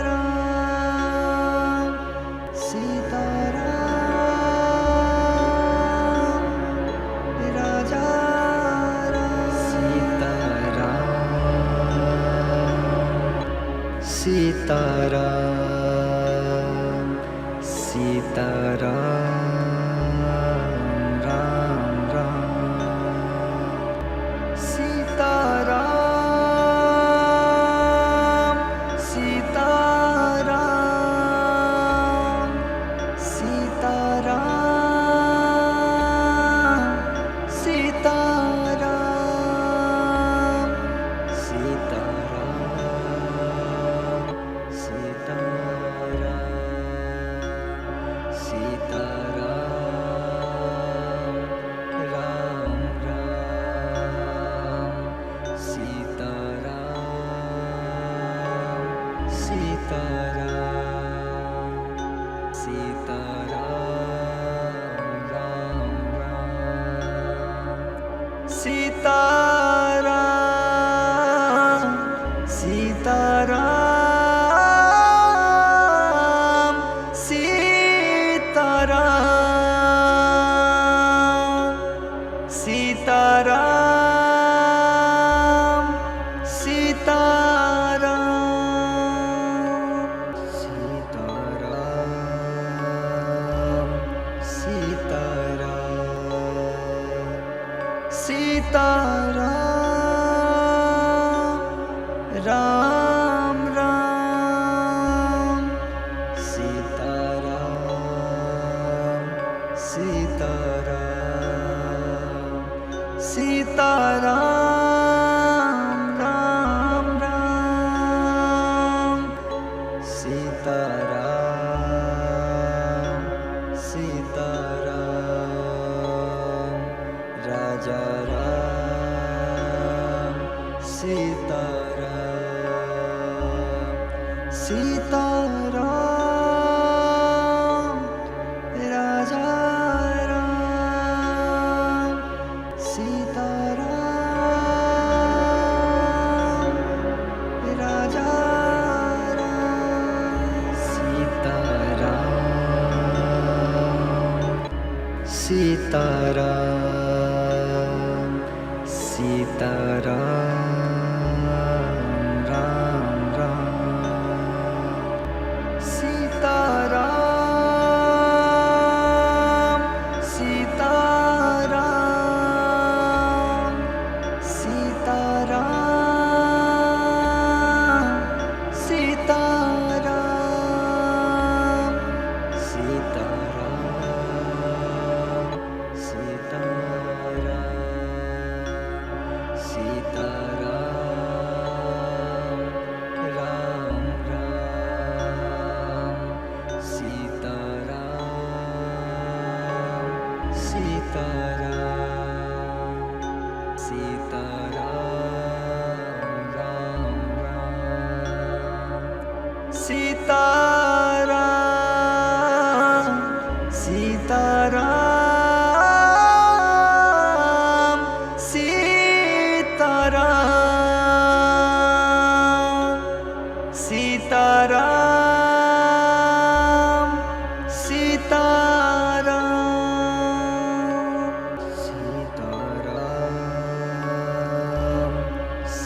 Ram Sitaram Raja Ram Sitaram Sitaram Ram Ram Sitaram Sitaram Sitaram Sitaram Sitaram Sitaram Ram Ram Sitaram Sitaram Sitaram Ram Ram Sitaram Sitaram Sitaram Sitaram Sitaram Sitaram Ram Ram Sitaram Sitaram Sitaram Ram Ram Sitaram Sitaram Raja Ram Sitaram Sitaram Raja Ram Sitaram Raja Ram Sitaram Sitaram Ram Ram Sitaram Sitaram Sitaram Sitaram Sitaram Sitaram Ram Ram Sitaram Sitaram Sitaram Ram Ram Sitaram Sitaram Sitaram Sitaram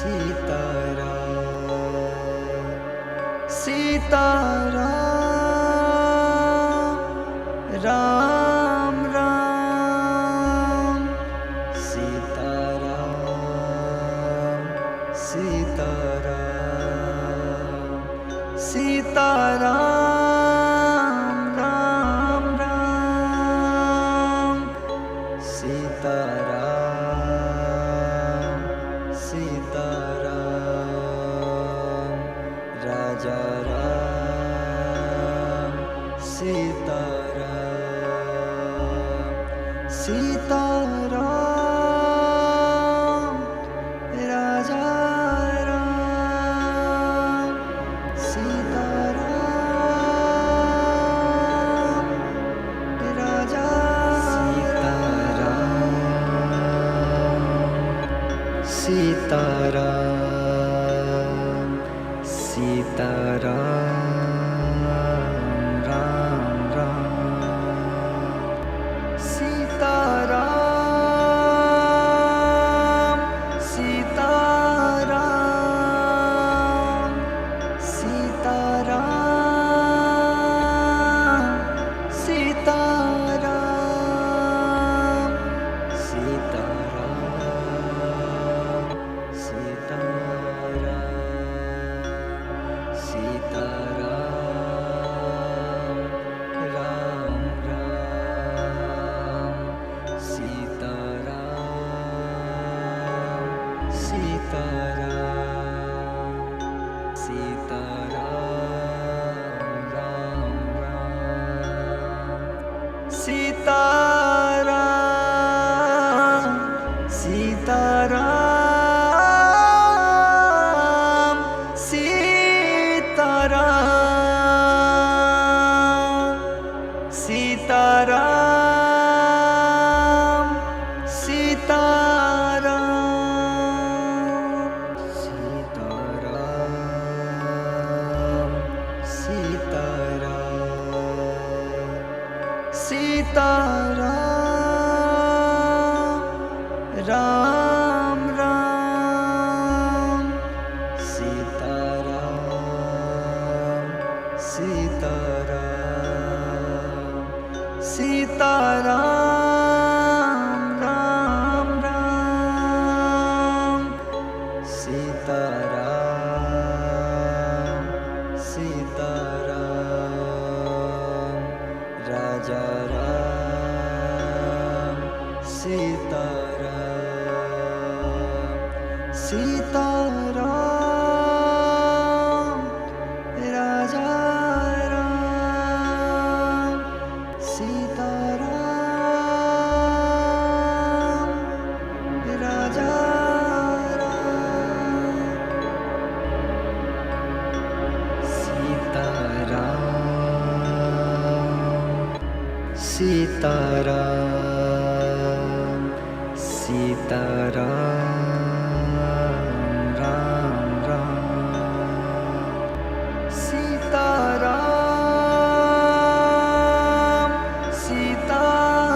Sitaram Sitaram Ram Ram Sitaram Sitaram Sitaram Ram Ram Sitaram Sitaram Raja Ram Sitaram Sitaram Raja Ram Sitaram Raja Sitaram Sitaram Sitaram Ram Ram Sitaram Sitaram Sitaram Sitaram Sitaram Sitaram Sitaram Ram Ram Sitaram Sitaram Sitaram Ram Ram Sitaram Sitaram Sitaram Sitaram Sitaram Ram Ram Sitaram Sitaram Sitaram Ram Ram Sitaram Sitaram Raja Ram Sitaram Sitaram Raja Ram Sitaram Raja Sitaram Sitaram Ram Ram Sitaram Sitaram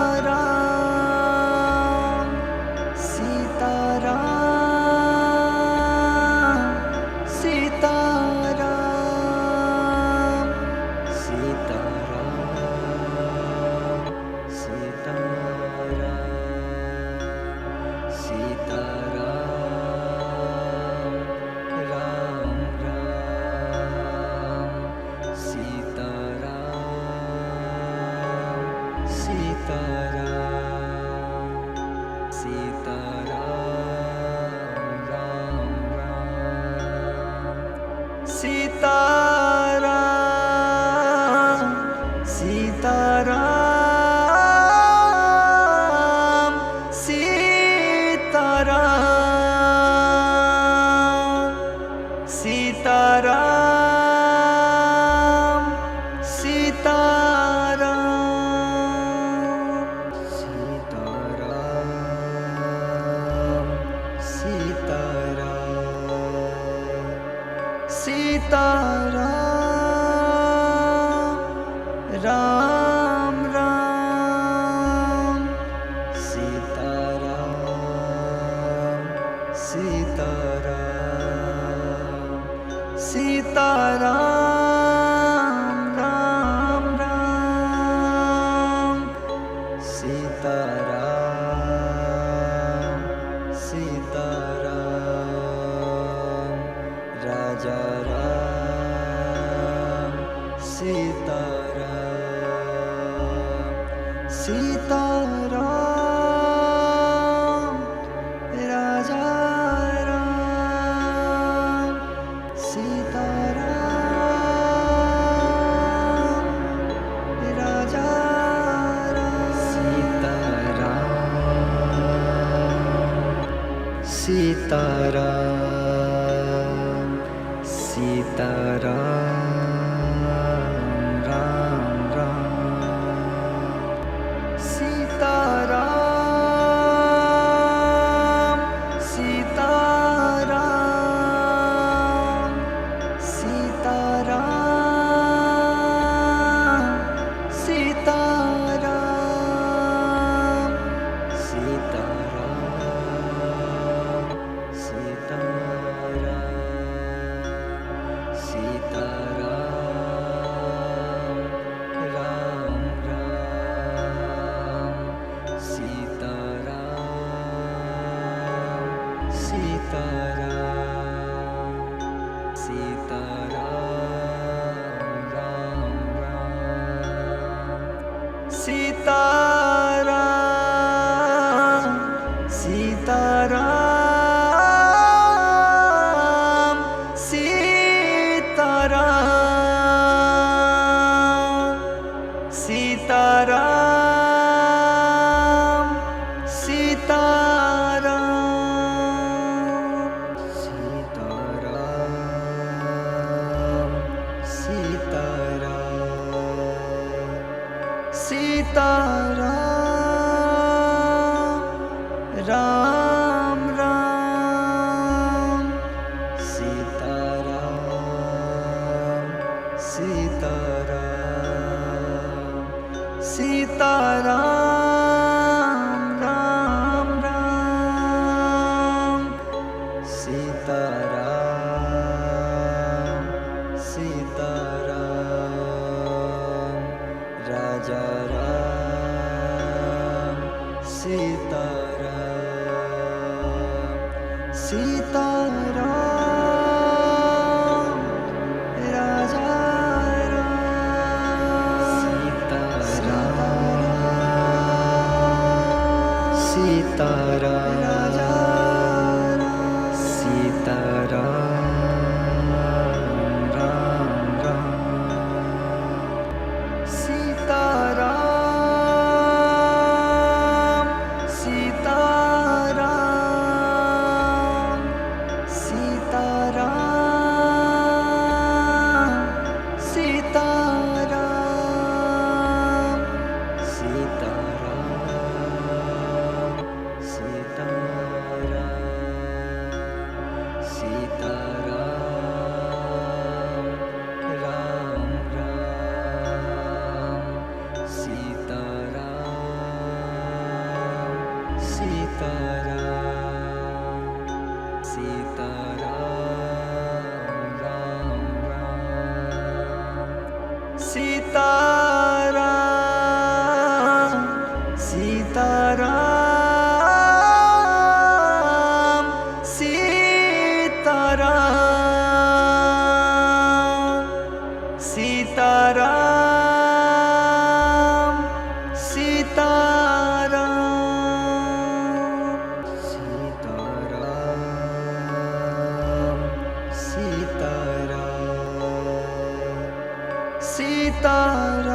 Sitaram Sitaram Sitaram Ram Ram Sitaram Sitaram Sitaram Ram Ram Sitaram Sitaram Raja Ram Sitaram Sitaram Raja Ram Sitaram Raja Sitaram Sitaram Sitaram Ram Ram Sitaram Sita Ram Ram Sitaram Sitaram Sitaram Ram Ram Sitaram Sitaram Raja Ram Sitaram Sitaram Raja Ram Sitaram Raja Sitaram Ram Ram Sitaram Sitaram Sitaram Sitaram Sitaram Sitaram Sitaram Ram Ram Sitaram Sitaram Sitaram Ram Ram Sitaram Sitaram Sitaram Sitaram Sitaram Sitaram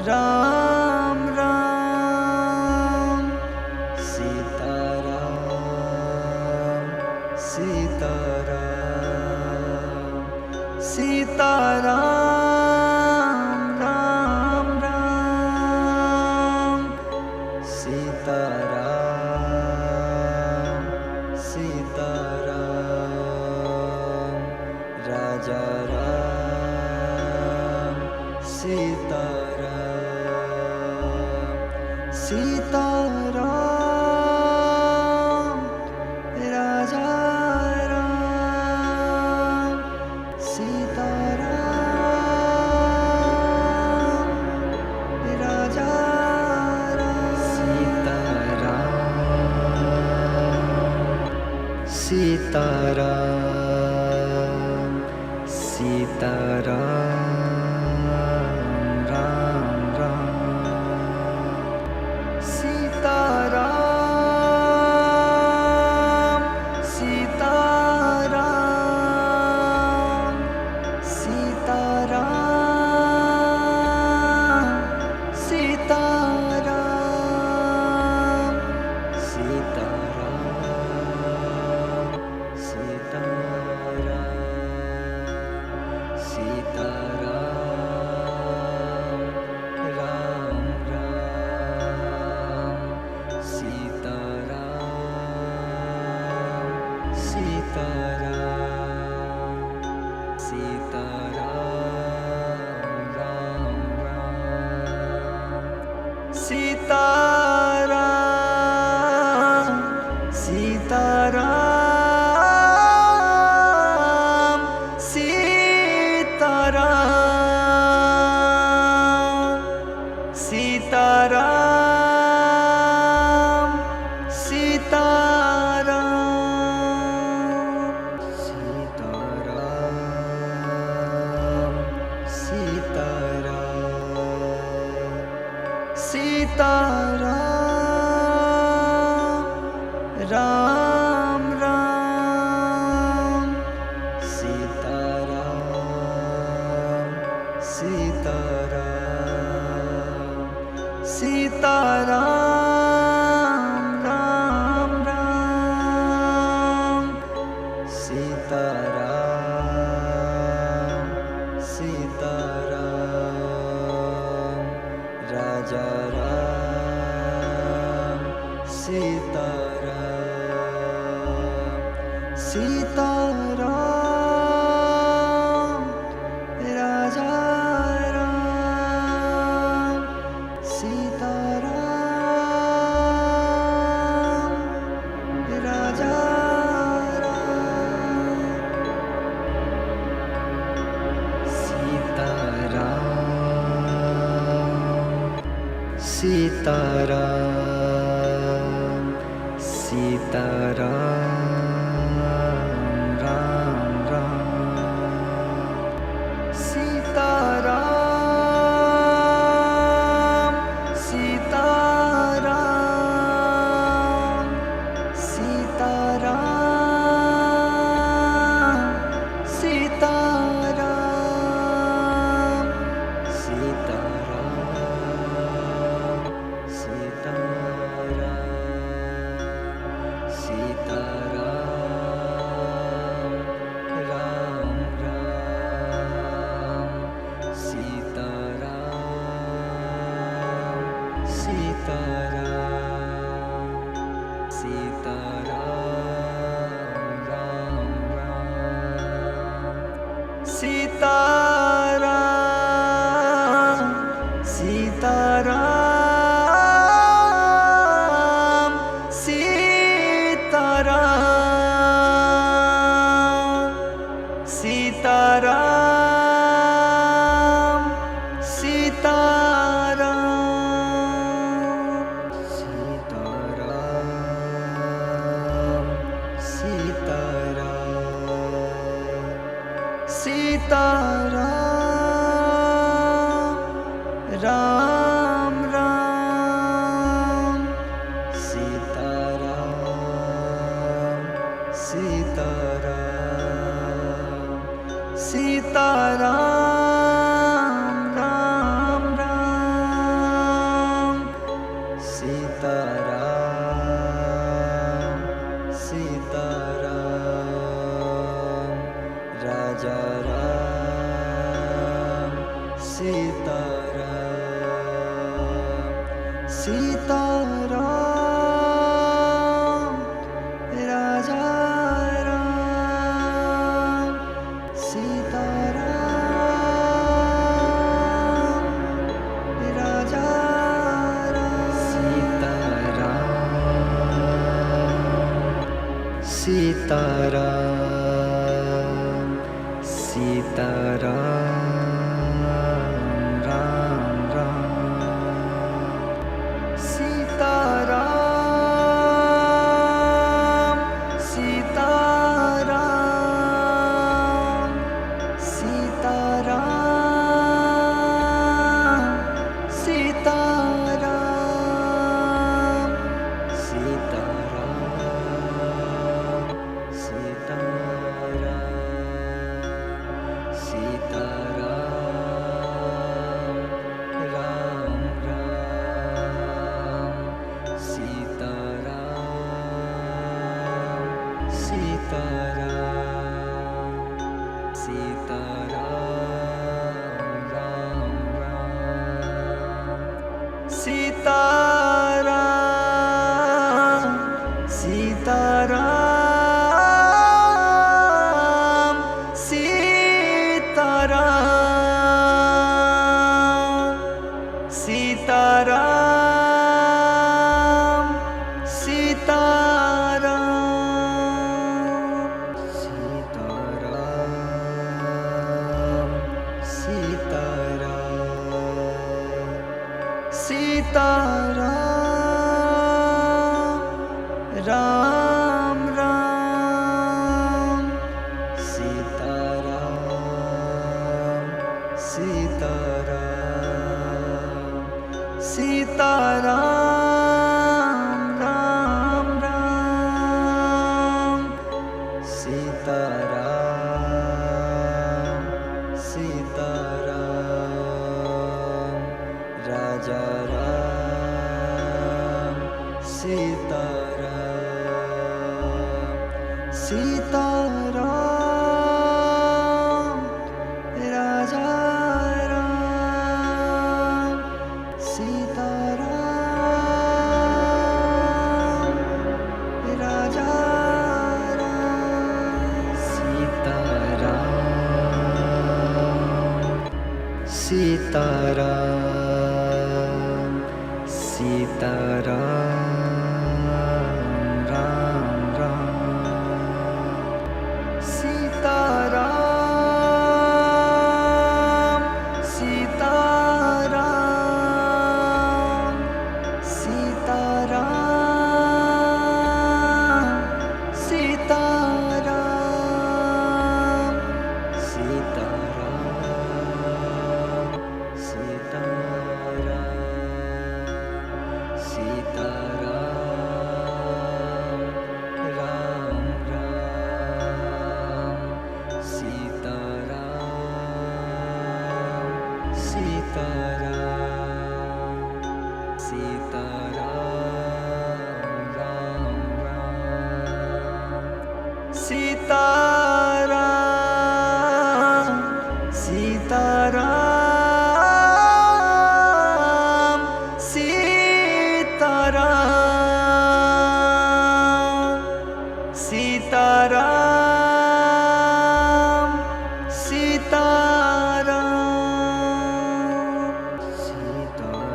Ram Ram Sitaram Sitaram Sitaram Ram Ram Sitaram Sitaram Raja Ram Sitaram Sitaram Raja Ram Sitaram Raja Ram Sitaram Sitaram Ram Ram Sitaram Sitaram Sitaram Sitaram Sitaram Sitaram Sitaram Ram Ram Sitaram Sitaram Sitaram Ram Ram Sitaram Sitaram Sitaram Sitaram Sitaram Sitaram Sitaram Raja Ram Sitaram Raja Sitaram Sitaram Ram Ram Sitaram Sitaram Sitaram Sitaram Sitaram Ram Ram Sitaram Sitaram Sitaram Ram Ram Sitaram Sitaram Raja Ram Sitaram Sitaram Raja Ram Sitaram Raja Ram Sitaram Sitaram Ram Ram Sitaram Sitaram Sitaram Sitaram Sitaram Ram Ram Sitaram Sitaram Sitaram Ram Ram Sitaram Sitaram Raja Ram Sitaram Sitaram Raja Ram Sitaram Sitaram Sitaram Ram Ram Sitaram Sitaram Sitaram Sitaram Sitaram Sitaram Sitaram Ram Ram Sitaram Sitaram Sitaram Ram Ram Sitaram Sitaram Sitaram Sitaram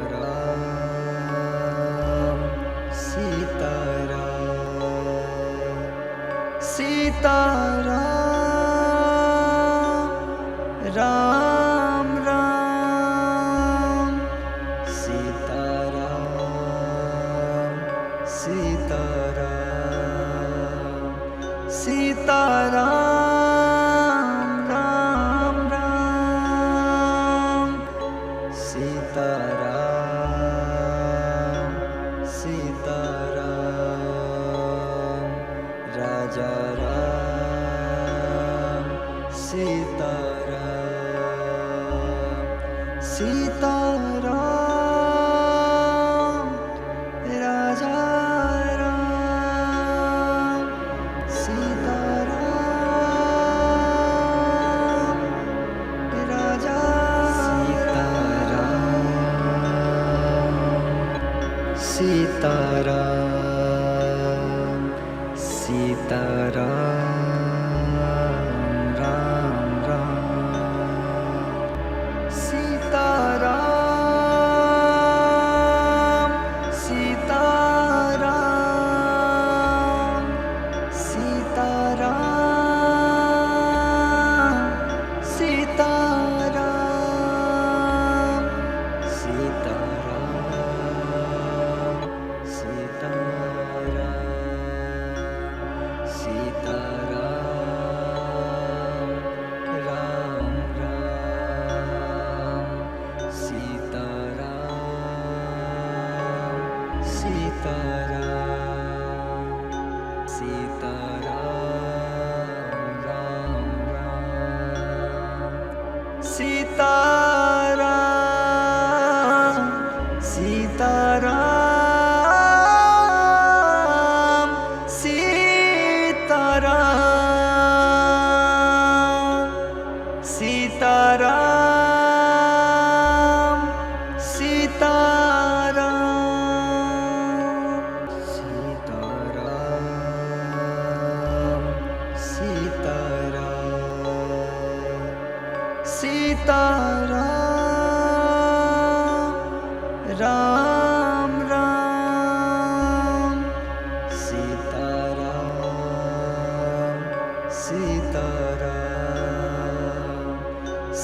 Sitaram Sitaram Ram Ram Sitaram Sitaram Sitaram Ram Ram Sitaram Sitaram Raja Ram Sitaram Sitaram Raja Ram Sitaram Raja Sitaram Sitaram Ram Ram Sitaram Sitaram Sitaram Sitaram Sitaram Sitaram Ram Ram Sitaram Sitaram Sitaram Ram Ram Sitaram Sitaram Sitaram Sitaram Sitaram Sitaram Ram Ram Sitaram Sitaram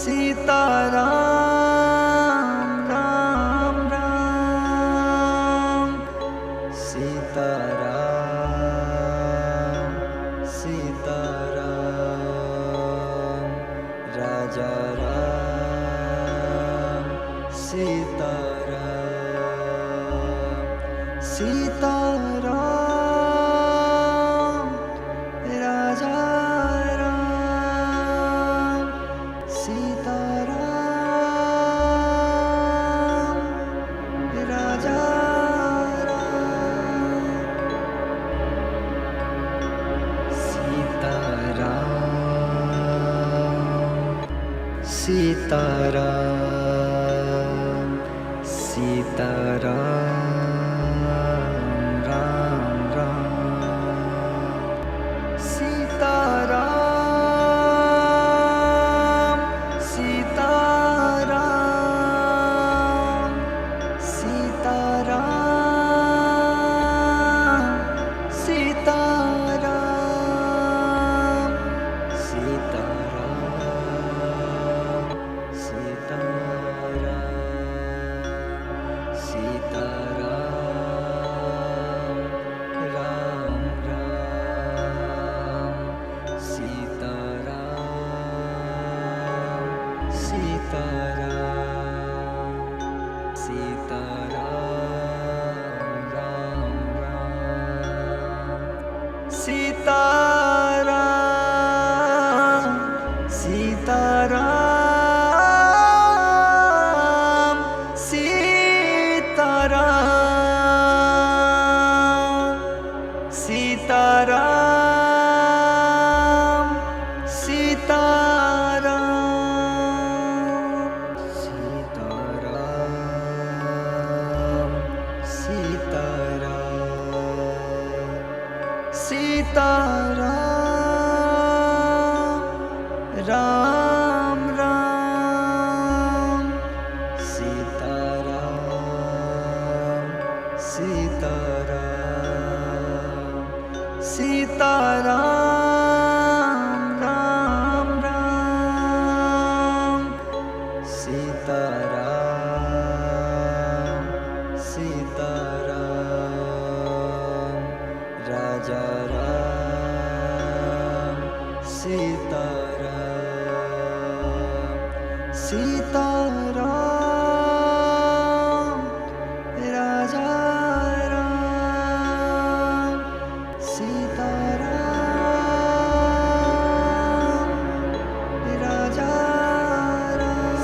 Sitaram Ram Ram Sitaram Sitaram Raja Ram Sitaram Sitaram Raja Ram Sitaram Raja Sitaram Sitaram Ram Ram Sitaram Sitaram Sitaram Sitaram Sitaram Sitaram Sitaram Sitaram Ram Ram Sitaram Sitaram Sitaram Ram Ram Sitaram Sitaram Raja Ram Sitaram Sitaram Raja Ram Sitaram Raja Ram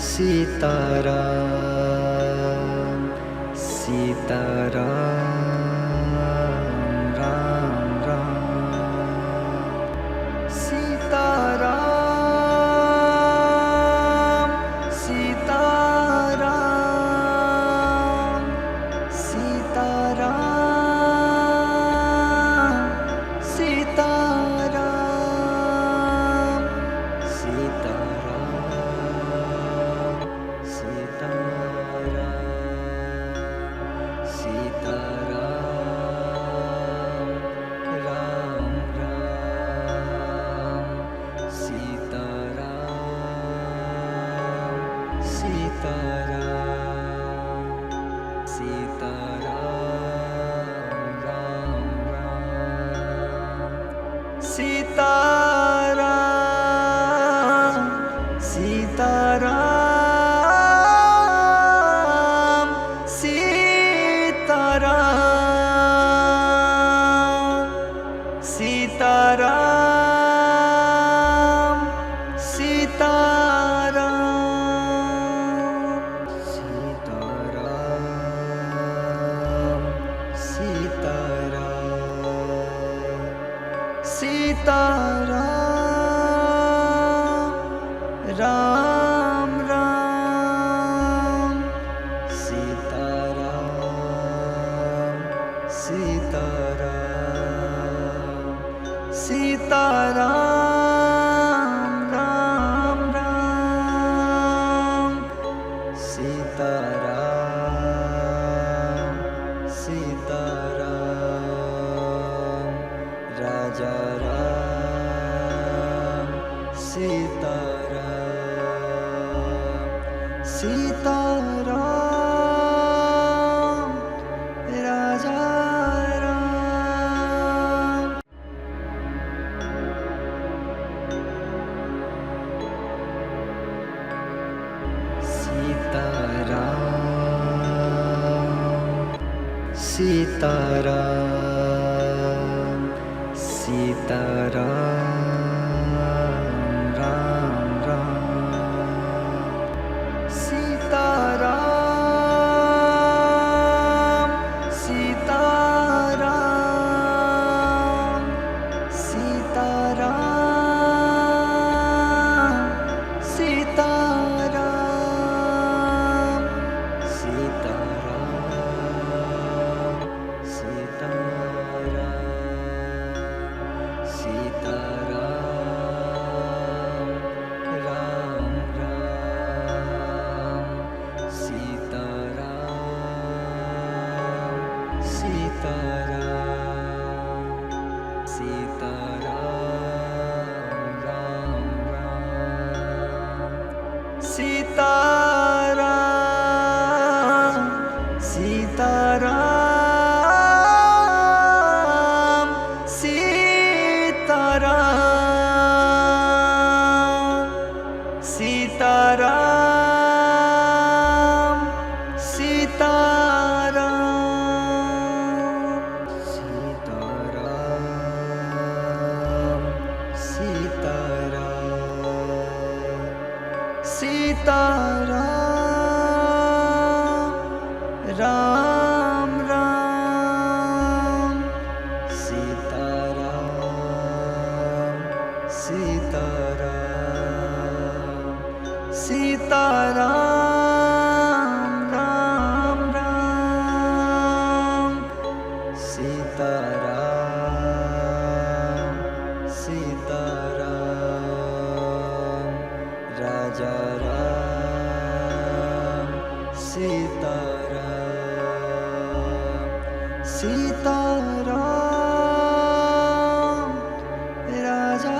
Sitaram Sitaram Ram Ram Sitaram Sitaram Sitaram Sitaram Sitaram Sitaram Ram Ram Sitaram Sitaram Sitaram Ram Ram Sitaram Sitaram Sitaram Sitaram Sitaram Ram Ram Sitaram Sitaram Sitaram Ram Ram Sitaram Sitaram Raja Ram Sitaram Sitaram Raja Ram Sitaram Sitaram Ram Ram Sitaram Sitaram Sitaram Sitaram Sitaram Sitaram Sitaram Raja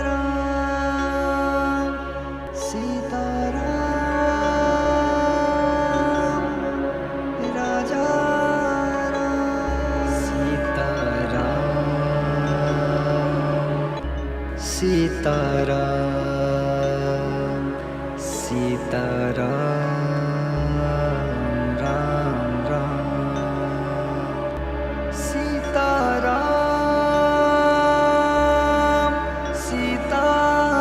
Ram Sitaram Raja Ram Sitaram Sitaram Ram Ram Sitaram Sitaram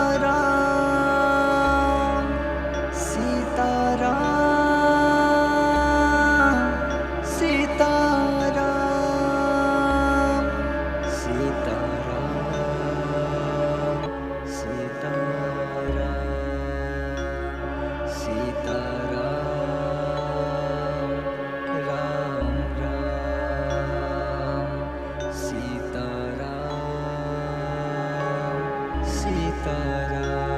Sitaram Sitaram Sitaram Sitaram Sitaram Ram Ram Sitaram Sitaram Sitaram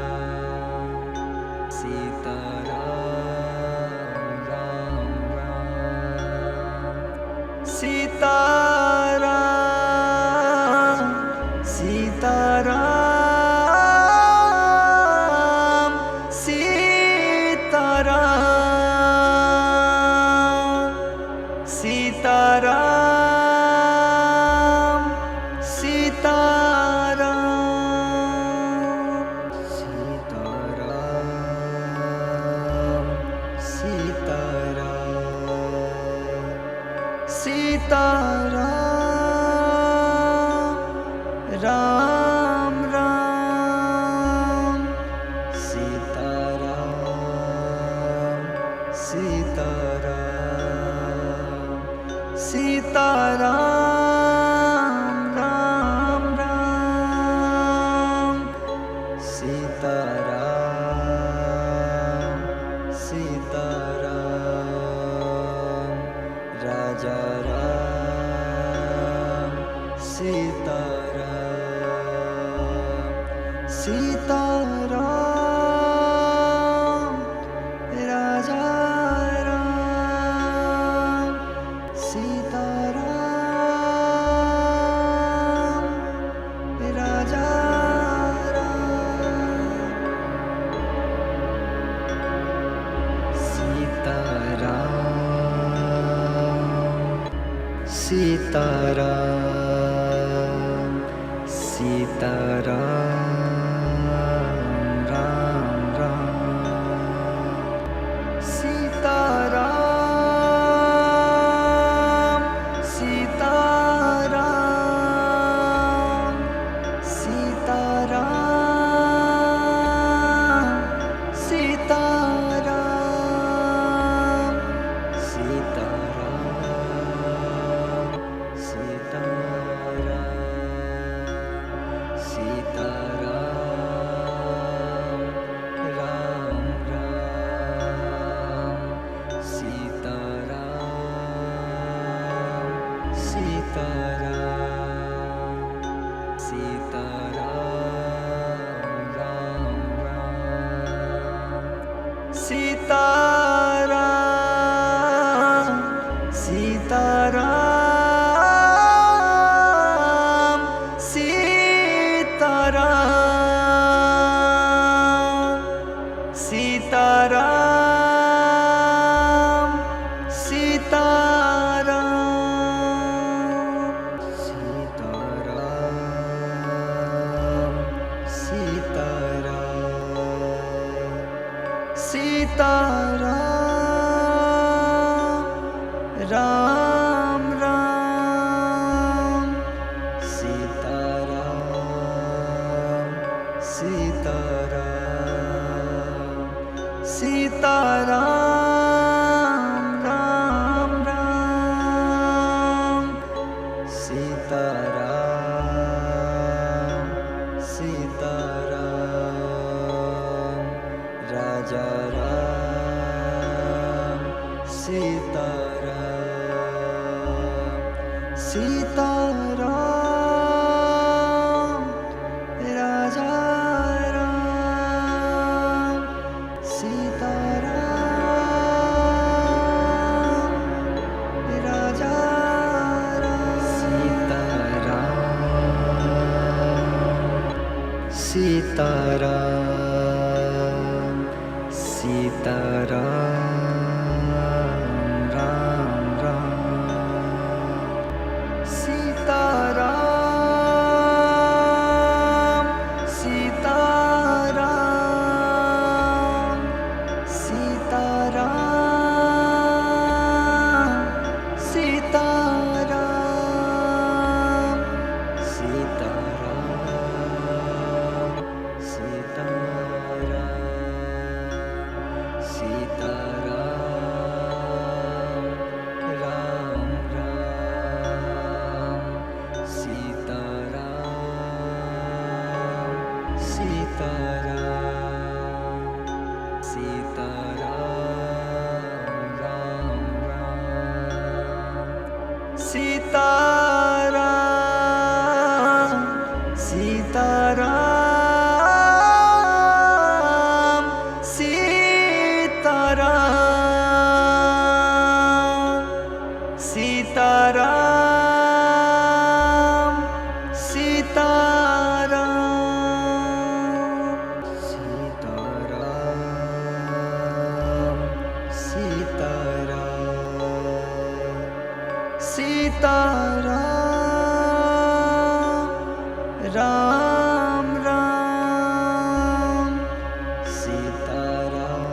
Ram Ram Sitaram Sitaram Sitaram Sitaram Sitaram Sitaram Ram Ram Sitaram Sitaram Sitaram Ram Ram Sitaram Sitaram Raja Ram Sitaram Sitaram Raja Ram Sitaram Raja Sitaram Sitaram Ram Ram Sitaram Sitaram Sitaram Sitaram Sitaram Ram Ram Sitaram Sitaram Sitaram Ram Ram Sitaram Sitaram Raja Ram Sitaram Sitaram Raja Ram Sitaram Sitaram Sitaram Ram Ram Sitaram Sitaram Sitaram Sitaram Sitaram Sitaram Sitaram Ram Ram Sitaram Sitaram Sitaram Ram Ram Sitaram Sitaram Sitaram Sitaram Sitaram Ram Ram Sitaram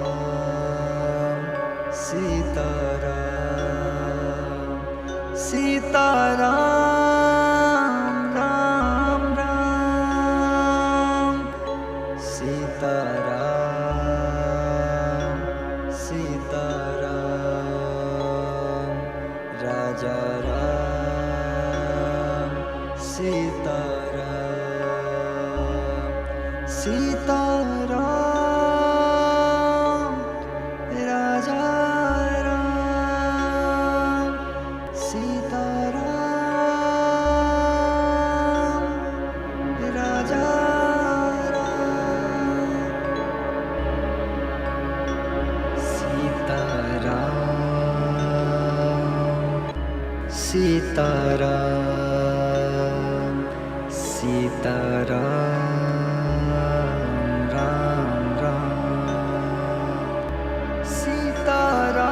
Sitaram Sitaram Ram Ram Sitaram Sitaram Raja Ram Sitaram Sitaram Raja Ram Sitaram Raja Sitaram Sitaram Ram Ram Sitaram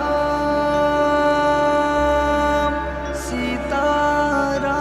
Sitaram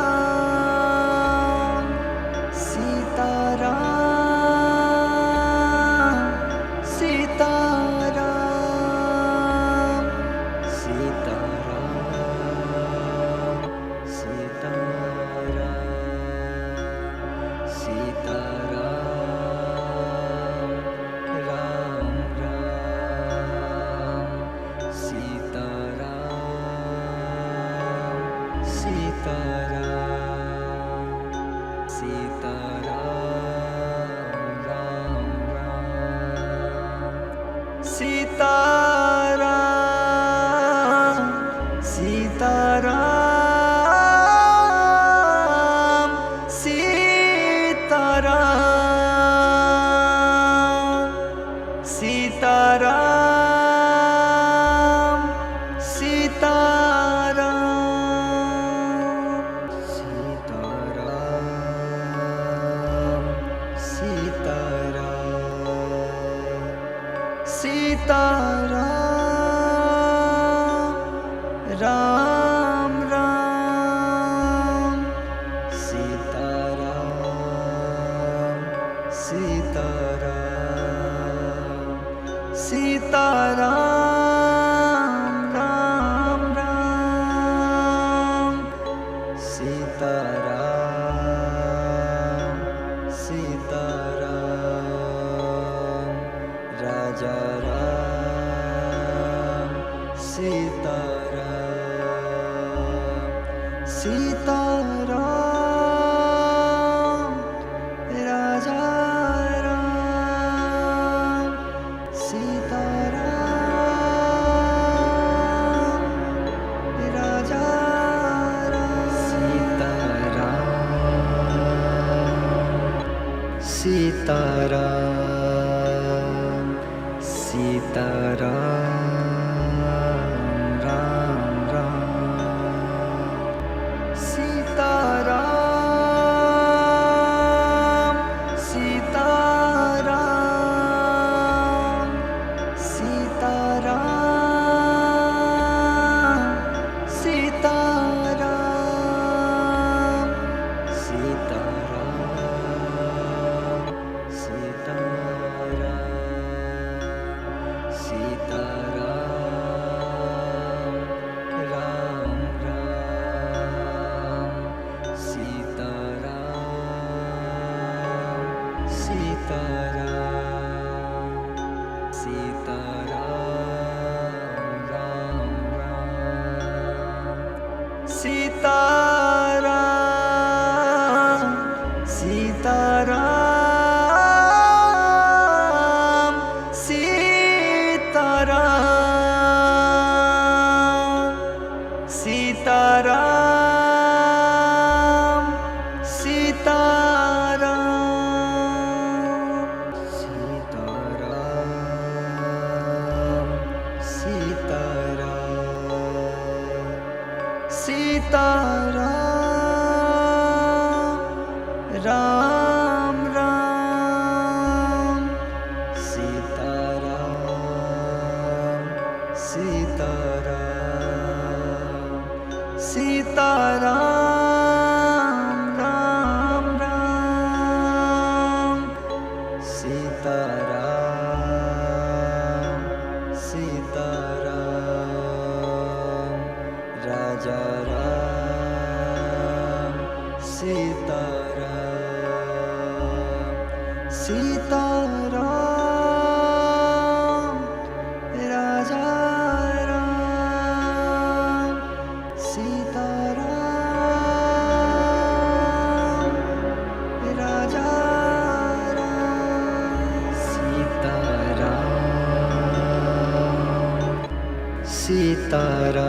Sitaram Sitaram Sitaram Ram Ram Sitaram Sitaram Sitaram Ram Ram Sitaram Sitaram Raja Ram Sitaram Sitaram Raja Ram Sitaram Raja Sitaram Sitaram Sitaram Ram Ram Sitaram Sitaram Sitaram Sitaram Sitaram Sitaram Sitaram Ram Ram Sitaram Sitaram Sitaram Ram Ram Sitaram Sitaram Raja Ram Sitaram Sitaram Raja Ram Sitaram Raja Ram Sitaram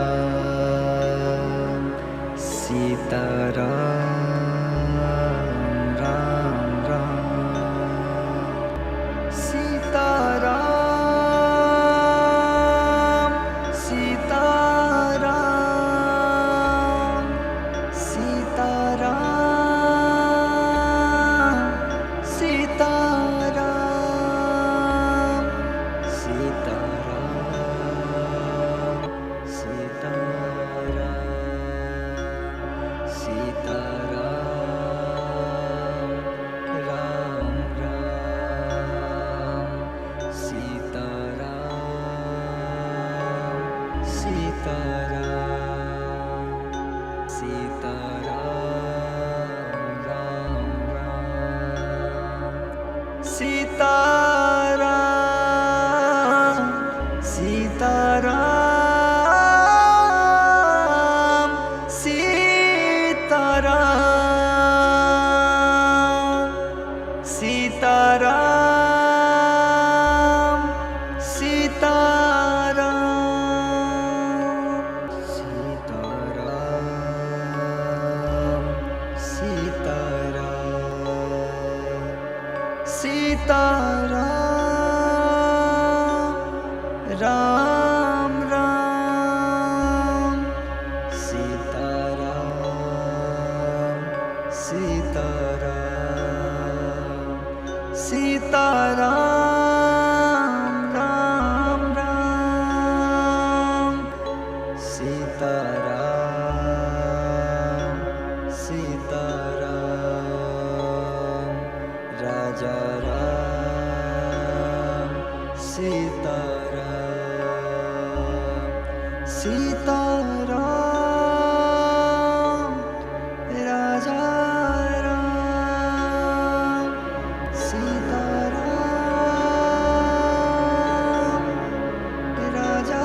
Sitaram Ram Ram Sitaram Sitaram Sitaram Sitaram Sitaram Ram Ram Sitaram Sitaram Sitaram Ram Ram Sitaram Sitaram Raja Ram Sitaram Sitaram Raja Ram Sitaram Raja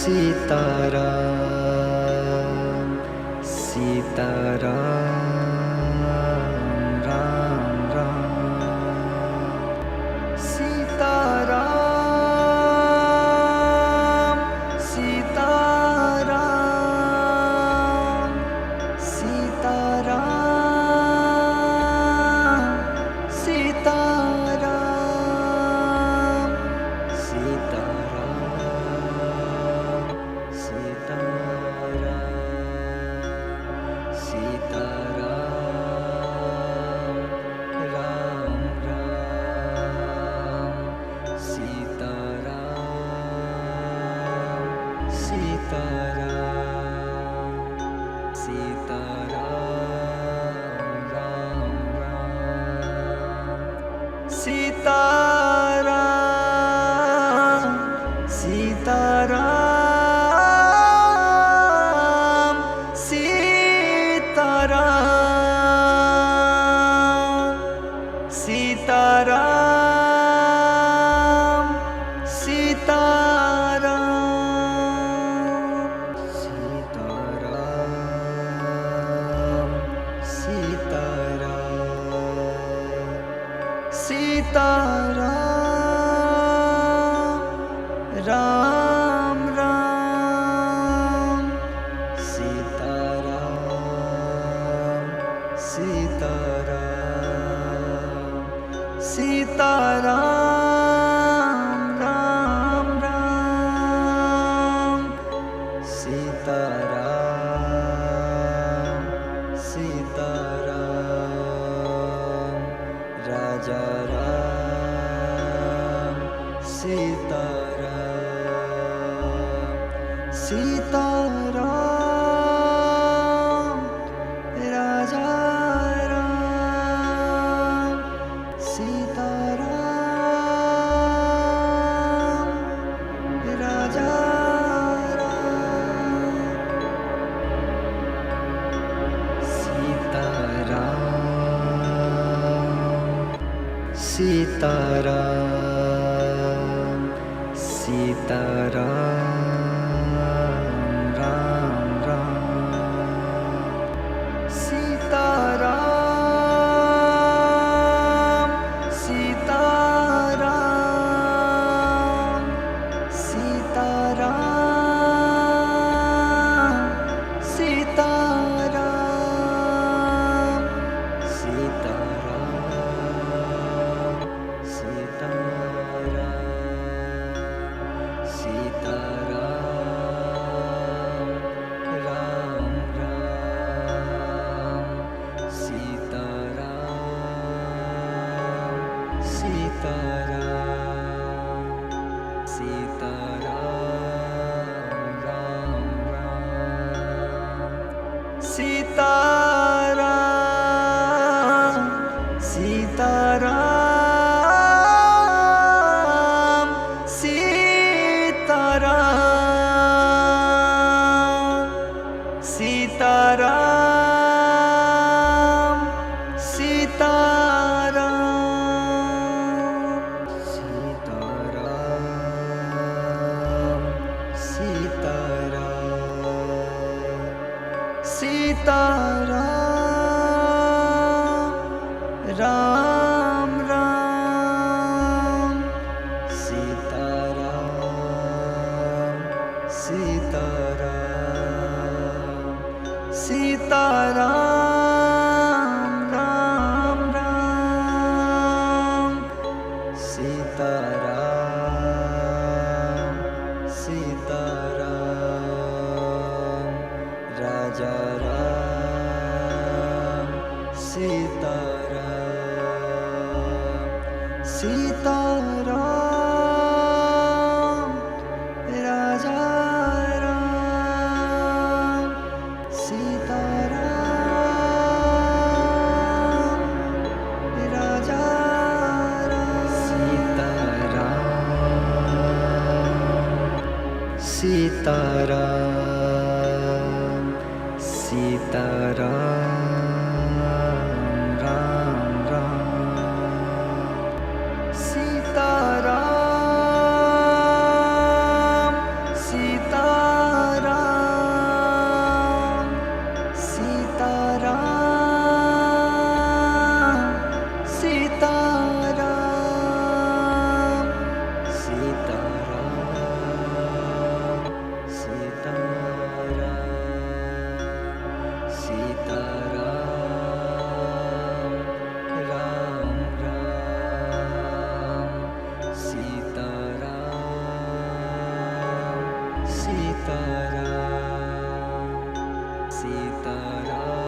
Sitaram Sitaram Ram Ram Sitaram Sitaram Sitaram Sitaram Sitaram Sitaram Sitaram Sitaram Raja Ram Sitaram Raja Ram Sitaram Sitaram Sitaram Ram Ram Sitaram Sitaram Sitaram Sitaram Sitaram Sitaram Sitaram Ram Ram Sitaram Sitaram Sitaram Ram Ram Sitaram Sitaram Sitaram Sitaram Sitaram Sitaram Ram Ram Sitaram Sitaram Sitaram Ram Ram Sitaram Sitaram Raja Ram Sitaram Sitaram Raja Ram Sitaram Raja Ram Sitaram Sitaram Ram Ram Sitaram Sitaram Sitaram Sitaram Sitaram Sitaram Ram Ram Sitaram Sitaram Sitaram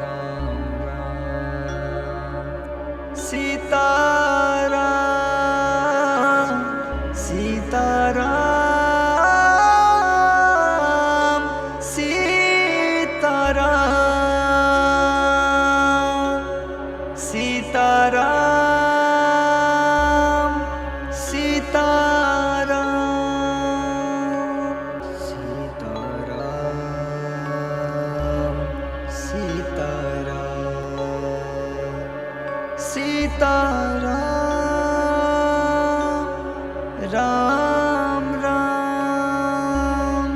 Ram Ram Sitaram Sitaram Sitaram Sitaram Sitaram Ram Ram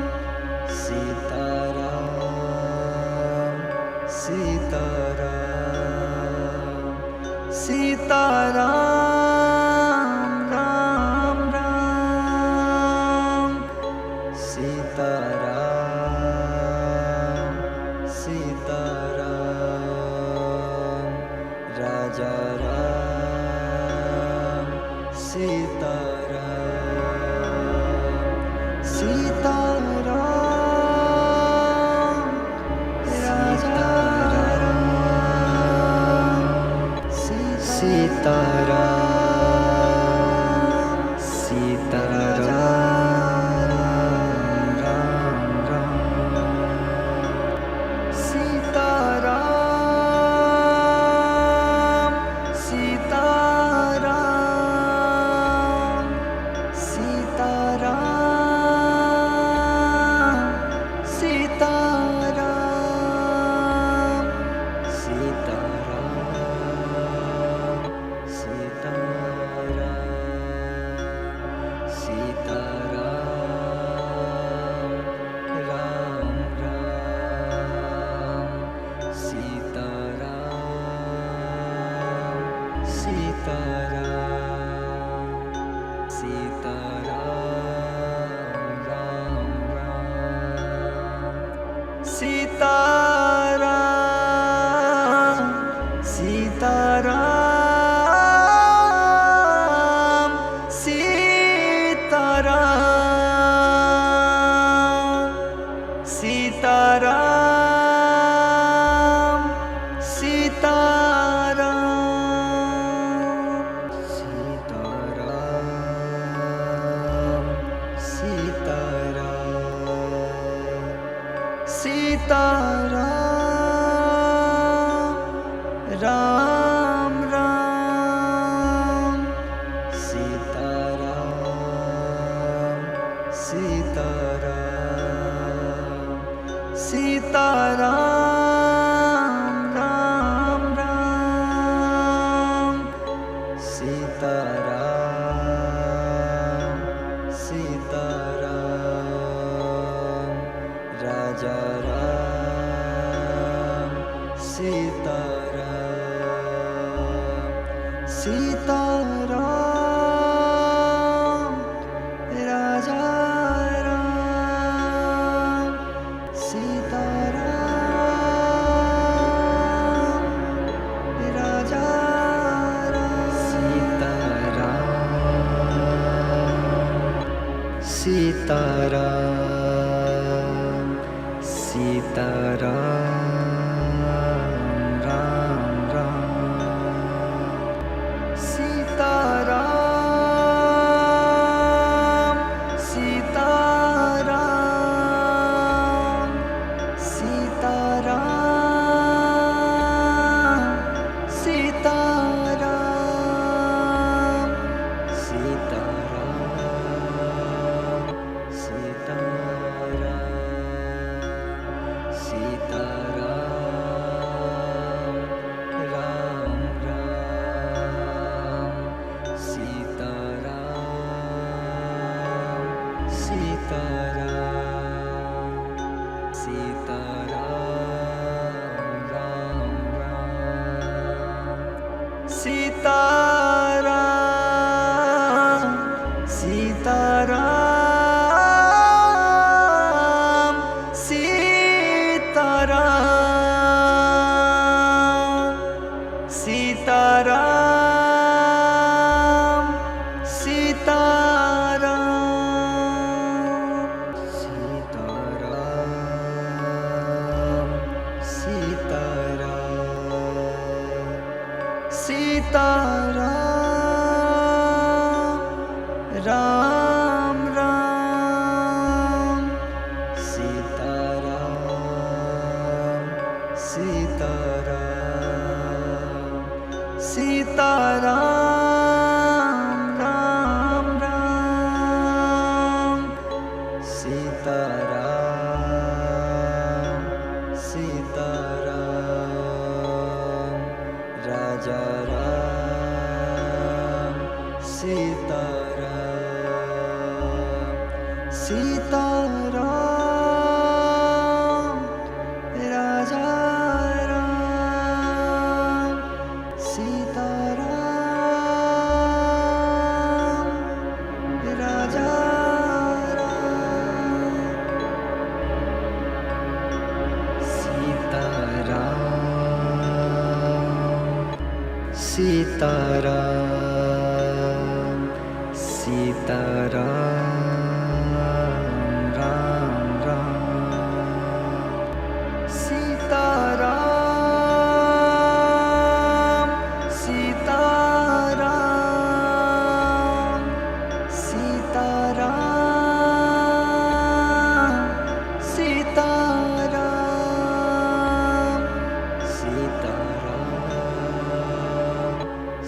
Sitaram Sitaram Sitaram Ram Ram Sitaram Sitaram Raja Ram Sitaram Sitaram Raja Ram Sitaram Sitaram Ram Ram Sitaram Sitaram Sitaram Sitaram Sitaram Sitaram Ram Ram Sitaram Sitaram Sitaram Ram Ram Sitaram Sitaram Raja Ram Sitaram Sitaram Raja Ram Sitaram Raja Ram Sitaram Sitaram Ram Ram Sitaram Sitaram Sitaram Sitaram Sitaram Sitaram Ram Ram Sitaram Sitaram Sitaram Ram Ram Sitaram Sitaram Sitaram Sitaram Sitaram Sitaram Ram Ram Sitaram Sitaram Sitaram Ram Ram Sitaram Sitaram Raja Ram Sitaram Sitaram Raja Ram Sitaram Raja Sitaram Sitaram Ram Ram Sitaram Sitaram Sitaram Sitaram Sitaram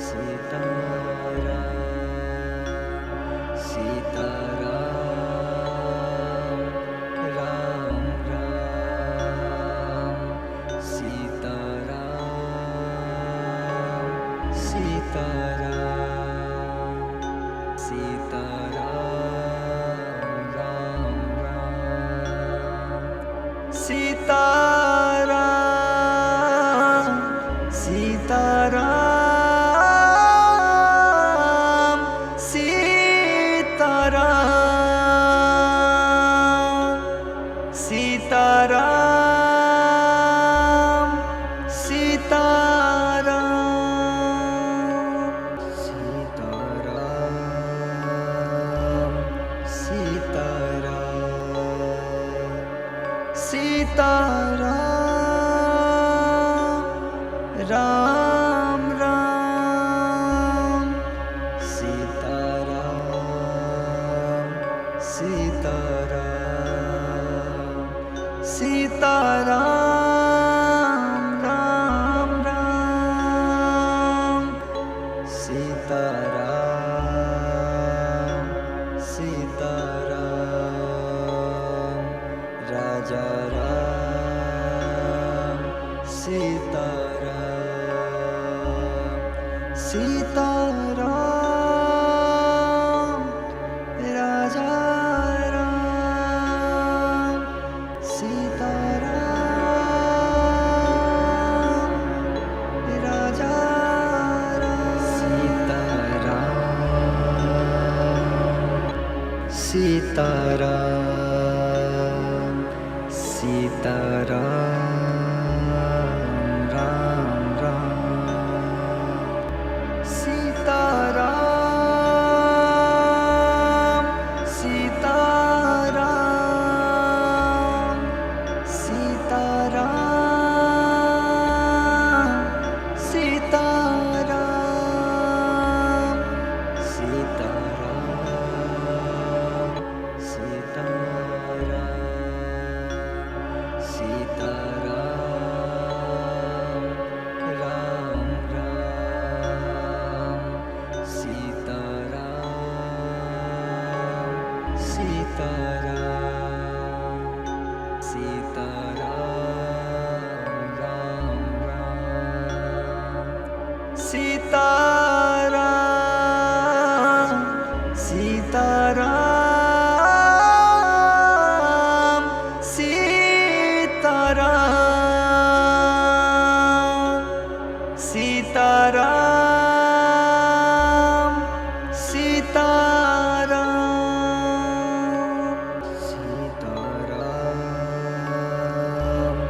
Sitaram Sitaram Sitaram Sitaram Sitaram Sitaram Ram Ram Sitaram Sitaram Sitaram Ram Ram Sitaram Sitaram Raja Ram Sitaram Sitaram Raja Ram Sitaram Raja Ram Sitaram Sitaram Ram Ram Sitaram Sitaram Sitaram Sitaram Sitaram Sitaram Sitaram Ram Ram Sitaram Sitaram Sitaram Ram Ram Sitaram Sitaram Sitaram Sitaram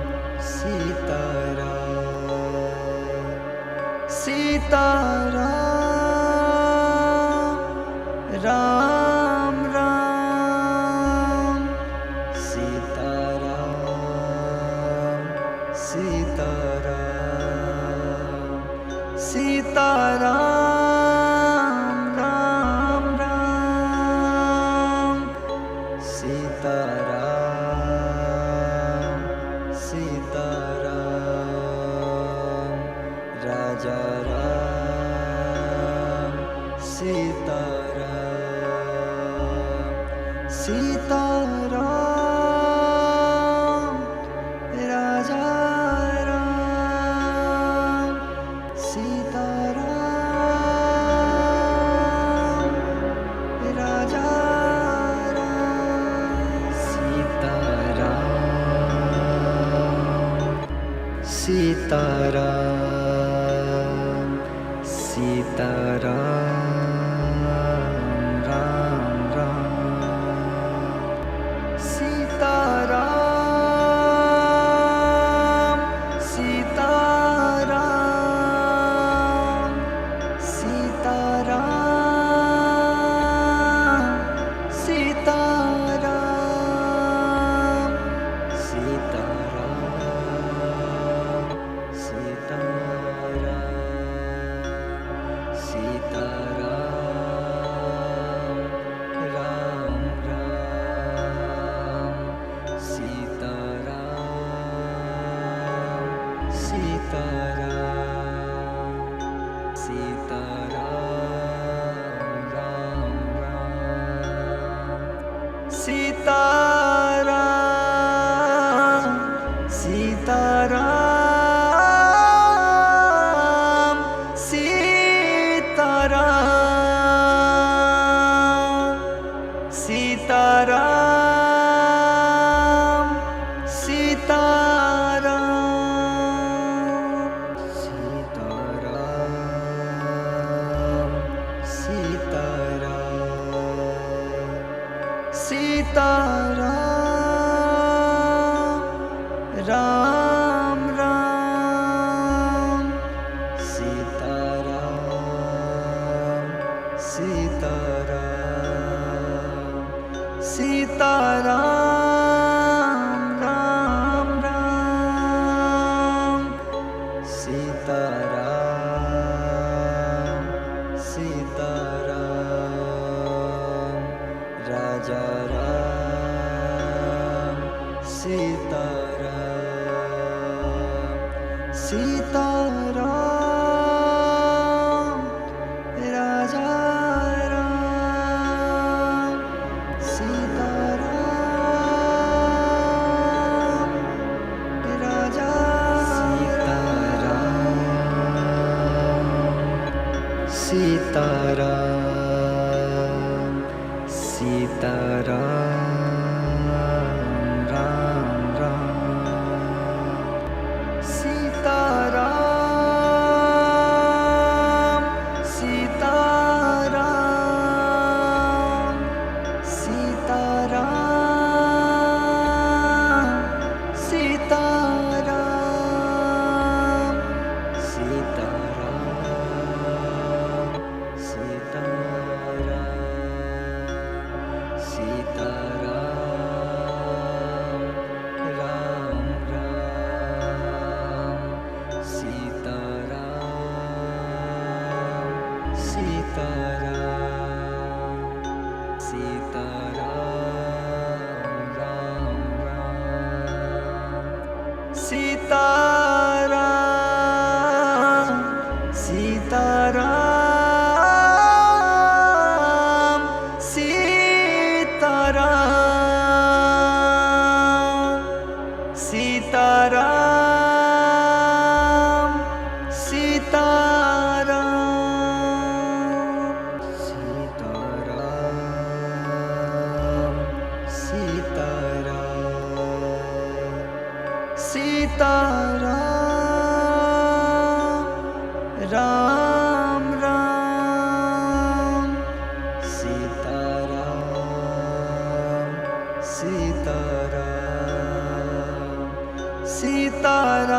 Sitaram Sitaram Ram Ram Sitaram Sitaram Sitaram Ram Ram Sitaram Sitaram Raja Ram Sitaram Sitaram Raja Ram Sitaram Raja Ram Sitaram Sitaram Sitaram Ram Ram Sitaram Sitaram Sitaram Sitaram Sitaram Sitaram Sitaram Ram Ram Sitaram Sitaram Sitaram Ram Ram Sitaram Sitaram Sitaram Sitaram Sitaram Sitaram Sitaram Sitaram Ram Ram Sitaram Sitaram Sitaram Ram Ram Sitaram Sitaram Raja Ram Sitaram Sitaram Raja Ram Sitaram Raja Sitaram Sitaram Ram Ram Sitaram Sitaram Sitaram Sitaram Sitaram Sitaram Ram Ram Sitaram Sitaram Sitaram Ram Ram Sitaram Sitaram Sitaram Sitaram Sitaram Sitaram Ram Ram Sitaram Sitaram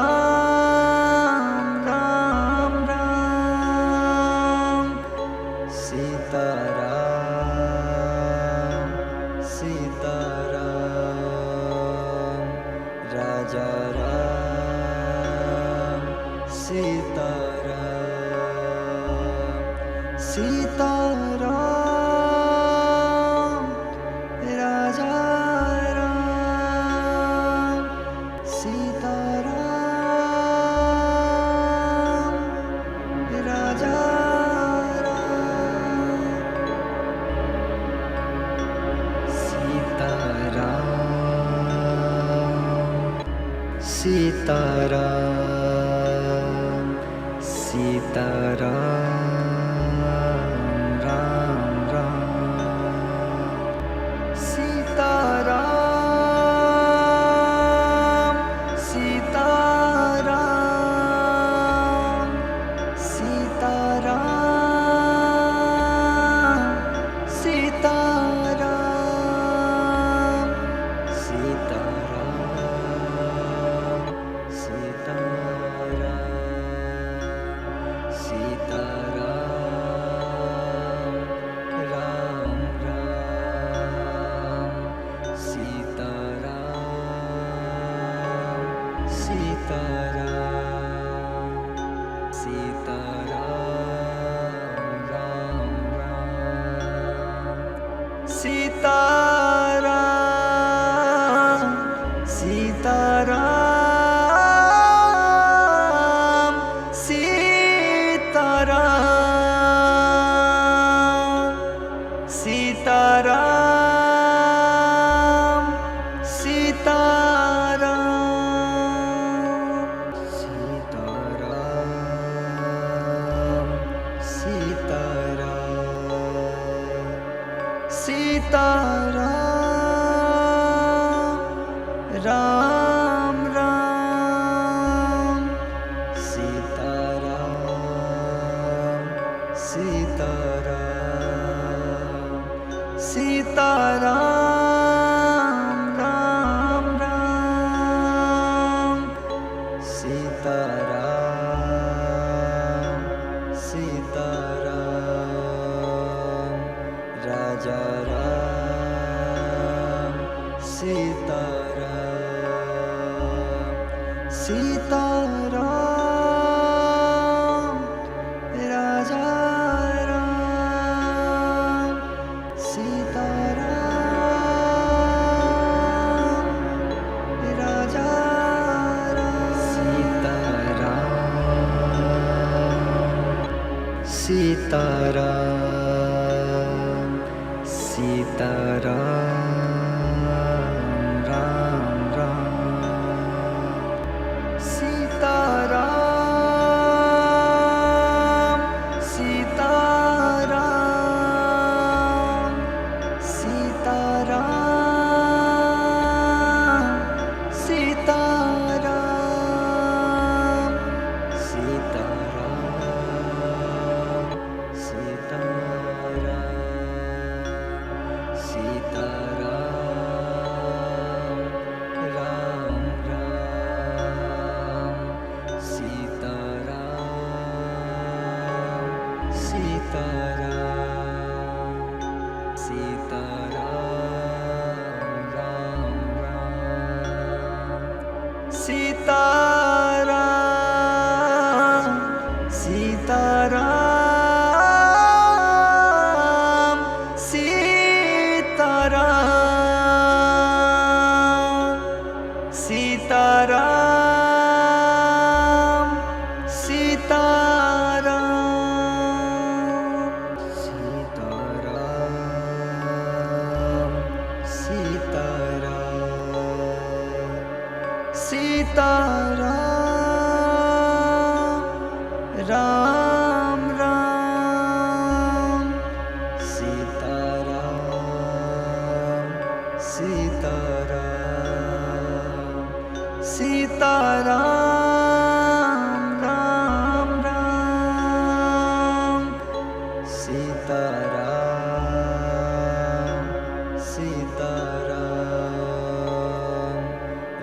Sitaram Ram Ram Sitaram Sitaram Raja Ram Sitaram Sitaram Raja Ram Sitaram Raja Sitaram Sitaram Ram Ram Sitaram Sitaram Sitaram Sitaram Sitaram Sitaram Ram Ram Sitaram Sitaram Sitaram Ram Ram Sitaram Sitaram Sitaram Sitaram Sitaram Sitaram Ram Ram Sitaram Sitaram Sitaram Raja Ram Sita Ram Sita Ram Raja Ram Sita Ram Raja Sitaram Sitaram Ram Ram Sitaram Sitaram Sitaram Sitaram Sitaram Ram Ram Sitaram Sitaram Sitaram Ram Ram Sitaram Sitaram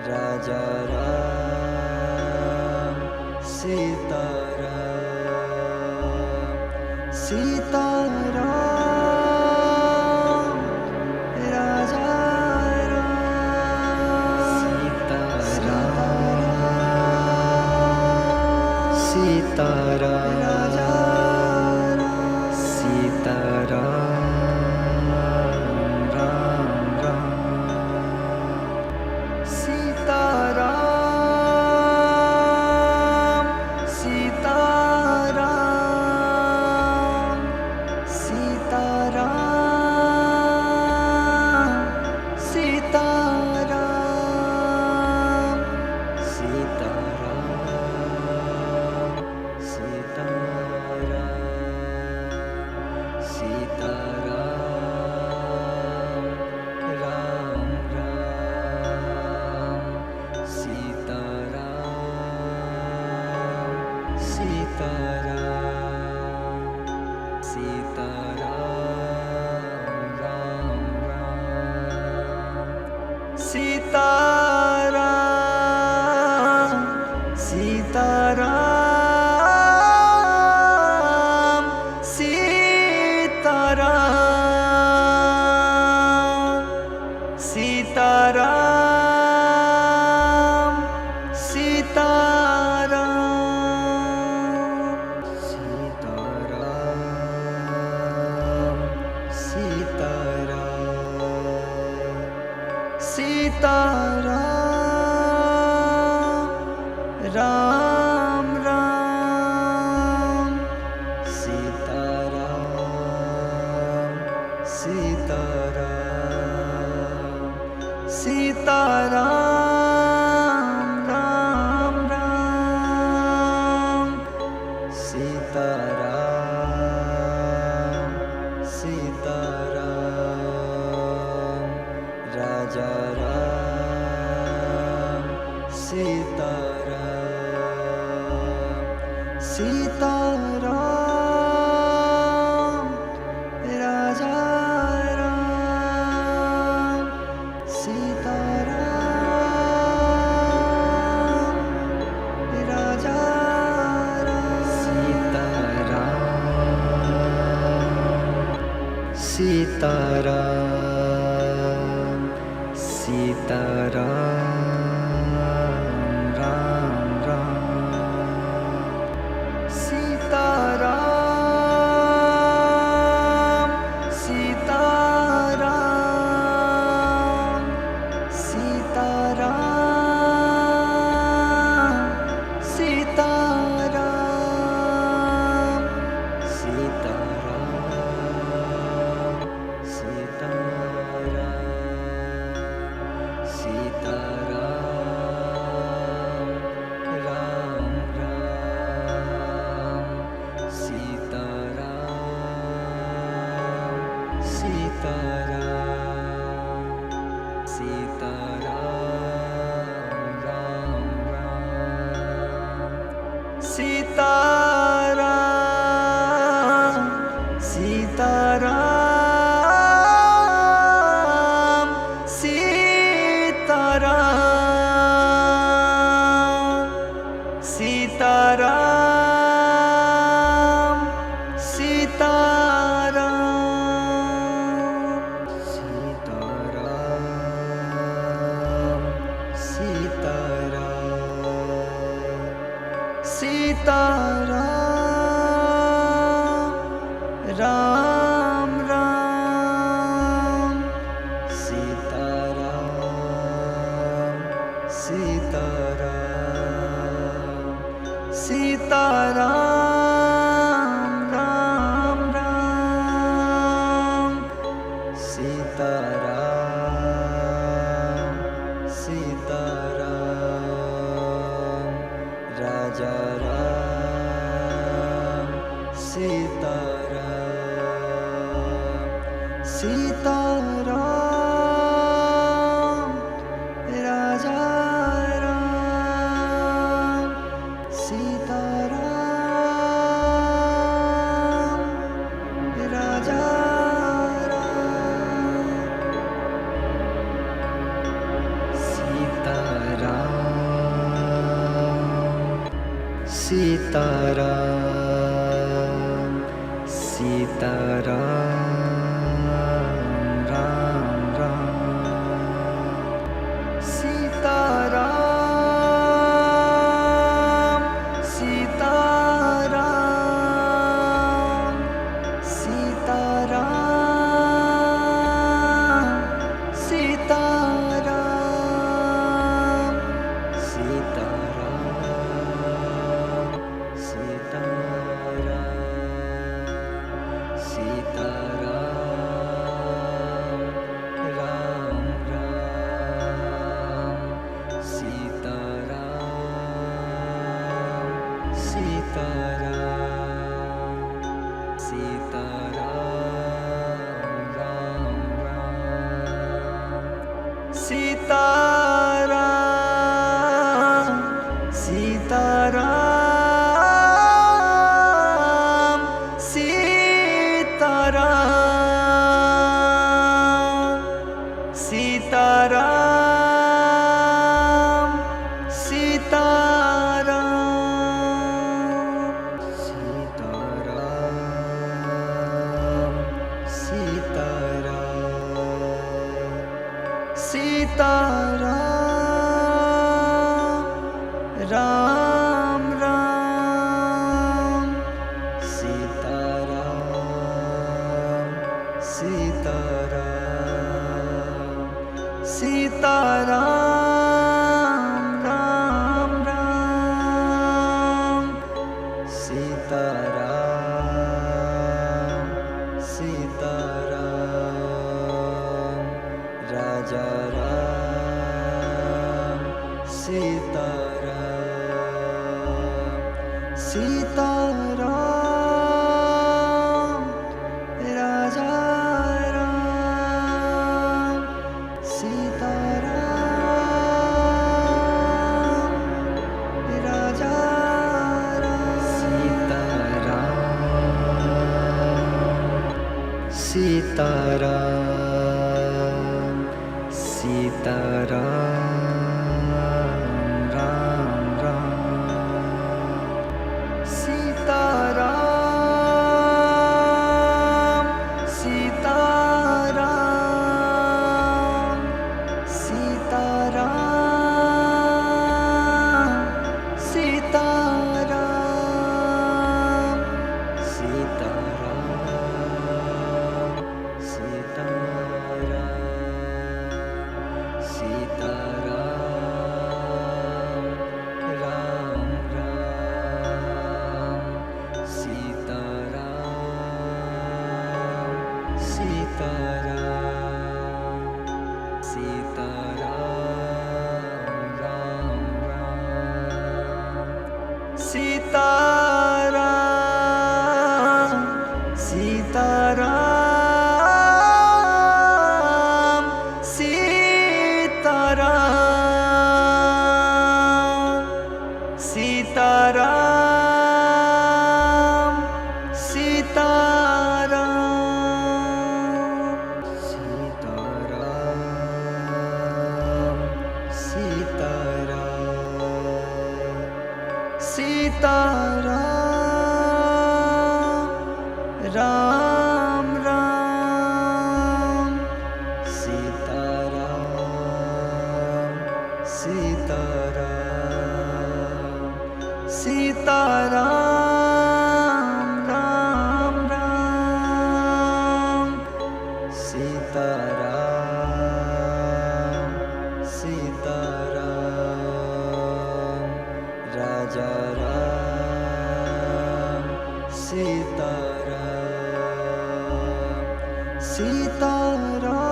Raja Ram Sitaram Sitaram Raja Ram Sitaram Raja Sitaram Ram Ram Sitaram Sitaram Sitaram Sitaram Sitaram Sitaram Ram Ram Sitaram Sitaram Sitaram Ram Ram Sitaram Sitaram Sitaram Sitaram Sitaram Sitaram Ram Ram Sitaram Sitaram Sitaram Ram Ram Sitaram Sitaram Raja Ram Sitaram Sitaram Raja Ram Sitaram Raja Ram Sitaram Sita Sitaram Sitaram Ram Ram Sitaram Sitaram Sitaram Sitaram Sitaram Ram Ram Sitaram Sitaram Sitaram Ram Ram Sitaram Sitaram Raja Ram Sitaram Sitaram Raja Ram Sitaram Raja Sitaram Sitaram Ram Ram Sitaram Sitaram Sitaram Sitaram Sitaram Ram Ram Sitaram Sitaram Sitaram Ram Ram Sitaram Sitaram Raja Ram Sitaram Sitaram Raja Ram Sitaram Raja Sitaram Sitaram Sitaram Ram Ram Sitaram Sitaram Sitaram Sitaram Sitaram Sitaram Sitaram Sitaram Ram Ram Sitaram Sitaram Sitaram Ram Ram Sitaram Sitaram Raja Ram Sitaram Sitaram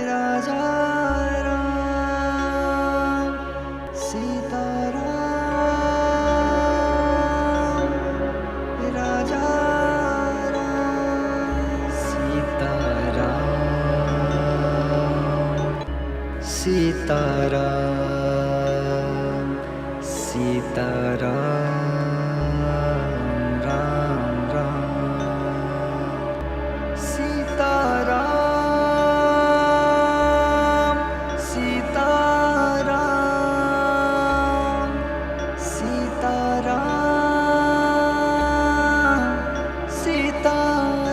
Raja Ram Sitaram Raja Ram Sitaram Sitaram Sitaram Ram Ram Sitaram Sitaram Sitaram Sitaram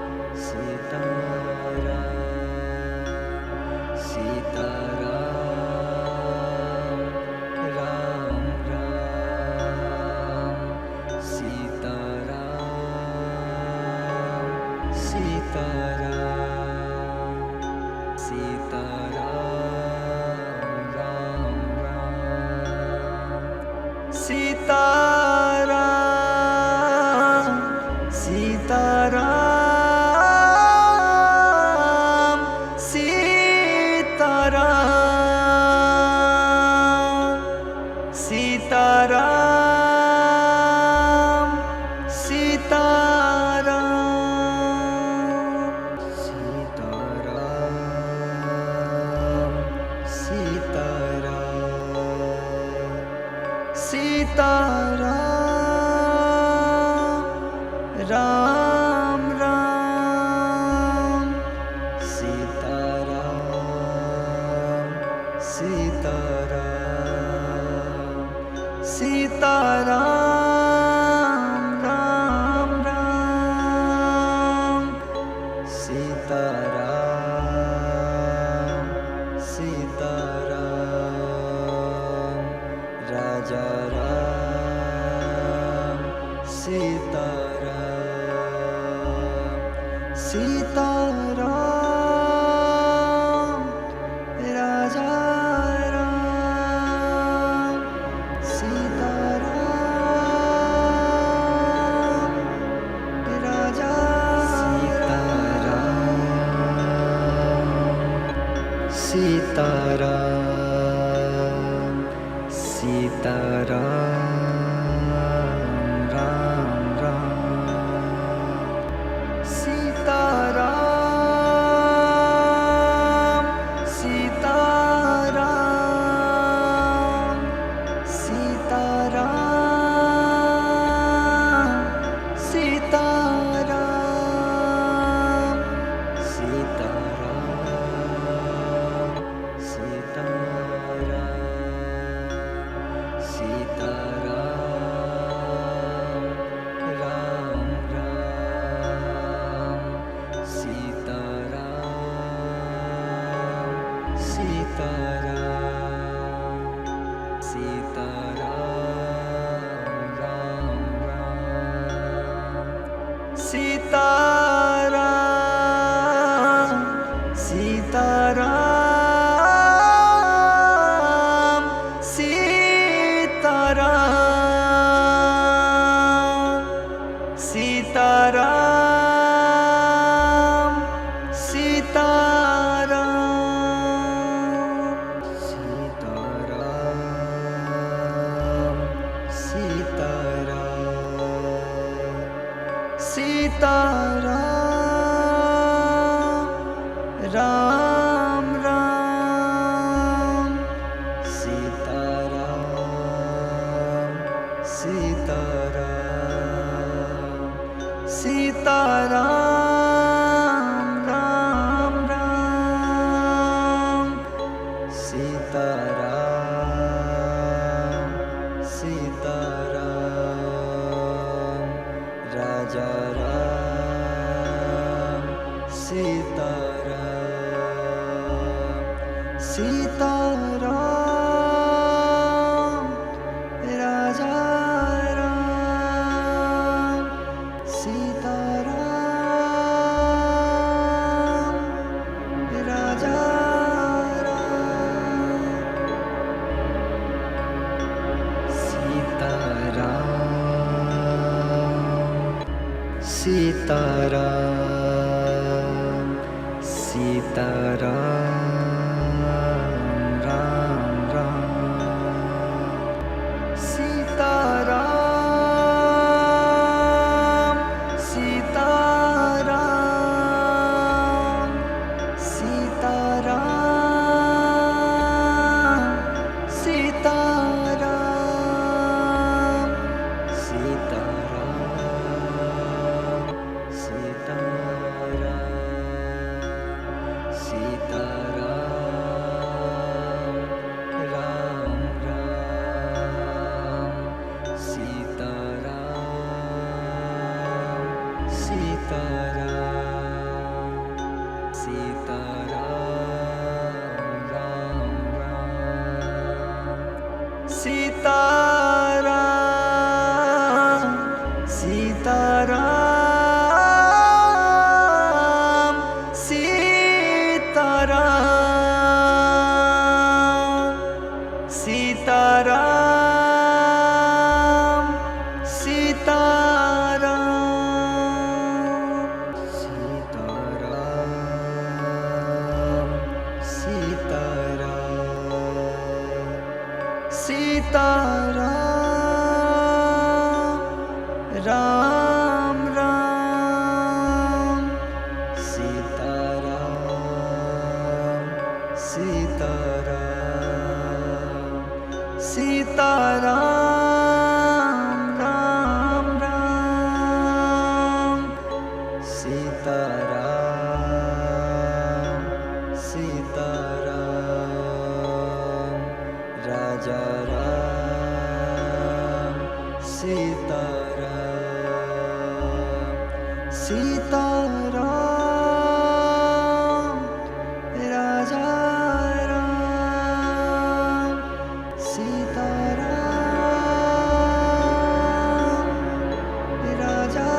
Sitaram Sitaram Ram Ram Sitaram Sitaram Sitaram Ram Ram Sitaram Sitaram Sitaram Sitaram Sitaram Ram Ram Sitaram Sitaram Sitaram Ram Ram Sitaram Sitaram Raja Ram Sitaram Sitaram Raja Ram Sitaram Raja Sitaram Sitaram Ram Ram Sitaram Sitaram Sitaram Sitaram Sitaram Sitaram Sitaram Ram Ram Sitaram Sitaram Sitaram Ram Ram Sitaram Sitaram Raja Ram Sitaram Sitaram Raja Ram Sitaram Raja Sitaram Sitaram Ram Ram Sitaram Sitaram Sitaram Sitaram Sitaram Sitaram Ram Ram Sitaram Sitaram Sitaram Ram Ram Sitaram Sitaram Sitaram Sitaram Sitaram Sitaram Ram Ram Sitaram Sitaram Sitaram Ram Ram Sitaram Sitaram Raja Ram Sitaram Sitaram Raja Ram Sitaram Raja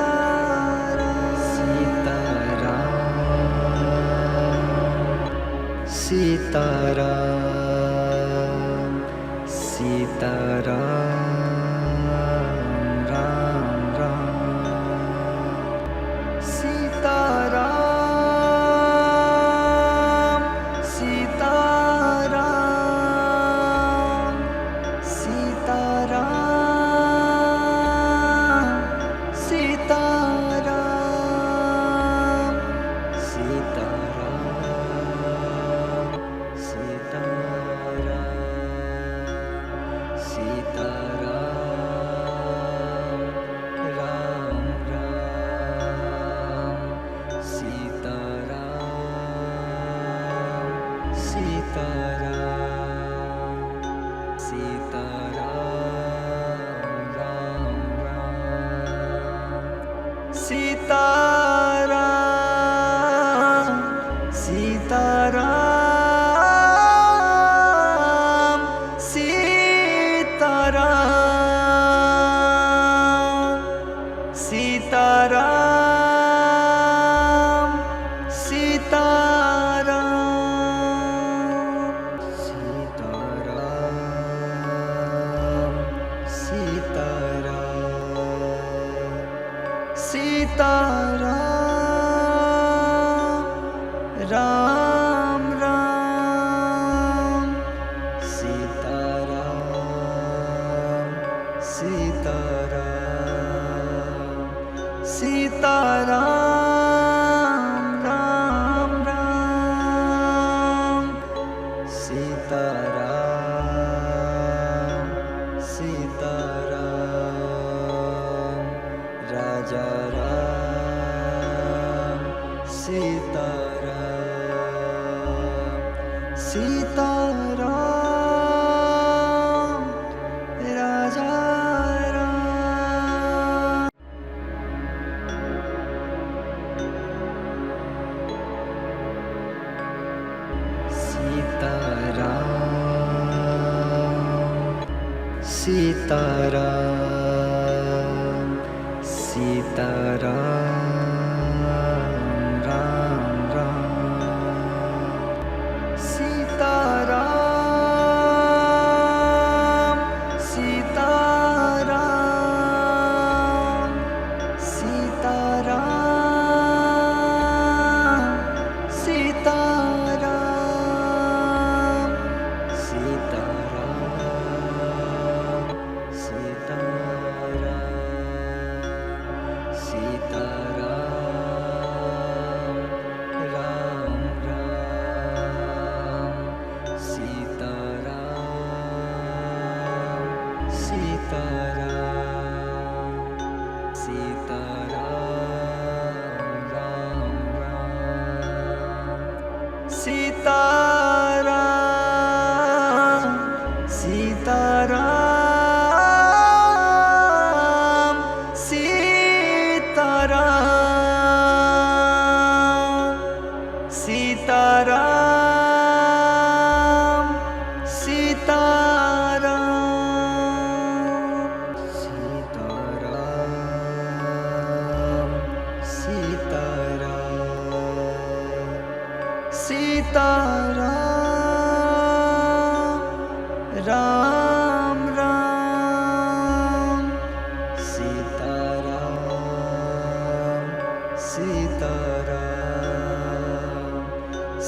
Sitaram Sitaram Sitaram Ram Ram Sitaram Sitaram Sitaram Sitaram Sitaram Ram Ram Sitaram Sitaram Sitaram Raja Ram Sita Ram Sita Ram Raja Ram Sita Ram Sita Ram Sita Ram Ram Ram Sita Ram Sita Ram Sita Ram Sita Ram Sita Ram Sita Sita Ram Ram Ram Sita Ram Sita Ram Sita Ram Ram Ram Sita Ram Sita Ram Sita Ram Sita Ram Sita Ram Sita Ram Sita Ram Sita Ram Ram Ram Sita Ram Sita Ram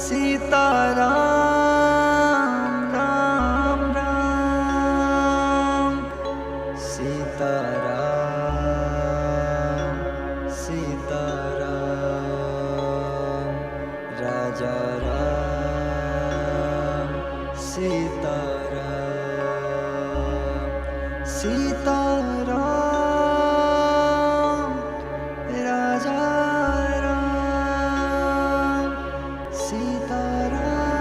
Sita Ram Ram Ram Sita Ram Sita Ram Raja Ram Sita Ram Sita Ram Raja Ram Sita Ram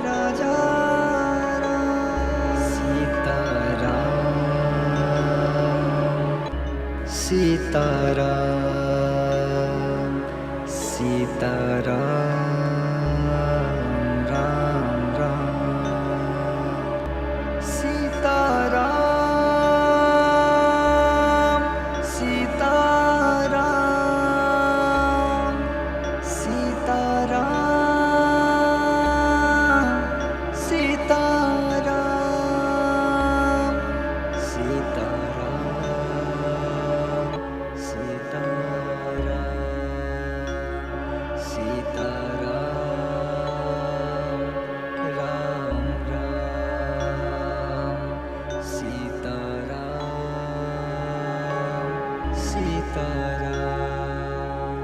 Raja Ram Sita Ram Sita Ram Sita Ram Ram Ram Sita Ram Sita Ram Sita Ram Sita Ram Sita Ram Sita Ram Sita Ram Ram Ram Sita Ram Sita Ram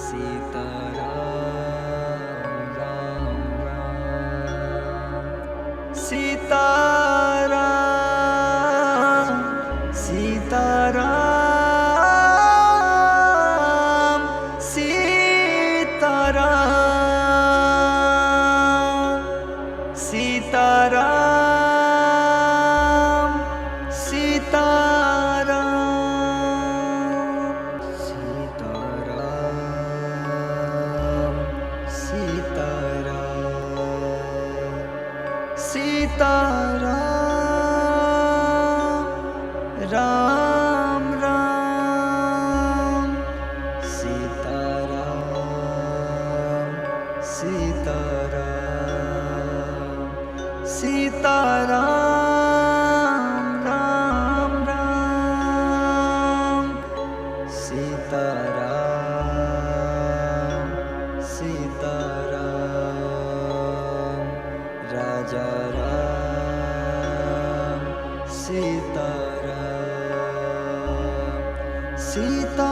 Sita Ram Ram Ram Sita Ram Sita Ram Sita Ram Sita Ram Sita Ram Sita Ram Sita Ram Sita Ram Ram Ram Sita Ram Sita Ram Sita Ram Ram Ram Sita Ram Sita Ram Raja Ram Sita Ram Sita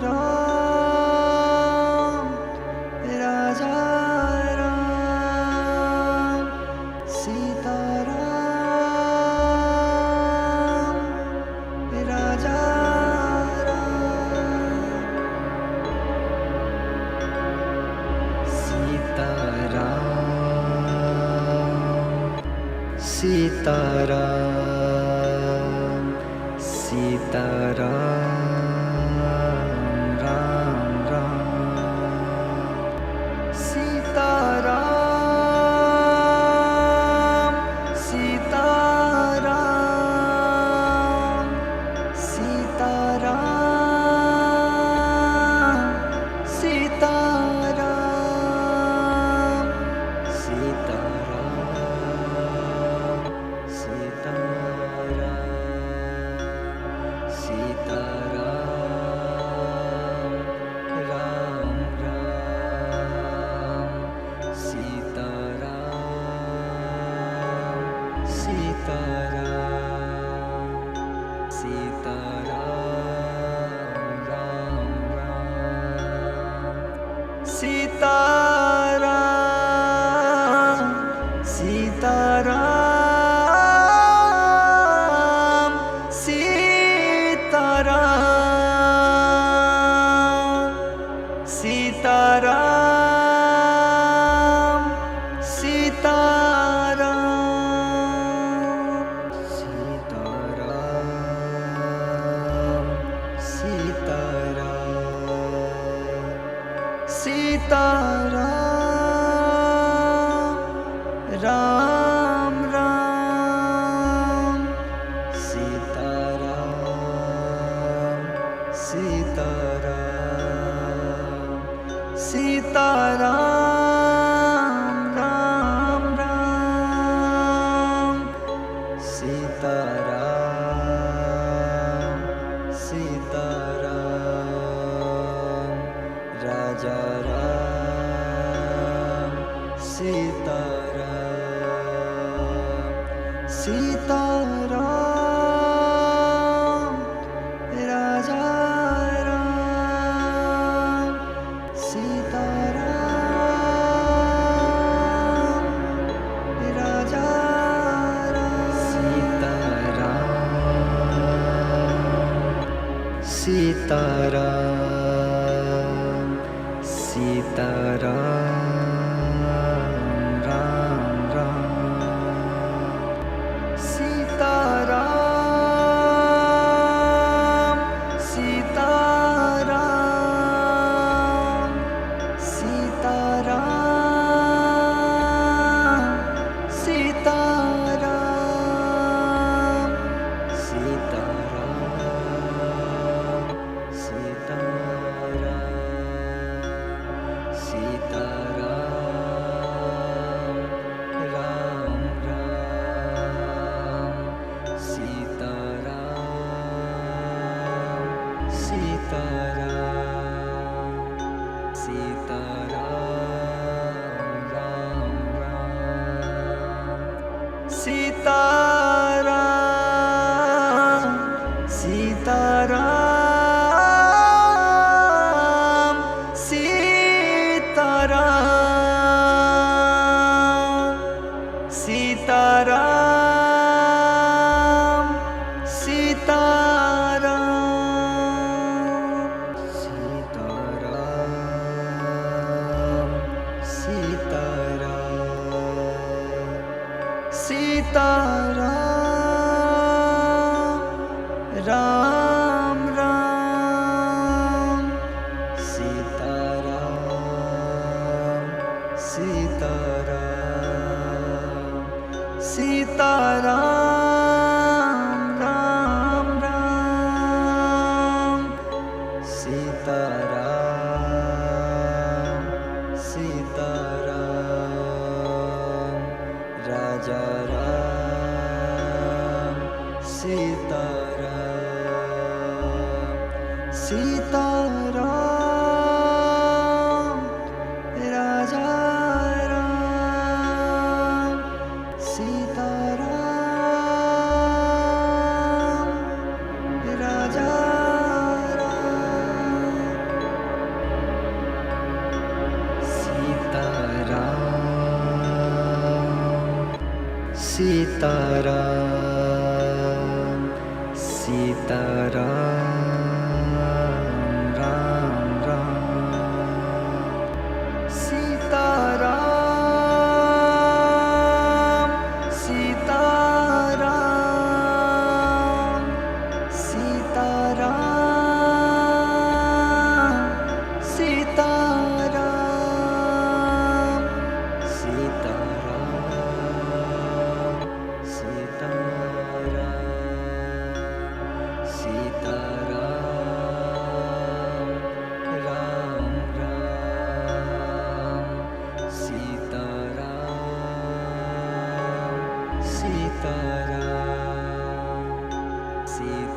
Ram Raja Ram Sita Ram Sitaram Ram Ram Sitaram Sitaram Sitaram Sitaram Sitaram Sitaram Sitaram Ram Ram Sitaram Sitaram Sitaram Ram Ram Sitaram Sitaram Sitaram Sitaram Sitaram Sitaram Ram Ram Sitaram Sitaram Sitaram Ram Ram Sitaram Sitaram Raja Ram Sitaram Sitaram Raja Ram Sitaram Raja Ram Sitaram Sitaram Ram Ram Sitaram Sitaram Sitaram Sitaram Sitaram Sitaram Sitaram Ram Ram Sitaram Sitaram Sitaram Ram Ram Sitaram Sitaram Sitaram Sitaram Sitaram Ram Ram Sitaram Sitaram Sitaram Ram Ram Sitaram Sitaram Raja Ram Sitaram Sitaram Raja Ram Sitaram Raja Sitaram Sitaram Ram Ram Sitaram Sitaram Sita Sitaram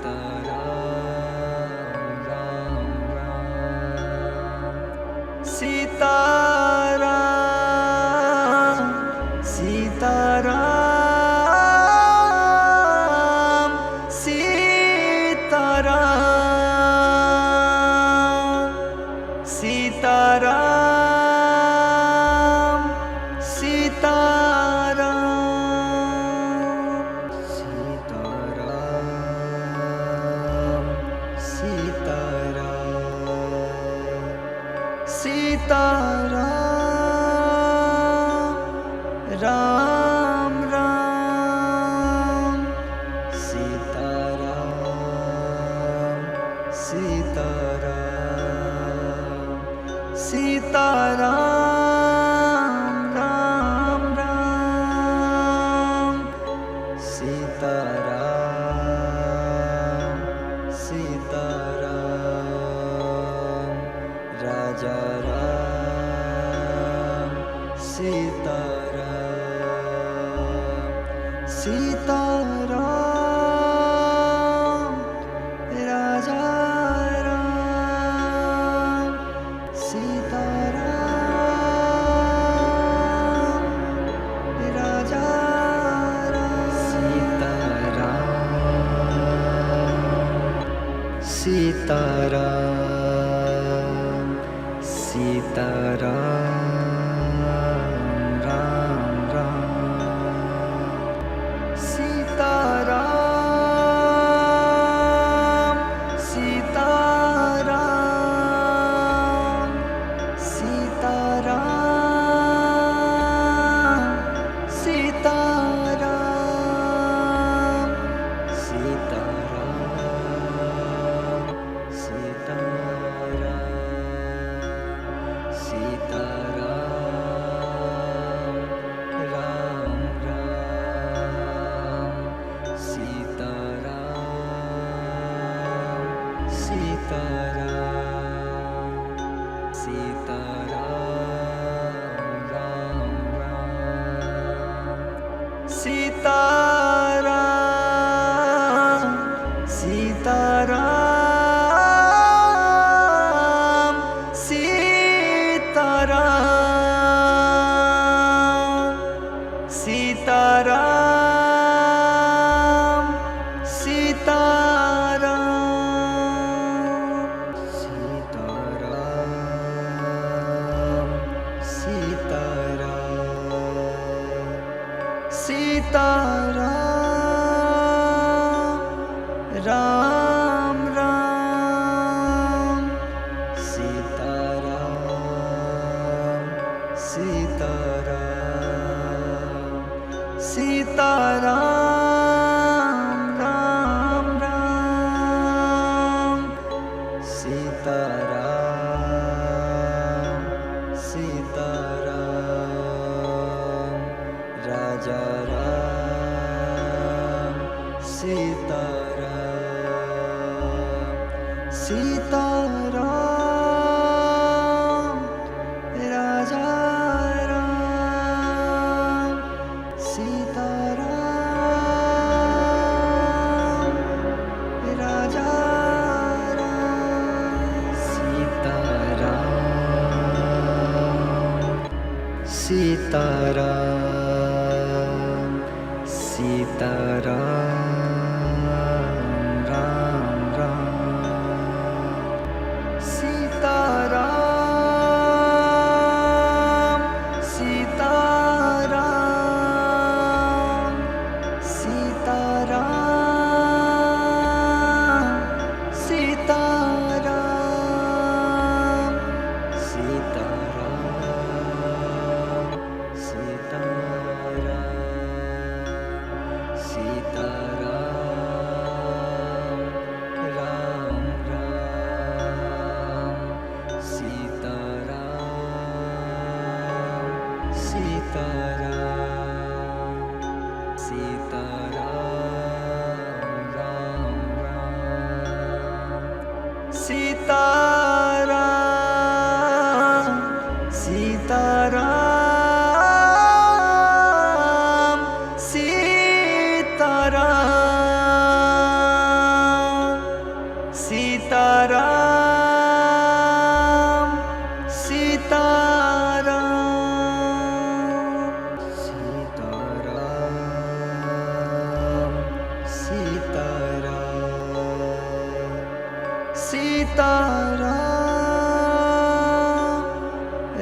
Sitaram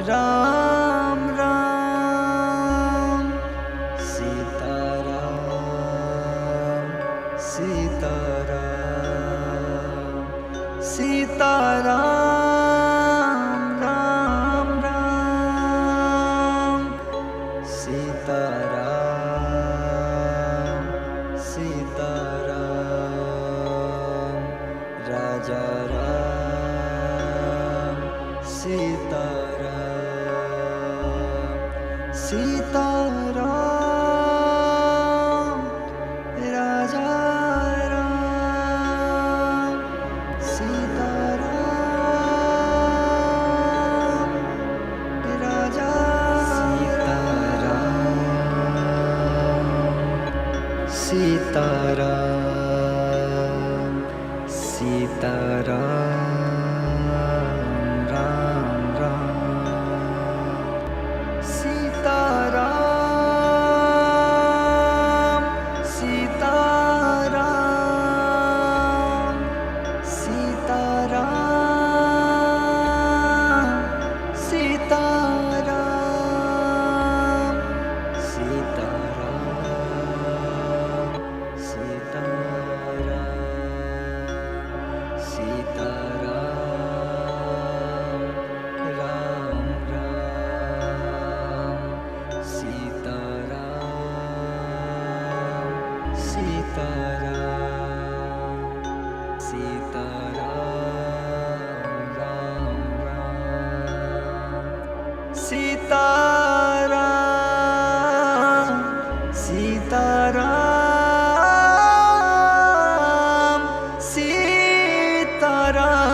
Ram Ram Sitaram Sitaram Sitaram Ram Ram Sitaram Sitaram Raja Ram Sitaram Sitaram Raja Ram Sitaram Raja Sitaram Sitaram Ram Ram Sitaram Sitaram Sitaram Sitaram Sitaram Sitaram Sitaram Ram Ram Sitaram Sitaram Sitaram Ram Ram Sitaram Sitaram Sitaram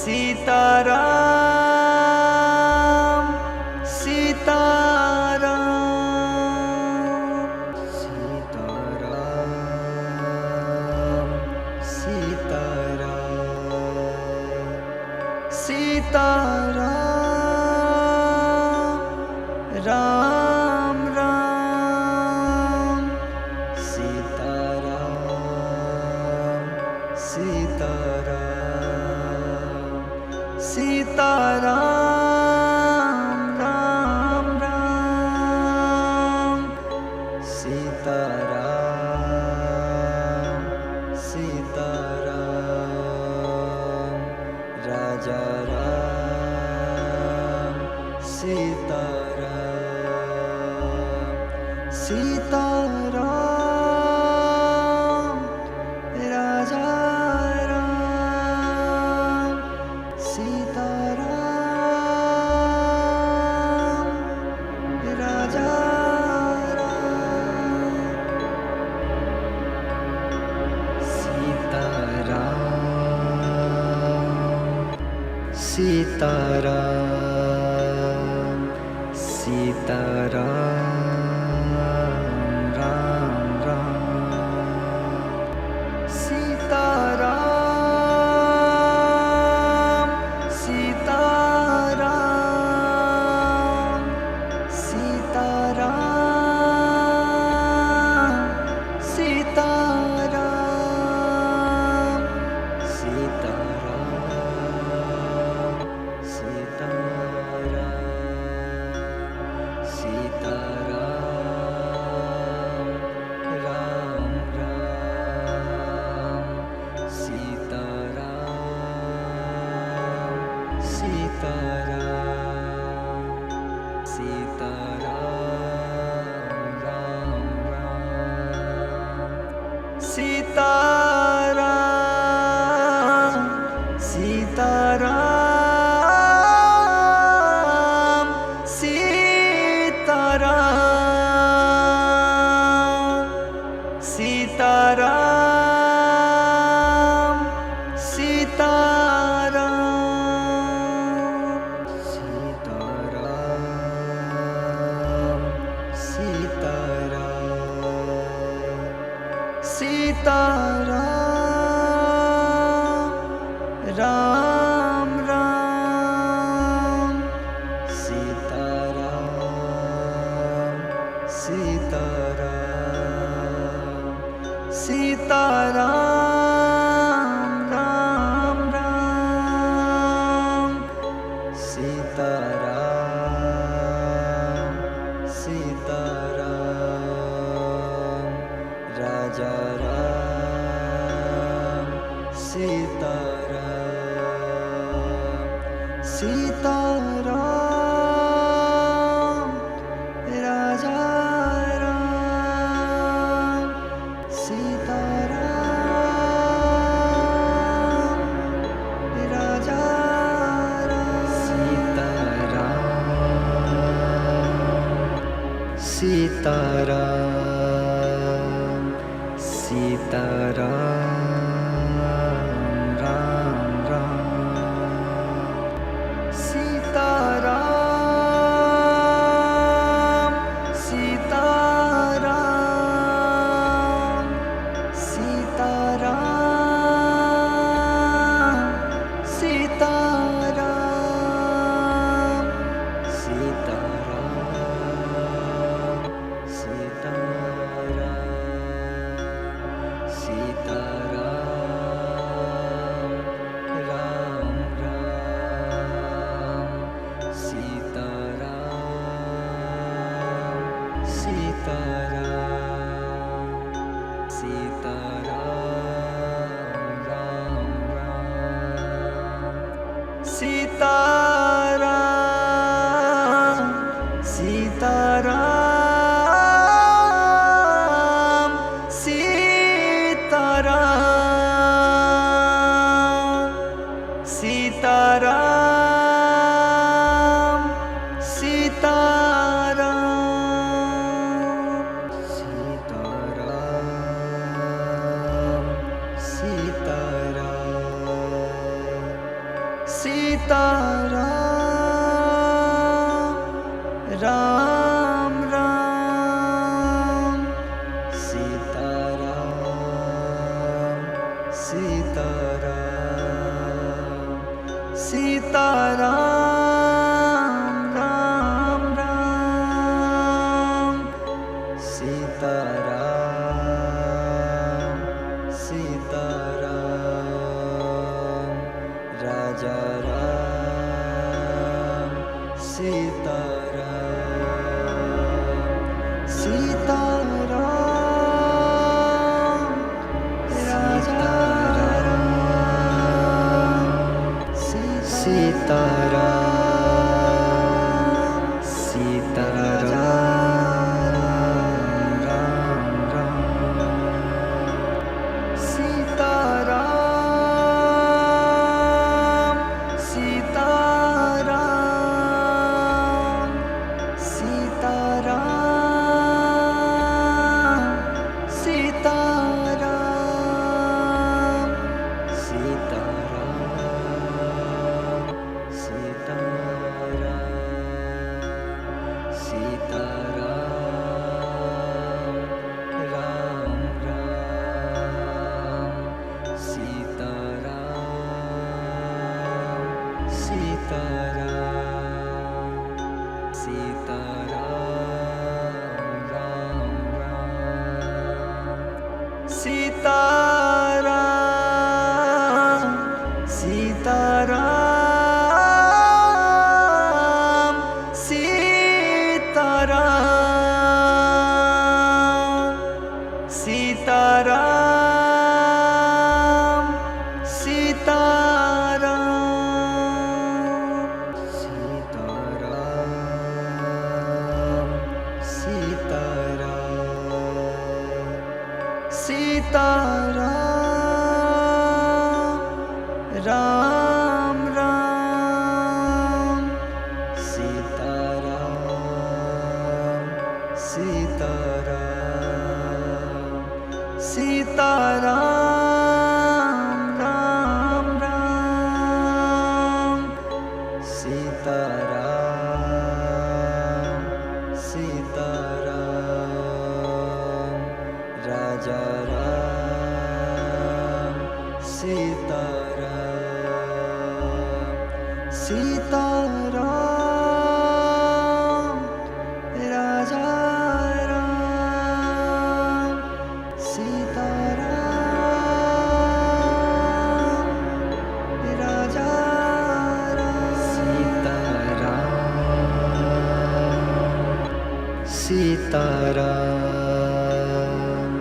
Sitaram Sitaram Sitaram Ram Ram Sitaram Sitaram Sitaram Ram Ram Sitaram Sitaram Raja Ram Sitaram Sitaram Raja Ram Sitaram Raja Sitaram Sitaram Ram Ram Sitaram Sitaram Sitaram Sitaram Sitaram Sitaram Ram Ram Sitaram Sitaram Sitaram Ram Ram Sitaram Sitaram Sitaram Sitaram Sitaram Ram Ram Sitaram Sitaram Sitaram Raja Ram Sita Ram Sita Ram Raja Ram Sita Ram Raja Ram Sita Ram Sita Ram Ram Ram Sita Ram Sita Ram Sita Ram Sita Ram Sita Ram Sita Sitaram Ram Ram Sitaram Sitaram Sitaram Ram Ram Sitaram Sitaram Raja Ram Sita Ram Sita Ram Raja Ram Sita Ram Sita Ram Ram Ram Sita Ram Sita Ram Sita Ram Sita Ram Sita Ram Sita Ram Sita Ram Ram Ram Sita Ram Sita Ram Sita Ram Ram Ram Sita Ram Sita Ram Sita Ram Sita Ram Sita Ram Sita Ram Sita Ram Sita Ram Ram Ram Sita Ram Sita Ram Sita Ram Ram Ram Sita Ram Sita Ram Raja Ram Sita Ram Sita Ram Raja Ram Sita Ram Raja Ram Sita Ram Sita Ram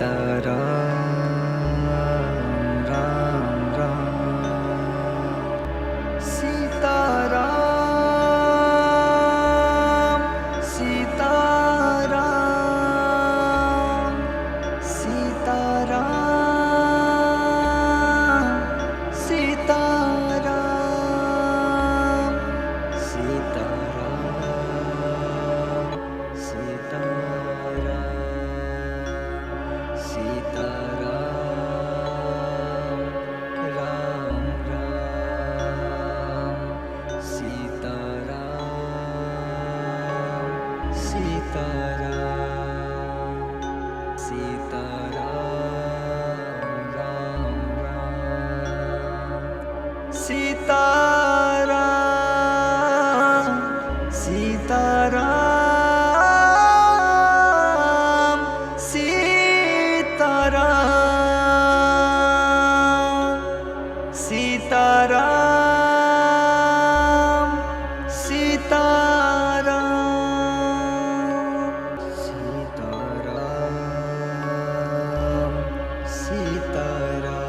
Sitaram Ram Ram Sitaram Sitaram Sitaram Sitaram Sitaram Sitaram Sitaram Ram Ram Sitaram Sitaram Sitaram Ram Ram Sitaram Sitaram Sitaram Sitaram Sitaram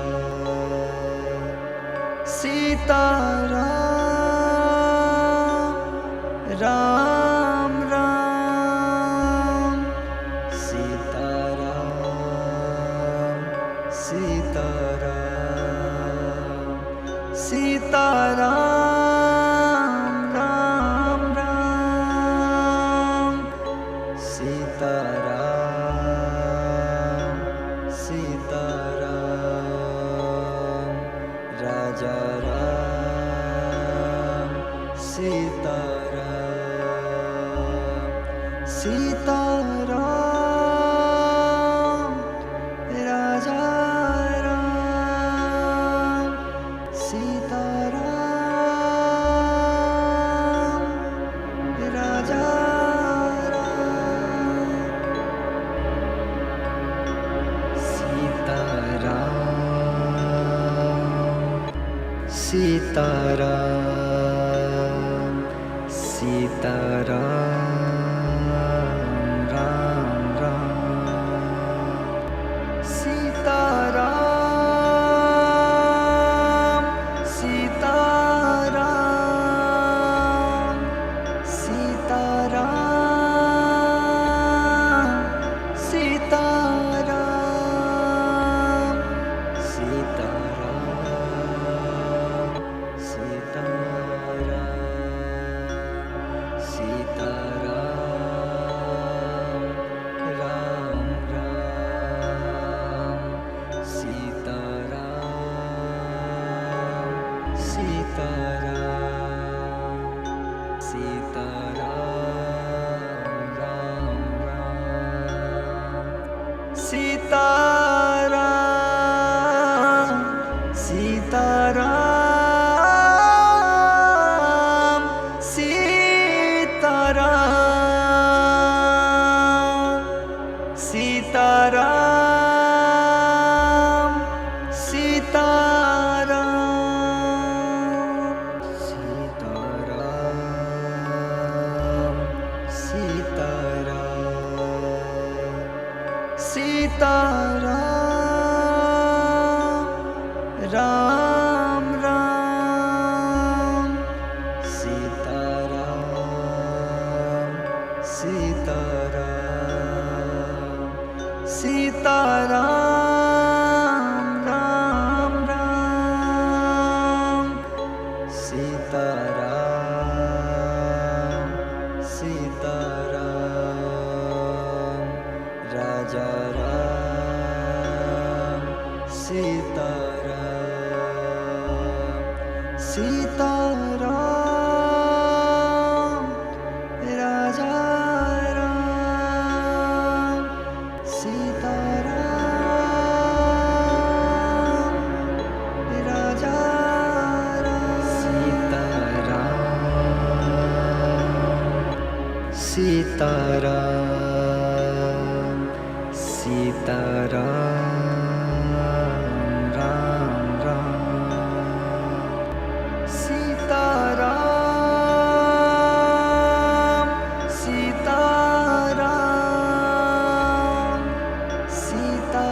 Sitaram Ram Ram Sitaram Sitaram Sitaram Ram Ram Sitaram Sitaram Raja Ram Sitaram Sitaram Raja Ram Sitaram Raja Sitaram Sitaram Ram Ram Sitaram Sitaram Sitaram Sitaram Sitaram Sitaram Sitaram Ram Ram Sitaram Sitaram Sitaram Ram Ram Sitaram Sitaram Sitaram Sitaram Sitaram Ram Ram Sitaram Sitaram Sitaram Ram Ram Sitaram Sitaram Raja Ram Sitaram Sitaram Raja Ram Sitaram Raja Sitaram Sitaram Sitaram Ram Ram Sitaram Sitaram Sita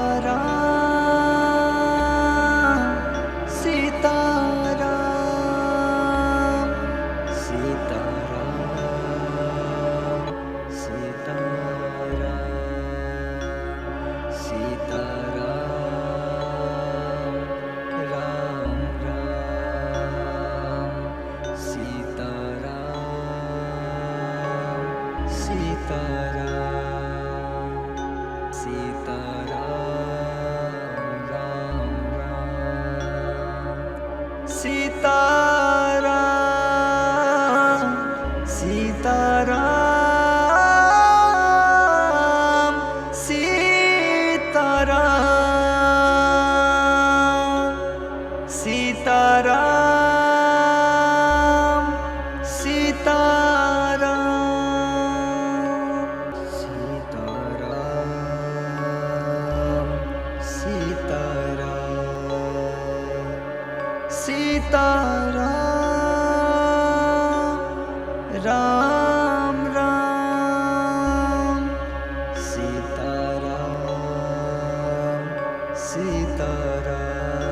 Sitaram Ram Ram Sitaram Sitaram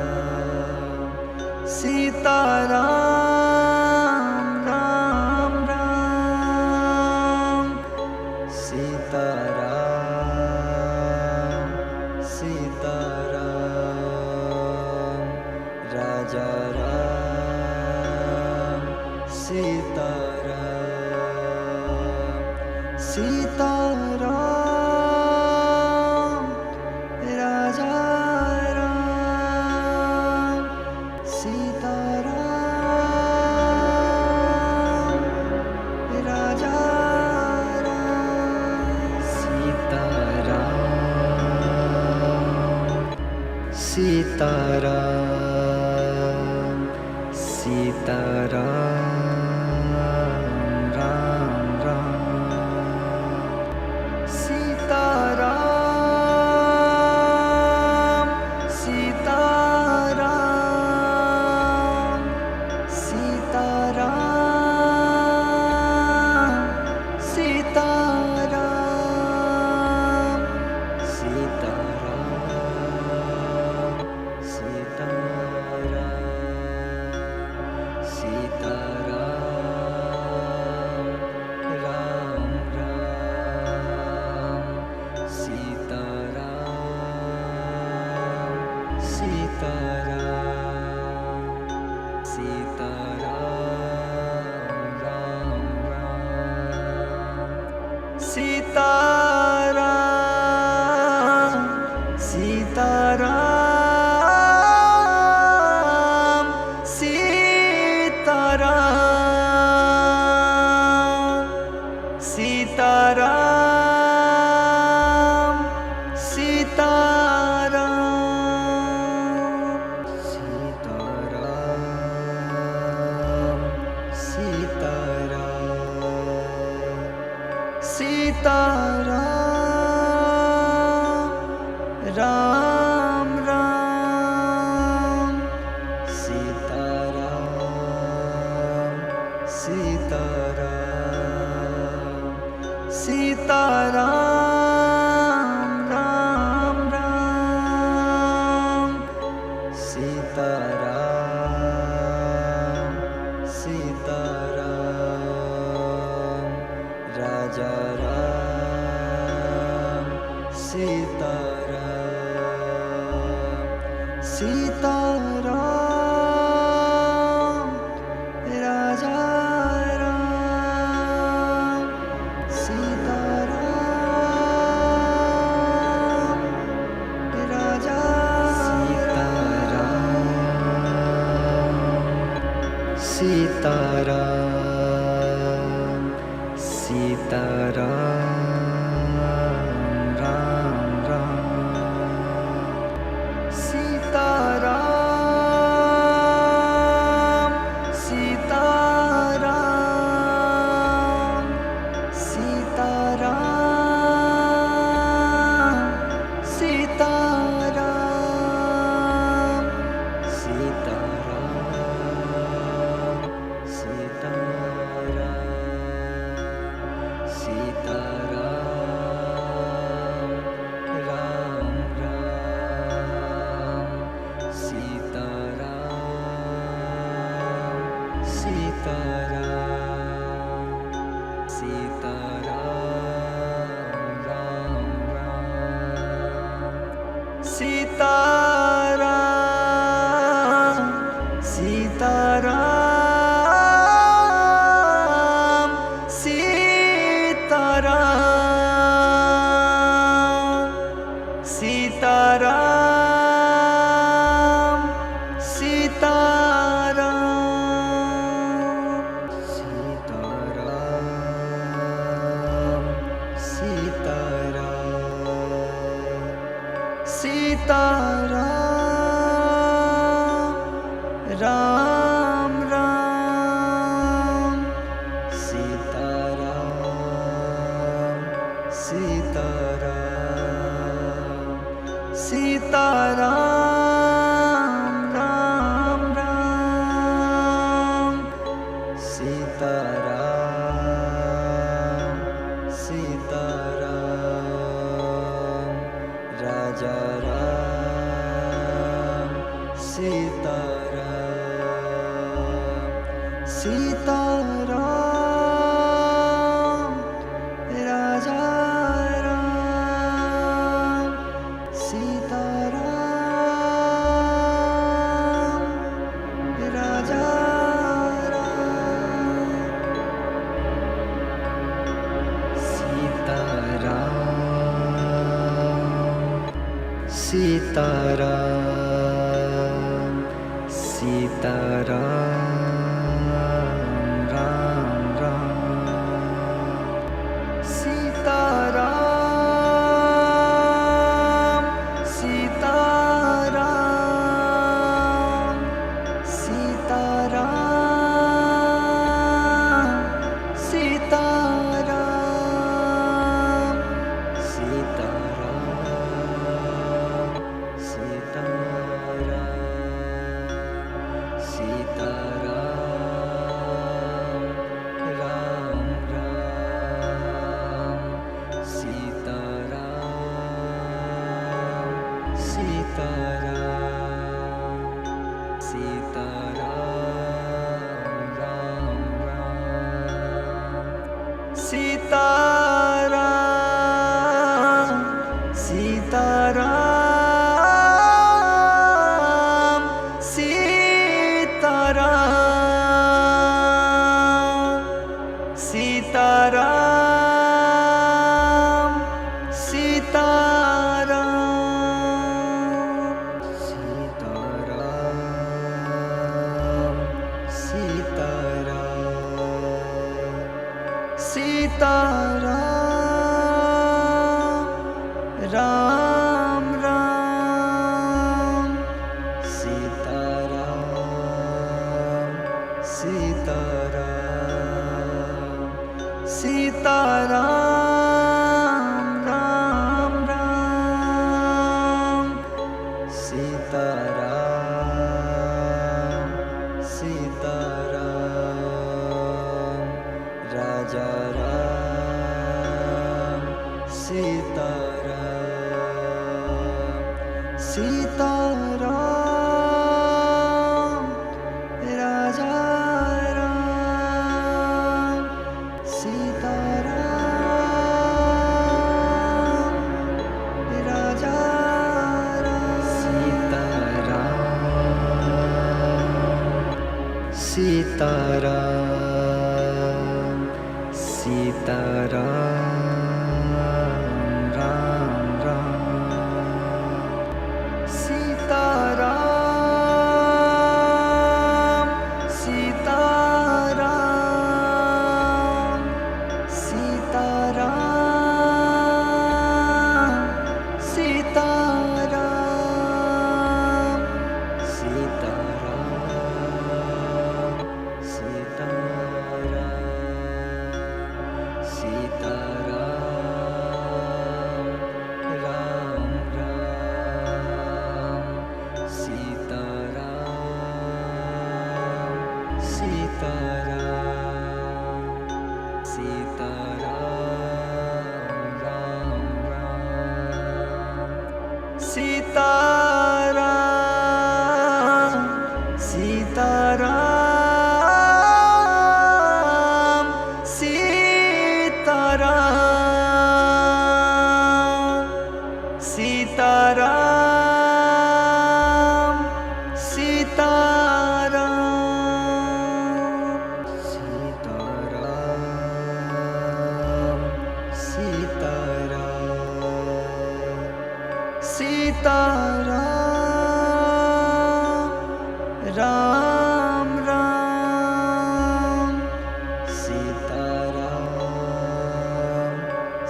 Sitaram Ram Ram Sitaram Sitaram Raja Ram Sitaram Sitaram Raja Ram Sitaram Raja Ram Sitaram Sitaram Sitaram Ram Ram Sitaram Sitaram Sitaram Sitaram Sitaram Sitaram Sitaram Ram Ram Sitaram Sitaram Sitaram Ram Ram Sitaram Sitaram Sitaram Sitaram Sitaram Sitaram Ram Ram Sitaram Sitaram Sitaram Ram Ram Sitaram Sitaram Raja Ram Sitaram Sitaram Raja Ram Sitaram Raja Sitaram Sitaram Ram Ram Sitaram Sitaram Sitaram Sitaram Sitaram Ram Ram Sitaram Sitaram Sitaram Ram Ram Raja Ram Sita Ram Sita Ram Raja Ram Sita Ram Raja Sitaram Sitaram Ram Ram Sitaram Sitaram Sitaram Sitaram Sitaram Ram Ram Sitaram Sitaram Sitaram Ram Ram Sitaram Sitaram Raja Ram Sitaram Sitaram Raja Ram Sitaram Raja Sitaram Sitaram Sitaram Ram Ram Sitaram Sitaram Sitaram Sitaram Sitaram Sitaram Sitaram Ram Ram Sitaram Sitaram Sitaram Ram Ram Sitaram Sitaram Sitaram Sitaram Sitaram Sitaram Ram Ram Sitaram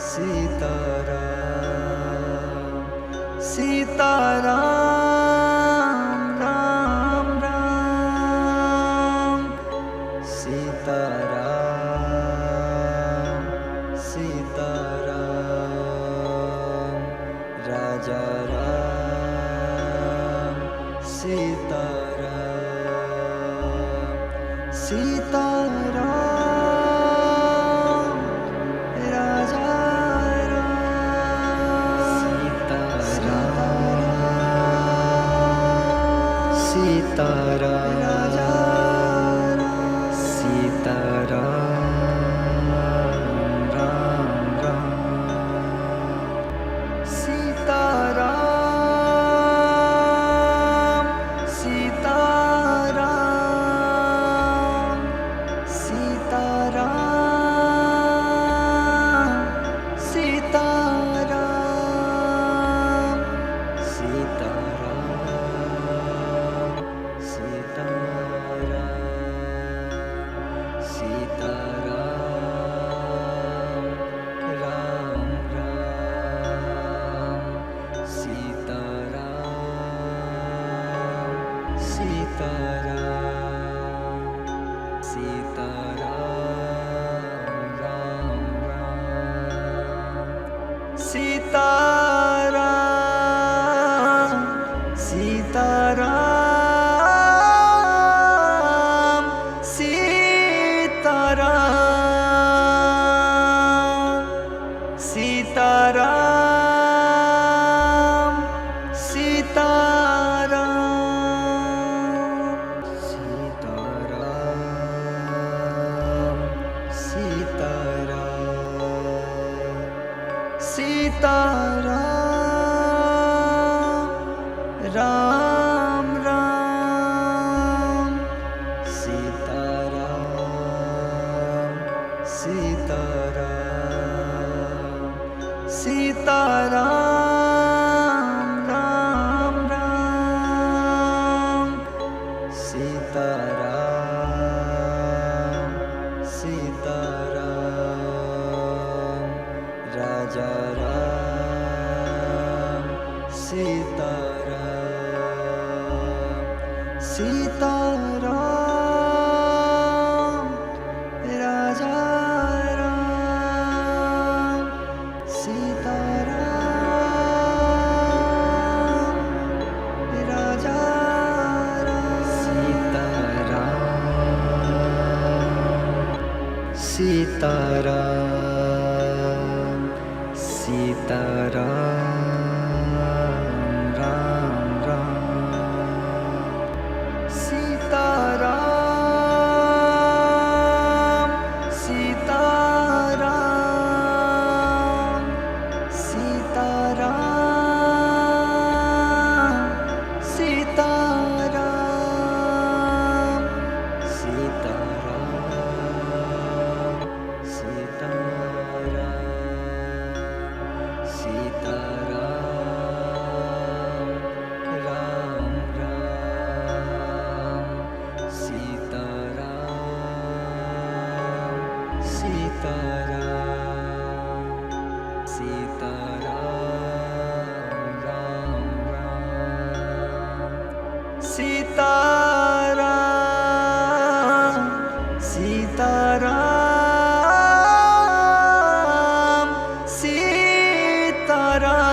Sitaram Sitaram Ram Ram Sitaram Sitaram Raja Ram Sitaram Sitaram Raja Ram Sitaram Raja Sitaram Ram Ram Sitaram Sitaram Sitaram Sitaram Sitaram Sitaram Ram Ram Sitaram Sitaram Sitaram Ram Ram Sitaram Sitaram Sitaram Sitaram Sitaram Sitaram Ram Ram Sitaram Sitaram Sitaram Ram Ram Sitaram Sitaram Raja Ram Sitaram Sitaram Raja Ram Sitaram Raja Ram Sitaram Sitaram Ram Ram Sitaram Sitaram Sitaram Sitaram Sitaram Sitaram Ram Ram Sitaram Sitaram Sitaram Ram Ram Sitaram Sitaram Sitaram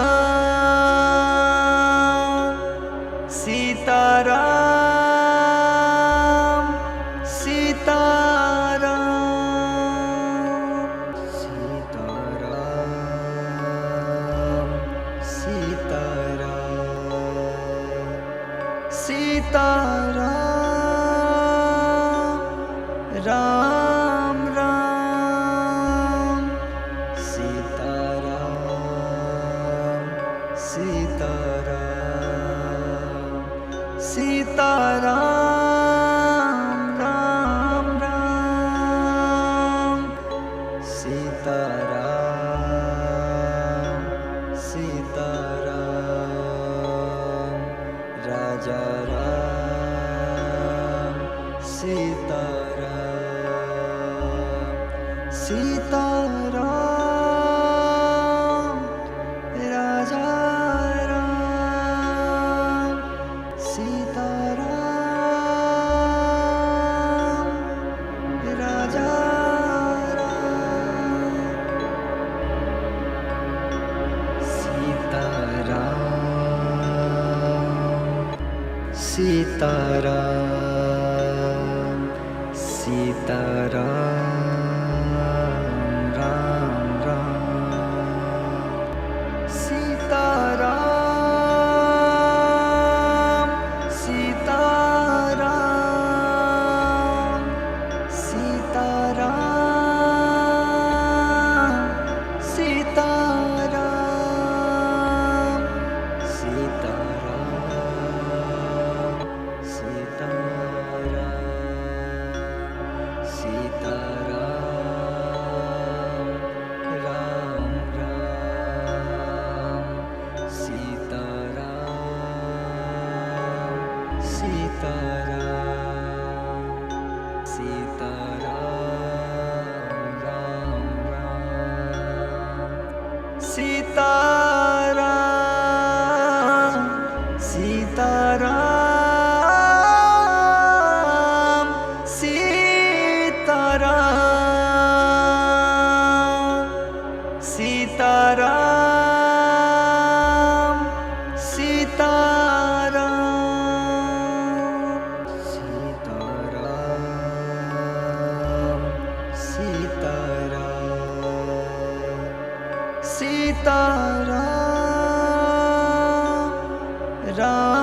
Sitaram Sitaram Ram Ram Sitaram Sitaram Sitaram Ram Ram Sitaram Sitaram Raja Ram Sitaram Sitaram Raja Ram Sitaram Raja Sitaram Sitaram Ram Ram Sitaram Sitaram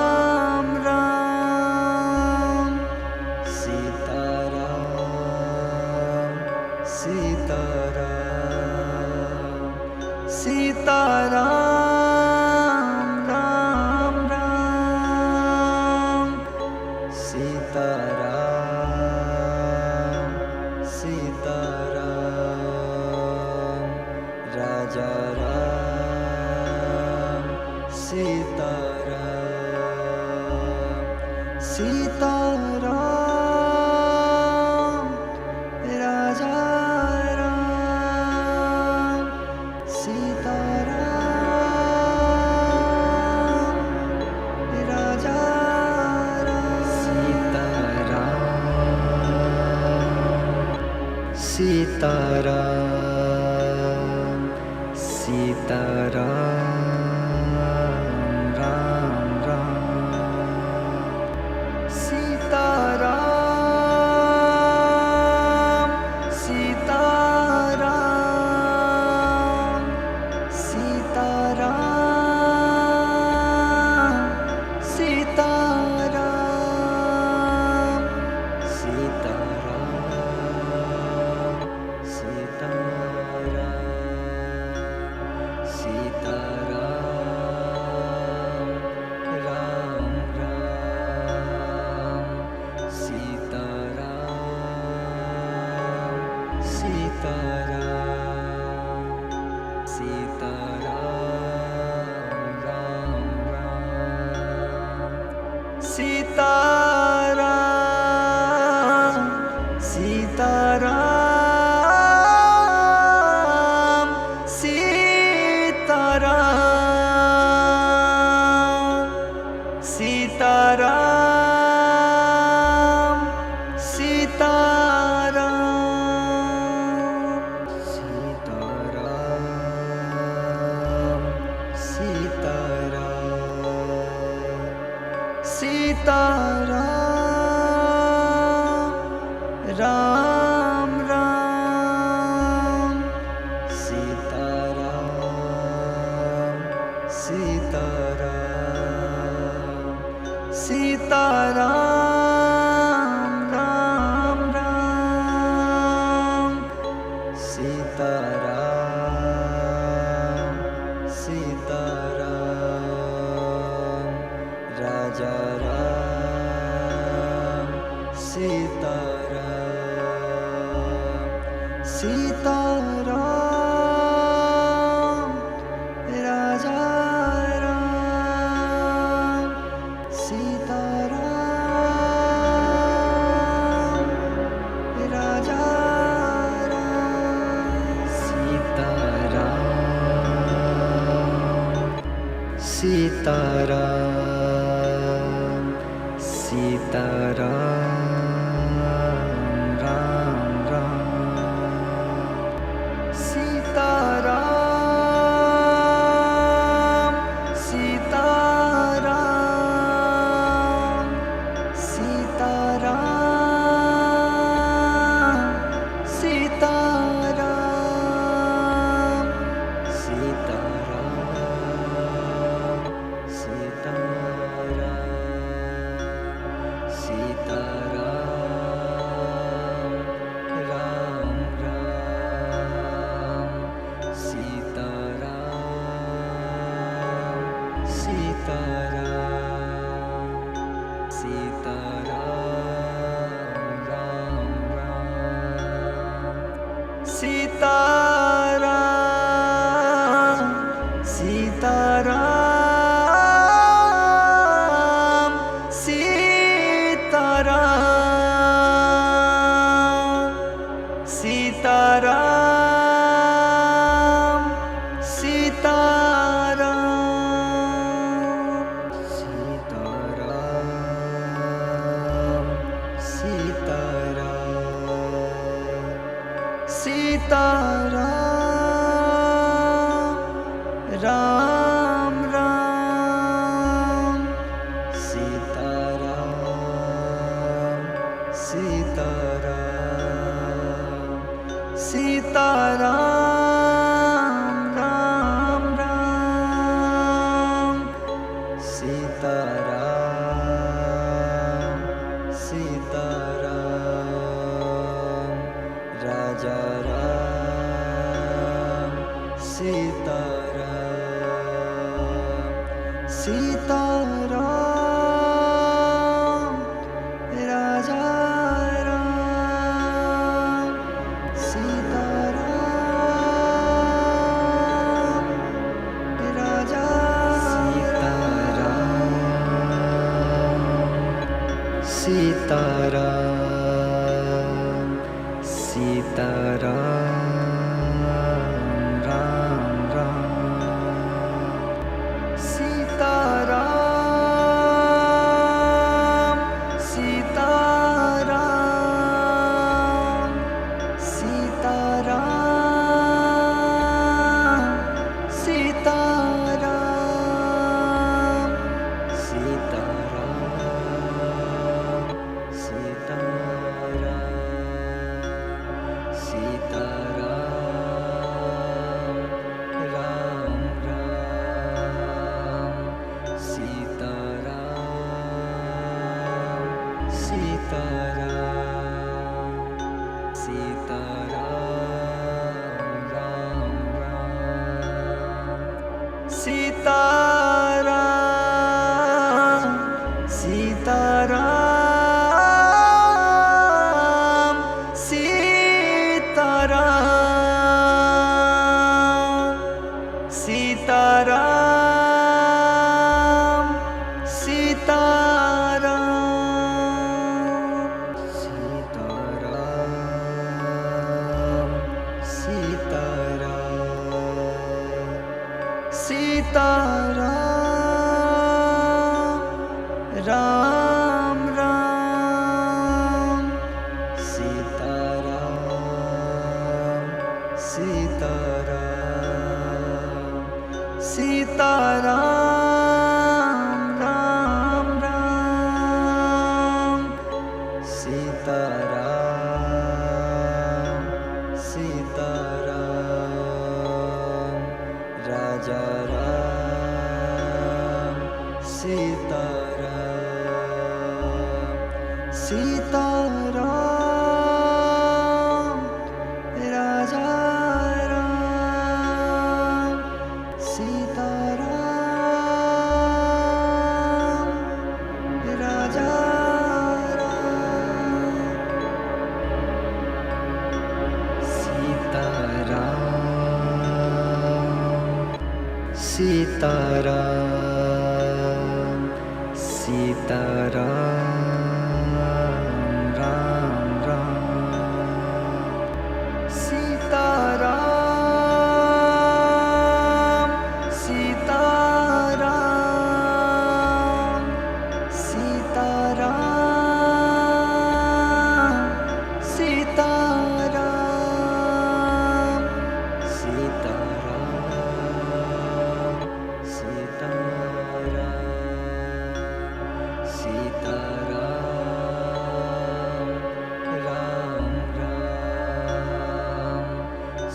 Ram Ram Sitaram Sitaram Sitaram Ram Ram Sitaram Sitaram Raja Ram Sitaram Sitaram Raja Ram Sitaram Raja Ram Sitaram Sitaram Ram Ram Sitaram Sitaram Sitaram Sitaram Sitaram Sitaram Sitaram Ram Ram Sitaram Sitaram Sitaram Ram Ram Sitaram Sitaram Sitaram Sitaram Sitaram Sitaram Ram Ram Sitaram Sitaram Sitaram Ram Ram Sitaram Sitaram Raja Ram Sitaram Sitaram Raja Ram Sitaram Raja Ram Sitaram Sitaram Sitaram Ram Ram Sitaram Sitaram Sitaram Sitaram Sitaram Sitaram Sitaram Ram Ram Sitaram Sitaram Sitaram Ram Ram Sitaram Sitaram Sitaram Sitaram Sitaram Raja Ram Sitaram Sitaram Raja Ram Sitaram Raja Sitaram Sitaram Ram Ram Sitaram Sitaram Sitaram Sitaram Sitaram Sitaram Ram Ram Sitaram Sitaram Sitaram Ram Ram Sitaram Sitaram Sitaram Sitaram Sitaram Sitaram Ram Ram Sitaram Sitaram Sitaram Ram Ram Sitaram Sitaram Raja Ram Sitaram Sitaram Raja Ram Sitaram Raja Sitaram Sitaram Ram Ram Sitaram Sitaram Sitaram Sitaram Sitaram Sitaram Ram Ram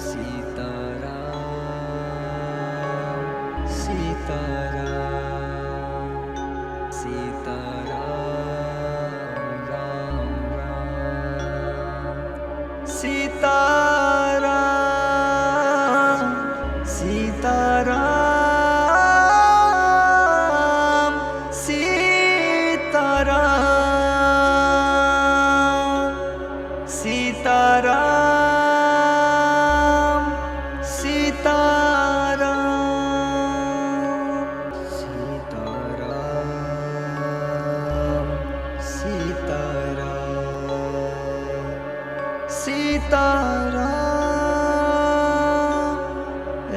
Sitaram Sitaram Sitaram Ram Ram Sitaram Sitaram Sitaram Sitaram Sitaram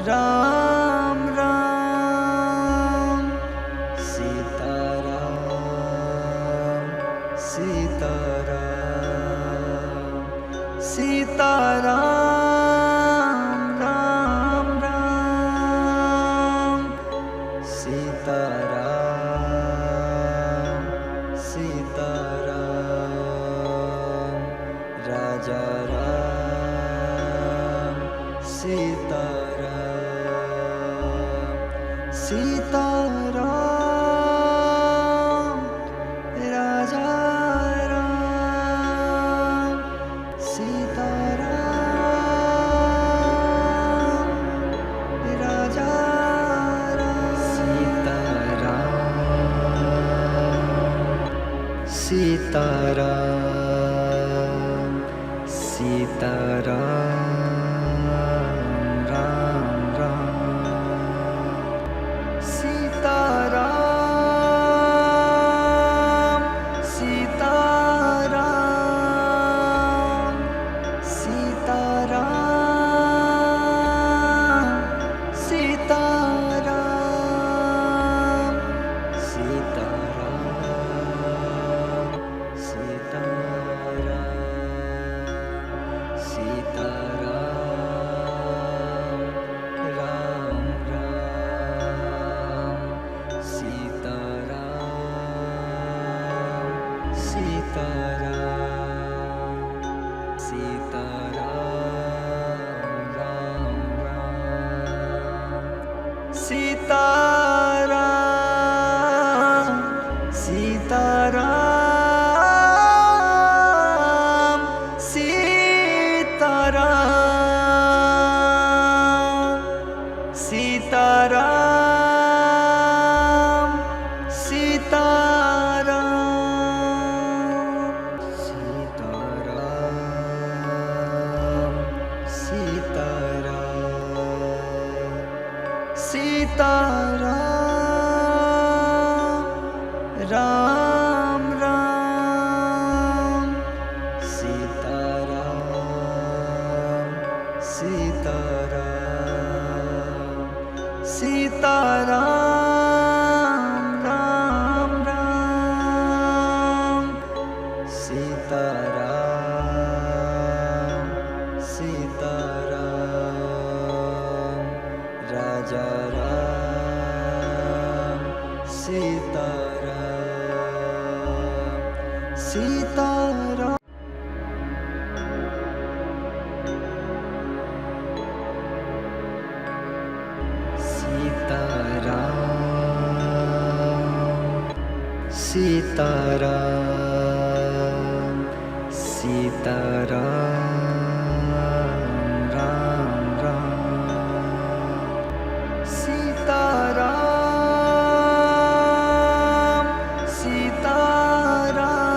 Ram Ram Sitaram Sitaram Sitaram Ram Ram Sitaram Sitaram Raja Ram Sitaram Sitaram Ram Ram Sitaram Sitaram Sitaram Sitaram Sitaram Sitaram Sitaram Ram Ram Sitaram Sitaram Sitaram Ram Ram Sitaram Sitaram Sitaram Sitaram Sitaram Sitaram Ram Ram Sitaram Sitaram Sitaram Ram Ram Sitaram Sitaram Raja Ram Sitaram Sitaram Sitaram Sitaram Ram Ram Sitaram Sitaram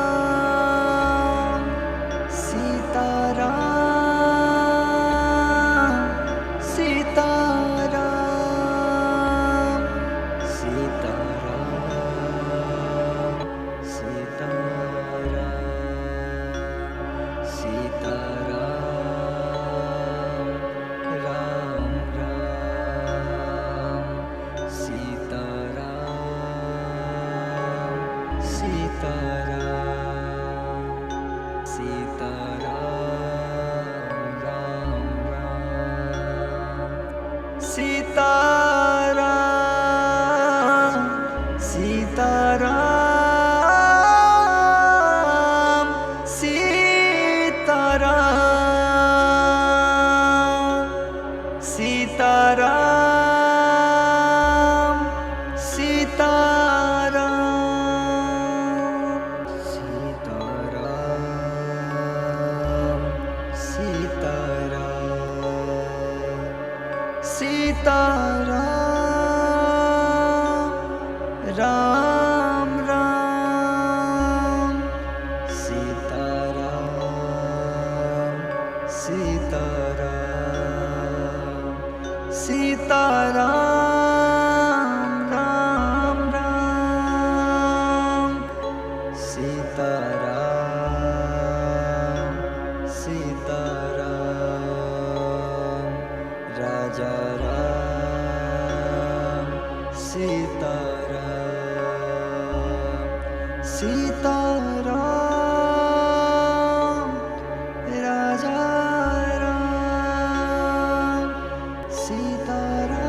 Sitaram Sitaram Sitaram Ram Ram Sitaram Sitaram Sitaram Ram Ram Sitaram Sitaram Raja Ram Sitaram Sitaram Raja Ram Sitaram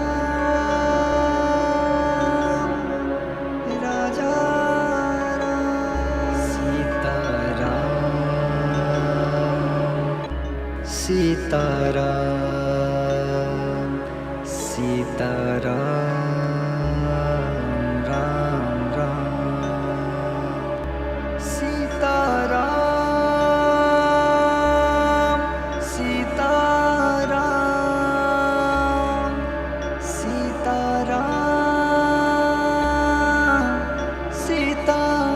Raja Ram Sitaram Sitaram Ram Ram Sitaram Sitaram Sitaram Sitaram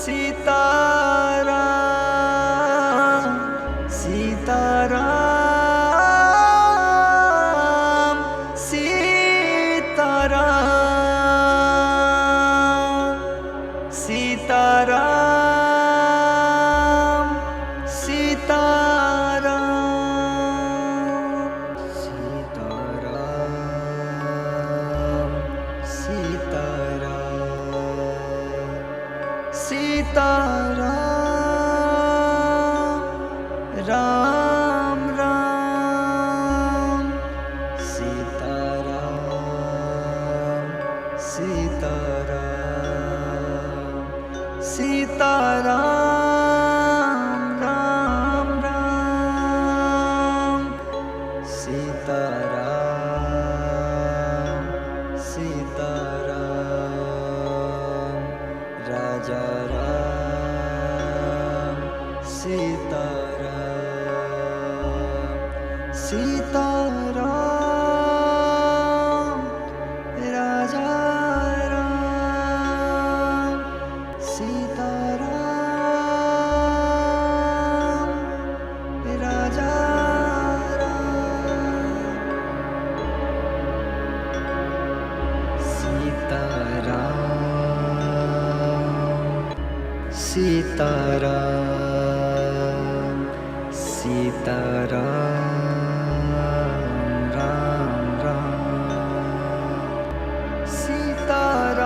Sitaram Sitaram Sitaram Sitaram Sitaram Sitaram Ram Ram Sitaram Sitaram Sitaram Ram Ram Sitaram Sitaram Raja Ram Sitaram Sitaram Raja Ram Sitaram Raja Sitaram Sitaram Ram Ram Sitaram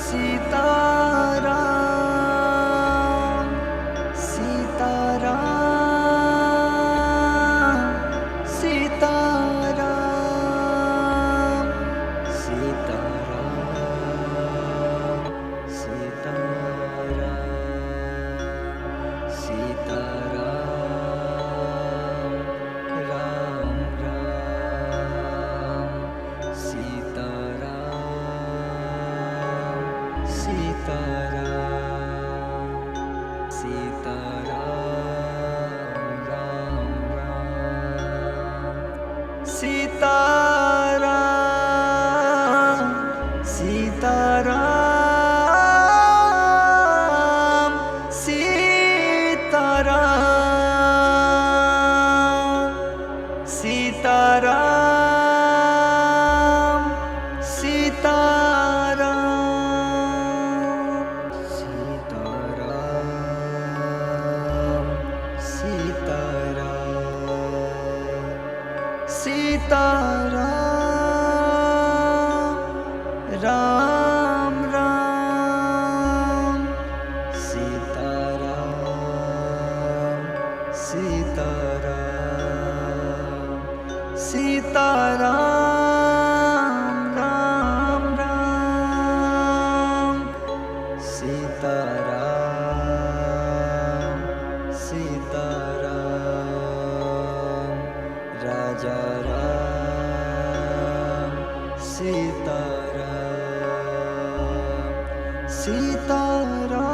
Sitaram Sitaram Sitaram Sitaram Ram Ram Sitaram Sitaram Sitaram Ram Ram Sitaram Sitaram Raja Ram Sitaram Sitaram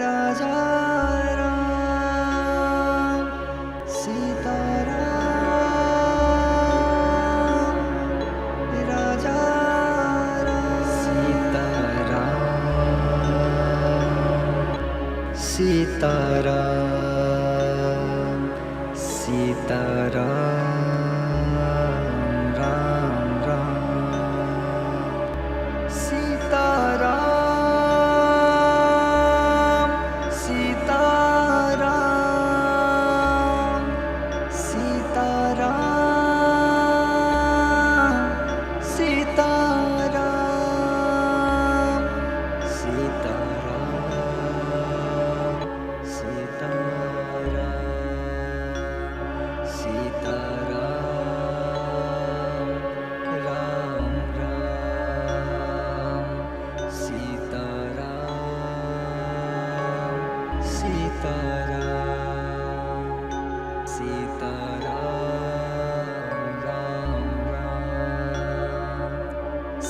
Raja Ram Sitaram Raja Sitaram Sitaram Sitaram Ram Ram Sitaram Sitaram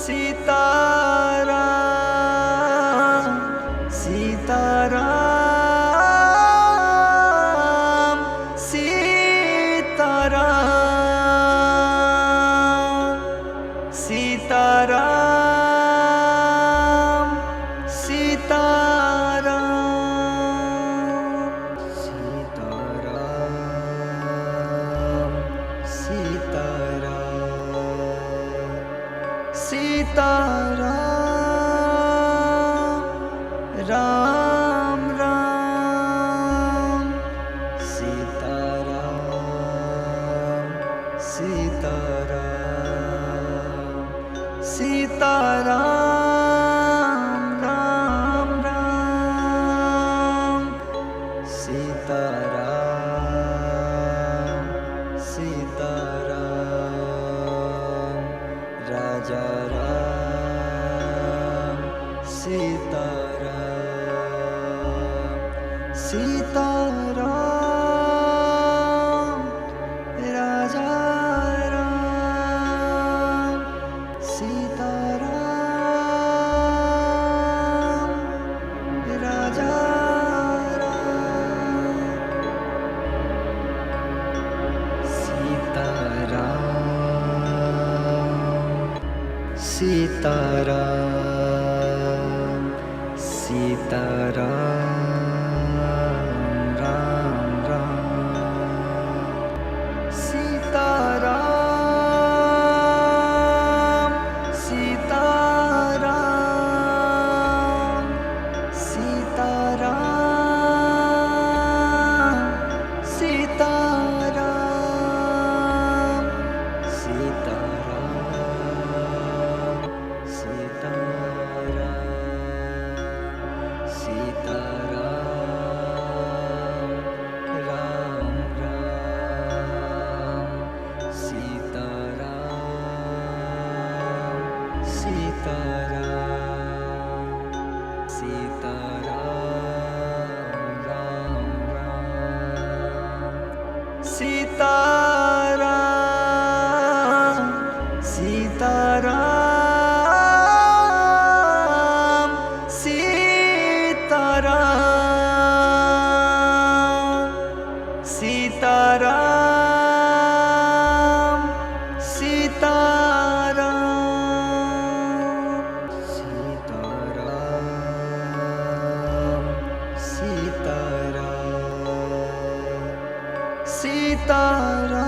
Sitaram Sitaram Sitaram Sitaram Sitaram Ram Ram Sitaram Sitaram Sitaram Ram Ram Sitaram Sitaram Raja Ram Sitaram Sitaram Raja Ram Sitaram Raja Ram Sitaram Sitaram Sitaram Ram Ram Sitaram Sitaram Sitaram Sitaram Sitaram Sitaram Sitaram Ram Ram Sitaram Sitaram Sitaram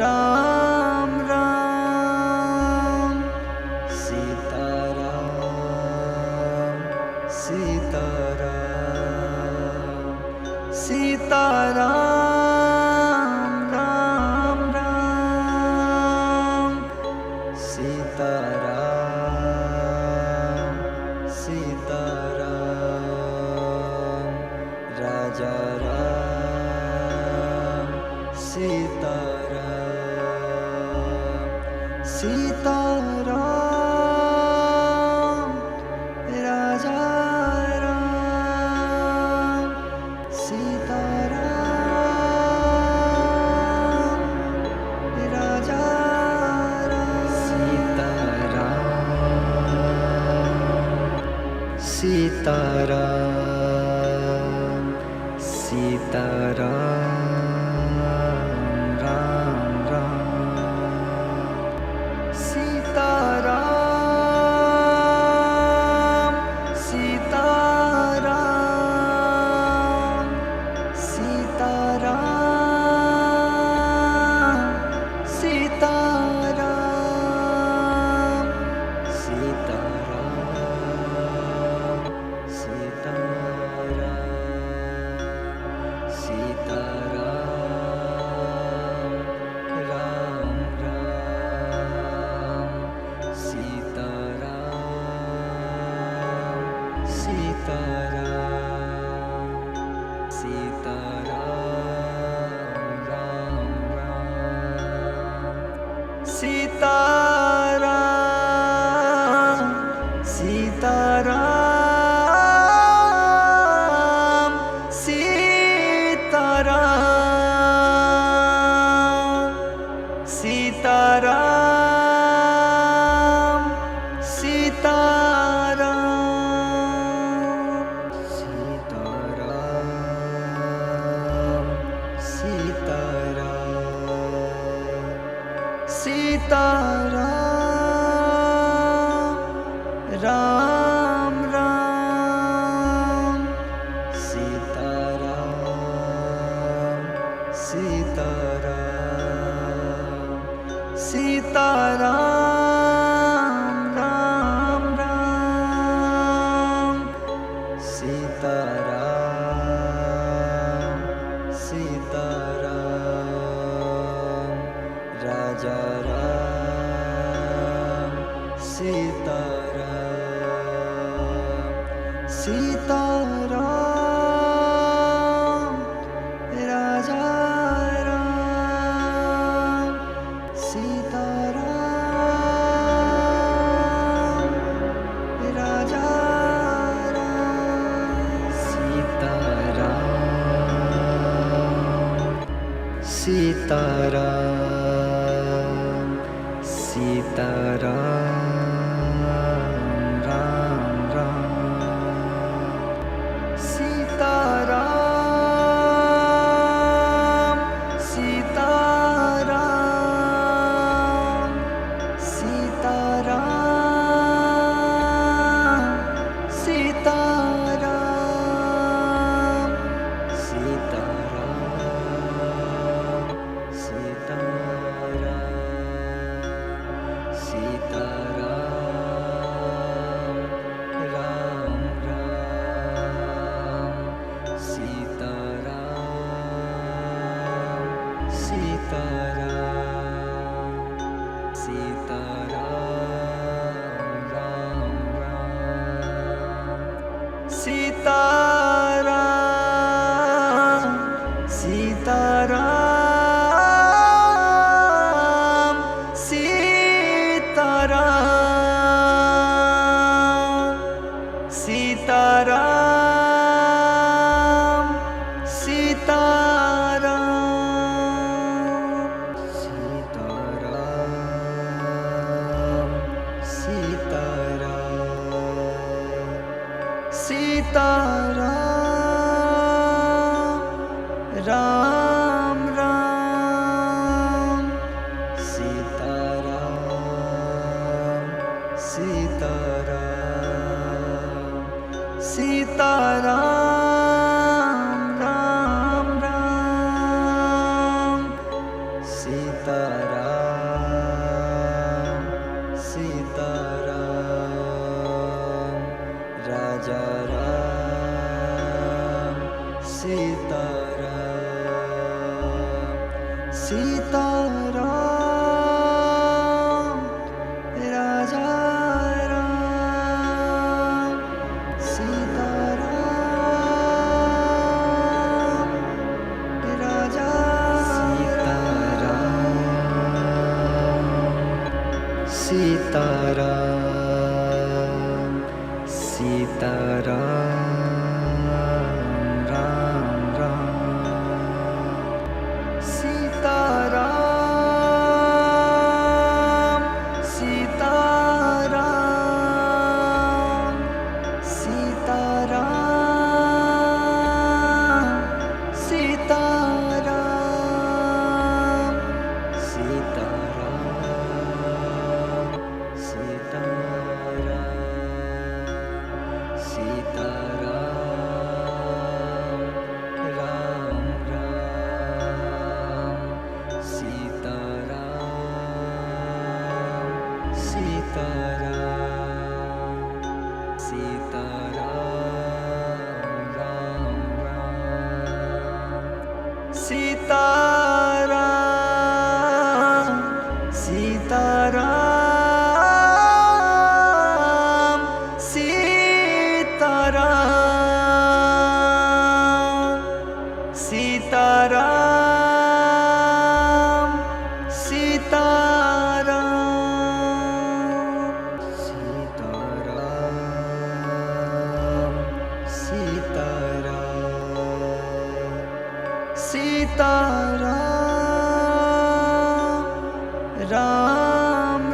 Ram Ram Sitaram Sitaram Sitaram Sitaram Sitaram Sitaram Ram Ram Sitaram Sitaram Sitaram Ram Ram Sitaram Sitaram Raja Ram Sitaram Sitaram Raja Ram Sitaram Raja Ram Sitaram Sitaram Ram Ram Sitaram Sitaram Sitaram Sitaram Sitaram Ram Ram Sitaram Sitaram Sitaram Ram Ram Sitaram Sitaram Raja Ram Sitaram Sitaram Raja Ram Sitaram Raja Ram Sitaram Sitaram Sitaram Ram Ram Sitaram Sitaram Sitaram Sitaram Sitaram Sitaram Sitaram Ram Ram Sitaram Sitaram Sitaram Ram Ram Sitaram Sitaram Sitaram Sitaram Sitaram Sitaram Ram Ram Sitaram Sitaram Sitaram Ram Ram Sitaram Sitaram Raja Ram Sitaram Sitaram Raja Ram Sitaram Raja Sitaram Sitaram Ram Ram Sitaram Sitaram Sitaram Sitaram Sitaram Sitaram Sitaram Ram Ram Sitaram Sitaram Sitaram Ram Ram Sitaram Sitaram Sitaram Sitaram Sitaram Sitaram Ram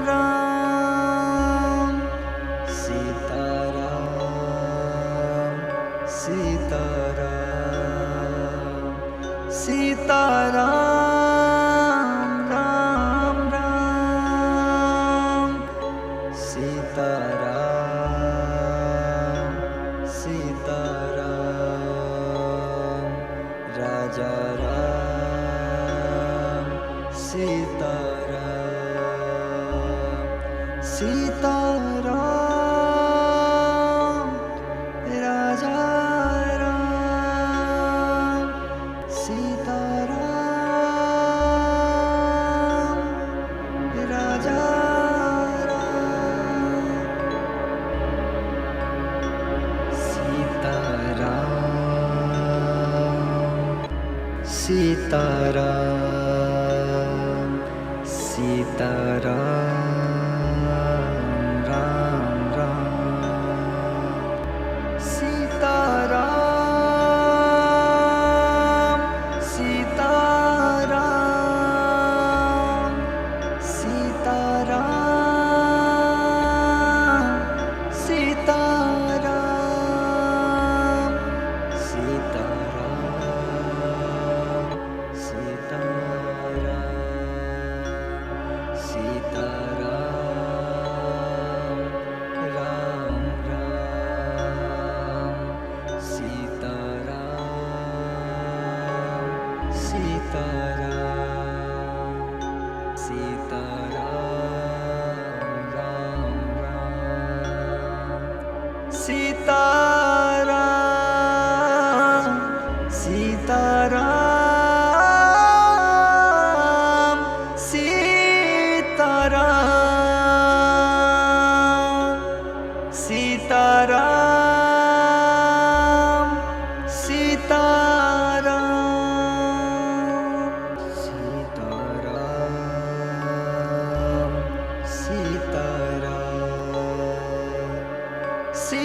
Sitaram Raja Ram Sitaram Raja Sitaram Sitaram Ram Ram Sitaram Sitaram Sitaram Sitaram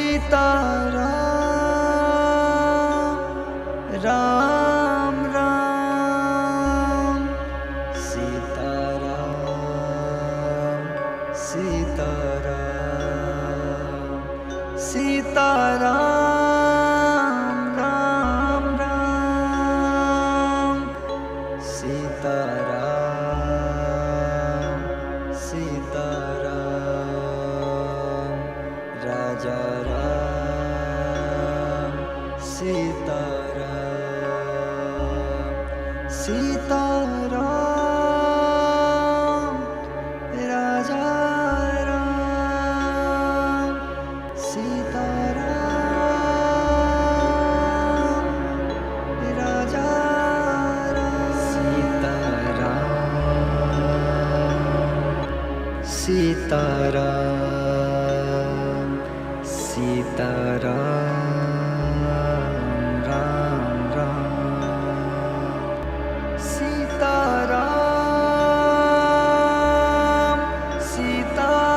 Sitaram Ram Ram Sitaram Sitaram Sitaram Ram Ram Sitaram Sitaram Raja Ram Sitaram Sitaram Raja Ram Sitaram Raja Ram Sitaram Sitaram Ram Ram Sitaram Sitaram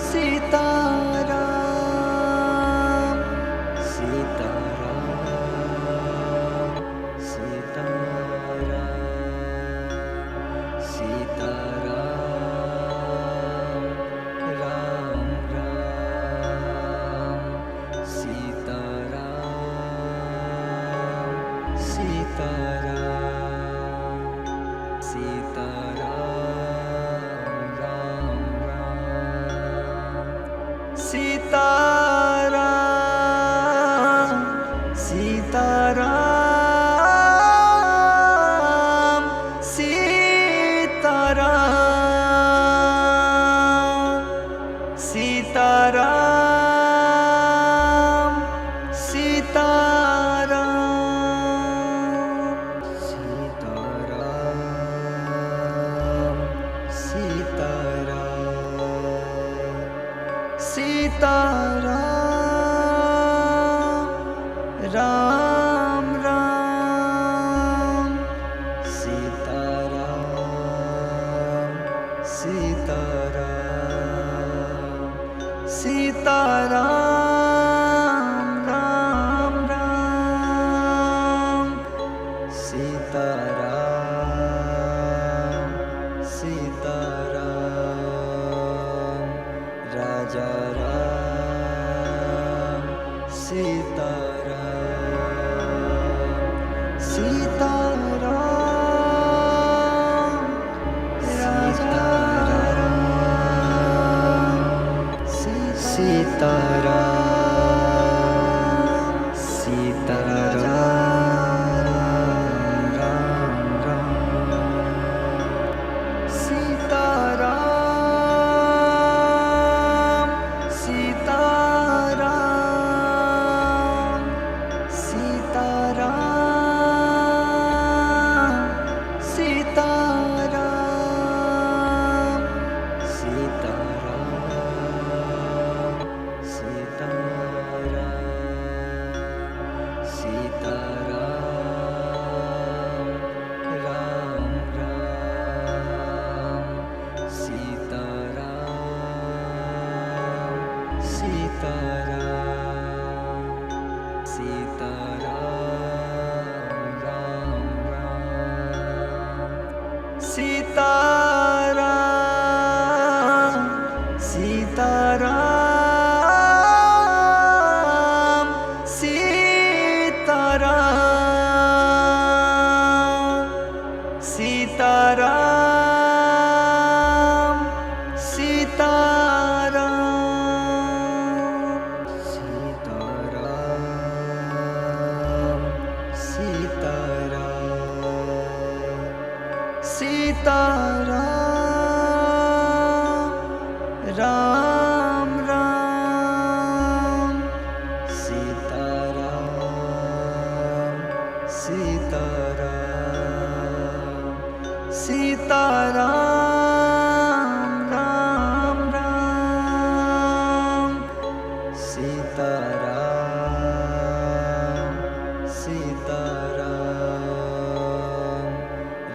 Sitaram Sitaram Sitaram Ram Ram Sitaram Sitaram Sitaram Ram Ram Sitaram Sitaram Raja Ram Sitaram Sitaram Raja Ram Sitaram Sitaram Sitaram Sitaram Sitaram Sitaram Sitaram Sitaram Ram Ram Sitaram Sitaram Sitaram Ram Ram Sitaram Sitaram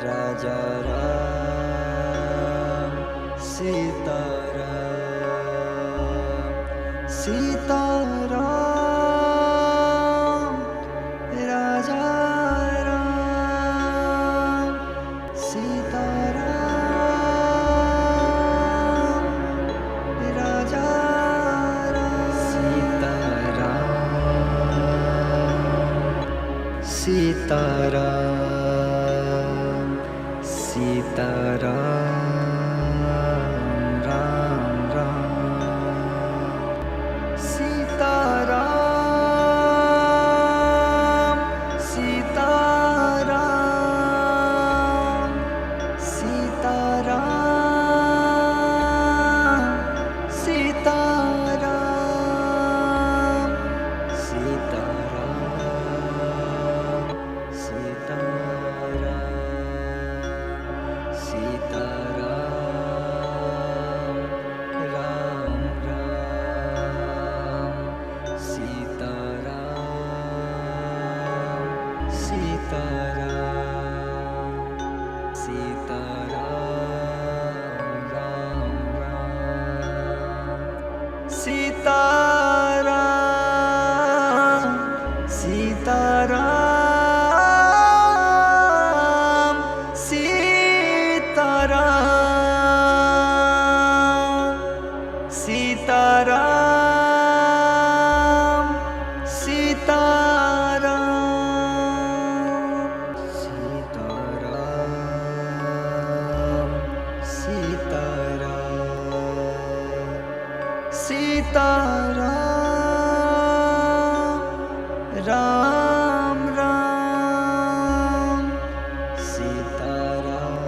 Raja Ram Sitaram Sitaram Raja Ram Sitaram Raja Ram Sitaram Sitaram Ram Ram Sitaram Sitaram Sitaram Sitaram Sitaram Sitaram Ram Ram Sitaram Sitaram Sitaram Ram Ram Sitaram Sitaram Sitaram Sitaram Sitaram Sitaram Ram Ram Sitaram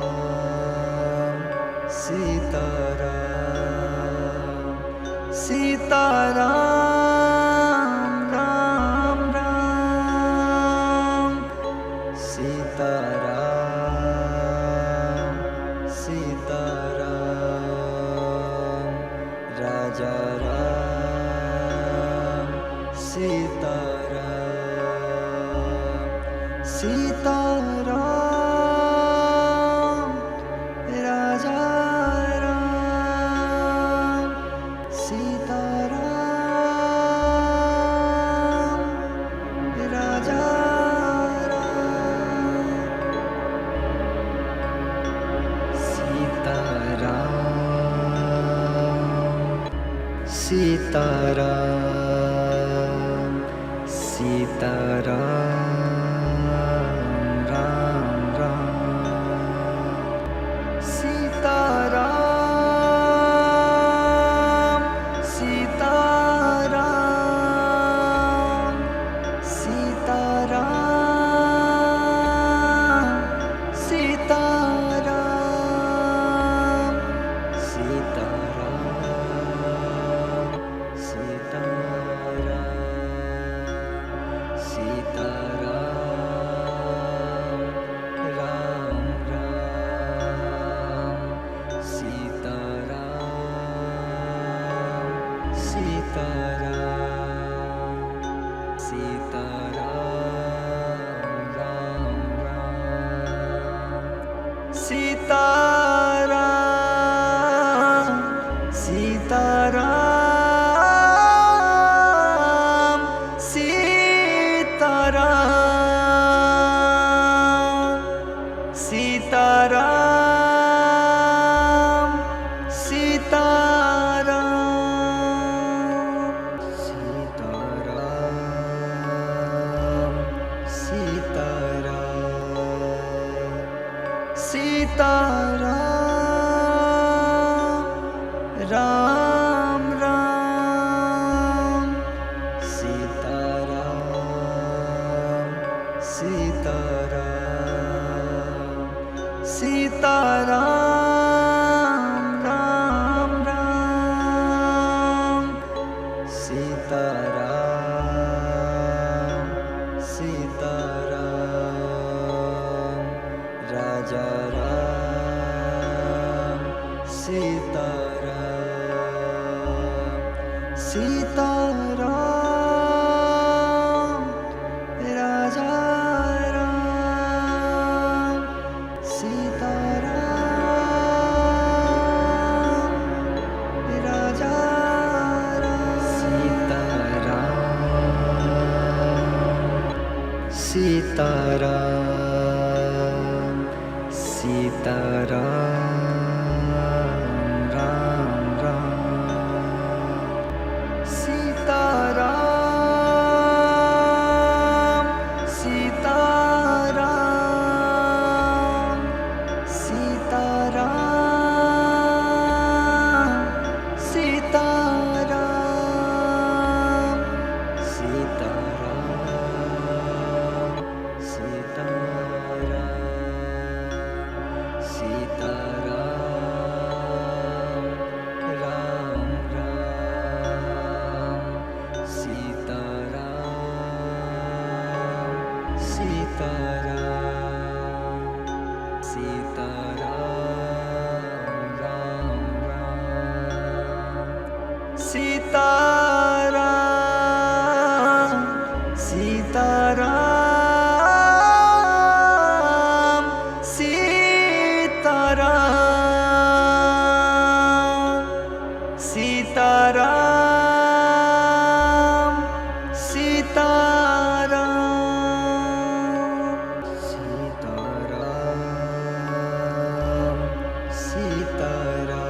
Sitaram Sitaram Ram Ram Sitaram Sitaram Raja Ram Sitaram Sitaram Raja Ram Sitaram Raja Sitaram Sitaram Ram Ram Sitaram Sitaram Sitaram Sitaram Sitaram Sitaram Ram Ram Sitaram Sitaram Sitaram Ram Ram Sitaram Sitaram Raja Ram Sitaram Sitaram Raja Ram Sitaram Raja Ram Sitaram Sitaram Ram Ram Sitaram Sitaram Sitaram Sitaram Sitaram Sitaram Sitaram Ram Ram Sitaram Sitaram Sitaram Ram Ram Sitaram Sitaram Sitaram Sitaram Sitaram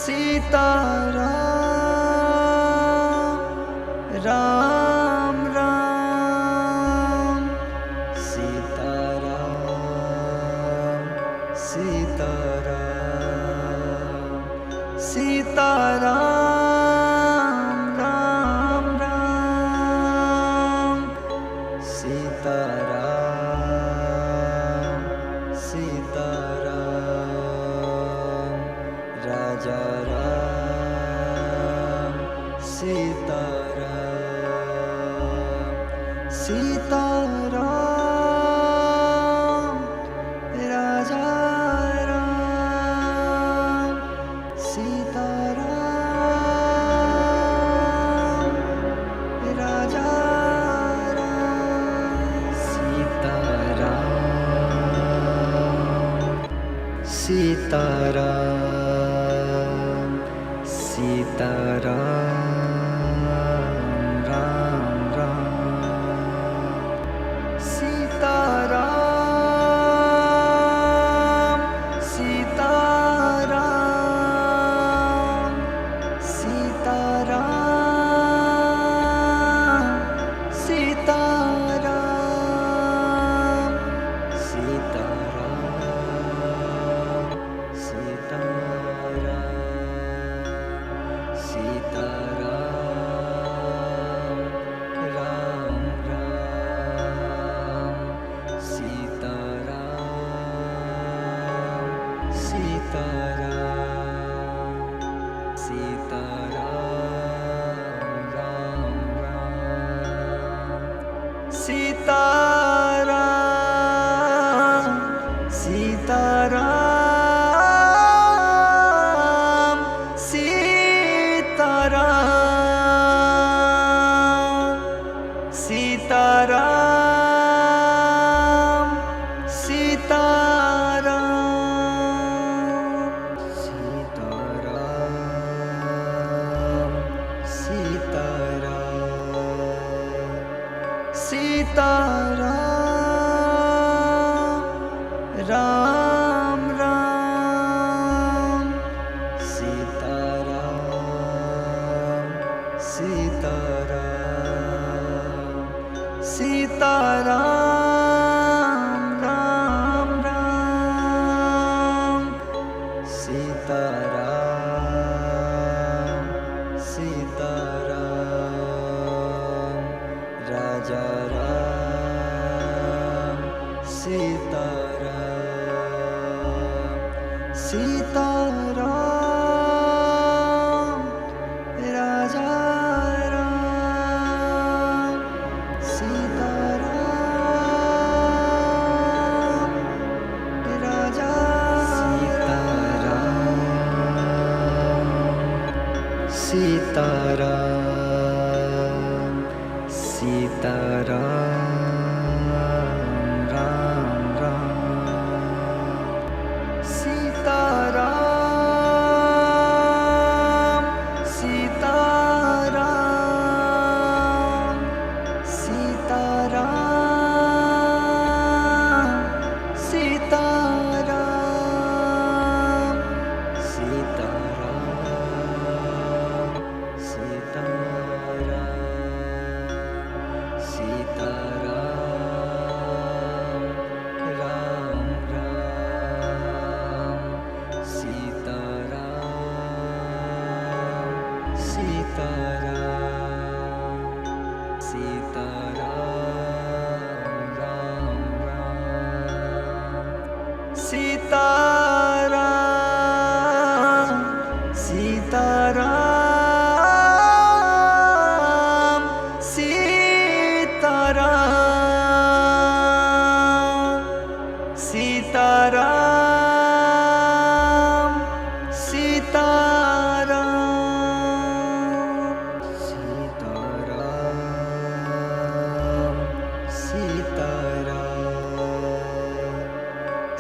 Sitaram Ram Ram Sitaram Sitaram Sitaram Ram Ram Sitaram Sitaram Raja Ram Sitaram Sitaram Raja Ram Sitaram Raja Ram Sitaram Sitaram Sitaram Ram Ram Sitaram Sitaram Sitaram Sitaram Sitaram Sitaram Ram Ram Sitaram Sitaram Sitaram Ram Ram Sitaram Sitaram Sitaram Sitaram Sitaram Ram Ram Sitaram Sitaram Sitaram Ram Raja Ram Sita Ram Sita Ram Raja Ram Sita Ram Raja Sita Ram Sita Ram Ram Ram Sita Ram Sita Ram Sita Ram Sita Ram Sita Ram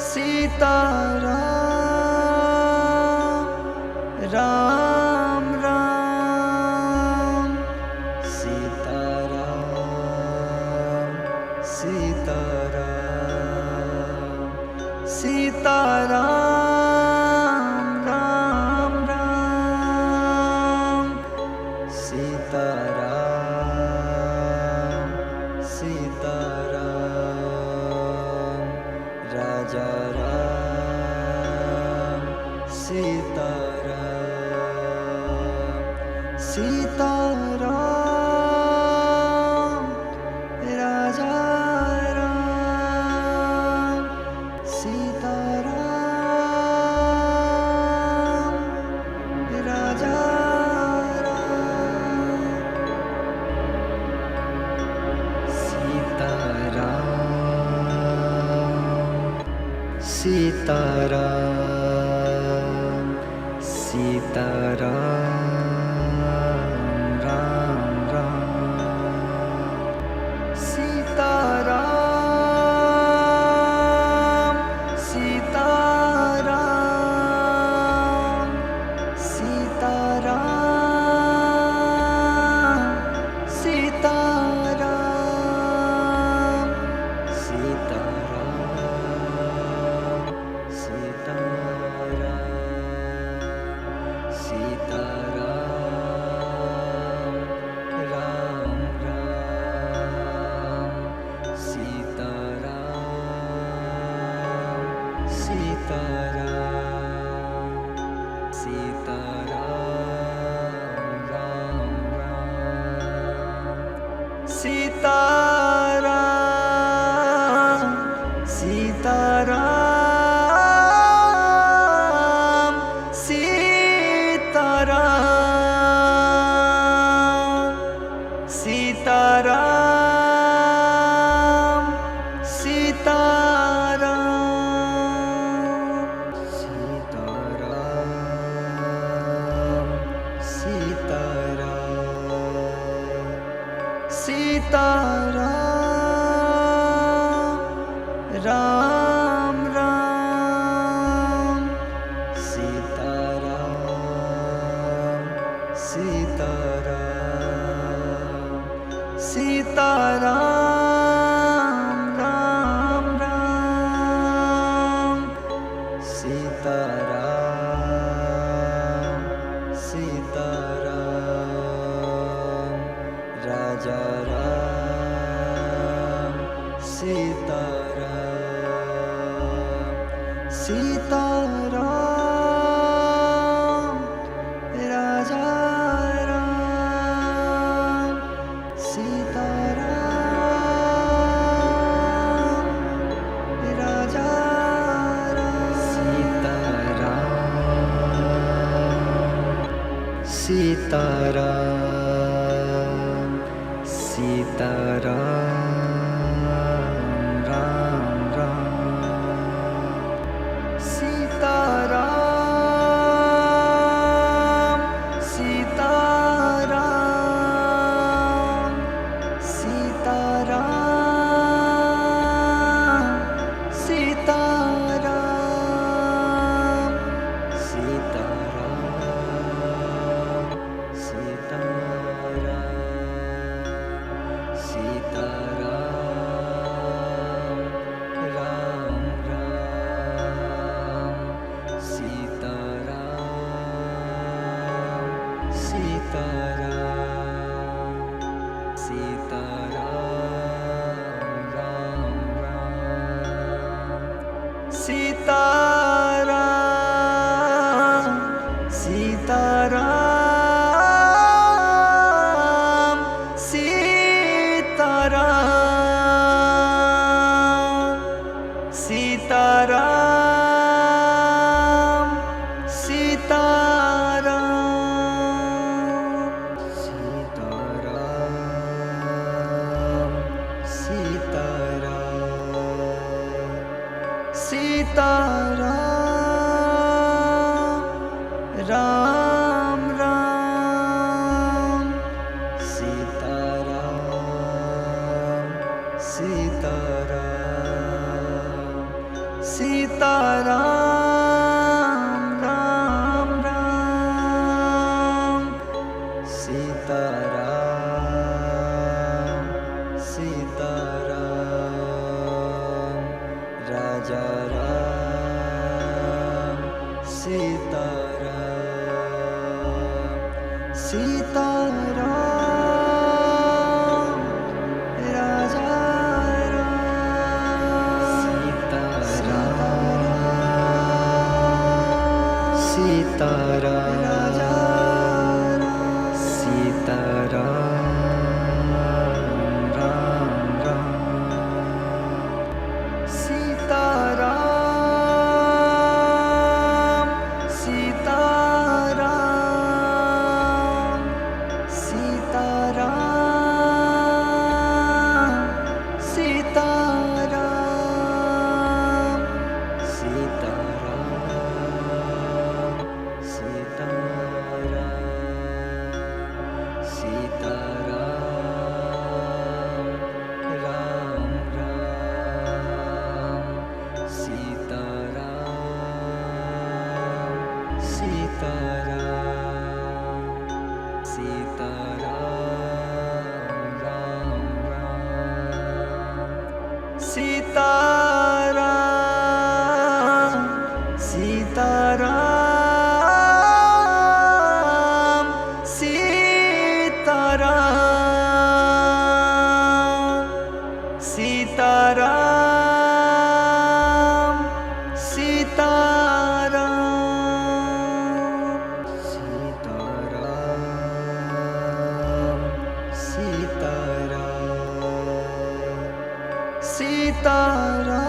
Sita Ram Ram Sita Ram Sita Ram Sita Ram Ram Ram Sita Ram Sita Ram Raja Ram Sita Sita Ram Raja Ram Sita Ram Raja Ram Sita Ram Sita Ram Sita Ram Sita Ram Ram Sita Ram Sita Ram Sita Ram Ram Ram Sita Ram Sita Ram Raja Ram Sita Ram Sita Ram Raja Ram Sita Ram Sitaram Sitaram Ram Ram Sitaram Sitaram Sitaram Sitaram Sitaram Sitaram Sitaram Ram Ram Sitaram Sitaram Sitaram Ram Ram Sitaram Sitaram Sitaram Sitaram Sitaram Sitaram Ram Ram Sitaram Sitaram Sitaram Ram Ram Sitaram Sitaram Raja Ram Sitaram Sitaram Raja Ram Sitaram Sitaram Ram Ram Sitaram Sitaram Sitaram Sitaram Sitaram Sitaram Ram Ram Sitaram Sitaram Sitaram Ram Ram Sitaram Sitaram Sitaram Sitaram Sitaram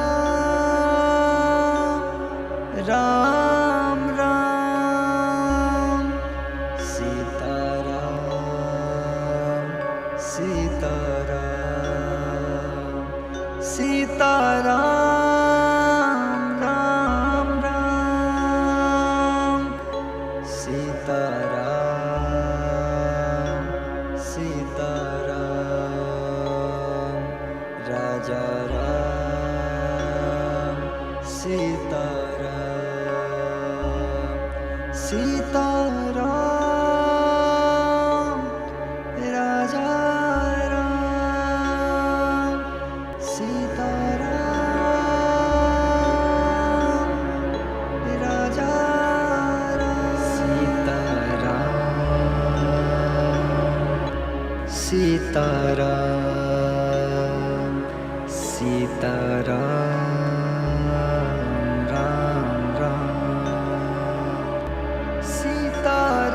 Ram Ram Sitaram Sitaram Sitaram Ram Ram Sitaram Sitaram Raja Ram Sitaram Sitaram Raja Ram Sitaram Raja Ram Sitaram Sitaram Ram Ram Sitaram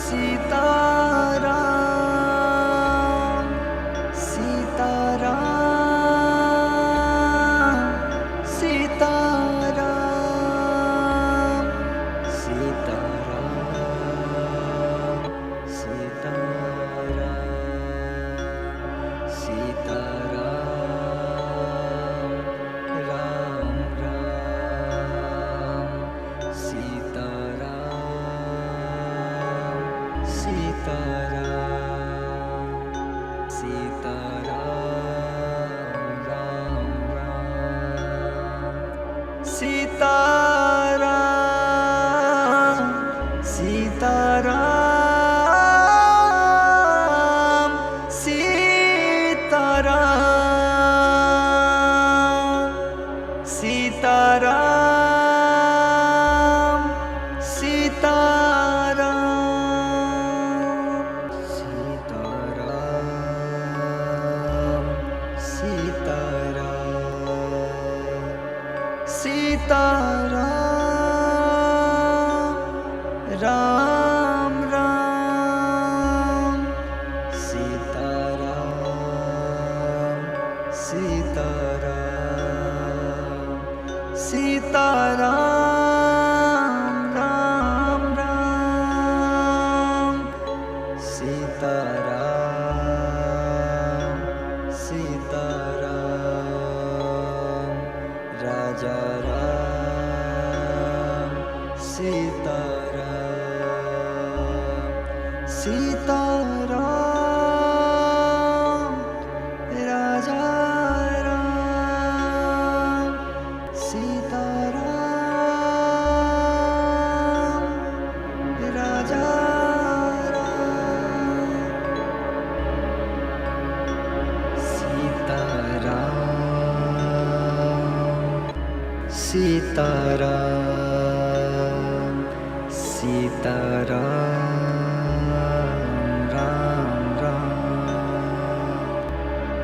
Sitaram Sitaram Sitaram Sitaram Sitaram Sitaram Sitaram Sitaram Sitaram Sitaram Ram Ram Sitaram Sitaram Sitaram Ram Ram Sitaram Sitaram Raja Ram Sitaram Sitaram Raja Ram Sitaram Raja Sitaram Sitaram Ram Ram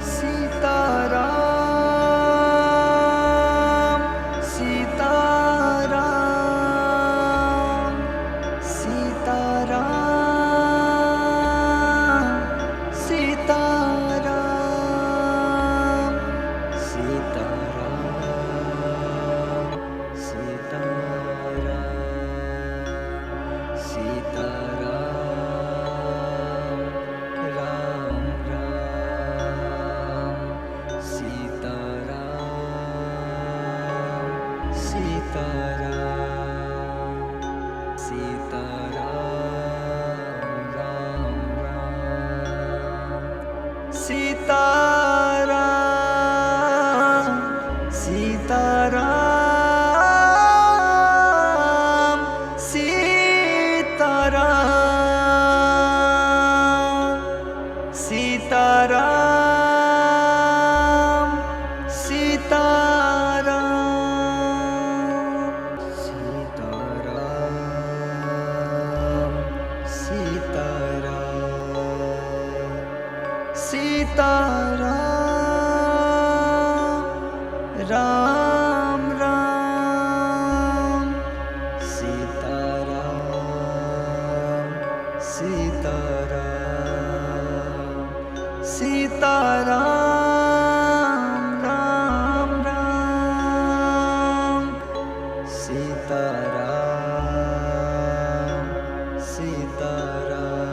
Sitaram Sitaram Sitaram Sitaram Sitaram Ram Ram Sitaram Sitaram Sitaram Ram Ram Sitaram Sitaram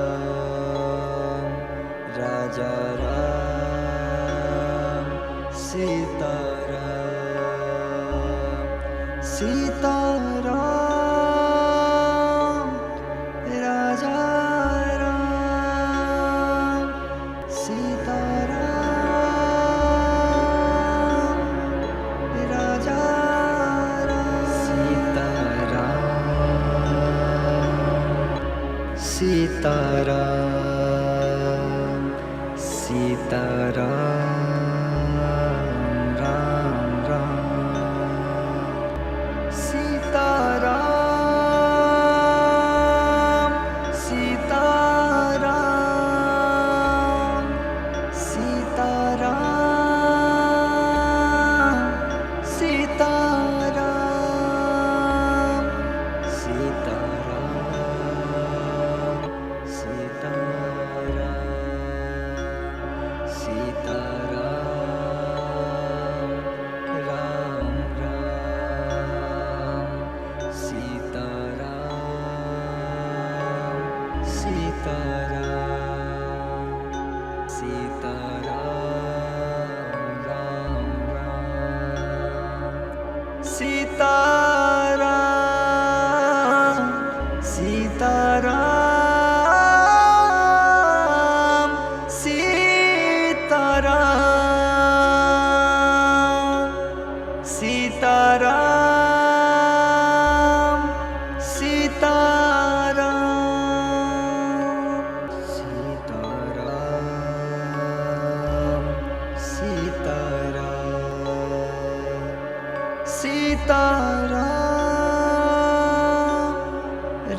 Raja Ram Sitaram Sitaram Raja Ram Sitaram Raja Sitaram Sitaram Ram Ram Sitaram Sitaram Sitaram Sitaram Sitaram Sitaram Sitaram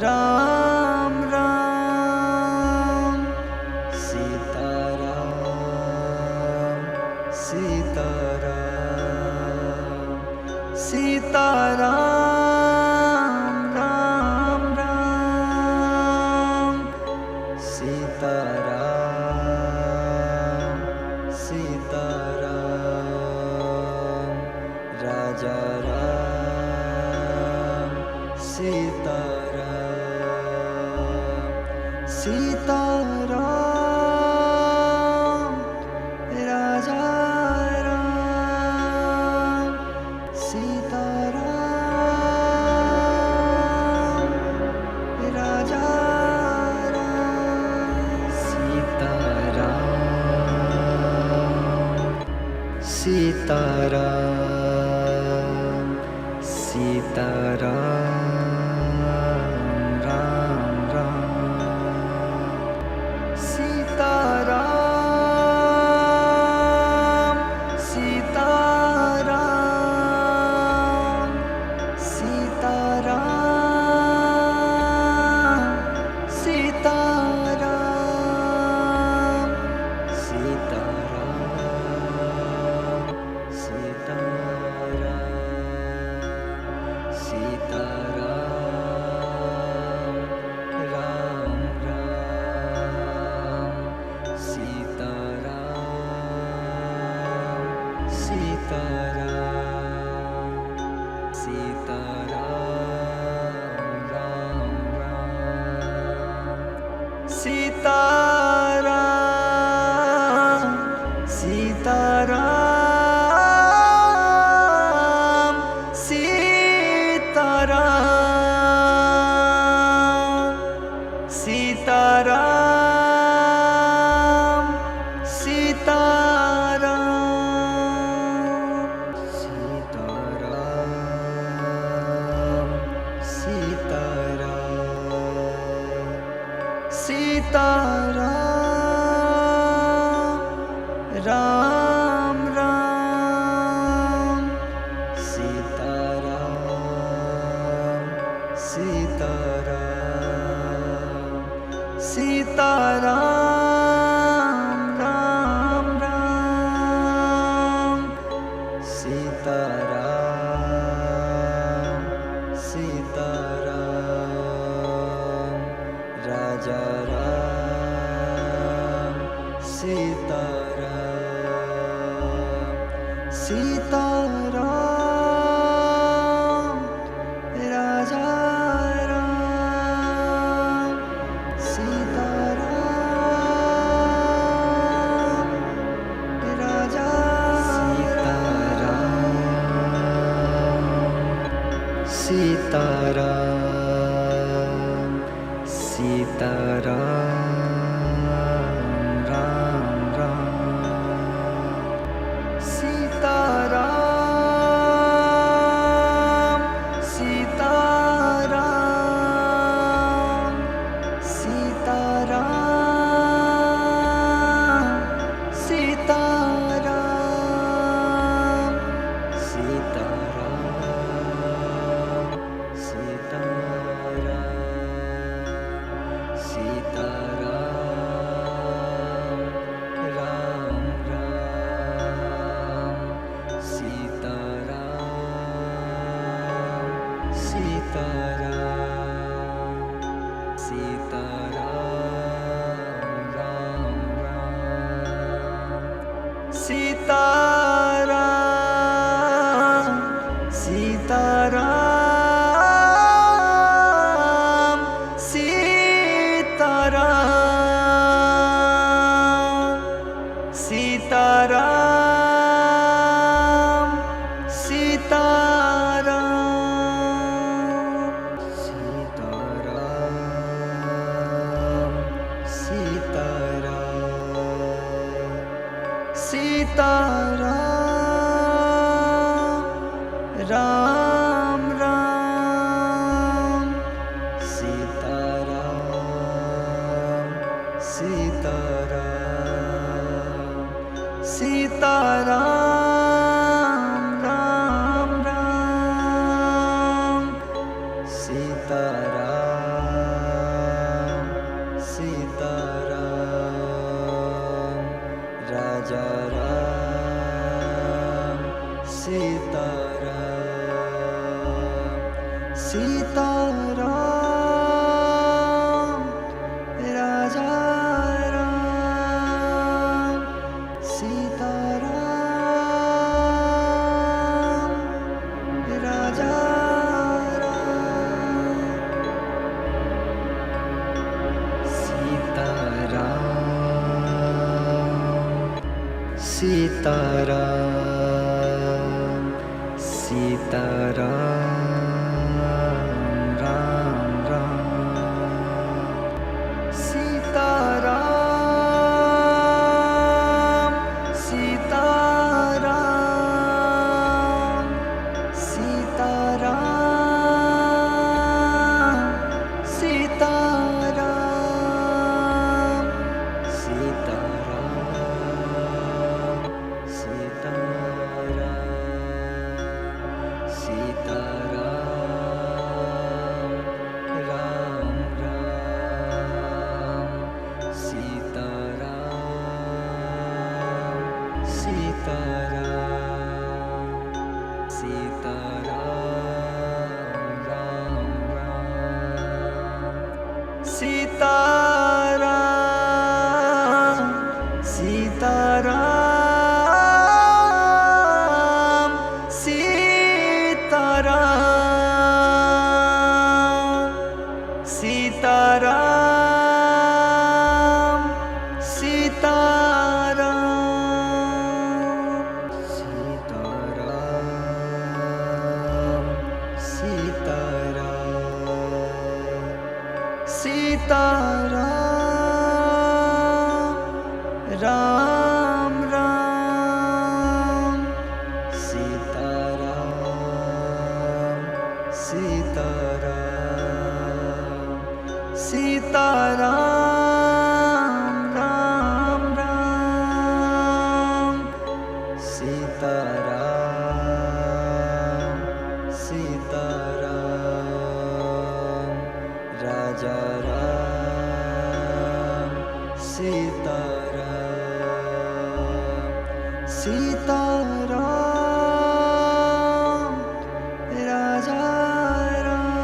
Ram Ram Sitaram Sitaram Sitaram Ram Ram Sitaram Sitaram Raja Ram Sitaram Sitaram Raja Ram Sitaram Raja Ram Sitaram Sitaram Ram Ram Sitaram Sitaram Sitaram Sitaram Sitaram Sitaram Sitaram Ram Ram Sitaram Sitaram Sitaram Ram Ram Sitaram Sitaram Sitaram Sitaram Sitaram Sitaram Ram Ram Sitaram Sitaram Sitaram Ram Ram Sitaram Sitaram Raja Ram Sitaram Sitaram Raja Ram Sitaram Raja Sitaram Sitaram Ram Ram Sitaram Sitaram Sitaram Sitaram Sitaram Sitaram Sitaram Ram Ram Sitaram Sitaram Sitaram Ram Ram Sitaram Sitaram Sitaram Sitaram Sitaram Sitaram Ram Ram Sitaram Sitaram Sitaram Ram Ram Raja Ram Sitaram Sitaram Raja Ram Sitaram Raja Sitaram Sitaram Ram Ram Sitaram Sitaram Sitaram Sitaram Sitaram Ram Ram Sitaram Sitaram Sitaram Ram Ram Sitaram Sitaram Raja Ram Sitaram Sitaram Raja Ram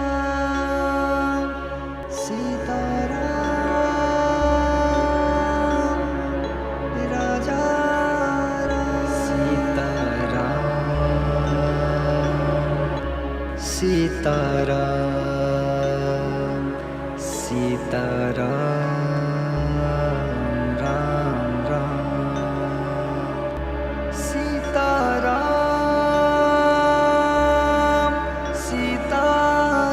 Sitaram Raja Sitaram Sitaram Sitaram Ram Ram Sitaram Sitaram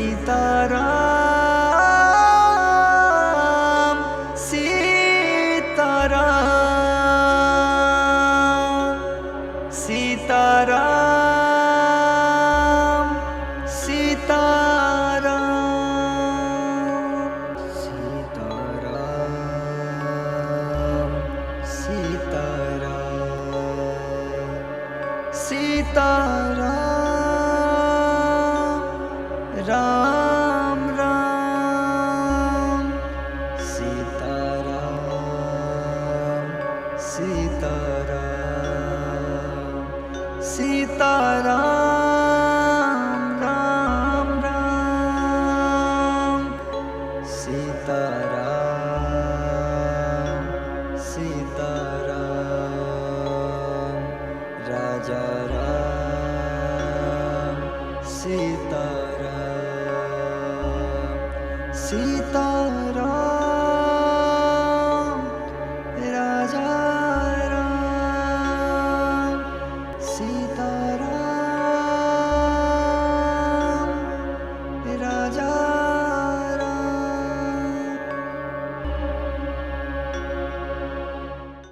Sitaram Sitaram Sitaram Ram Ram Sitaram Sitaram Sitaram Ram Ram Sitaram Sitaram Raja Ram Sitaram Sita